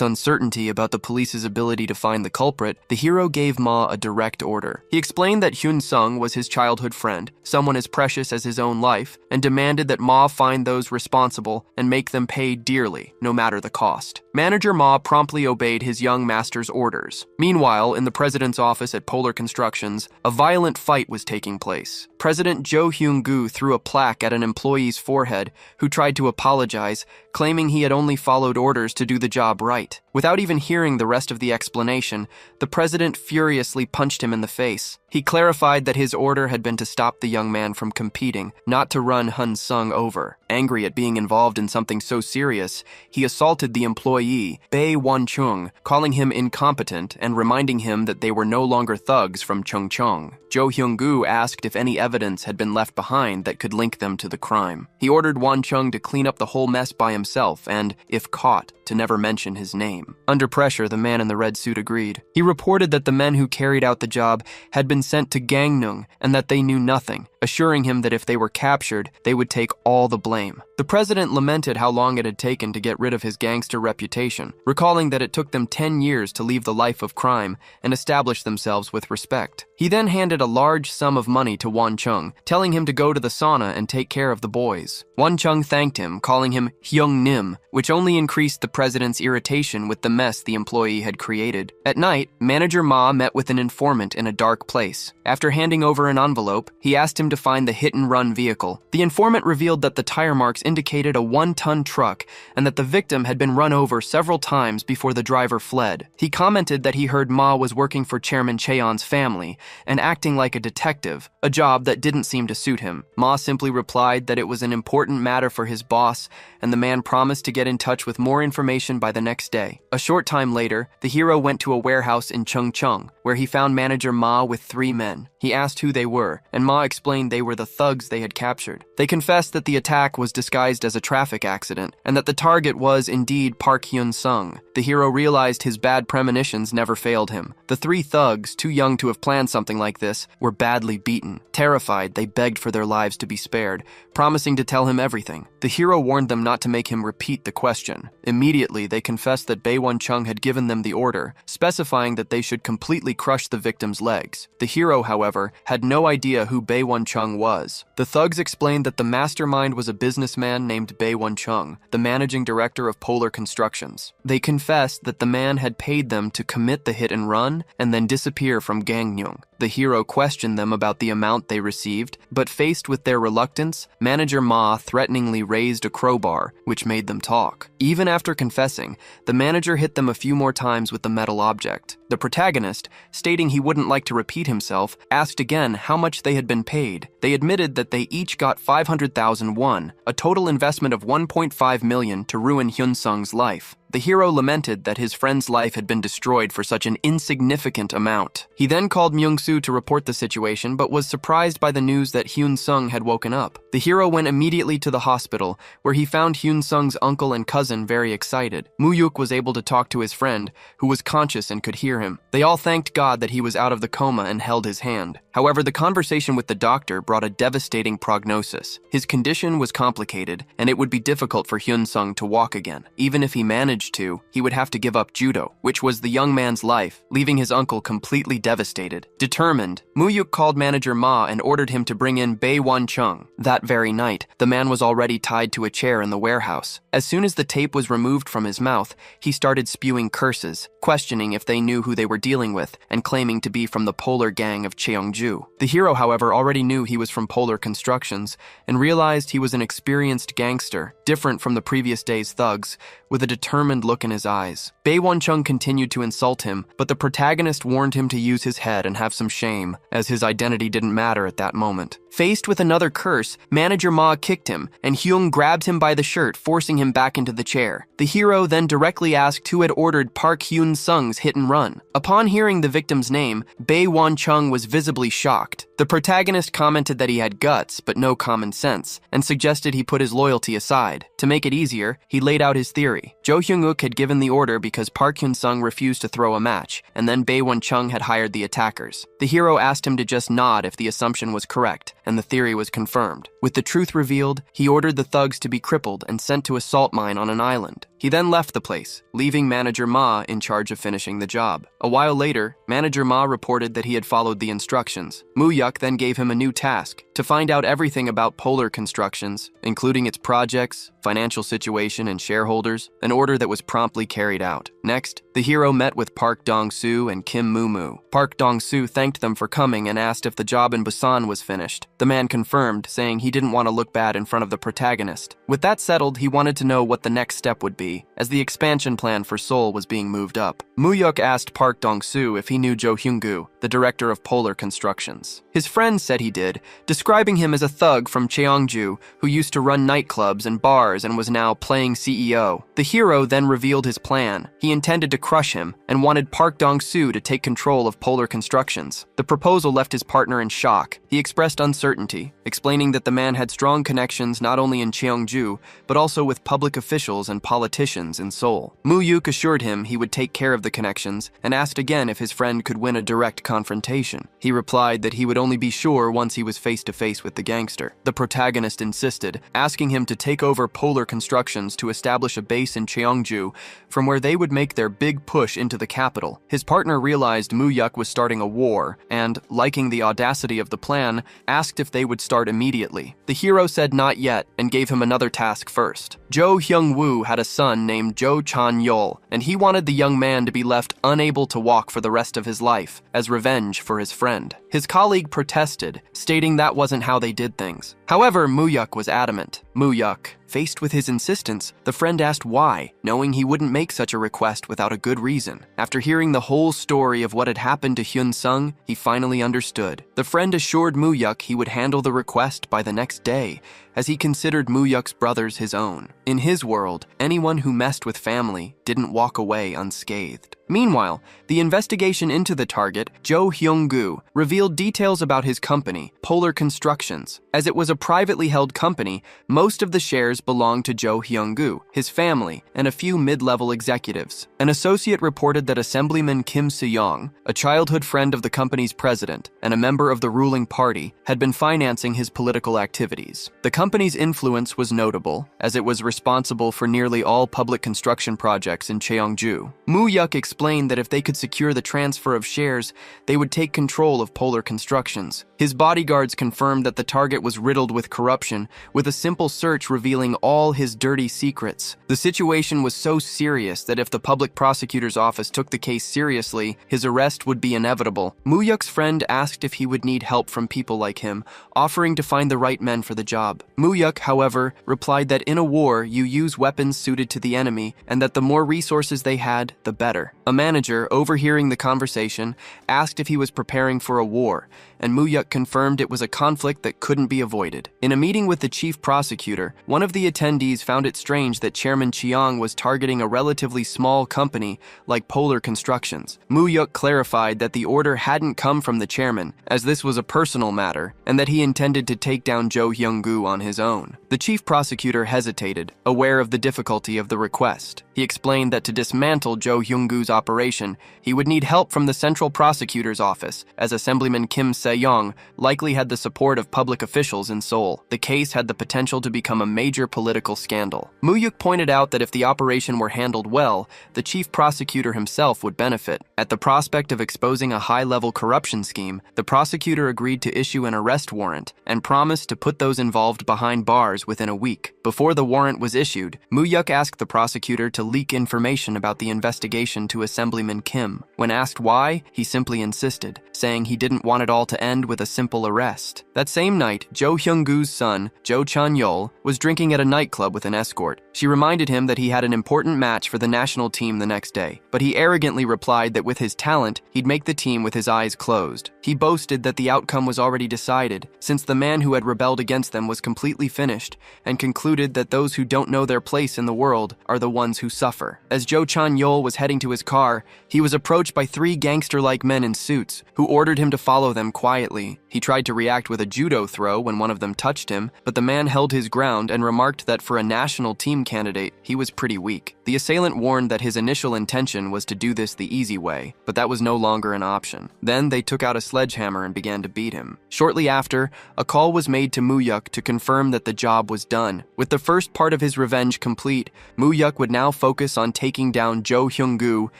uncertainty about the police's ability to find the culprit, the hero gave Ma a direct order. He explained that Hyun-sung was his childhood friend, someone as precious as his own life, and demanded that Ma find those responsible and make them pay dearly, no matter the cost. Manager Ma promptly obeyed his young master's orders. Meanwhile, in the president's office at Polar Constructions, a violent fight was taking place. President Jo Hyung-gu threw a plaque at an employee's forehead who tried to apologize, claiming he had only followed orders to do the job right. Without even hearing the rest of the explanation, the president furiously punched him in the face. He clarified that his order had been to stop the young man from competing, not to run Hyun-sung over. Angry at being involved in something so serious, he assaulted the employee, Bae Won-chung, calling him incompetent and reminding him that they were no longer thugs from Chungcheong. Jo Hyung-gu asked if any evidence had been left behind that could link them to the crime. He ordered Won-chung to clean up the whole mess by himself and, if caught, to never mention his name. Under pressure, the man in the red suit agreed. He reported that the men who carried out the job had been sent to Gangneung and that they knew nothing, assuring him that if they were captured, they would take all the blame. The president lamented how long it had taken to get rid of his gangster reputation, recalling that it took them 10 years to leave the life of crime and establish themselves with respect. He then handed a large sum of money to Won-chung, telling him to go to the sauna and take care of the boys. Won-chung thanked him, calling him Hyung-nim, which only increased the president's irritation with the mess the employee had created. At night, manager Ma met with an informant in a dark place. After handing over an envelope, he asked him to find the hit-and-run vehicle. The informant revealed that the tire marks indicated a 1-ton truck and that the victim had been run over several times before the driver fled. He commented that he heard Ma was working for Chairman Cheon's family and acting like a detective, a job that didn't seem to suit him. Ma simply replied that it was an important matter for his boss, and the man promised to get in touch with more information by the next day. A short time later, the hero went to a warehouse in Chungcheong, where he found manager Ma with 3 men. He asked who they were, and Ma explained they were the thugs they had captured. They confessed that the attack was disguised as a traffic accident, and that the target was indeed Park Hyun-sung. The hero realized his bad premonitions never failed him. The 3 thugs, too young to have planned something like this, were badly beaten. Terrified, they begged for their lives to be spared, promising to tell him everything. The hero warned them not to make him repeat the question. Immediately, they confessed that Bae Won-chung had given them the order, specifying that they should completely crush the victim's legs. The hero, however, had no idea who Bae Won-chung was. The thugs explained that the mastermind was a businessman named Bae Won-chung, the managing director of Polar Constructions. They confessed that the man had paid them to commit the hit and run and then disappear from Gangneung. The hero questioned them about the amount they received, but faced with their reluctance, manager Ma threateningly raised a crowbar, which made them talk. Even after confessing, the manager hit them a few more times with the metal object. The protagonist, stating he wouldn't like to repeat himself, asked again how much they had been paid. They admitted that they each got 500,000 won, a total investment of 1.5 million to ruin Hyun-sung's life. The hero lamented that his friend's life had been destroyed for such an insignificant amount. He then called Myung-soo to report the situation, but was surprised by the news that Hyun-sung had woken up. The hero went immediately to the hospital, where he found Hyun-sung's uncle and cousin very excited. Moo-yuk was able to talk to his friend, who was conscious and could hear him. They all thanked God that he was out of the coma and held his hand. However, the conversation with the doctor brought a devastating prognosis. His condition was complicated, and it would be difficult for Hyun-sung to walk again. Even if he managed to, he would have to give up judo, which was the young man's life, leaving his uncle completely devastated. Determined, Moo-yuk called manager Ma and ordered him to bring in Bae Won-chung. That very night, the man was already tied to a chair in the warehouse. As soon as the tape was removed from his mouth, he started spewing curses, questioning if they knew who they were dealing with, and claiming to be from the Polar gang of Cheongju. The hero, however, already knew he was from Polar Constructions and realized he was an experienced gangster, different from the previous day's thugs, with a determined look in his eyes. Bae Won-chung continued to insult him, but the protagonist warned him to use his head and have some shame, as his identity didn't matter at that moment. Faced with another curse, manager Ma kicked him, and Hyung grabbed him by the shirt, forcing him back into the chair. The hero then directly asked who had ordered Park Hyun-sung's hit and run. Upon hearing the victim's name, Bae Won-chung was visibly shocked. The protagonist commented that he had guts, but no common sense, and suggested he put his loyalty aside. To make it easier, he laid out his theory. Jo Hyung-uk had given the order because Park Hyun-sung refused to throw a match, and then Bae Won-chung had hired the attackers. The hero asked him to just nod if the assumption was correct, and the theory was confirmed. With the truth revealed, he ordered the thugs to be crippled and sent to a salt mine on an island. He then left the place, leaving manager Ma in charge of finishing the job. A while later, manager Ma reported that he had followed the instructions. Moo-yuk then gave him a new task, to find out everything about Polar Constructions, including its projects, financial situation, and shareholders, an order that was promptly carried out. Next, the hero met with Park Dong-soo and Kim Moo-moo. Park Dong-soo thanked them for coming and asked if the job in Busan was finished. The man confirmed, saying he didn't want to look bad in front of the protagonist. With that settled, he wanted to know what the next step would be, as the expansion plan for Seoul was being moved up. Moo-yuk asked Park Dong-soo if he knew Jo Hyung-gu, the director of Polar Constructions. His friend said he did, describing him as a thug from Cheongju who used to run nightclubs and bars and was now playing CEO. The hero then revealed his plan. He intended to crush him and wanted Park Dong-soo to take control of Polar Constructions. The proposal left his partner in shock. He expressed uncertainty, explaining that the man had strong connections not only in Cheongju, but also with public officials and politicians in Seoul. Moo-yuk assured him he would take care of the connections and asked again if his friend could win a direct confrontation. He replied that he would only be sure once he was face-to-face with the gangster. The protagonist insisted, asking him to take over Polar Constructions to establish a base in Cheongju, from where they would make their big push into the capital. His partner realized Moo-yuk was starting a war, and, liking the audacity of the plan, asked if they would start immediately. The hero said not yet, and gave him another task first. Jo Hyung-woo had a son named Jo Chan-yeol, and he wanted the young man to be left unable to walk for the rest of his life, as revenge for his friend. His colleague protested, stating that wasn't how they did things. However, Moo-yuk was adamant. Moo-yuk, faced with his insistence, the friend asked why, knowing he wouldn't make such a request without a good reason. After hearing the whole story of what had happened to Hyun-sung, he finally understood. The friend assured Moo-yuk he would handle the request by the next day, as he considered Moo-yuk's brothers his own. In his world, anyone who messed with family didn't walk away unscathed. Meanwhile, the investigation into the target, Jo Hyung-gu, revealed details about his company, Polar Constructions. As it was a privately held company, most of the shares belonged to Jo Hyung-gu, his family, and a few mid-level executives. An associate reported that Assemblyman Kim Se-young, a childhood friend of the company's president and a member of the ruling party, had been financing his political activities. The company's influence was notable, as it was responsible for nearly all public construction projects in Cheongju. Moo-yuk explained that if they could secure the transfer of shares, they would take control of Polar Constructions. His bodyguards confirmed that the target was riddled with corruption, with a simple search revealing all his dirty secrets. The situation was so serious that if the public prosecutor's office took the case seriously, his arrest would be inevitable. Moo-yuk's friend asked if he would need help from people like him, offering to find the right men for the job. Moo-yuk, however, replied that in a war, you use weapons suited to the enemy, and that the more resources they had, the better. A manager, overhearing the conversation, asked if he was preparing for a war, and Moo-yuk confirmed it was a conflict that couldn't be avoided. In a meeting with the chief prosecutor, one of the attendees found it strange that Chairman Chiang was targeting a relatively small company like Polar Constructions. Moo-yuk clarified that the order hadn't come from the chairman, as this was a personal matter, and that he intended to take down Jo Hyung-gu on his own. The chief prosecutor hesitated, aware of the difficulty of the request. He explained that to dismantle Jo Hyung-gu's operation, he would need help from the Central Prosecutor's Office, as Assemblyman Kim Se-young likely had the support of public officials in Seoul. The case had the potential to become a major political scandal. Moo-yuk pointed out that if the operation were handled well, the chief prosecutor himself would benefit. At the prospect of exposing a high-level corruption scheme, the prosecutor agreed to issue an arrest warrant and promised to put those involved behind bars within a week. Before the warrant was issued, Moo-yuk asked the prosecutor to leak information about the investigation to Assemblyman Kim. When asked why, he simply insisted, saying he didn't want it all to end with a simple arrest. That same night, Jo Hyung-gu's son, Jo Chan-yeol, was drinking at a nightclub with an escort. She reminded him that he had an important match for the national team the next day, but he arrogantly replied that with his talent, he'd make the team with his eyes closed. He boasted that the outcome was already decided, since the man who had rebelled against them was completely finished, and concluded that those who don't know their place in the world are the ones who suffer. As Jo Chan-yeol was heading to his car, he was approached by 3 gangster-like men in suits, who ordered him to follow them quietly. He tried to react with a judo throw when one of them touched him, but the man held his ground and remarked that for a national team candidate, he was pretty weak. The assailant warned that his initial intention was to do this the easy way, but that was no longer an option. Then they took out a sledgehammer and began to beat him. Shortly after, a call was made to Moo-yuk to confirm that the job was done. With the first part of his revenge complete, Moo-yuk would now focus on taking down Jo Hyung-gu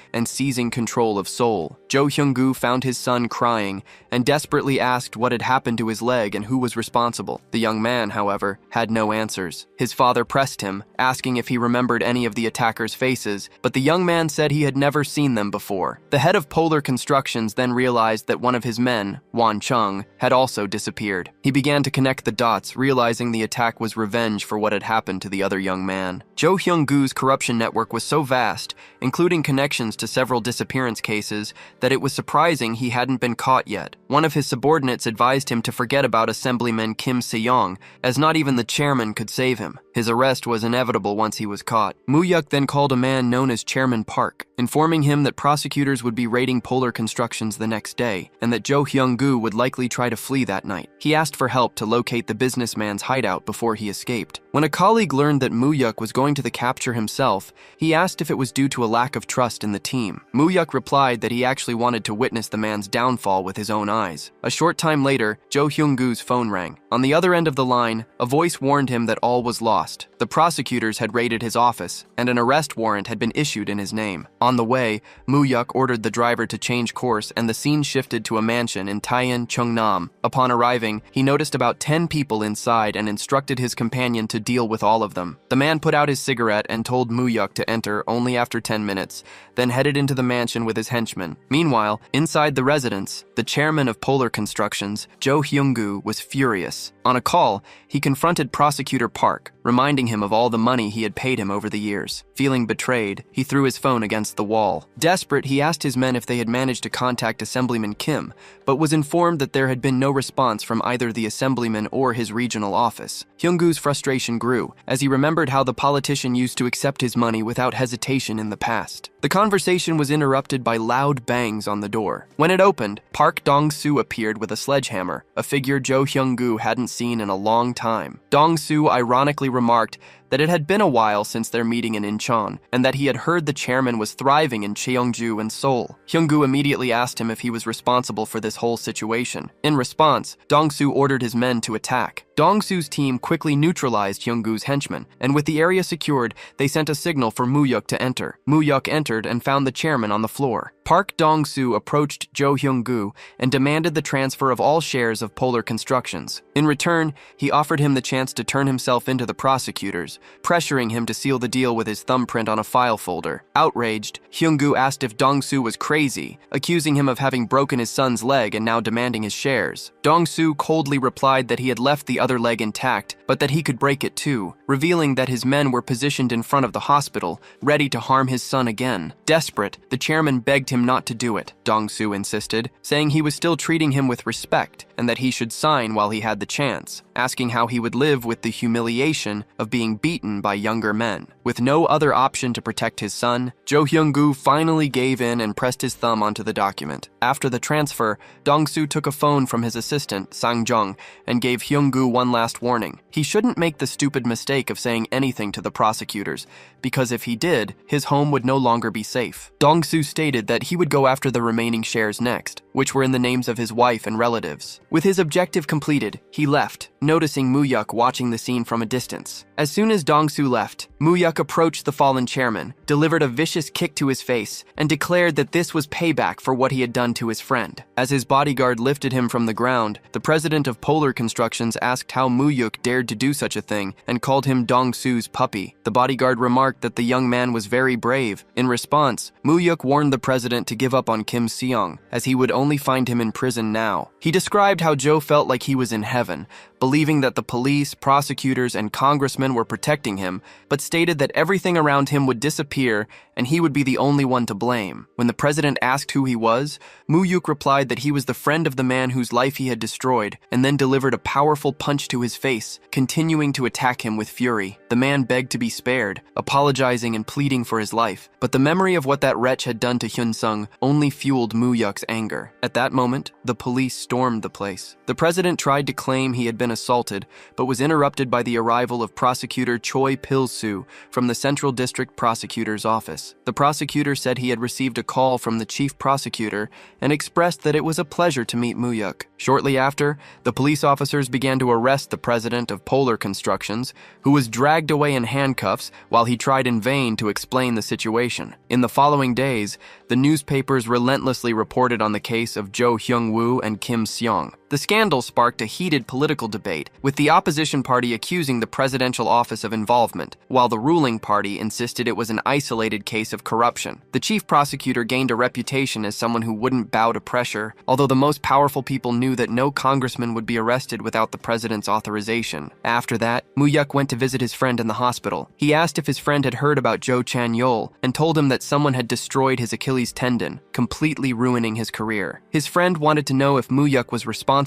and seizing control of Seoul. Jo Hyung-gu found his son crying and desperately asked what had happened to his leg and who was responsible. The young man, however, had no answers. His father pressed him, asking if he remembered any of the attackers' faces, but the young man said he had never seen them before. The head of Polar Constructions then realized that one of his men, Won Chung, had also disappeared. He began to connect the dots, realizing the attack was revenge for what had happened to the other young man. Jo Hyung-gu's corruption network was so vast, including connections to several disappearance cases, that it was surprising he hadn't been caught yet. One of his subordinates advised him to forget about Assemblyman Kim Se-young, as not even the chairman could save him. His arrest was inevitable once he was caught. Moo-yuk then called a man known as Chairman Park, informing him that prosecutors would be raiding Polar Constructions the next day, and that Jo Hyung-gu would likely try to flee that night. He asked for help to locate the businessman's hideout before he escaped. When a colleague learned that Moo-yuk was going to the capture himself, he asked if it was due to a lack of trust in the team. Moo-yuk replied that he actually wanted to witness the man's downfall with his own eyes. A short time later, Jo Hyung-gu's phone rang. On the other end of the line, a voice warned him that all was lost. The prosecutors had raided his office, and an arrest warrant had been issued in his name. On the way, Moo-yuk ordered the driver to change course, and the scene shifted to a mansion in Taeyeon, Cheongnam. Upon arriving, he noticed about 10 people inside and instructed his companion to deal with all of them. The man put out his cigarette and told Moo-yuk to enter only after 10 minutes, then headed into the mansion with his henchmen. Meanwhile, inside the residence, the chairman of Polar Constructions, Jo Hyung-gu, was furious. On a call, he confronted Prosecutor Park, reminding him of all the money he had paid him over the years. Feeling betrayed, he threw his phone against the wall. Desperate, he asked his men if they had managed to contact Assemblyman Kim, but was informed that there had been no response from either the Assemblyman or his regional office. Hyung-gu's frustration grew, as he remembered how the politician used to accept his money without hesitation in the past. The conversation was interrupted by loud bangs on the door. When it opened, Park Dong-soo appeared with a sledgehammer, a figure Jo Hyung-gu hadn't seen in a long time. Dong-soo ironically remarked that it had been a while since their meeting in Incheon, and that he had heard the chairman was thriving in Cheongju and Seoul. Hyung-gu immediately asked him if he was responsible for this whole situation. In response, Dong-soo ordered his men to attack. Dong-soo's team quickly neutralized Hyung-gu's henchmen, and with the area secured, they sent a signal for Moo-yuk to enter. Moo-yuk entered and found the chairman on the floor. Park Dong-soo approached Jo Hyung-gu and demanded the transfer of all shares of Polar Constructions. In return, he offered him the chance to turn himself into the prosecutors, pressuring him to seal the deal with his thumbprint on a file folder. Outraged, Hyung-gu asked if Dong-soo was crazy, accusing him of having broken his son's leg and now demanding his shares. Dong-soo coldly replied that he had left the other leg intact, but that he could break it too, revealing that his men were positioned in front of the hospital, ready to harm his son again. Desperate, the chairman begged him not to do it, Dong-soo insisted, saying he was still treating him with respect and that he should sign while he had the chance, asking how he would live with the humiliation of being beaten by younger men. With no other option to protect his son, Jo Hyung-gu finally gave in and pressed his thumb onto the document. After the transfer, Dong-soo took a phone from his assistant, Sang-jung, and gave Hyung-gu one last warning. He shouldn't make the stupid mistake of saying anything to the prosecutors, because if he did, his home would no longer be safe. Dong-soo stated that he would go after the remaining shares next, which were in the names of his wife and relatives. With his objective completed, he left, noticing Moo-yuk watching the scene from a distance. As soon as Dong-soo left, Moo-yuk approached the fallen chairman, delivered a vicious kick to his face, and declared that this was payback for what he had done to his friend. As his bodyguard lifted him from the ground, the president of Polar Constructions asked how Moo-yuk dared to do such a thing and called him Dong-soo's puppy. The bodyguard remarked that the young man was very brave. In response, Moo-yuk warned the president to give up on Kim Seong, as he would only find him in prison now. He described how Joe felt like he was in heaven, believing that the police, prosecutors, and congressmen were protecting him, but stated that everything around him would disappear and he would be the only one to blame. When the president asked who he was, Moo-yuk replied that he was the friend of the man whose life he had destroyed, and then delivered a powerful punch to his face, continuing to attack him with fury. The man begged to be spared, apologizing and pleading for his life, but the memory of what that wretch had done to Hyun-sung only fueled Moo-yuk's anger. At that moment, the police stormed the place. The president tried to claim he had been assaulted, but was interrupted by the arrival of prosecutor Choi Pil-soo from the Central District Prosecutor's office. The prosecutor said he had received a call from the chief prosecutor and expressed that it was a pleasure to meet Moo-yuk. Shortly after, the police officers began to arrest the president of Polar Constructions, who was dragged away in handcuffs while he tried in vain to explain the situation. In the following days, the newspapers relentlessly reported on the case of Jo Hyung-woo and Kim Seong. The scandal sparked a heated political debate, with the opposition party accusing the presidential office of involvement, while the ruling party insisted it was an isolated case of corruption. The chief prosecutor gained a reputation as someone who wouldn't bow to pressure, although the most powerful people knew that no congressman would be arrested without the president's authorization. After that, Moo-yuk went to visit his friend in the hospital. He asked if his friend had heard about Jo Chan-yeol and told him that someone had destroyed his Achilles tendon, completely ruining his career. His friend wanted to know if Moo-yuk was responsible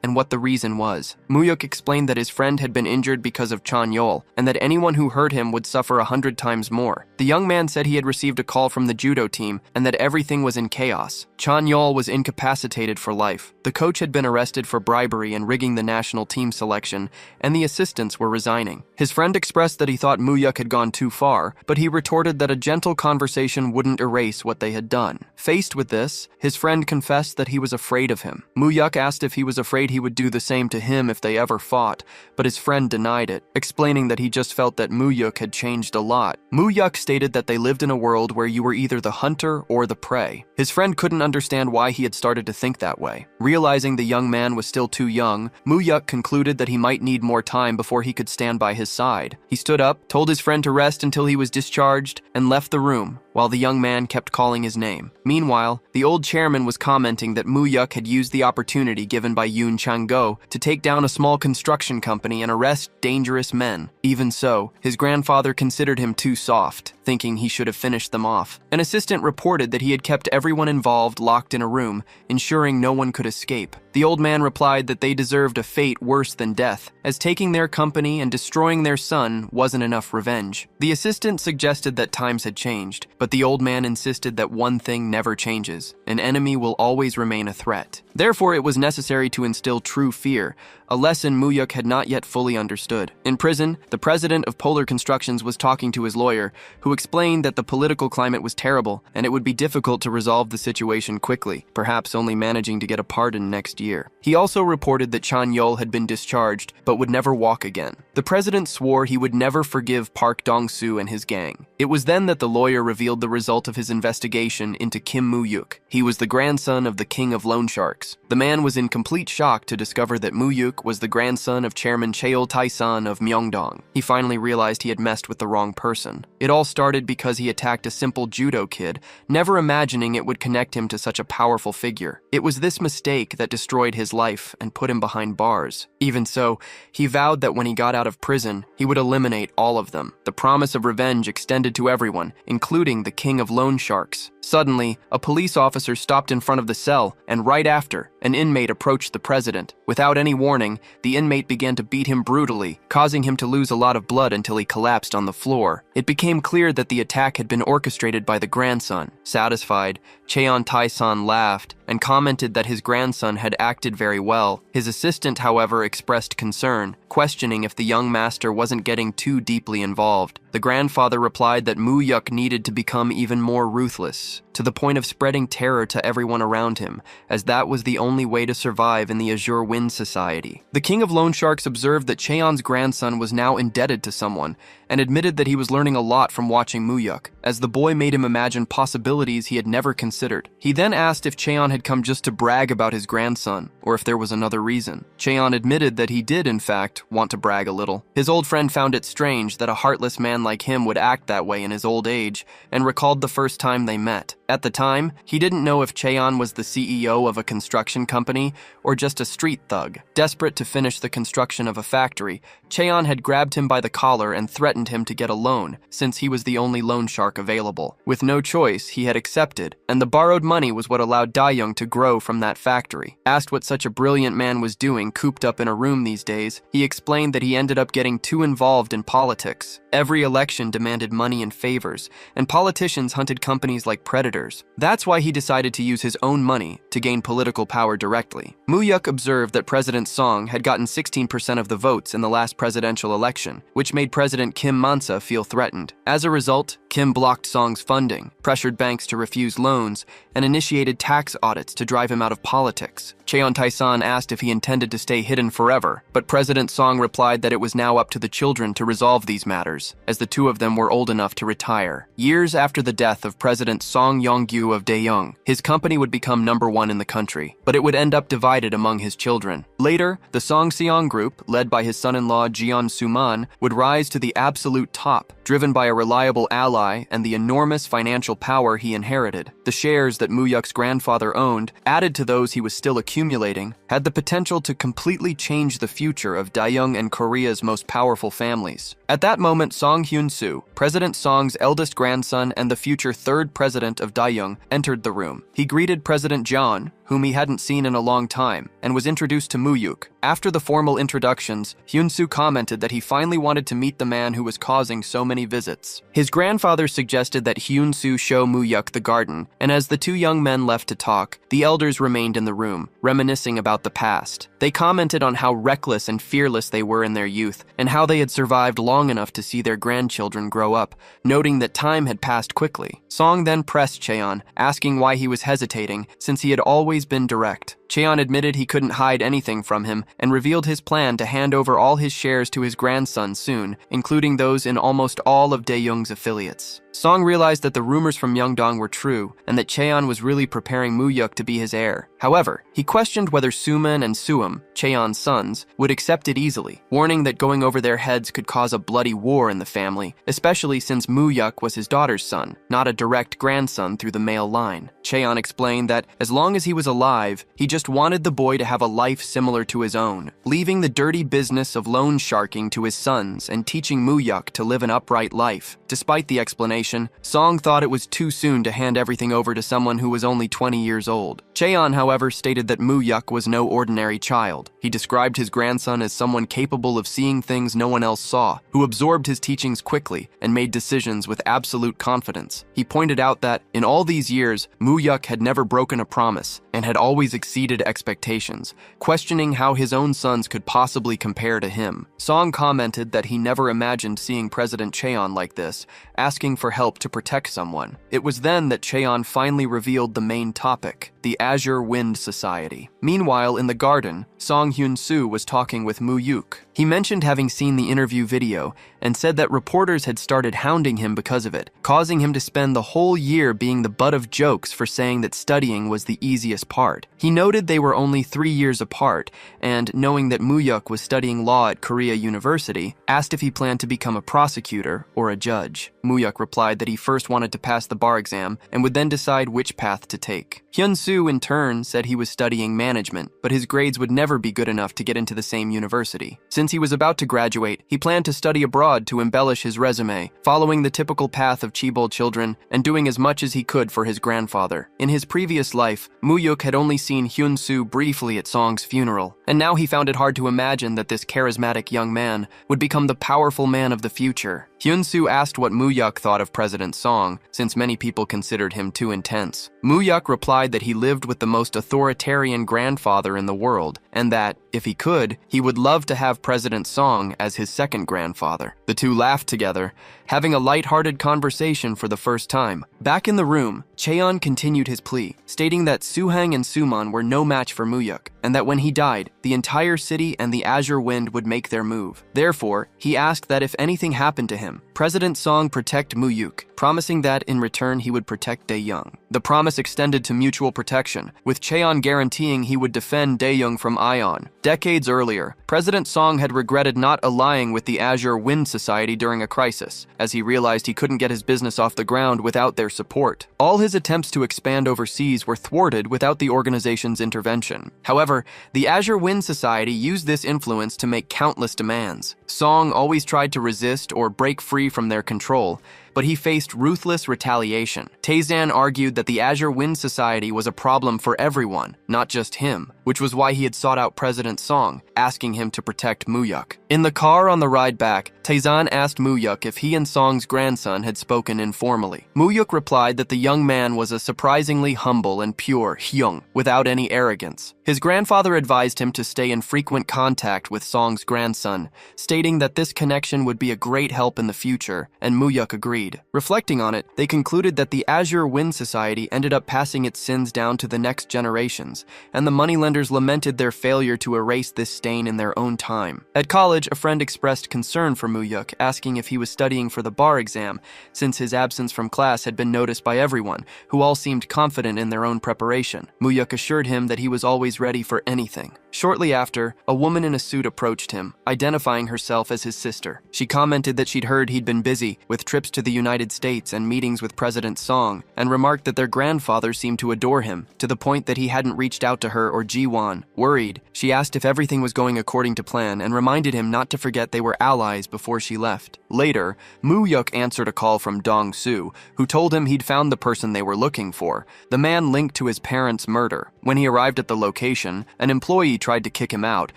and what the reason was. Moo-yuk explained that his friend had been injured because of Chan-yeol and that anyone who hurt him would suffer 100 times more. The young man said he had received a call from the judo team and that everything was in chaos. Chan-yeol was incapacitated for life. The coach had been arrested for bribery and rigging the national team selection, and the assistants were resigning. His friend expressed that he thought Moo-yuk had gone too far, but he retorted that a gentle conversation wouldn't erase what they had done. Faced with this, his friend confessed that he was afraid of him. Moo-yuk asked if he was afraid he would do the same to him if they ever fought, but his friend denied it, explaining that he just felt that Moo-yuk had changed a lot. Moo-yuk stated that they lived in a world where you were either the hunter or the prey. His friend couldn't understand why he had started to think that way. Realizing the young man was still too young, Moo-yuk concluded that he might need more time before he could stand by his side. He stood up, told his friend to rest until he was discharged, and left the room, while the young man kept calling his name. Meanwhile, the old chairman was commenting that Moo-yuk had used the opportunity given by Yoon Chang-go to take down a small construction company and arrest dangerous men. Even so, his grandfather considered him too soft, thinking he should have finished them off. An assistant reported that he had kept everyone involved locked in a room, ensuring no one could escape. The old man replied that they deserved a fate worse than death, as taking their company and destroying their son wasn't enough revenge. The assistant suggested that times had changed, but the old man insisted that one thing never changes: an enemy will always remain a threat. Therefore, it was necessary to instill true fear, a lesson Moo-yuk had not yet fully understood. In prison, the president of Polar Constructions was talking to his lawyer, who explained that the political climate was terrible and it would be difficult to resolve the situation quickly, perhaps only managing to get a pardon next year. He also reported that Chan-yeol had been discharged but would never walk again. The president swore he would never forgive Park Dong-soo and his gang. It was then that the lawyer revealed the result of his investigation into Kim Moo-yuk. He was the grandson of the king of loan sharks. The man was in complete shock to discover that Moo-yuk was the grandson of Chairman Cheol Tai-san of Myeongdong. He finally realized he had messed with the wrong person. It all started because he attacked a simple judo kid, never imagining it would connect him to such a powerful figure. It was this mistake that destroyed his life and put him behind bars. Even so, he vowed that when he got out out of prison, he would eliminate all of them. The promise of revenge extended to everyone, including the king of loan sharks. Suddenly, a police officer stopped in front of the cell, and right after, an inmate approached the president. Without any warning, the inmate began to beat him brutally, causing him to lose a lot of blood until he collapsed on the floor. It became clear that the attack had been orchestrated by the grandson. Satisfied, Cheon Tae-san laughed and commented that his grandson had acted very well. His assistant, however, expressed concern, questioning if the young master wasn't getting too deeply involved. The grandfather replied that Moo-yuk needed to become even more ruthless, to the point of spreading terror to everyone around him, as that was the only way to survive in the Azure Wind Society. The king of loan sharks observed that Cheon's grandson was now indebted to someone, and admitted that he was learning a lot from watching Moo-yuk, as the boy made him imagine possibilities he had never considered. He then asked if Cheon had come just to brag about his grandson, or if there was another reason. Cheon admitted that he did, in fact, want to brag a little. His old friend found it strange that a heartless man like him would act that way in his old age, and recalled the first time they met. At the time, he didn't know if Cheon was the CEO of a construction company or just a street thug. Desperate to finish the construction of a factory, Cheon had grabbed him by the collar and threatened him to get a loan, since he was the only loan shark available. With no choice, he had accepted, and the borrowed money was what allowed Dae-young to grow from that factory. Asked what such a brilliant man was doing cooped up in a room these days, he explained that he ended up getting too involved in politics. Every election demanded money and favors, and politicians hunted companies like predators. That's why he decided to use his own money to gain political power directly. Moo-yuk observed that President Song had gotten 16% of the votes in the last presidential election, which made President Kim Man-sa feel threatened. As a result, Kim blocked Song's funding, pressured banks to refuse loans, and initiated tax audits to drive him out of politics. Cheon Tae-san asked if he intended to stay hidden forever, but President Song replied that it was now up to the children to resolve these matters, as the two of them were old enough to retire. Years after the death of President Song Yong-gyu of Daejeon, his company would become #1 in the country, but it would end up divided among his children. Later, the Song Seong Group, led by his son-in-law Jeon Soo-man, would rise to the absolute top, driven by a reliable ally and the enormous financial power he inherited. The shares that Moo-yuk's grandfather owned, added to those he was still accumulating, had the potential to completely change the future of Daejeon and Korea's most powerful families. At that moment, Song Hyun-soo, President Song's eldest grandson and the future third president of Daejeon, entered the room. He greeted President Jeon, whom he hadn't seen in a long time, and was introduced to Moo-yuk. After the formal introductions, Hyun-soo commented that he finally wanted to meet the man who was causing so many visits. His grandfather suggested that Hyun-soo show Moo-yuk the garden, and as the two young men left to talk, the elders remained in the room, reminiscing about the past. They commented on how reckless and fearless they were in their youth, and how they had survived long enough to see their grandchildren grow up, noting that time had passed quickly. Song then pressed Cheon, asking why he was hesitating, since he had always been direct. Cheon admitted he couldn't hide anything from him and revealed his plan to hand over all his shares to his grandson soon, including those in almost all of Daejeon's affiliates. Song realized that the rumors from Myeongdong were true and that Cheon was really preparing Moo-yuk to be his heir. However, he questioned whether Suman and Suam, Cheon's sons, would accept it easily, warning that going over their heads could cause a bloody war in the family, especially since Moo-yuk was his daughter's son, not a direct grandson through the male line. Cheon explained that as long as he was alive, he just wanted the boy to have a life similar to his own, leaving the dirty business of loan sharking to his sons and teaching Moo-yuk to live an upright life. Despite the explanation, Song thought it was too soon to hand everything over to someone who was only 20 years old. Cheon, however, stated that Moo-yuk was no ordinary child. He described his grandson as someone capable of seeing things no one else saw, who absorbed his teachings quickly and made decisions with absolute confidence. He pointed out that, in all these years, Moo-yuk had never broken a promise and had always exceeded expectations, questioning how his own sons could possibly compare to him. Song commented that he never imagined seeing President Cheon like this, asking for help to protect someone. It was then that Cheon finally revealed the main topic, the Azure Wind Society. Meanwhile, in the garden, Song Hyun-soo was talking with Moo-yuk. He mentioned having seen the interview video and said that reporters had started hounding him because of it, causing him to spend the whole year being the butt of jokes for saying that studying was the easiest part. He noted noted they were only 3 years apart, and knowing that Muyuk was studying law at Korea University, asked if he planned to become a prosecutor or a judge. Muyuk replied that he first wanted to pass the bar exam and would then decide which path to take. Hyun-soo, in turn, said he was studying management, but his grades would never be good enough to get into the same university. Since he was about to graduate, he planned to study abroad to embellish his resume, following the typical path of chaebol children and doing as much as he could for his grandfather. In his previous life, Muyuk had only seen Hyun-soo briefly at Song's funeral, and now he found it hard to imagine that this charismatic young man would become the powerful man of the future. Hyun-soo asked what Muyuk thought of President Song, since many people considered him too intense. Muyuk replied that he lived with the most authoritarian grandfather in the world, and that, if he could, he would love to have President Song as his second grandfather. The two laughed together, having a light-hearted conversation for the first time. Back in the room, Cheon continued his plea, stating that Suhang and Suman were no match for Muyuk, and that when he died, the entire city and the Azure Wind would make their move. Therefore, he asked that if anything happened to him, President Song protect Muyuk, promising that in return he would protect Dae-young. The promise extended to mutual protection, with Cheon guaranteeing he would defend Dae-young from Ion. Decades earlier, President Song had regretted not allying with the Azure Wind Society during a crisis, as he realized he couldn't get his business off the ground without their support. All his attempts to expand overseas were thwarted without the organization's intervention. However, the Azure Wind Society used this influence to make countless demands. Song always tried to resist or break free from their control, but he faced ruthless retaliation. Taezan argued that the Azure Wind Society was a problem for everyone, not just him, which was why he had sought out President Song, asking him to protect Muyuk. In the car on the ride back, Taezan asked Muyuk if he and Song's grandson had spoken informally. Muyuk replied that the young man was a surprisingly humble and pure Hyung, without any arrogance. His grandfather advised him to stay in frequent contact with Song's grandson, stating that this connection would be a great help in the future, and Muyuk agreed. Reflecting on it, they concluded that the Azure Wind Society ended up passing its sins down to the next generations, and the moneylenders lamented their failure to erase this stain in their own time. At college, a friend expressed concern for Muyuk, asking if he was studying for the bar exam, since his absence from class had been noticed by everyone, who all seemed confident in their own preparation. Muyuk assured him that he was always ready for anything. Shortly after, a woman in a suit approached him, identifying herself as his sister. She commented that she'd heard he'd been busy with trips to the United States and meetings with President Song, and remarked that their grandfather seemed to adore him, to the point that he hadn't reached out to her or Ji-won. Worried, she asked if everything was going according to plan and reminded him not to forget they were allies before she left. Later, Muyuk answered a call from Dong-soo, who told him he'd found the person they were looking for, the man linked to his parents' murder. When he arrived at the location, an employee tried to kick him out,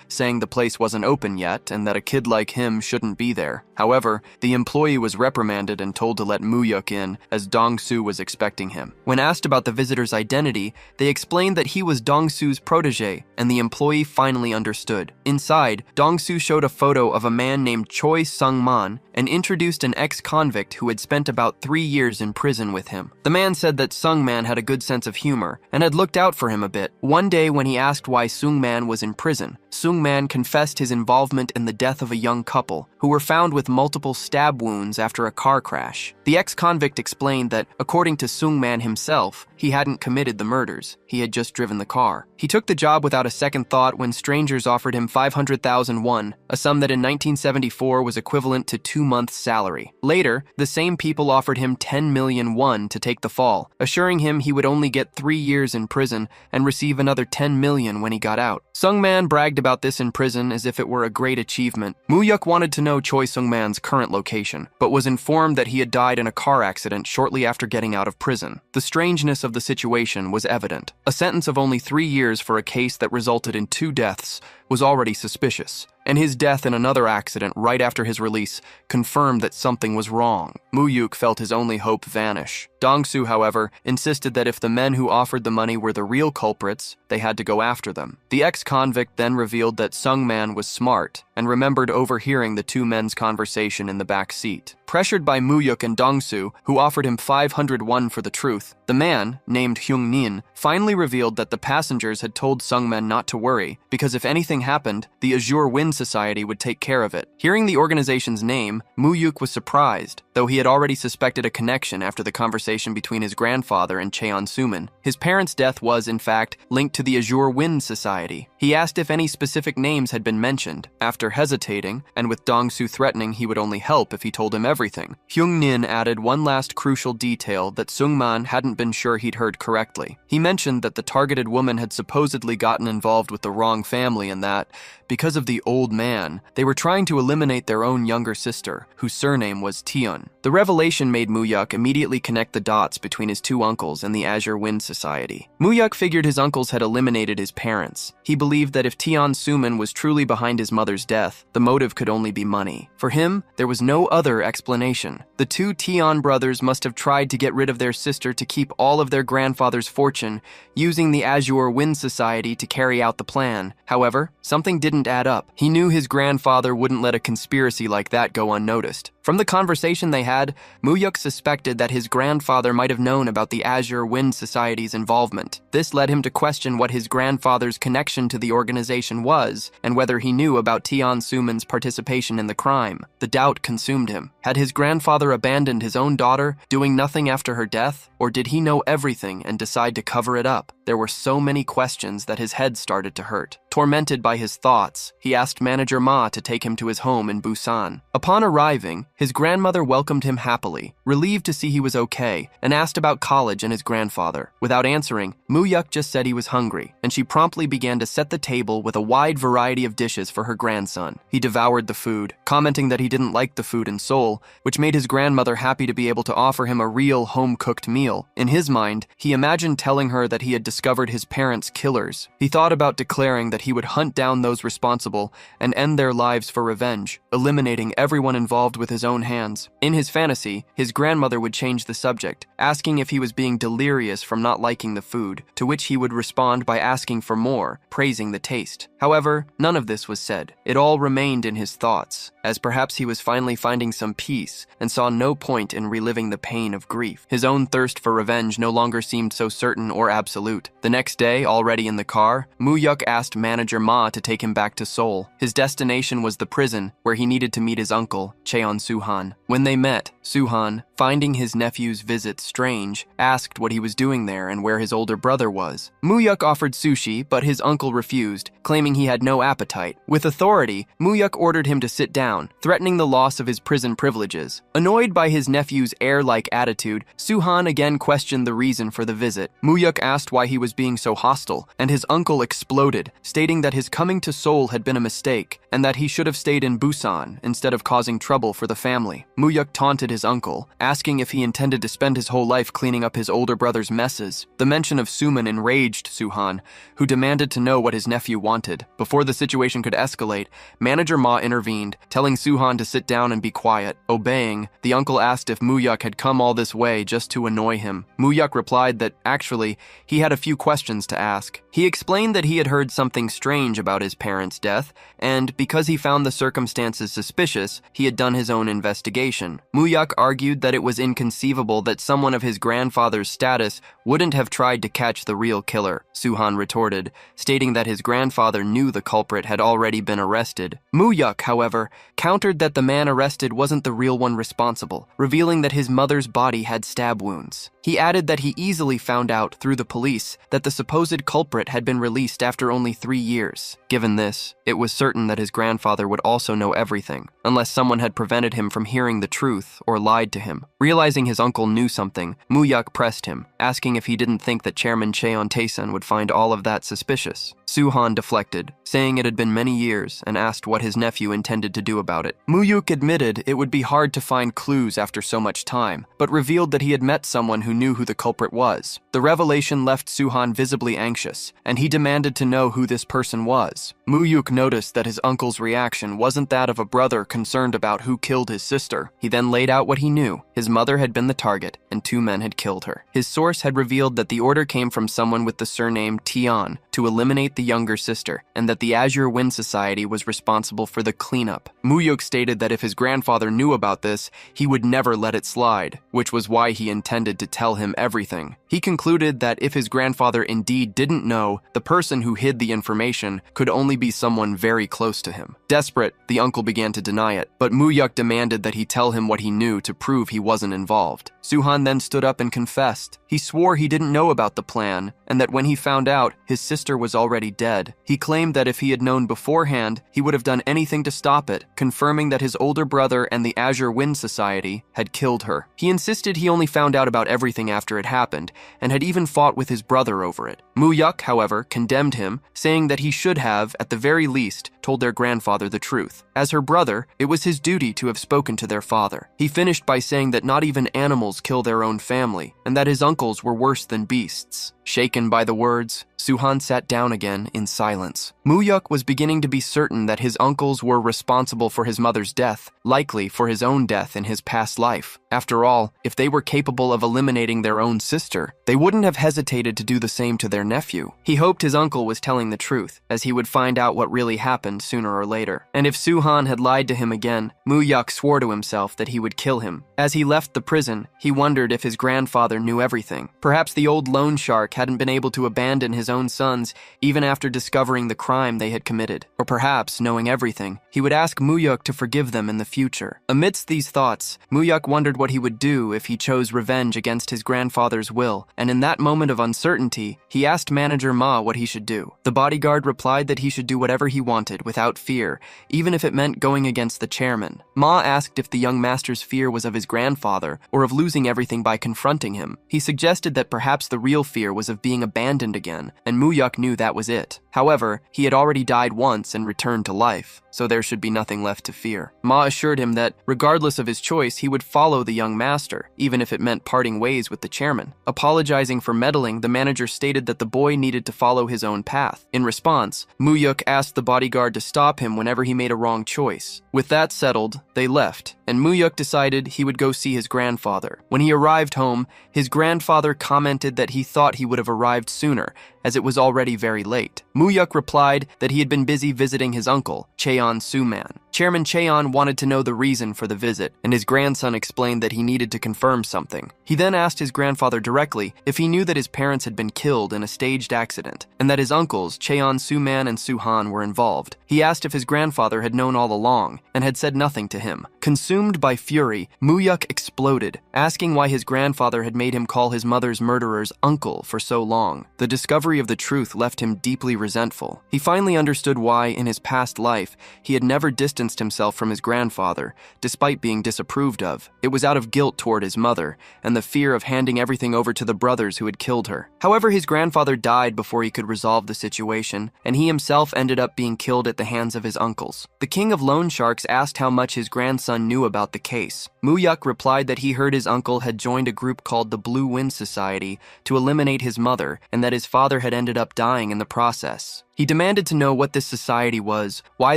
saying the place wasn't open yet and that a kid like him shouldn't be there. However, the employee was reprimanded and told to let Muyuk in, as Dong-soo was expecting him. When asked about the visitor's identity, they explained that he was Dong-soo's protege, and the employee finally understood. Inside, Dong-soo showed a photo of a man named Choi Sung-man and introduced an ex-convict who had spent about 3 years in prison with him. The man said that Sung-man had a good sense of humor and had looked out for him a bit. One day when he asked why Sung-man was in prison, Sung-man confessed his involvement in the death of a young couple who were found with multiple stab wounds after a car crash. The ex-convict explained that, according to Sung-man himself, he hadn't committed the murders. He had just driven the car. He took the job without a second thought when strangers offered him 500,000 won, a sum that in 1974 was equivalent to 2 months' salary. Later, the same people offered him 10 million won to take the fall, assuring him he would only get 3 years in prison and receive another 10 million when he got out. Sung-man bragged about this in prison as if it were a great achievement. Muyuk wanted to know Choi Sung-man's current location, but was informed that he had died in a car accident shortly after getting out of prison. The strangeness of the situation was evident. A sentence of only 3 years for a case that resulted in 2 deaths was already suspicious, and his death in another accident right after his release confirmed that something was wrong. Muyuk felt his only hope vanish. Dong-soo, however, insisted that if the men who offered the money were the real culprits, they had to go after them. The ex-convict then revealed that Sung-man was smart and remembered overhearing the two men's conversation in the back seat. Pressured by Muyuk and Dongsu, who offered him 500 won for the truth, the man, named Hyung-nin, finally revealed that the passengers had told Sungmen not to worry, because if anything happened, the Azure Wind Society would take care of it. Hearing the organization's name, Muyuk was surprised, though he had already suspected a connection after the conversation between his grandfather and Cheon Suman. His parents' death was, in fact, linked to the Azure Wind Society. He asked if any specific names had been mentioned. After hesitating, and with Dongsu threatening he would only help if he told him everything, Hyung-nin added one last crucial detail that Sungman hadn't been sure he'd heard correctly. He mentioned that the targeted woman had supposedly gotten involved with the wrong family and that, because of the old man, they were trying to eliminate their own younger sister, whose surname was Tion. The revelation made Muyuk immediately connect the dots between his two uncles and the Azure Wind Society. Muyuk figured his uncles had eliminated his parents. He believed that if Tion Suman was truly behind his mother's death, the motive could only be money. For him, there was no other explanation. The two Tion brothers must have tried to get rid of their sister to keep all of their grandfather's fortune, using the Azure Wind Society to carry out the plan. However, something didn't add up. He knew his grandfather wouldn't let a conspiracy like that go unnoticed. From the conversation they had, Muyuk suspected that his grandfather might have known about the Azure Wind Society's involvement. This led him to question what his grandfather's connection to the organization was, and whether he knew about Tion Suman's participation in the crime. The doubt consumed him. Had his grandfather abandoned his own daughter, doing nothing after her death? Or did he know everything and decide to cover it up? There were so many questions that his head started to hurt. Tormented by his thoughts, he asked manager Ma to take him to his home in Busan. Upon arriving, his grandmother welcomed him happily, relieved to see he was okay, and asked about college and his grandfather. Without answering, Muyuk just said he was hungry, and she promptly began to set the table with a wide variety of dishes for her grandson. He devoured the food, commenting that he didn't like the food in Seoul, which made his grandmother happy to be able to offer him a real home-cooked meal. In his mind, he imagined telling her that he had discovered his parents' killers. He thought about declaring that he would hunt down those responsible and end their lives for revenge, eliminating everyone involved with his own hands. In his fantasy, his grandmother would change the subject, asking if he was being delirious from not liking the food, to which he would respond by asking for more, praising the taste. However, none of this was said. It all remained in his thoughts, as perhaps he was finally finding some peace and saw no point in reliving the pain of grief. His own thirst for revenge no longer seemed so certain or absolute. The next day, already in the car, Muyuk asked manager Ma to take him back to Seoul. His destination was the prison, where he needed to meet his uncle, Cheon Suhan. When they met, Suhan, finding his nephew's visit strange, asked what he was doing there and where his older brother was. Muyuk offered sushi, but his uncle refused, claiming he had no appetite. With authority, Muyuk ordered him to sit down, threatening the loss of his prison privileges. Annoyed by his nephew's air-like attitude, Suhan again questioned the reason for the visit. Muyuk asked why he was being so hostile, and his uncle exploded, stating that his coming to Seoul had been a mistake, and that he should have stayed in Busan instead of causing trouble for the family. Muyuk taunted his uncle, asking if he intended to spend his whole life cleaning up his older brother's messes. The mention of Suman enraged Suhan, who demanded to know what his nephew wanted. Before the situation could escalate, manager Ma intervened, telling Suhan to sit down and be quiet. Obeying, the uncle asked if Muyuk had come all this way just to annoy him. Muyuk replied that, actually, he had a few questions to ask. He explained that he had heard something strange about his parents' death, and because he found the circumstances suspicious, he had done his own investigation. Muyuk argued that it was inconceivable that someone of his grandfather's status wouldn't have tried to catch the real killer. Suhan retorted, stating that his grandfather knew the culprit had already been arrested. Muyuk, however, countered that the man arrested wasn't the real one responsible, revealing that his mother's body had stab wounds. He added that he easily found out through the police that the supposed culprit had been released after only 3 years. Given this, it was certain that his grandfather would also know everything, unless someone had prevented him from hearing the truth or lied to him. Realizing his uncle knew something, Muyuk pressed him, asking if he didn't think that Chairman Cheon Taesun would find all of that suspicious. Suhan deflected, saying it had been many years, and asked what his nephew intended to do about it. Muyuk admitted it would be hard to find clues after so much time, but revealed that he had met someone who knew who the culprit was. The revelation left Suhan visibly anxious, and he demanded to know who this person was. Muyuk noticed that his uncle's reaction wasn't that of a brother concerned about who killed his sister. He then laid out what he knew. His mother had been the target, and 2 men had killed her. His source had revealed that the order came from someone with the surname Tion to eliminate the younger sister, and that that the Azure Wind Society was responsible for the cleanup. Muyuk stated that if his grandfather knew about this, he would never let it slide, which was why he intended to tell him everything. He concluded that if his grandfather indeed didn't know, the person who hid the information could only be someone very close to him. Desperate, the uncle began to deny it, but Muyuk demanded that he tell him what he knew to prove he wasn't involved. Suhan then stood up and confessed. He swore he didn't know about the plan, and that when he found out, his sister was already dead. He claimed that if he had known beforehand, he would have done anything to stop it, confirming that his older brother and the Azure Wind Society had killed her. He insisted he only found out about everything after it happened, and had even fought with his brother over it. Muyuk, however, condemned him, saying that he should have, at the very least, told their grandfather the truth. As her brother, it was his duty to have spoken to their father. He finished by saying that not even animals kill their own family, and that his uncles were worse than beasts. Shaken by the words, Suhan sat down again in silence. Muyuk was beginning to be certain that his uncles were responsible for his mother's death, likely for his own death in his past life. After all, if they were capable of eliminating their own sister, they wouldn't have hesitated to do the same to their nephew. He hoped his uncle was telling the truth, as he would find out what really happened sooner or later. And if Suhan had lied to him again, Muyuk swore to himself that he would kill him. As he left the prison, he wondered if his grandfather knew everything. Perhaps the old loan shark hadn't been able to abandon his own sons even after discovering the crime they had committed. Or perhaps, knowing everything, he would ask Muyuk to forgive them in the future. Amidst these thoughts, Muyuk wondered what he would do if he chose revenge against his grandfather's will, and in that moment of uncertainty, he asked manager Ma what he should do. The bodyguard replied that he should do whatever he wanted without fear, even if it meant going against the chairman. Ma asked if the young master's fear was of his grandfather or of losing everything by confronting him. He suggested that perhaps the real fear was of being abandoned again, and Muyuk knew that was it. However, he had already died once and returned to life, so there should be nothing left to fear. Ma assured him that, regardless of his choice, he would follow the young master, even if it meant parting ways with the chairman. Apologizing for meddling, the manager stated that the boy needed to follow his own path. In response, Muyuk asked the bodyguard to stop him whenever he made a wrong choice. With that settled, they left, and Muyuk decided he would go see his grandfather. When he arrived home, his grandfather commented that he thought he would have arrived sooner, as it was already very late. Muyuk replied that he had been busy visiting his uncle, Cheon Suman. Chairman Cheon wanted to know the reason for the visit, and his grandson explained that he needed to confirm something. He then asked his grandfather directly if he knew that his parents had been killed in a staged accident, and that his uncles, Cheon Suman and Suhan, were involved. He asked if his grandfather had known all along, and had said nothing to him. Consumed by fury, Muyuk exploded, asking why his grandfather had made him call his mother's murderer's uncle for so long. The discovery of the truth left him deeply resentful. He finally understood why, in his past life, he had never distanced himself from his grandfather, despite being disapproved of. It was out of guilt toward his mother, and the fear of handing everything over to the brothers who had killed her. However, his grandfather died before he could resolve the situation, and he himself ended up being killed at the hands of his uncles. The king of loan sharks asked how much his grandson knew about the case. Muyuk replied that he heard his uncle had joined a group called the Blue Wind Society to eliminate his mother, and that his father had ended up dying in the process. He demanded to know what this society was, why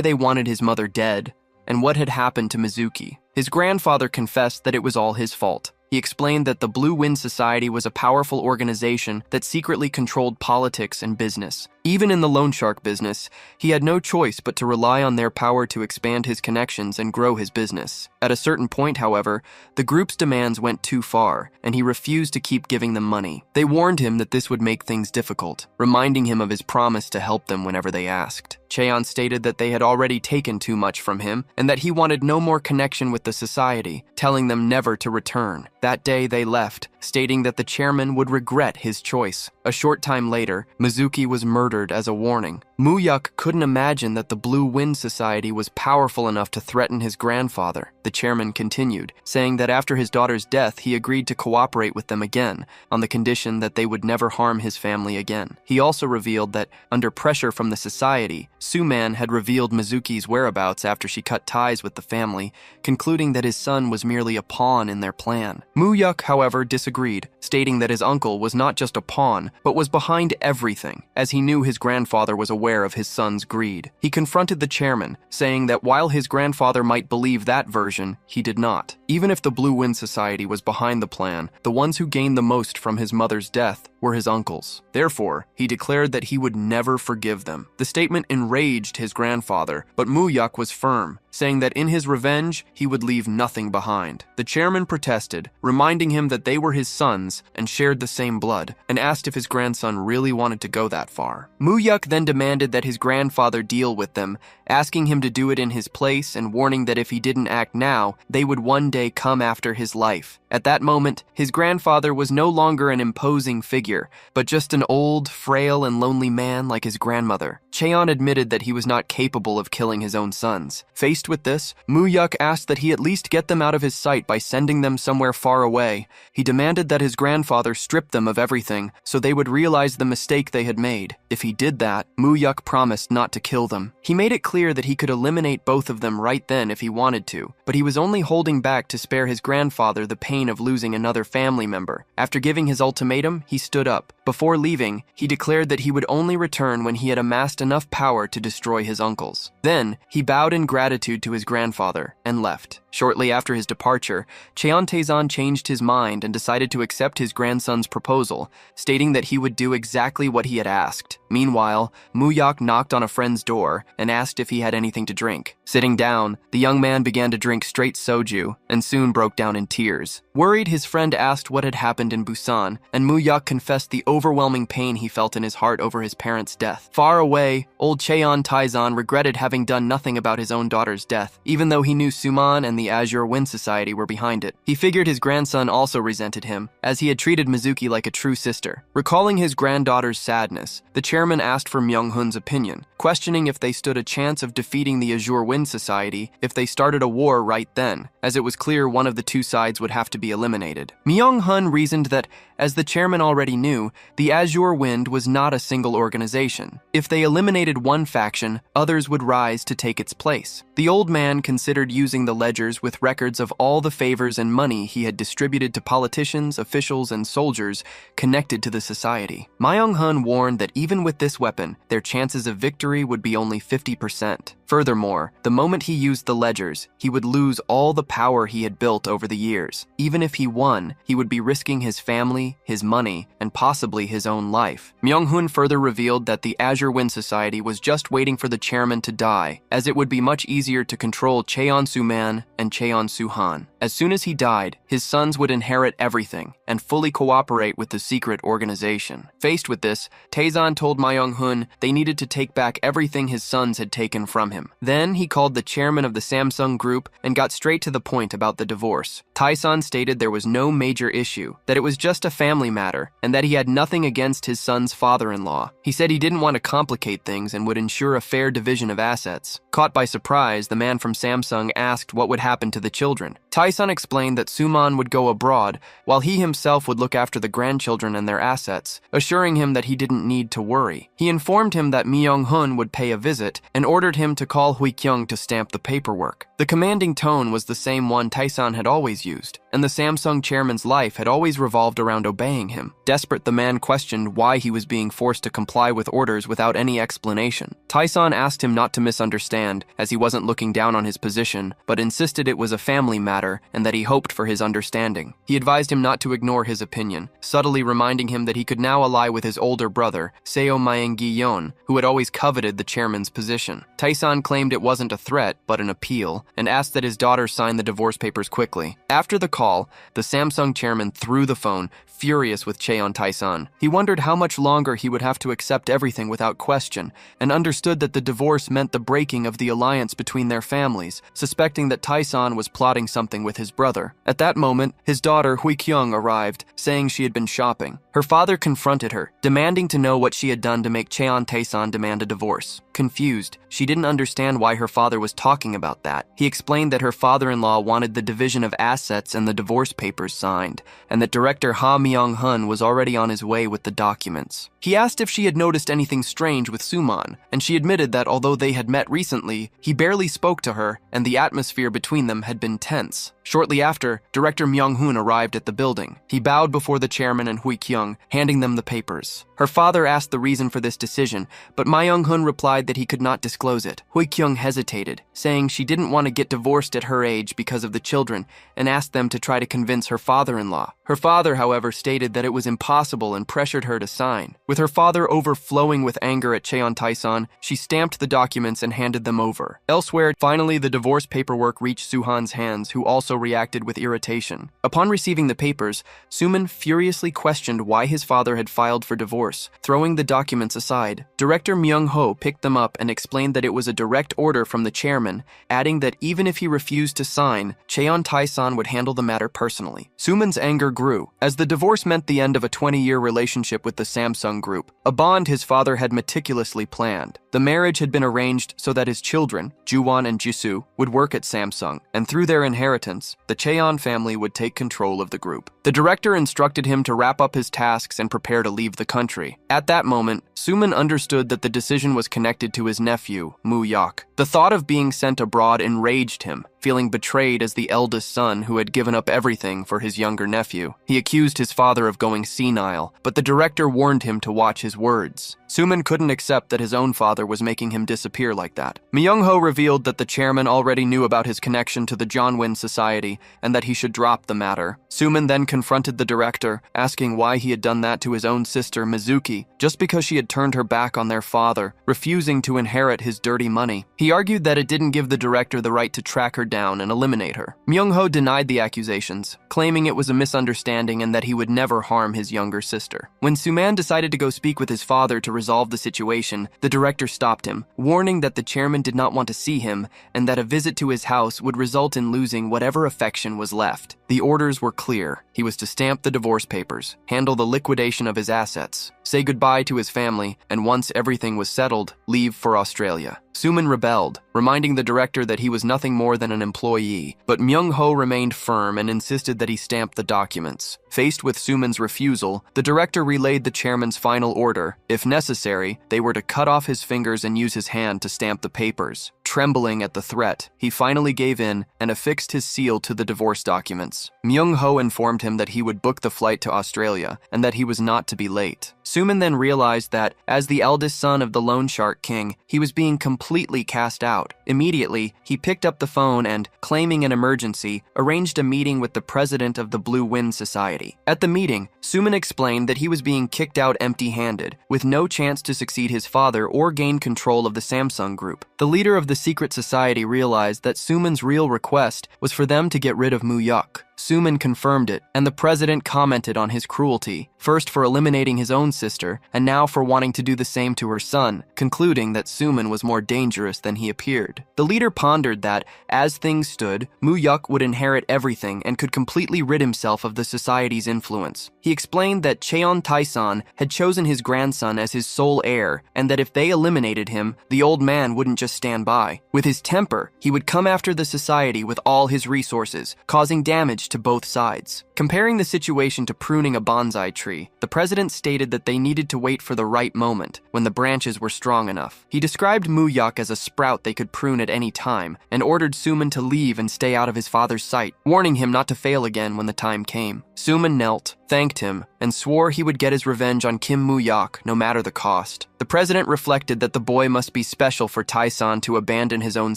they wanted his mother dead, and what had happened to Mizuki. His grandfather confessed that it was all his fault. He explained that the Blue Wind Society was a powerful organization that secretly controlled politics and business. Even in the loan shark business, he had no choice but to rely on their power to expand his connections and grow his business. At a certain point, however, the group's demands went too far, and he refused to keep giving them money. They warned him that this would make things difficult, reminding him of his promise to help them whenever they asked. Cheon stated that they had already taken too much from him, and that he wanted no more connection with the society, telling them never to return. That day they left, stating that the chairman would regret his choice. A short time later, Mizuki was murdered as a warning. Muyuk couldn't imagine that the Blue Wind Society was powerful enough to threaten his grandfather. The chairman continued, saying that after his daughter's death, he agreed to cooperate with them again, on the condition that they would never harm his family again. He also revealed that, under pressure from the society, Suman had revealed Mizuki's whereabouts after she cut ties with the family, concluding that his son was merely a pawn in their plan. Muyuk, however, disagreed, stating that his uncle was not just a pawn, but was behind everything, as he knew his grandfather was aware of his son's greed. He confronted the chairman, saying that while his grandfather might believe that version, he did not. Even if the Blue Wind Society was behind the plan, the ones who gained the most from his mother's death were his uncles. Therefore, he declared that he would never forgive them. The statement enraged his grandfather, but Muyuk was firm, saying that in his revenge, he would leave nothing behind. The chairman protested, reminding him that they were his sons and shared the same blood, and asked if his grandson really wanted to go that far. Muyuk then demanded that his grandfather deal with them, asking him to do it in his place and warning that if he didn't act now, they would one day come after his life. At that moment, his grandfather was no longer an imposing figure, but just an old, frail, and lonely man like his grandmother. Cheon admitted that he was not capable of killing his own sons. Faced with this, Muyuk asked that he at least get them out of his sight by sending them somewhere far away. He demanded that his grandfather strip them of everything so they would realize the mistake they had made. If he did that, Muyuk promised not to kill them. He made it clear that he could eliminate both of them right then if he wanted to, but he was only holding back to spare his grandfather the pain of losing another family member. After giving his ultimatum, he stood up. Before leaving, he declared that he would only return when he had amassed enough power to destroy his uncles. Then, he bowed in gratitude to his grandfather and left. Shortly after his departure, Cheon Taezan changed his mind and decided to accept his grandson's proposal, stating that he would do exactly what he had asked. Meanwhile, Muyuk knocked on a friend's door and asked if he had anything to drink. Sitting down, the young man began to drink straight soju and soon broke down in tears. Worried, his friend asked what had happened in Busan, and Muyuk confessed the overwhelming pain he felt in his heart over his parents' death. Far away, old Cheon Taezan regretted having done nothing about his own daughter's death, even though he knew Suman and the Azure Wind Society were behind it. He figured his grandson also resented him, as he had treated Mizuki like a true sister. Recalling his granddaughter's sadness, the chairman asked for Myung-hun's opinion, questioning if they stood a chance of defeating the Azure Wind Society if they started a war right then, as it was clear one of the two sides would have to be eliminated. Myung-hun reasoned that, as the chairman already knew, the Azure Wind was not a single organization. If they eliminated one faction, others would rise to take its place. The old man considered using the ledgers with records of all the favors and money he had distributed to politicians, officials, and soldiers connected to the society. Myung-hun warned that even with this weapon, their chances of victory would be only 50%. Furthermore, the moment he used the ledgers, he would lose all the power he had built over the years. Even if he won, he would be risking his family, his money, and possibly his own life. Myung-hun further revealed that the Azure Wind Society was just waiting for the chairman to die, as it would be much easier to control Cheon Su-man and Cheon Su-han. As soon as he died, his sons would inherit everything and fully cooperate with the secret organization. Faced with this, Taezan told Myung-hun they needed to take back everything his sons had taken from him. Then he called the chairman of the Samsung Group and got straight to the point about the divorce. Taesan stated there was no major issue, that it was just a family matter, and that he had nothing against his son's father-in-law. He said he didn't want to complicate things and would ensure a fair division of assets. Caught by surprise, the man from Samsung asked what would happen to the children. Taesan explained that Suman would go abroad, while he himself would look after the grandchildren and their assets, assuring him that he didn't need to worry. He informed him that Myung-hun would pay a visit and ordered him to call Hui-kyung to stamp the paperwork. The commanding tone was the same one Taesan had always used, and the Samsung chairman's life had always revolved around obeying him. Desperate, the man questioned why he was being forced to comply with orders without any explanation. Taesan asked him not to misunderstand, as he wasn't looking down on his position, but insisted it was a family matter and that he hoped for his understanding. He advised him not to ignore his opinion, subtly reminding him that he could now ally with his older brother, Seo Maeng-gi-yeon, who had always coveted the chairman's position. Taesan claimed it wasn't a threat, but an appeal, and asked that his daughter sign the divorce papers quickly. After the call, the Samsung chairman threw the phone, furious with Cheon Taesan. He wondered how much longer he would have to accept everything without question, and understood that the divorce meant the breaking of the alliance between their families, suspecting that Taesan was plotting something with his brother. At that moment, his daughter Hui-kyung arrived, saying she had been shopping. Her father confronted her, demanding to know what she had done to make Cheon Taesan demand a divorce. Confused, she didn't understand why her father was talking about that. He explained that her father-in-law wanted the division of assets and the divorce papers signed, and that director Ha Myung-hun was already on his way with the documents. He asked if she had noticed anything strange with Suman, and she admitted that although they had met recently, he barely barely spoke to her, and the atmosphere between them had been tense. Shortly after, Director Myung-hoon arrived at the building. He bowed before the chairman and Hui-kyung, handing them the papers. Her father asked the reason for this decision, but Myung-hoon replied that he could not disclose it. Hui-kyung hesitated, saying she didn't want to get divorced at her age because of the children, and asked them to try to convince her father-in-law. Her father, however, stated that it was impossible and pressured her to sign. With her father overflowing with anger at Cheon Tae-san, she stamped the documents and handed them over. Elsewhere, finally, the divorce paperwork reached Soo-han's hands, who also reacted with irritation. Upon receiving the papers, Soo-min furiously questioned why his father had filed for divorce, throwing the documents aside. Director Myung-ho picked them up and explained that it was a direct order from the chairman, adding that even if he refused to sign, Cheon Tae-san would handle the matter personally. Soo-min's anger grew, as the divorce meant the end of a 20-year relationship with the Samsung Group, a bond his father had meticulously planned. The marriage had been arranged so that his children, Ju-won and Jisoo, would work at Samsung, and through their inheritance, the Cheon family would take control of the group. The director instructed him to wrap up his tasks and prepare to leave the country. At that moment, Soo-min understood that the decision was connected to his nephew, Moo-yok. The thought of being sent abroad enraged him, feeling betrayed as the eldest son who had given up everything for his younger nephew. He accused his father of going senile, but the director warned him to watch his words. Soo-min couldn't accept that his own father was making him disappear like that. Myung-ho revealed that the chairman already knew about his connection to the Jeonwin Society and that he should drop the matter. Soo-min then confronted the director, asking why he had done that to his own sister, Mizuki, just because she had turned her back on their father, refusing to inherit his dirty money. He argued that it didn't give the director the right to track her down and eliminate her. Myung-ho denied the accusations, claiming it was a misunderstanding and that he would never harm his younger sister. When Soo-man decided to go speak with his father to resolve the situation, the director stopped him, warning that the chairman did not want to see him and that a visit to his house would result in losing whatever affection was left. The orders were clear. He was to stamp the divorce papers, handle the liquidation of his assets, say goodbye to his family, and once everything was settled, leave for Australia. Soo-min rebelled, reminding the director that he was nothing more than an employee, but Myung-ho remained firm and insisted that he stamp the documents. Faced with Soo-min's refusal, the director relayed the chairman's final order. If necessary, they were to cut off his fingers and use his hand to stamp the papers. Trembling at the threat, he finally gave in and affixed his seal to the divorce documents. Myung-ho informed him that he would book the flight to Australia and that he was not to be late. Soo-min then realized that, as the eldest son of the Loan Shark King, he was being completely cast out. Immediately, he picked up the phone and, claiming an emergency, arranged a meeting with the president of the Blue Wind Society. At the meeting, Soo-min explained that he was being kicked out empty-handed, with no chance to succeed his father or gain control of the Samsung Group. The leader of the secret society realized that Soo-min's real request was for them to get rid of Moo-yok. Soo-min confirmed it, and the president commented on his cruelty, first for eliminating his own sister, and now for wanting to do the same to her son, concluding that Soo-min was more dangerous than he appeared. The leader pondered that, as things stood, Moo-yok would inherit everything and could completely rid himself of the society's influence. He explained that Cheon Tae-san had chosen his grandson as his sole heir, and that if they eliminated him, the old man wouldn't just stand by. With his temper, he would come after the society with all his resources, causing damage to both sides. Comparing the situation to pruning a bonsai tree, the president stated that they needed to wait for the right moment, when the branches were strong enough. He described Moo-yok as a sprout they could prune at any time, and ordered Soo-min to leave and stay out of his father's sight, warning him not to fail again when the time came. Soo-min knelt, thanked him, and swore he would get his revenge on Kim Moo-yok, no matter the cost. The president reflected that the boy must be special for Tae-san to abandon his own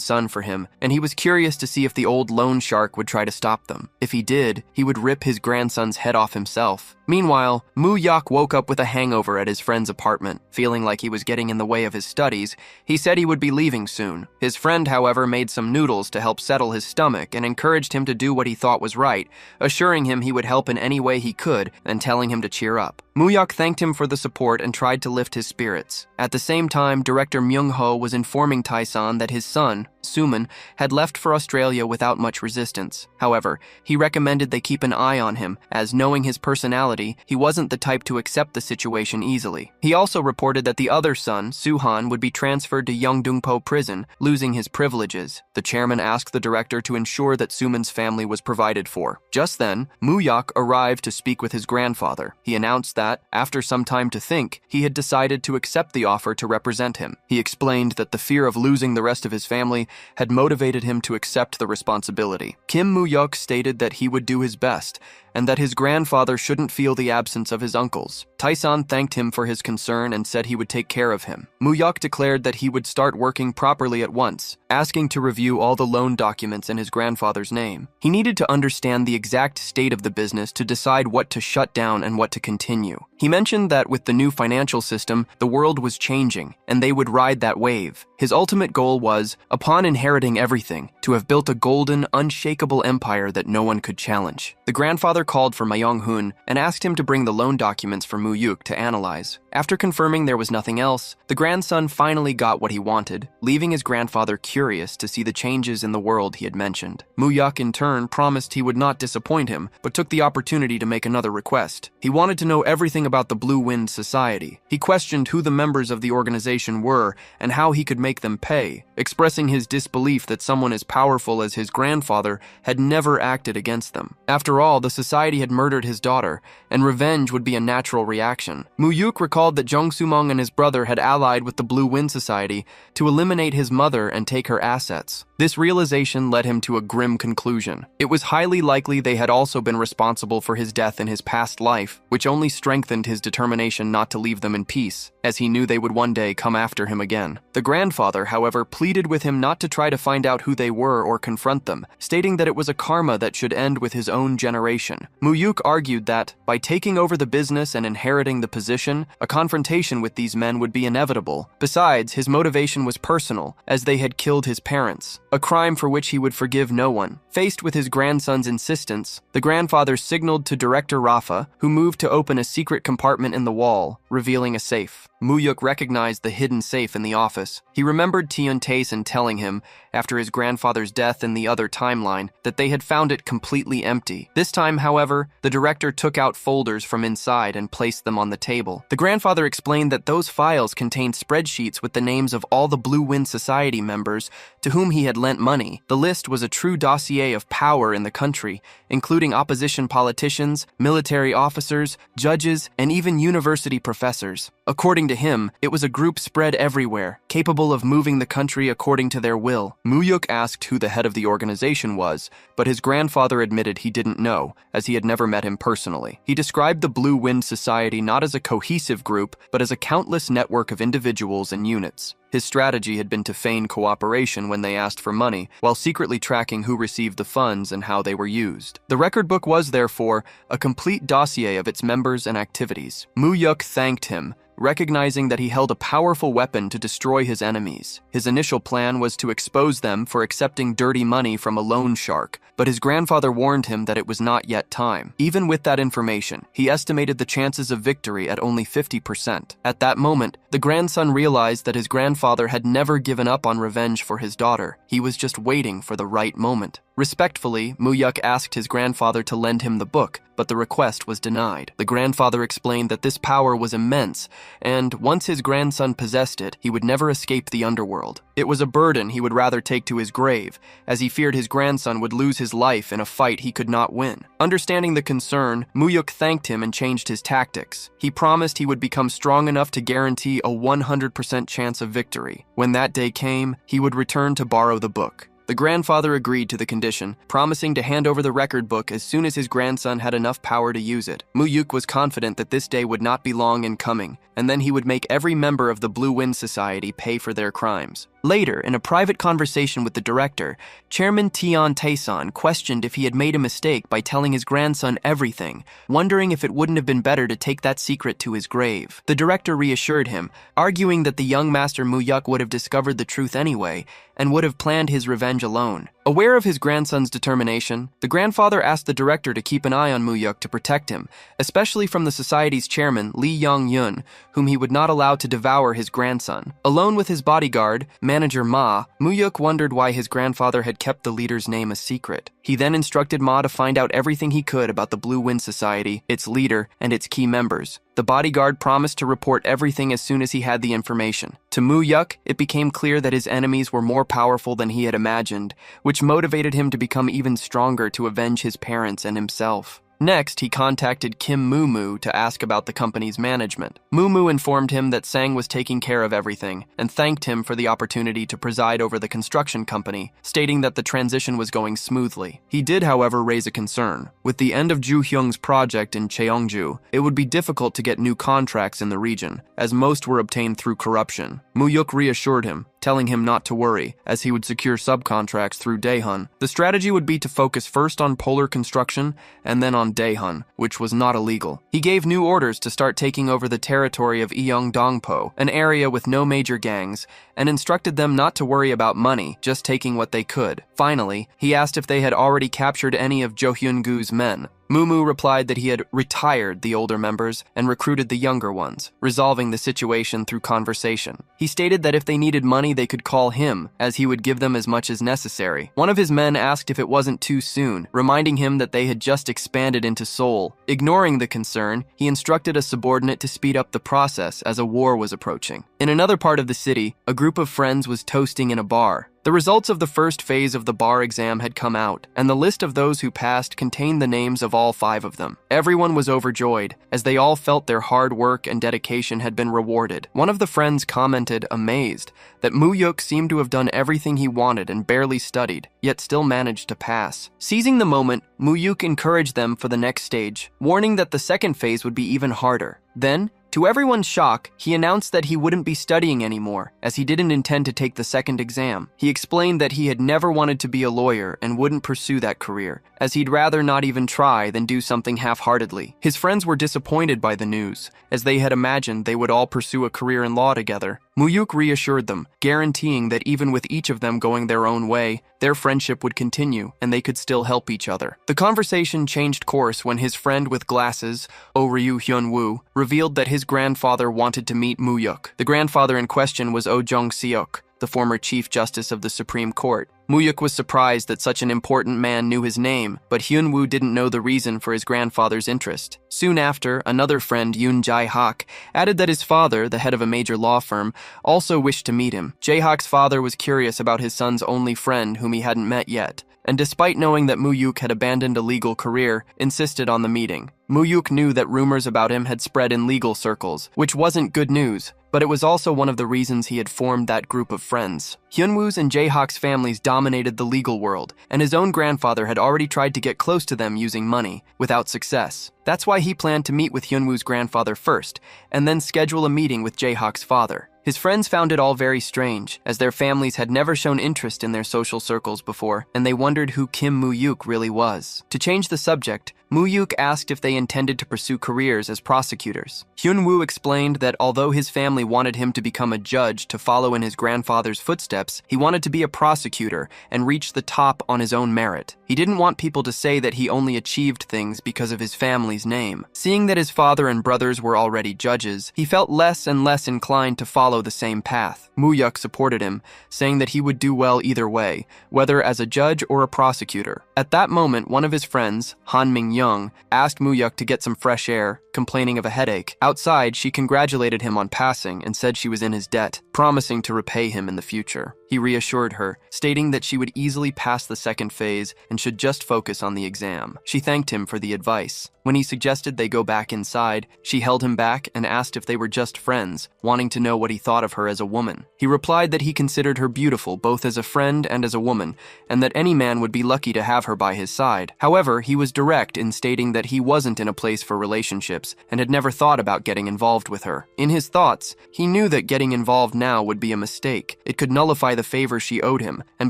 son for him, and he was curious to see if the old loan shark would try to stop them. If he did, he would rip his grandson's head off himself. Meanwhile, Moo-yok woke up with a hangover at his friend's apartment. Feeling like he was getting in the way of his studies, he said he would be leaving soon. His friend, however, made some noodles to help settle his stomach and encouraged him to do what he thought was right, assuring him he would help in any way he could and telling him to cheer up. Moo-yok thanked him for the support and tried to lift his spirits. At the same time, director Myung-ho was informing Tae-san that his son, Soo-min, had left for Australia without much resistance. However, he recommended they keep an eye on him, as knowing his personality, he wasn't the type to accept the situation easily. He also reported that the other son, Soo-han, would be transferred to Yeongdungpo prison, losing his privileges. The chairman asked the director to ensure that Soo-min's family was provided for. Just then, Moo-yok arrived to speak with his grandfather. He announced that, after some time to think, he had decided to accept the offer to represent him. He explained that the fear of losing the rest of his family had motivated him to accept the responsibility. Kim Moo-yuk stated that he would do his best, and that his grandfather shouldn't feel the absence of his uncles. Tae-san thanked him for his concern and said he would take care of him. Moo-yuk declared that he would start working properly at once, asking to review all the loan documents in his grandfather's name. He needed to understand the exact state of the business to decide what to shut down and what to continue. He mentioned that with the new financial system, the world was changing, and they would ride that wave. His ultimate goal was, upon inheriting everything, to have built a golden, unshakable empire that no one could challenge. The grandfather called for Mayong-hun and asked him to bring the loan documents for Moo-yuk to analyze. After confirming there was nothing else, the grandson finally got what he wanted, leaving his grandfather curious to see the changes in the world he had mentioned. Moo-yuk in turn promised he would not disappoint him, but took the opportunity to make another request. He wanted to know everything about the Blue Wind Society. He questioned who the members of the organization were and how he could make them pay, expressing his disbelief that someone as powerful as his grandfather had never acted against them. After all, the society had murdered his daughter, and revenge would be a natural reaction. Moo-yuk recalled that Jung Soo-mong and his brother had allied with the Blue Wind Society to eliminate his mother and take her assets. This realization led him to a grim conclusion. It was highly likely they had also been responsible for his death in his past life, which only strengthened his determination not to leave them in peace, as he knew they would one day come after him again. The grandfather, however, pleaded with him not to try to find out who they were or confront them, stating that it was a karma that should end with his own generation. Moo-yuk argued that, by taking over the business and inheriting the position, a confrontation with these men would be inevitable. Besides, his motivation was personal, as they had killed his parents, a crime for which he would forgive no one. Faced with his grandson's insistence, the grandfather signaled to Director Rafa, who moved to open a secret compartment in the wall, revealing a safe. Moo-yuk recognized the hidden safe in the office. He remembered Tiun Tae-san telling him, after his grandfather's death in the other timeline, that they had found it completely empty. This time, however, the director took out folders from inside and placed them on the table. The grandfather explained that those files contained spreadsheets with the names of all the Blue Wind Society members to whom he had lent money. The list was a true dossier of power in the country, including opposition politicians, military officers, judges, and even university professors. According to him, it was a group spread everywhere, capable of moving the country according to their will. Moo-yuk asked who the head of the organization was, but his grandfather admitted he didn't know, as he had never met him personally. He described the Blue Wind Society not as a cohesive group, but as a countless network of individuals and units. His strategy had been to feign cooperation when they asked for money, while secretly tracking who received the funds and how they were used. The record book was, therefore, a complete dossier of its members and activities. Moo-yuk thanked him, recognizing that he held a powerful weapon to destroy his enemies. His initial plan was to expose them for accepting dirty money from a loan shark, but his grandfather warned him that it was not yet time. Even with that information, he estimated the chances of victory at only 50%. At that moment, the grandson realized that his grandfather had never given up on revenge for his daughter. He was just waiting for the right moment. Respectfully, Moo-yuk asked his grandfather to lend him the book, but the request was denied. The grandfather explained that this power was immense, and once his grandson possessed it, he would never escape the underworld. It was a burden he would rather take to his grave, as he feared his grandson would lose his life in a fight he could not win. Understanding the concern, Moo-yuk thanked him and changed his tactics. He promised he would become strong enough to guarantee a 100% chance of victory. When that day came, he would return to borrow the book. The grandfather agreed to the condition, promising to hand over the record book as soon as his grandson had enough power to use it. Moo-yuk was confident that this day would not be long in coming, and then he would make every member of the Blue Wind Society pay for their crimes. Later, in a private conversation with the director, Chairman Tiun Tae-san questioned if he had made a mistake by telling his grandson everything, wondering if it wouldn't have been better to take that secret to his grave. The director reassured him, arguing that the young master Moo-yuk would have discovered the truth anyway, and would have planned his revenge alone. Aware of his grandson's determination, the grandfather asked the director to keep an eye on Moo-yuk to protect him, especially from the society's chairman, Lee Young-yun, whom he would not allow to devour his grandson. Alone with his bodyguard, manager Ma, Moo-yuk wondered why his grandfather had kept the leader's name a secret. He then instructed Ma to find out everything he could about the Blue Wind Society, its leader, and its key members. The bodyguard promised to report everything as soon as he had the information. To Moo-yuk, it became clear that his enemies were more powerful than he had imagined, which motivated him to become even stronger to avenge his parents and himself. Next, he contacted Kim Moo to ask about the company's management. Moo informed him that Sang was taking care of everything and thanked him for the opportunity to preside over the construction company, stating that the transition was going smoothly. He did, however, raise a concern. With the end of Ju Hyung's project in Cheongju, it would be difficult to get new contracts in the region, as most were obtained through corruption. Moo-yuk reassured him, telling him not to worry, as he would secure subcontracts through Daehan. The strategy would be to focus first on polar construction and then on Daehan, which was not illegal. He gave new orders to start taking over the territory of Yeongdongpo, an area with no major gangs, and instructed them not to worry about money, just taking what they could. Finally, he asked if they had already captured any of Jo Hyun-gu's men. Moo replied that he had retired the older members and recruited the younger ones, resolving the situation through conversation. He stated that if they needed money, they could call him, as he would give them as much as necessary. One of his men asked if it wasn't too soon, reminding him that they had just expanded into Seoul. Ignoring the concern, he instructed a subordinate to speed up the process as a war was approaching. In another part of the city, a group of friends was toasting in a bar. The results of the first phase of the bar exam had come out, and the list of those who passed contained the names of all 5 of them. Everyone was overjoyed, as they all felt their hard work and dedication had been rewarded. One of the friends commented, amazed, that Moo-yuk seemed to have done everything he wanted and barely studied, yet still managed to pass. Seizing the moment, Moo-yuk encouraged them for the next stage, warning that the second phase would be even harder. Then, to everyone's shock, he announced that he wouldn't be studying anymore, as he didn't intend to take the second exam. He explained that he had never wanted to be a lawyer and wouldn't pursue that career, as he'd rather not even try than do something half-heartedly. His friends were disappointed by the news, as they had imagined they would all pursue a career in law together. Moo-yuk reassured them, guaranteeing that even with each of them going their own way, their friendship would continue and they could still help each other. The conversation changed course when his friend with glasses, Oh-ryu Hyun-woo, revealed that his grandfather wanted to meet Moo-yuk. The grandfather in question was Oh Jong-seok, the former Chief Justice of the Supreme Court. Moo-yuk was surprised that such an important man knew his name, but Hyun-woo didn't know the reason for his grandfather's interest. Soon after, another friend, Yoon Jae-hak, added that his father, the head of a major law firm, also wished to meet him. Jae-hak's father was curious about his son's only friend whom he hadn't met yet, and despite knowing that Moo-yuk had abandoned a legal career, insisted on the meeting. Moo-yuk knew that rumors about him had spread in legal circles, which wasn't good news, but it was also one of the reasons he had formed that group of friends. Hyun-woo's and Jae-hak's families dominated the legal world, and his own grandfather had already tried to get close to them using money, without success. That's why he planned to meet with Hyun-woo's grandfather first, and then schedule a meeting with Jae-hak's father. His friends found it all very strange, as their families had never shown interest in their social circles before, and they wondered who Kim Moo-yuk really was. To change the subject, Moo-yuk asked if they intended to pursue careers as prosecutors. Hyun-woo explained that although his family wanted him to become a judge to follow in his grandfather's footsteps, he wanted to be a prosecutor and reach the top on his own merit. He didn't want people to say that he only achieved things because of his family's name. Seeing that his father and brothers were already judges, he felt less and less inclined to follow the same path. Moo-yuk supported him, saying that he would do well either way, whether as a judge or a prosecutor. At that moment, one of his friends, Han Ming-young, asked Moo-yuk to get some fresh air, complaining of a headache. Outside, she congratulated him on passing and said she was in his debt, promising to repay him in the future. He reassured her, stating that she would easily pass the second phase and should just focus on the exam. She thanked him for the advice. When he suggested they go back inside, she held him back and asked if they were just friends, wanting to know what he thought of her as a woman. He replied that he considered her beautiful both as a friend and as a woman, and that any man would be lucky to have her by his side. However, he was direct in stating that he wasn't in a place for relationships and had never thought about getting involved with her. In his thoughts, he knew that getting involved now would be a mistake. It could nullify the favor she owed him, and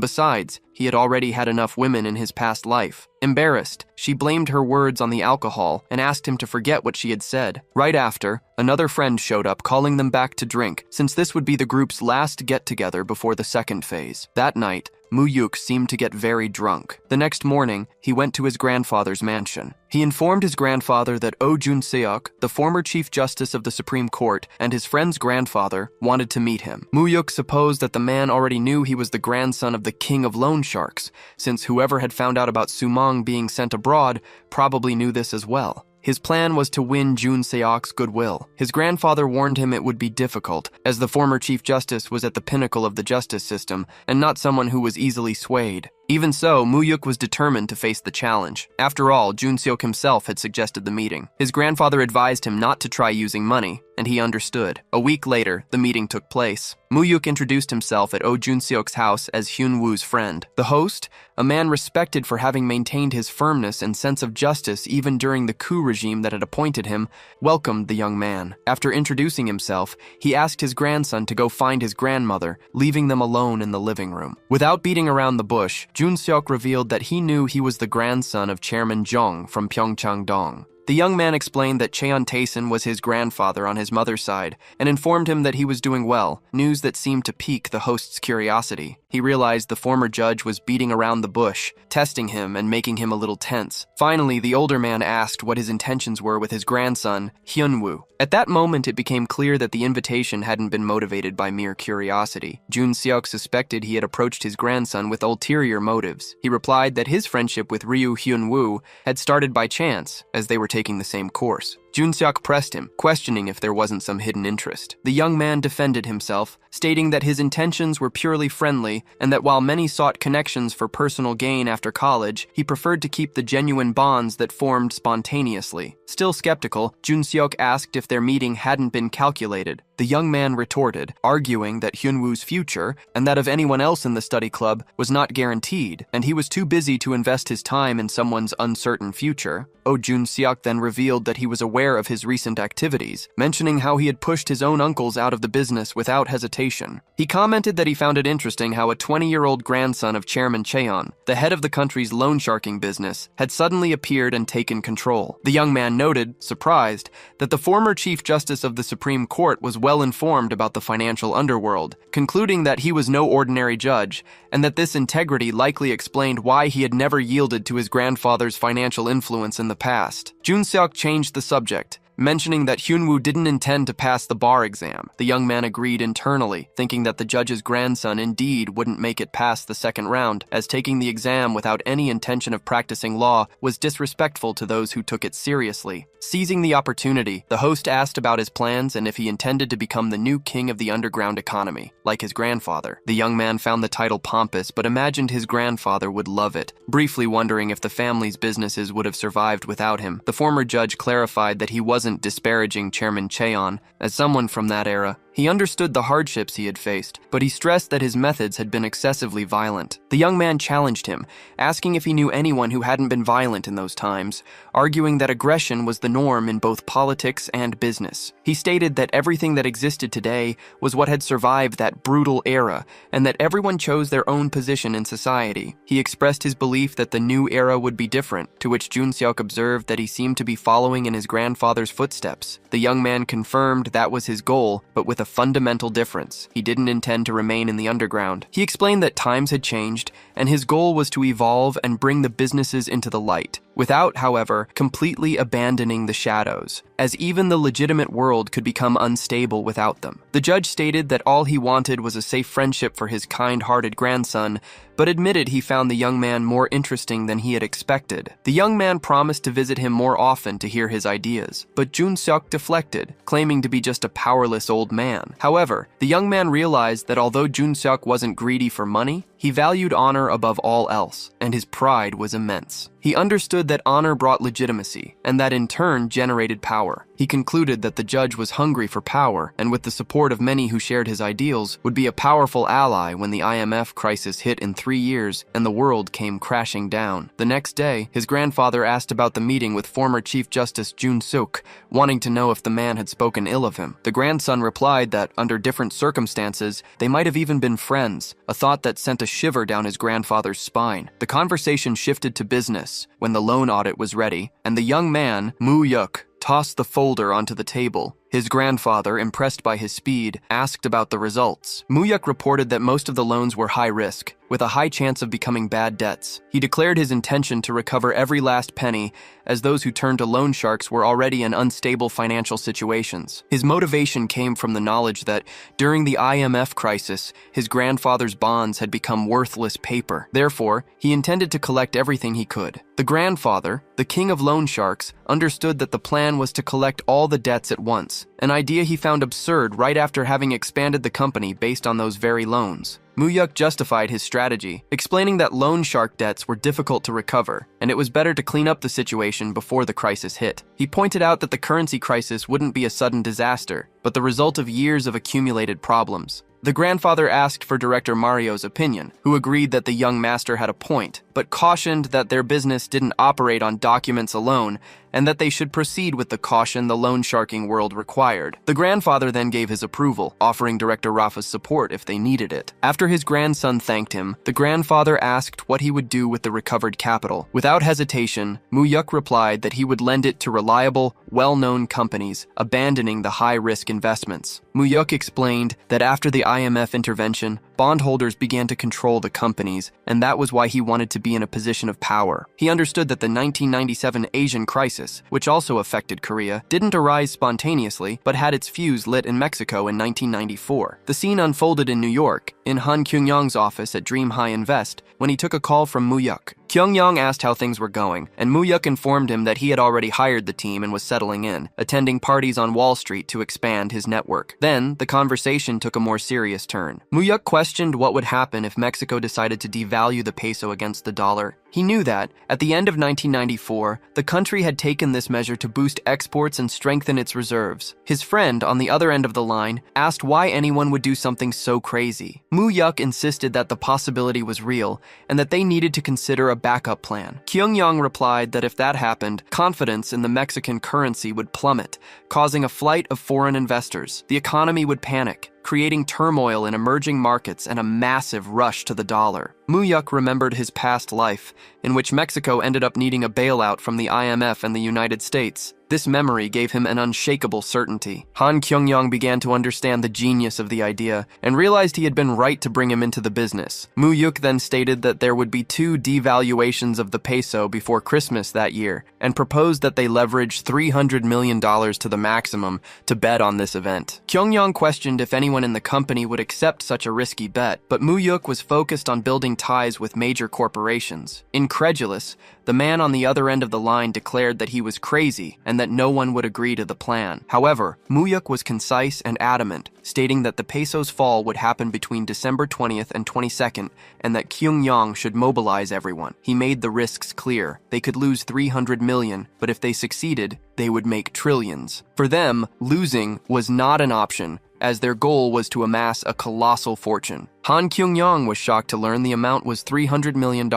besides, he had already had enough women in his past life. Embarrassed, she blamed her words on the alcohol and asked him to forget what she had said. Right after, another friend showed up calling them back to drink, since this would be the group's last get-together before the second phase. That night, Moo-yuk seemed to get very drunk. The next morning, he went to his grandfather's mansion. He informed his grandfather that Oh Jun-seok, the former Chief Justice of the Supreme Court, and his friend's grandfather wanted to meet him. Moo-yuk supposed that the man already knew he was the grandson of the king of loan sharks, since whoever had found out about Sumong being sent abroad probably knew this as well. His plan was to win Jun-seok's goodwill. His grandfather warned him it would be difficult, as the former Chief Justice was at the pinnacle of the justice system, and not someone who was easily swayed. Even so, Muyuk was determined to face the challenge. After all, Junseok himself had suggested the meeting. His grandfather advised him not to try using money, and he understood. A week later, the meeting took place. Muyuk introduced himself at Oh Junseok's house as Hyun-woo's friend. The host, a man respected for having maintained his firmness and sense of justice even during the coup regime that had appointed him, welcomed the young man. After introducing himself, he asked his grandson to go find his grandmother, leaving them alone in the living room. Without beating around the bush, Junseok revealed that he knew he was the grandson of Chairman Jong from Pyeongchang-dong. The young man explained that Cheon Taeson was his grandfather on his mother's side and informed him that he was doing well, news that seemed to pique the host's curiosity. He realized the former judge was beating around the bush, testing him and making him a little tense. Finally, the older man asked what his intentions were with his grandson, Hyun-woo. At that moment, it became clear that the invitation hadn't been motivated by mere curiosity. Junseok suspected he had approached his grandson with ulterior motives. He replied that his friendship with Ryu Hyun-woo had started by chance, as they were taking the same course. Junseok pressed him, questioning if there wasn't some hidden interest. The young man defended himself, stating that his intentions were purely friendly and that while many sought connections for personal gain after college, he preferred to keep the genuine bonds that formed spontaneously. Still skeptical, Junseok asked if their meeting hadn't been calculated. The young man retorted, arguing that Hyun-woo's future and that of anyone else in the study club was not guaranteed, and he was too busy to invest his time in someone's uncertain future. Oh Junseok then revealed that he was aware of his recent activities, mentioning how he had pushed his own uncles out of the business without hesitation. He commented that he found it interesting how a 20-year-old grandson of Chairman Cheon, the head of the country's loan sharking business, had suddenly appeared and taken control. The young man noted, surprised, that the former Chief Justice of the Supreme Court was well informed about the financial underworld, concluding that he was no ordinary judge, and that this integrity likely explained why he had never yielded to his grandfather's financial influence in the past. Junseok changed the subject, mentioning that Hyun-woo didn't intend to pass the bar exam. The young man agreed internally, thinking that the judge's grandson indeed wouldn't make it past the second round, as taking the exam without any intention of practicing law was disrespectful to those who took it seriously. Seizing the opportunity, the host asked about his plans and if he intended to become the new king of the underground economy, like his grandfather. The young man found the title pompous, but imagined his grandfather would love it, briefly wondering if the family's businesses would have survived without him. The former judge clarified that he wasn't disparaging Chairman Cheon. As someone from that era, he understood the hardships he had faced, but he stressed that his methods had been excessively violent. The young man challenged him, asking if he knew anyone who hadn't been violent in those times, arguing that aggression was the norm in both politics and business. He stated that everything that existed today was what had survived that brutal era, and that everyone chose their own position in society. He expressed his belief that the new era would be different, to which Junseok observed that he seemed to be following in his grandfather's footsteps. The young man confirmed that was his goal, but with a fundamental difference. He didn't intend to remain in the underground. He explained that times had changed, and his goal was to evolve and bring the businesses into the light, without, however, completely abandoning the shadows, as even the legitimate world could become unstable without them. The judge stated that all he wanted was a safe friendship for his kind-hearted grandson, but admitted he found the young man more interesting than he had expected. The young man promised to visit him more often to hear his ideas, but Junseok deflected, claiming to be just a powerless old man. However, the young man realized that although Junseok wasn't greedy for money, he valued honor above all else, and his pride was immense. He understood that honor brought legitimacy, and that in turn generated power. He concluded that the judge was hungry for power, and with the support of many who shared his ideals, would be a powerful ally when the IMF crisis hit in 3 years and the world came crashing down. The next day, his grandfather asked about the meeting with former Chief Justice Jun Suk, wanting to know if the man had spoken ill of him. The grandson replied that, under different circumstances, they might have even been friends, a thought that sent a shiver down his grandfather's spine. The conversation shifted to business when the loan audit was ready, and the young man, Mu-yuk, tossed the folder onto the table. His grandfather, impressed by his speed, asked about the results. Mu-yuk reported that most of the loans were high risk, with a high chance of becoming bad debts. He declared his intention to recover every last penny, as those who turned to loan sharks were already in unstable financial situations. His motivation came from the knowledge that, during the IMF crisis, his grandfather's bonds had become worthless paper. Therefore, he intended to collect everything he could. The grandfather, the king of loan sharks, understood that the plan was to collect all the debts at once, an idea he found absurd right after having expanded the company based on those very loans. Mu-yuk justified his strategy, explaining that loan shark debts were difficult to recover, and it was better to clean up the situation before the crisis hit. He pointed out that the currency crisis wouldn't be a sudden disaster, but the result of years of accumulated problems. The grandfather asked for Director Mario's opinion, who agreed that the young master had a point, but cautioned that their business didn't operate on documents alone and that they should proceed with the caution the loan sharking world required. The grandfather then gave his approval, offering Director Rafa's support if they needed it. After his grandson thanked him, the grandfather asked what he would do with the recovered capital. Without hesitation, Mu-yuk replied that he would lend it to reliable, well-known companies, abandoning the high-risk investments. Mu-yuk explained that after the IMF intervention, bondholders began to control the companies, and that was why he wanted to be in a position of power. He understood that the 1997 Asian crisis, which also affected Korea, didn't arise spontaneously, but had its fuse lit in Mexico in 1994. The scene unfolded in New York, in Han Kyung-yong's office at Dream High Invest, when he took a call from Mu-yuk. Kyung-yong asked how things were going, and Mu-yuk informed him that he had already hired the team and was settling in, attending parties on Wall Street to expand his network. Then, the conversation took a more serious turn. Mu-yuk questioned what would happen if Mexico decided to devalue the peso against the dollar. He knew that, at the end of 1994, the country had taken this measure to boost exports and strengthen its reserves. His friend, on the other end of the line, asked why anyone would do something so crazy. Mu-yuk insisted that the possibility was real, and that they needed to consider a backup plan. Kyung-yong replied that if that happened, confidence in the Mexican currency would plummet, causing a flight of foreign investors. The economy would panic, creating turmoil in emerging markets and a massive rush to the dollar. Mu-yuk remembered his past life, in which Mexico ended up needing a bailout from the IMF and the United States. This memory gave him an unshakable certainty. Han Kyung-yong began to understand the genius of the idea and realized he had been right to bring him into the business. Mu-yuk then stated that there would be 2 devaluations of the peso before Christmas that year and proposed that they leverage $300 million to the maximum to bet on this event. Kyung-yong questioned if anyone in the company would accept such a risky bet, but Mu-yuk was focused on building ties with major corporations. Incredulous, the man on the other end of the line declared that he was crazy and that no one would agree to the plan. However, Mu-yuk was concise and adamant, stating that the peso's fall would happen between December 20th and 22nd and that Kyung-yong should mobilize everyone. He made the risks clear. They could lose $300 million, but if they succeeded, they would make trillions. For them, losing was not an option, as their goal was to amass a colossal fortune. Han Kyung-yong was shocked to learn the amount was $300 million,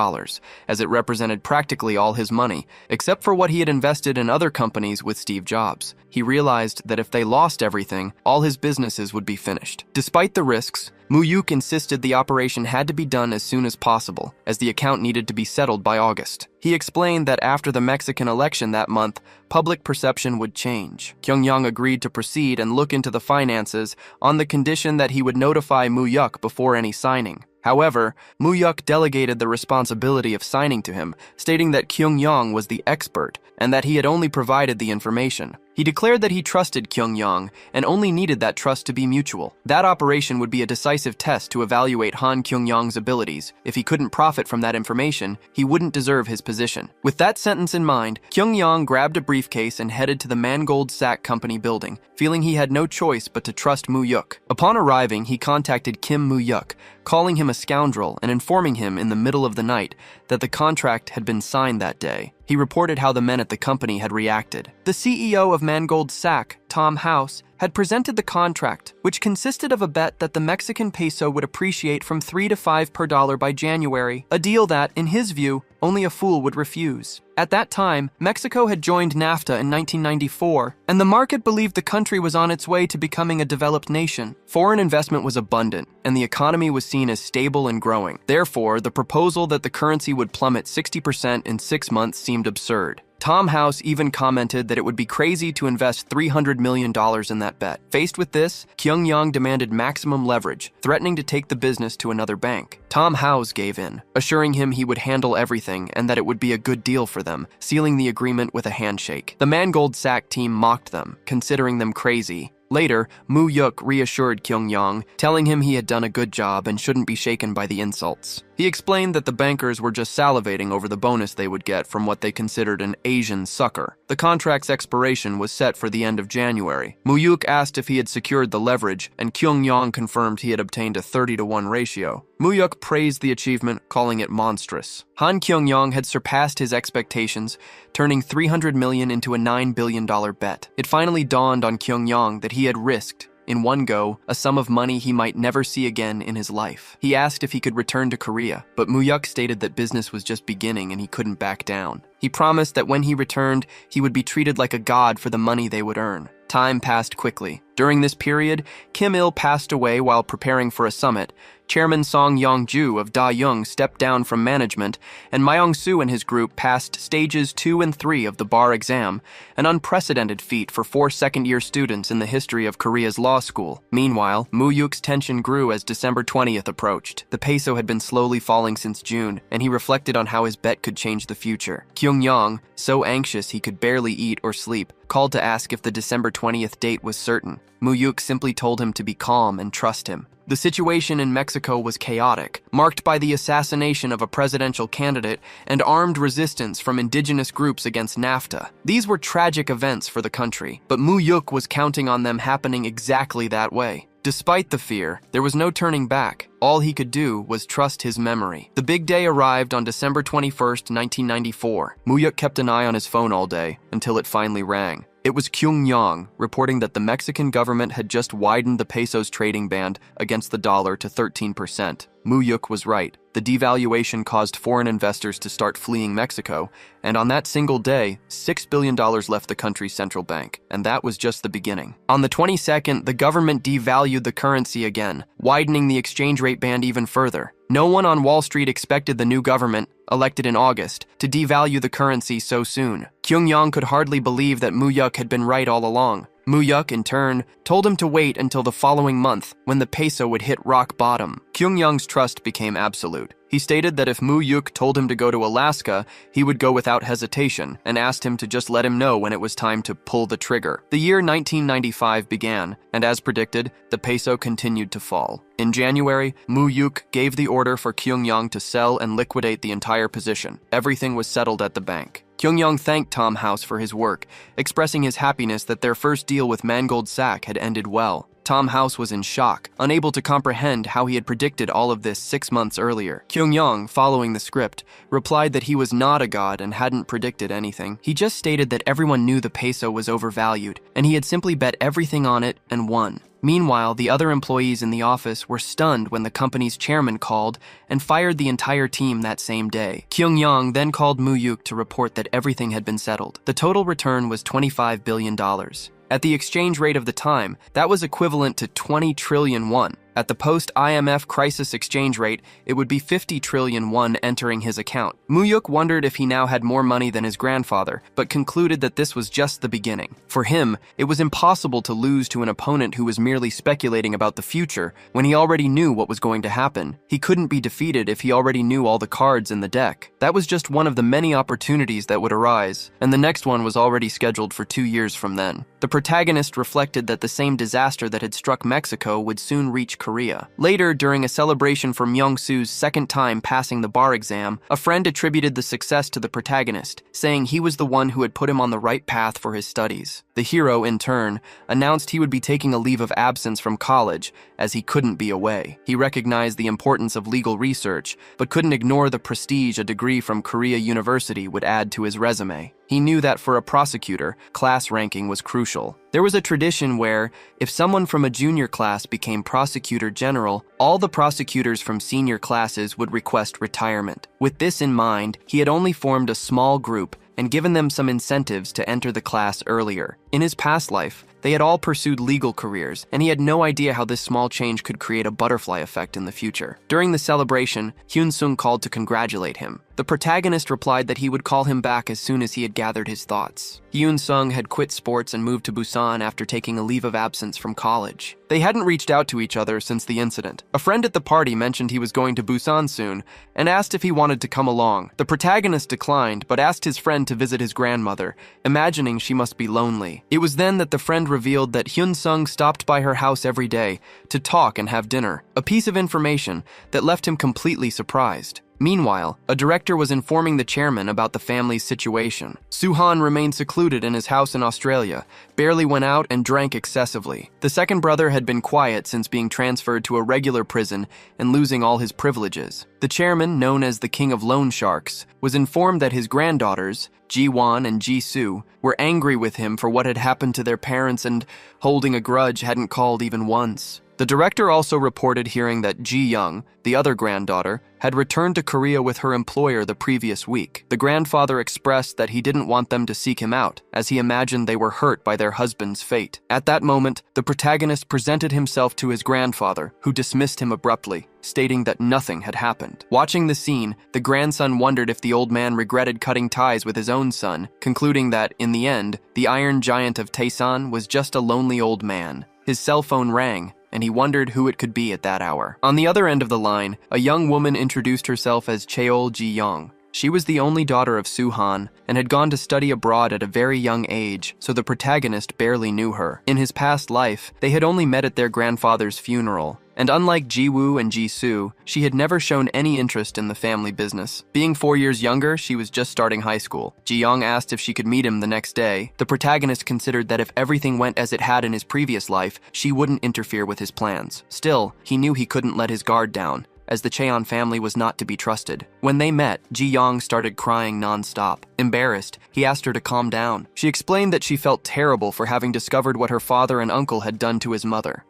as it represented practically all his money, except for what he had invested in other companies with Steve Jobs. He realized that if they lost everything, all his businesses would be finished. Despite the risks, Mu-yuk insisted the operation had to be done as soon as possible, as the account needed to be settled by August. He explained that after the Mexican election that month, public perception would change. Kyung-yong agreed to proceed and look into the finances on the condition that he would notify Mu-yuk before any signing. However, Mu-yuk delegated the responsibility of signing to him, stating that Kyung-yong was the expert and that he had only provided the information. He declared that he trusted Kyung-yong and only needed that trust to be mutual. That operation would be a decisive test to evaluate Han Kyung-yong's abilities. If he couldn't profit from that information, he wouldn't deserve his position. With that sentence in mind, Kyung-yong grabbed a briefcase and headed to the Mangold Sack Company building, feeling he had no choice but to trust Mu-yuk. Upon arriving, he contacted Kim Mu-yuk, calling him a scoundrel and informing him in the middle of the night that the contract had been signed that day. He reported how the men at the company had reacted. The CEO of Mangold Sack, Tom House, had presented the contract, which consisted of a bet that the Mexican peso would appreciate from 3 to 5 per dollar by January, a deal that, in his view, only a fool would refuse. At that time, Mexico had joined NAFTA in 1994, and the market believed the country was on its way to becoming a developed nation. Foreign investment was abundant, and the economy was seen as stable and growing. Therefore, the proposal that the currency would plummet 60% in 6 months seemed absurd. Tom House even commented that it would be crazy to invest $300 million in that bet. Faced with this, Kyung-yong demanded maximum leverage, threatening to take the business to another bank. Tom House gave in, assuring him he would handle everything and that it would be a good deal for them, sealing the agreement with a handshake. The Mangold Sack team mocked them, considering them crazy. Later, Mu-yuk reassured Kyung-yong, telling him he had done a good job and shouldn't be shaken by the insults. He explained that the bankers were just salivating over the bonus they would get from what they considered an Asian sucker. The contract's expiration was set for the end of January. Moo-yuk asked if he had secured the leverage, and Kyung-yong confirmed he had obtained a 30-to-1 ratio. Moo-yuk praised the achievement, calling it monstrous. Han Kyung-yong had surpassed his expectations, turning $300 million into a $9 billion bet. It finally dawned on Kyung-yong that he had risked, in one go, a sum of money he might never see again in his life. He asked if he could return to Korea, but Moo-yuk stated that business was just beginning and he couldn't back down. He promised that when he returned, he would be treated like a god for the money they would earn. Time passed quickly. During this period, Kim Il passed away while preparing for a summit. Chairman Song Yong-ju of Da-young stepped down from management, and Myong-soo and his group passed stages 2 and 3 of the bar exam, an unprecedented feat for 4 second-year students in the history of Korea's law school. Meanwhile, Moo-yuk's tension grew as December 20th approached. The peso had been slowly falling since June, and he reflected on how his bet could change the future. Kyung-yong, so anxious he could barely eat or sleep, called to ask if the December 20th date was certain. Moo-yuk simply told him to be calm and trust him. The situation in Mexico was chaotic, marked by the assassination of a presidential candidate and armed resistance from indigenous groups against NAFTA. These were tragic events for the country, but Moo-yuk was counting on them happening exactly that way. Despite the fear, there was no turning back. All he could do was trust his memory. The big day arrived on December 21st, 1994. Moo-yuk kept an eye on his phone all day, until it finally rang. It was Kyung-yong reporting that the Mexican government had just widened the peso's trading band against the dollar to 13%. Moo-yuk was right. The devaluation caused foreign investors to start fleeing Mexico, and on that single day, $6 billion left the country's central bank, and that was just the beginning. On the 22nd, the government devalued the currency again, widening the exchange rate band even further. No one on Wall Street expected the new government, elected in August, to devalue the currency so soon. Kyung-yong could hardly believe that Moo-yuk had been right all along. Moo-yuk, in turn, told him to wait until the following month, when the peso would hit rock bottom. Kyung-yong's trust became absolute. He stated that if Moo-yuk told him to go to Alaska, he would go without hesitation, and asked him to just let him know when it was time to pull the trigger. The year 1995 began, and as predicted, the peso continued to fall. In January, Moo-yuk gave the order for Kyung-yong to sell and liquidate the entire position. Everything was settled at the bank. Kyung-yong thanked Tom House for his work, expressing his happiness that their first deal with Mangold Sack had ended well. Tom House was in shock, unable to comprehend how he had predicted all of this 6 months earlier. Kyung-yong, following the script, replied that he was not a god and hadn't predicted anything. He just stated that everyone knew the peso was overvalued, and he had simply bet everything on it and won. Meanwhile, the other employees in the office were stunned when the company's chairman called and fired the entire team that same day. Kyung-yong then called Moo-yuk to report that everything had been settled. The total return was $25 billion. At the exchange rate of the time, that was equivalent to 20 trillion won. At the post-IMF crisis exchange rate, it would be 50 trillion won entering his account. Moo-yuk wondered if he now had more money than his grandfather, but concluded that this was just the beginning. For him, it was impossible to lose to an opponent who was merely speculating about the future when he already knew what was going to happen. He couldn't be defeated if he already knew all the cards in the deck. That was just one of the many opportunities that would arise, and the next one was already scheduled for 2 years from then. The protagonist reflected that the same disaster that had struck Mexico would soon reach Korea. Later, during a celebration for Myong-soo's second time passing the bar exam, a friend attributed the success to the protagonist, saying he was the one who had put him on the right path for his studies. The hero, in turn, announced he would be taking a leave of absence from college, as he couldn't be away. He recognized the importance of legal research, but couldn't ignore the prestige a degree from Korea University would add to his resume. He knew that for a prosecutor, class ranking was crucial. There was a tradition where, if someone from a junior class became prosecutor general, all the prosecutors from senior classes would request retirement. With this in mind, he had only formed a small group and given them some incentives to enter the class earlier. In his past life, they had all pursued legal careers, and he had no idea how this small change could create a butterfly effect in the future. During the celebration, Hyun-sung called to congratulate him. The protagonist replied that he would call him back as soon as he had gathered his thoughts. Hyun-sung had quit sports and moved to Busan after taking a leave of absence from college. They hadn't reached out to each other since the incident. A friend at the party mentioned he was going to Busan soon and asked if he wanted to come along. The protagonist declined, but asked his friend to visit his grandmother, imagining she must be lonely. It was then that the friend revealed that Hyun-sung stopped by her house every day to talk and have dinner, a piece of information that left him completely surprised. Meanwhile, a director was informing the chairman about the family's situation. Soo-han remained secluded in his house in Australia, barely went out, and drank excessively. The second brother had been quiet since being transferred to a regular prison and losing all his privileges. The chairman, known as the King of Loan Sharks, was informed that his granddaughters, Ji-won and Ji-soo, were angry with him for what had happened to their parents and, holding a grudge, hadn't called even once. The director also reported hearing that Ji-young, the other granddaughter, had returned to Korea with her employer the previous week. The grandfather expressed that he didn't want them to seek him out, as he imagined they were hurt by their husband's fate. At that moment, the protagonist presented himself to his grandfather, who dismissed him abruptly, stating that nothing had happened. Watching the scene, the grandson wondered if the old man regretted cutting ties with his own son, concluding that, in the end, the Iron Giant of Taesan was just a lonely old man. His cell phone rang, and he wondered who it could be at that hour. On the other end of the line, a young woman introduced herself as Cheol Ji-young. She was the only daughter of Soo-han and had gone to study abroad at a very young age, so the protagonist barely knew her. In his past life, they had only met at their grandfather's funeral, and unlike Ji-woo and Ji-soo, she had never shown any interest in the family business. Being 4 years younger, she was just starting high school. Ji-young asked if she could meet him the next day. The protagonist considered that if everything went as it had in his previous life, she wouldn't interfere with his plans. Still, he knew he couldn't let his guard down, as the Cheon family was not to be trusted. When they met, Ji-young started crying non-stop. Embarrassed, he asked her to calm down. She explained that she felt terrible for having discovered what her father and uncle had done to his mother.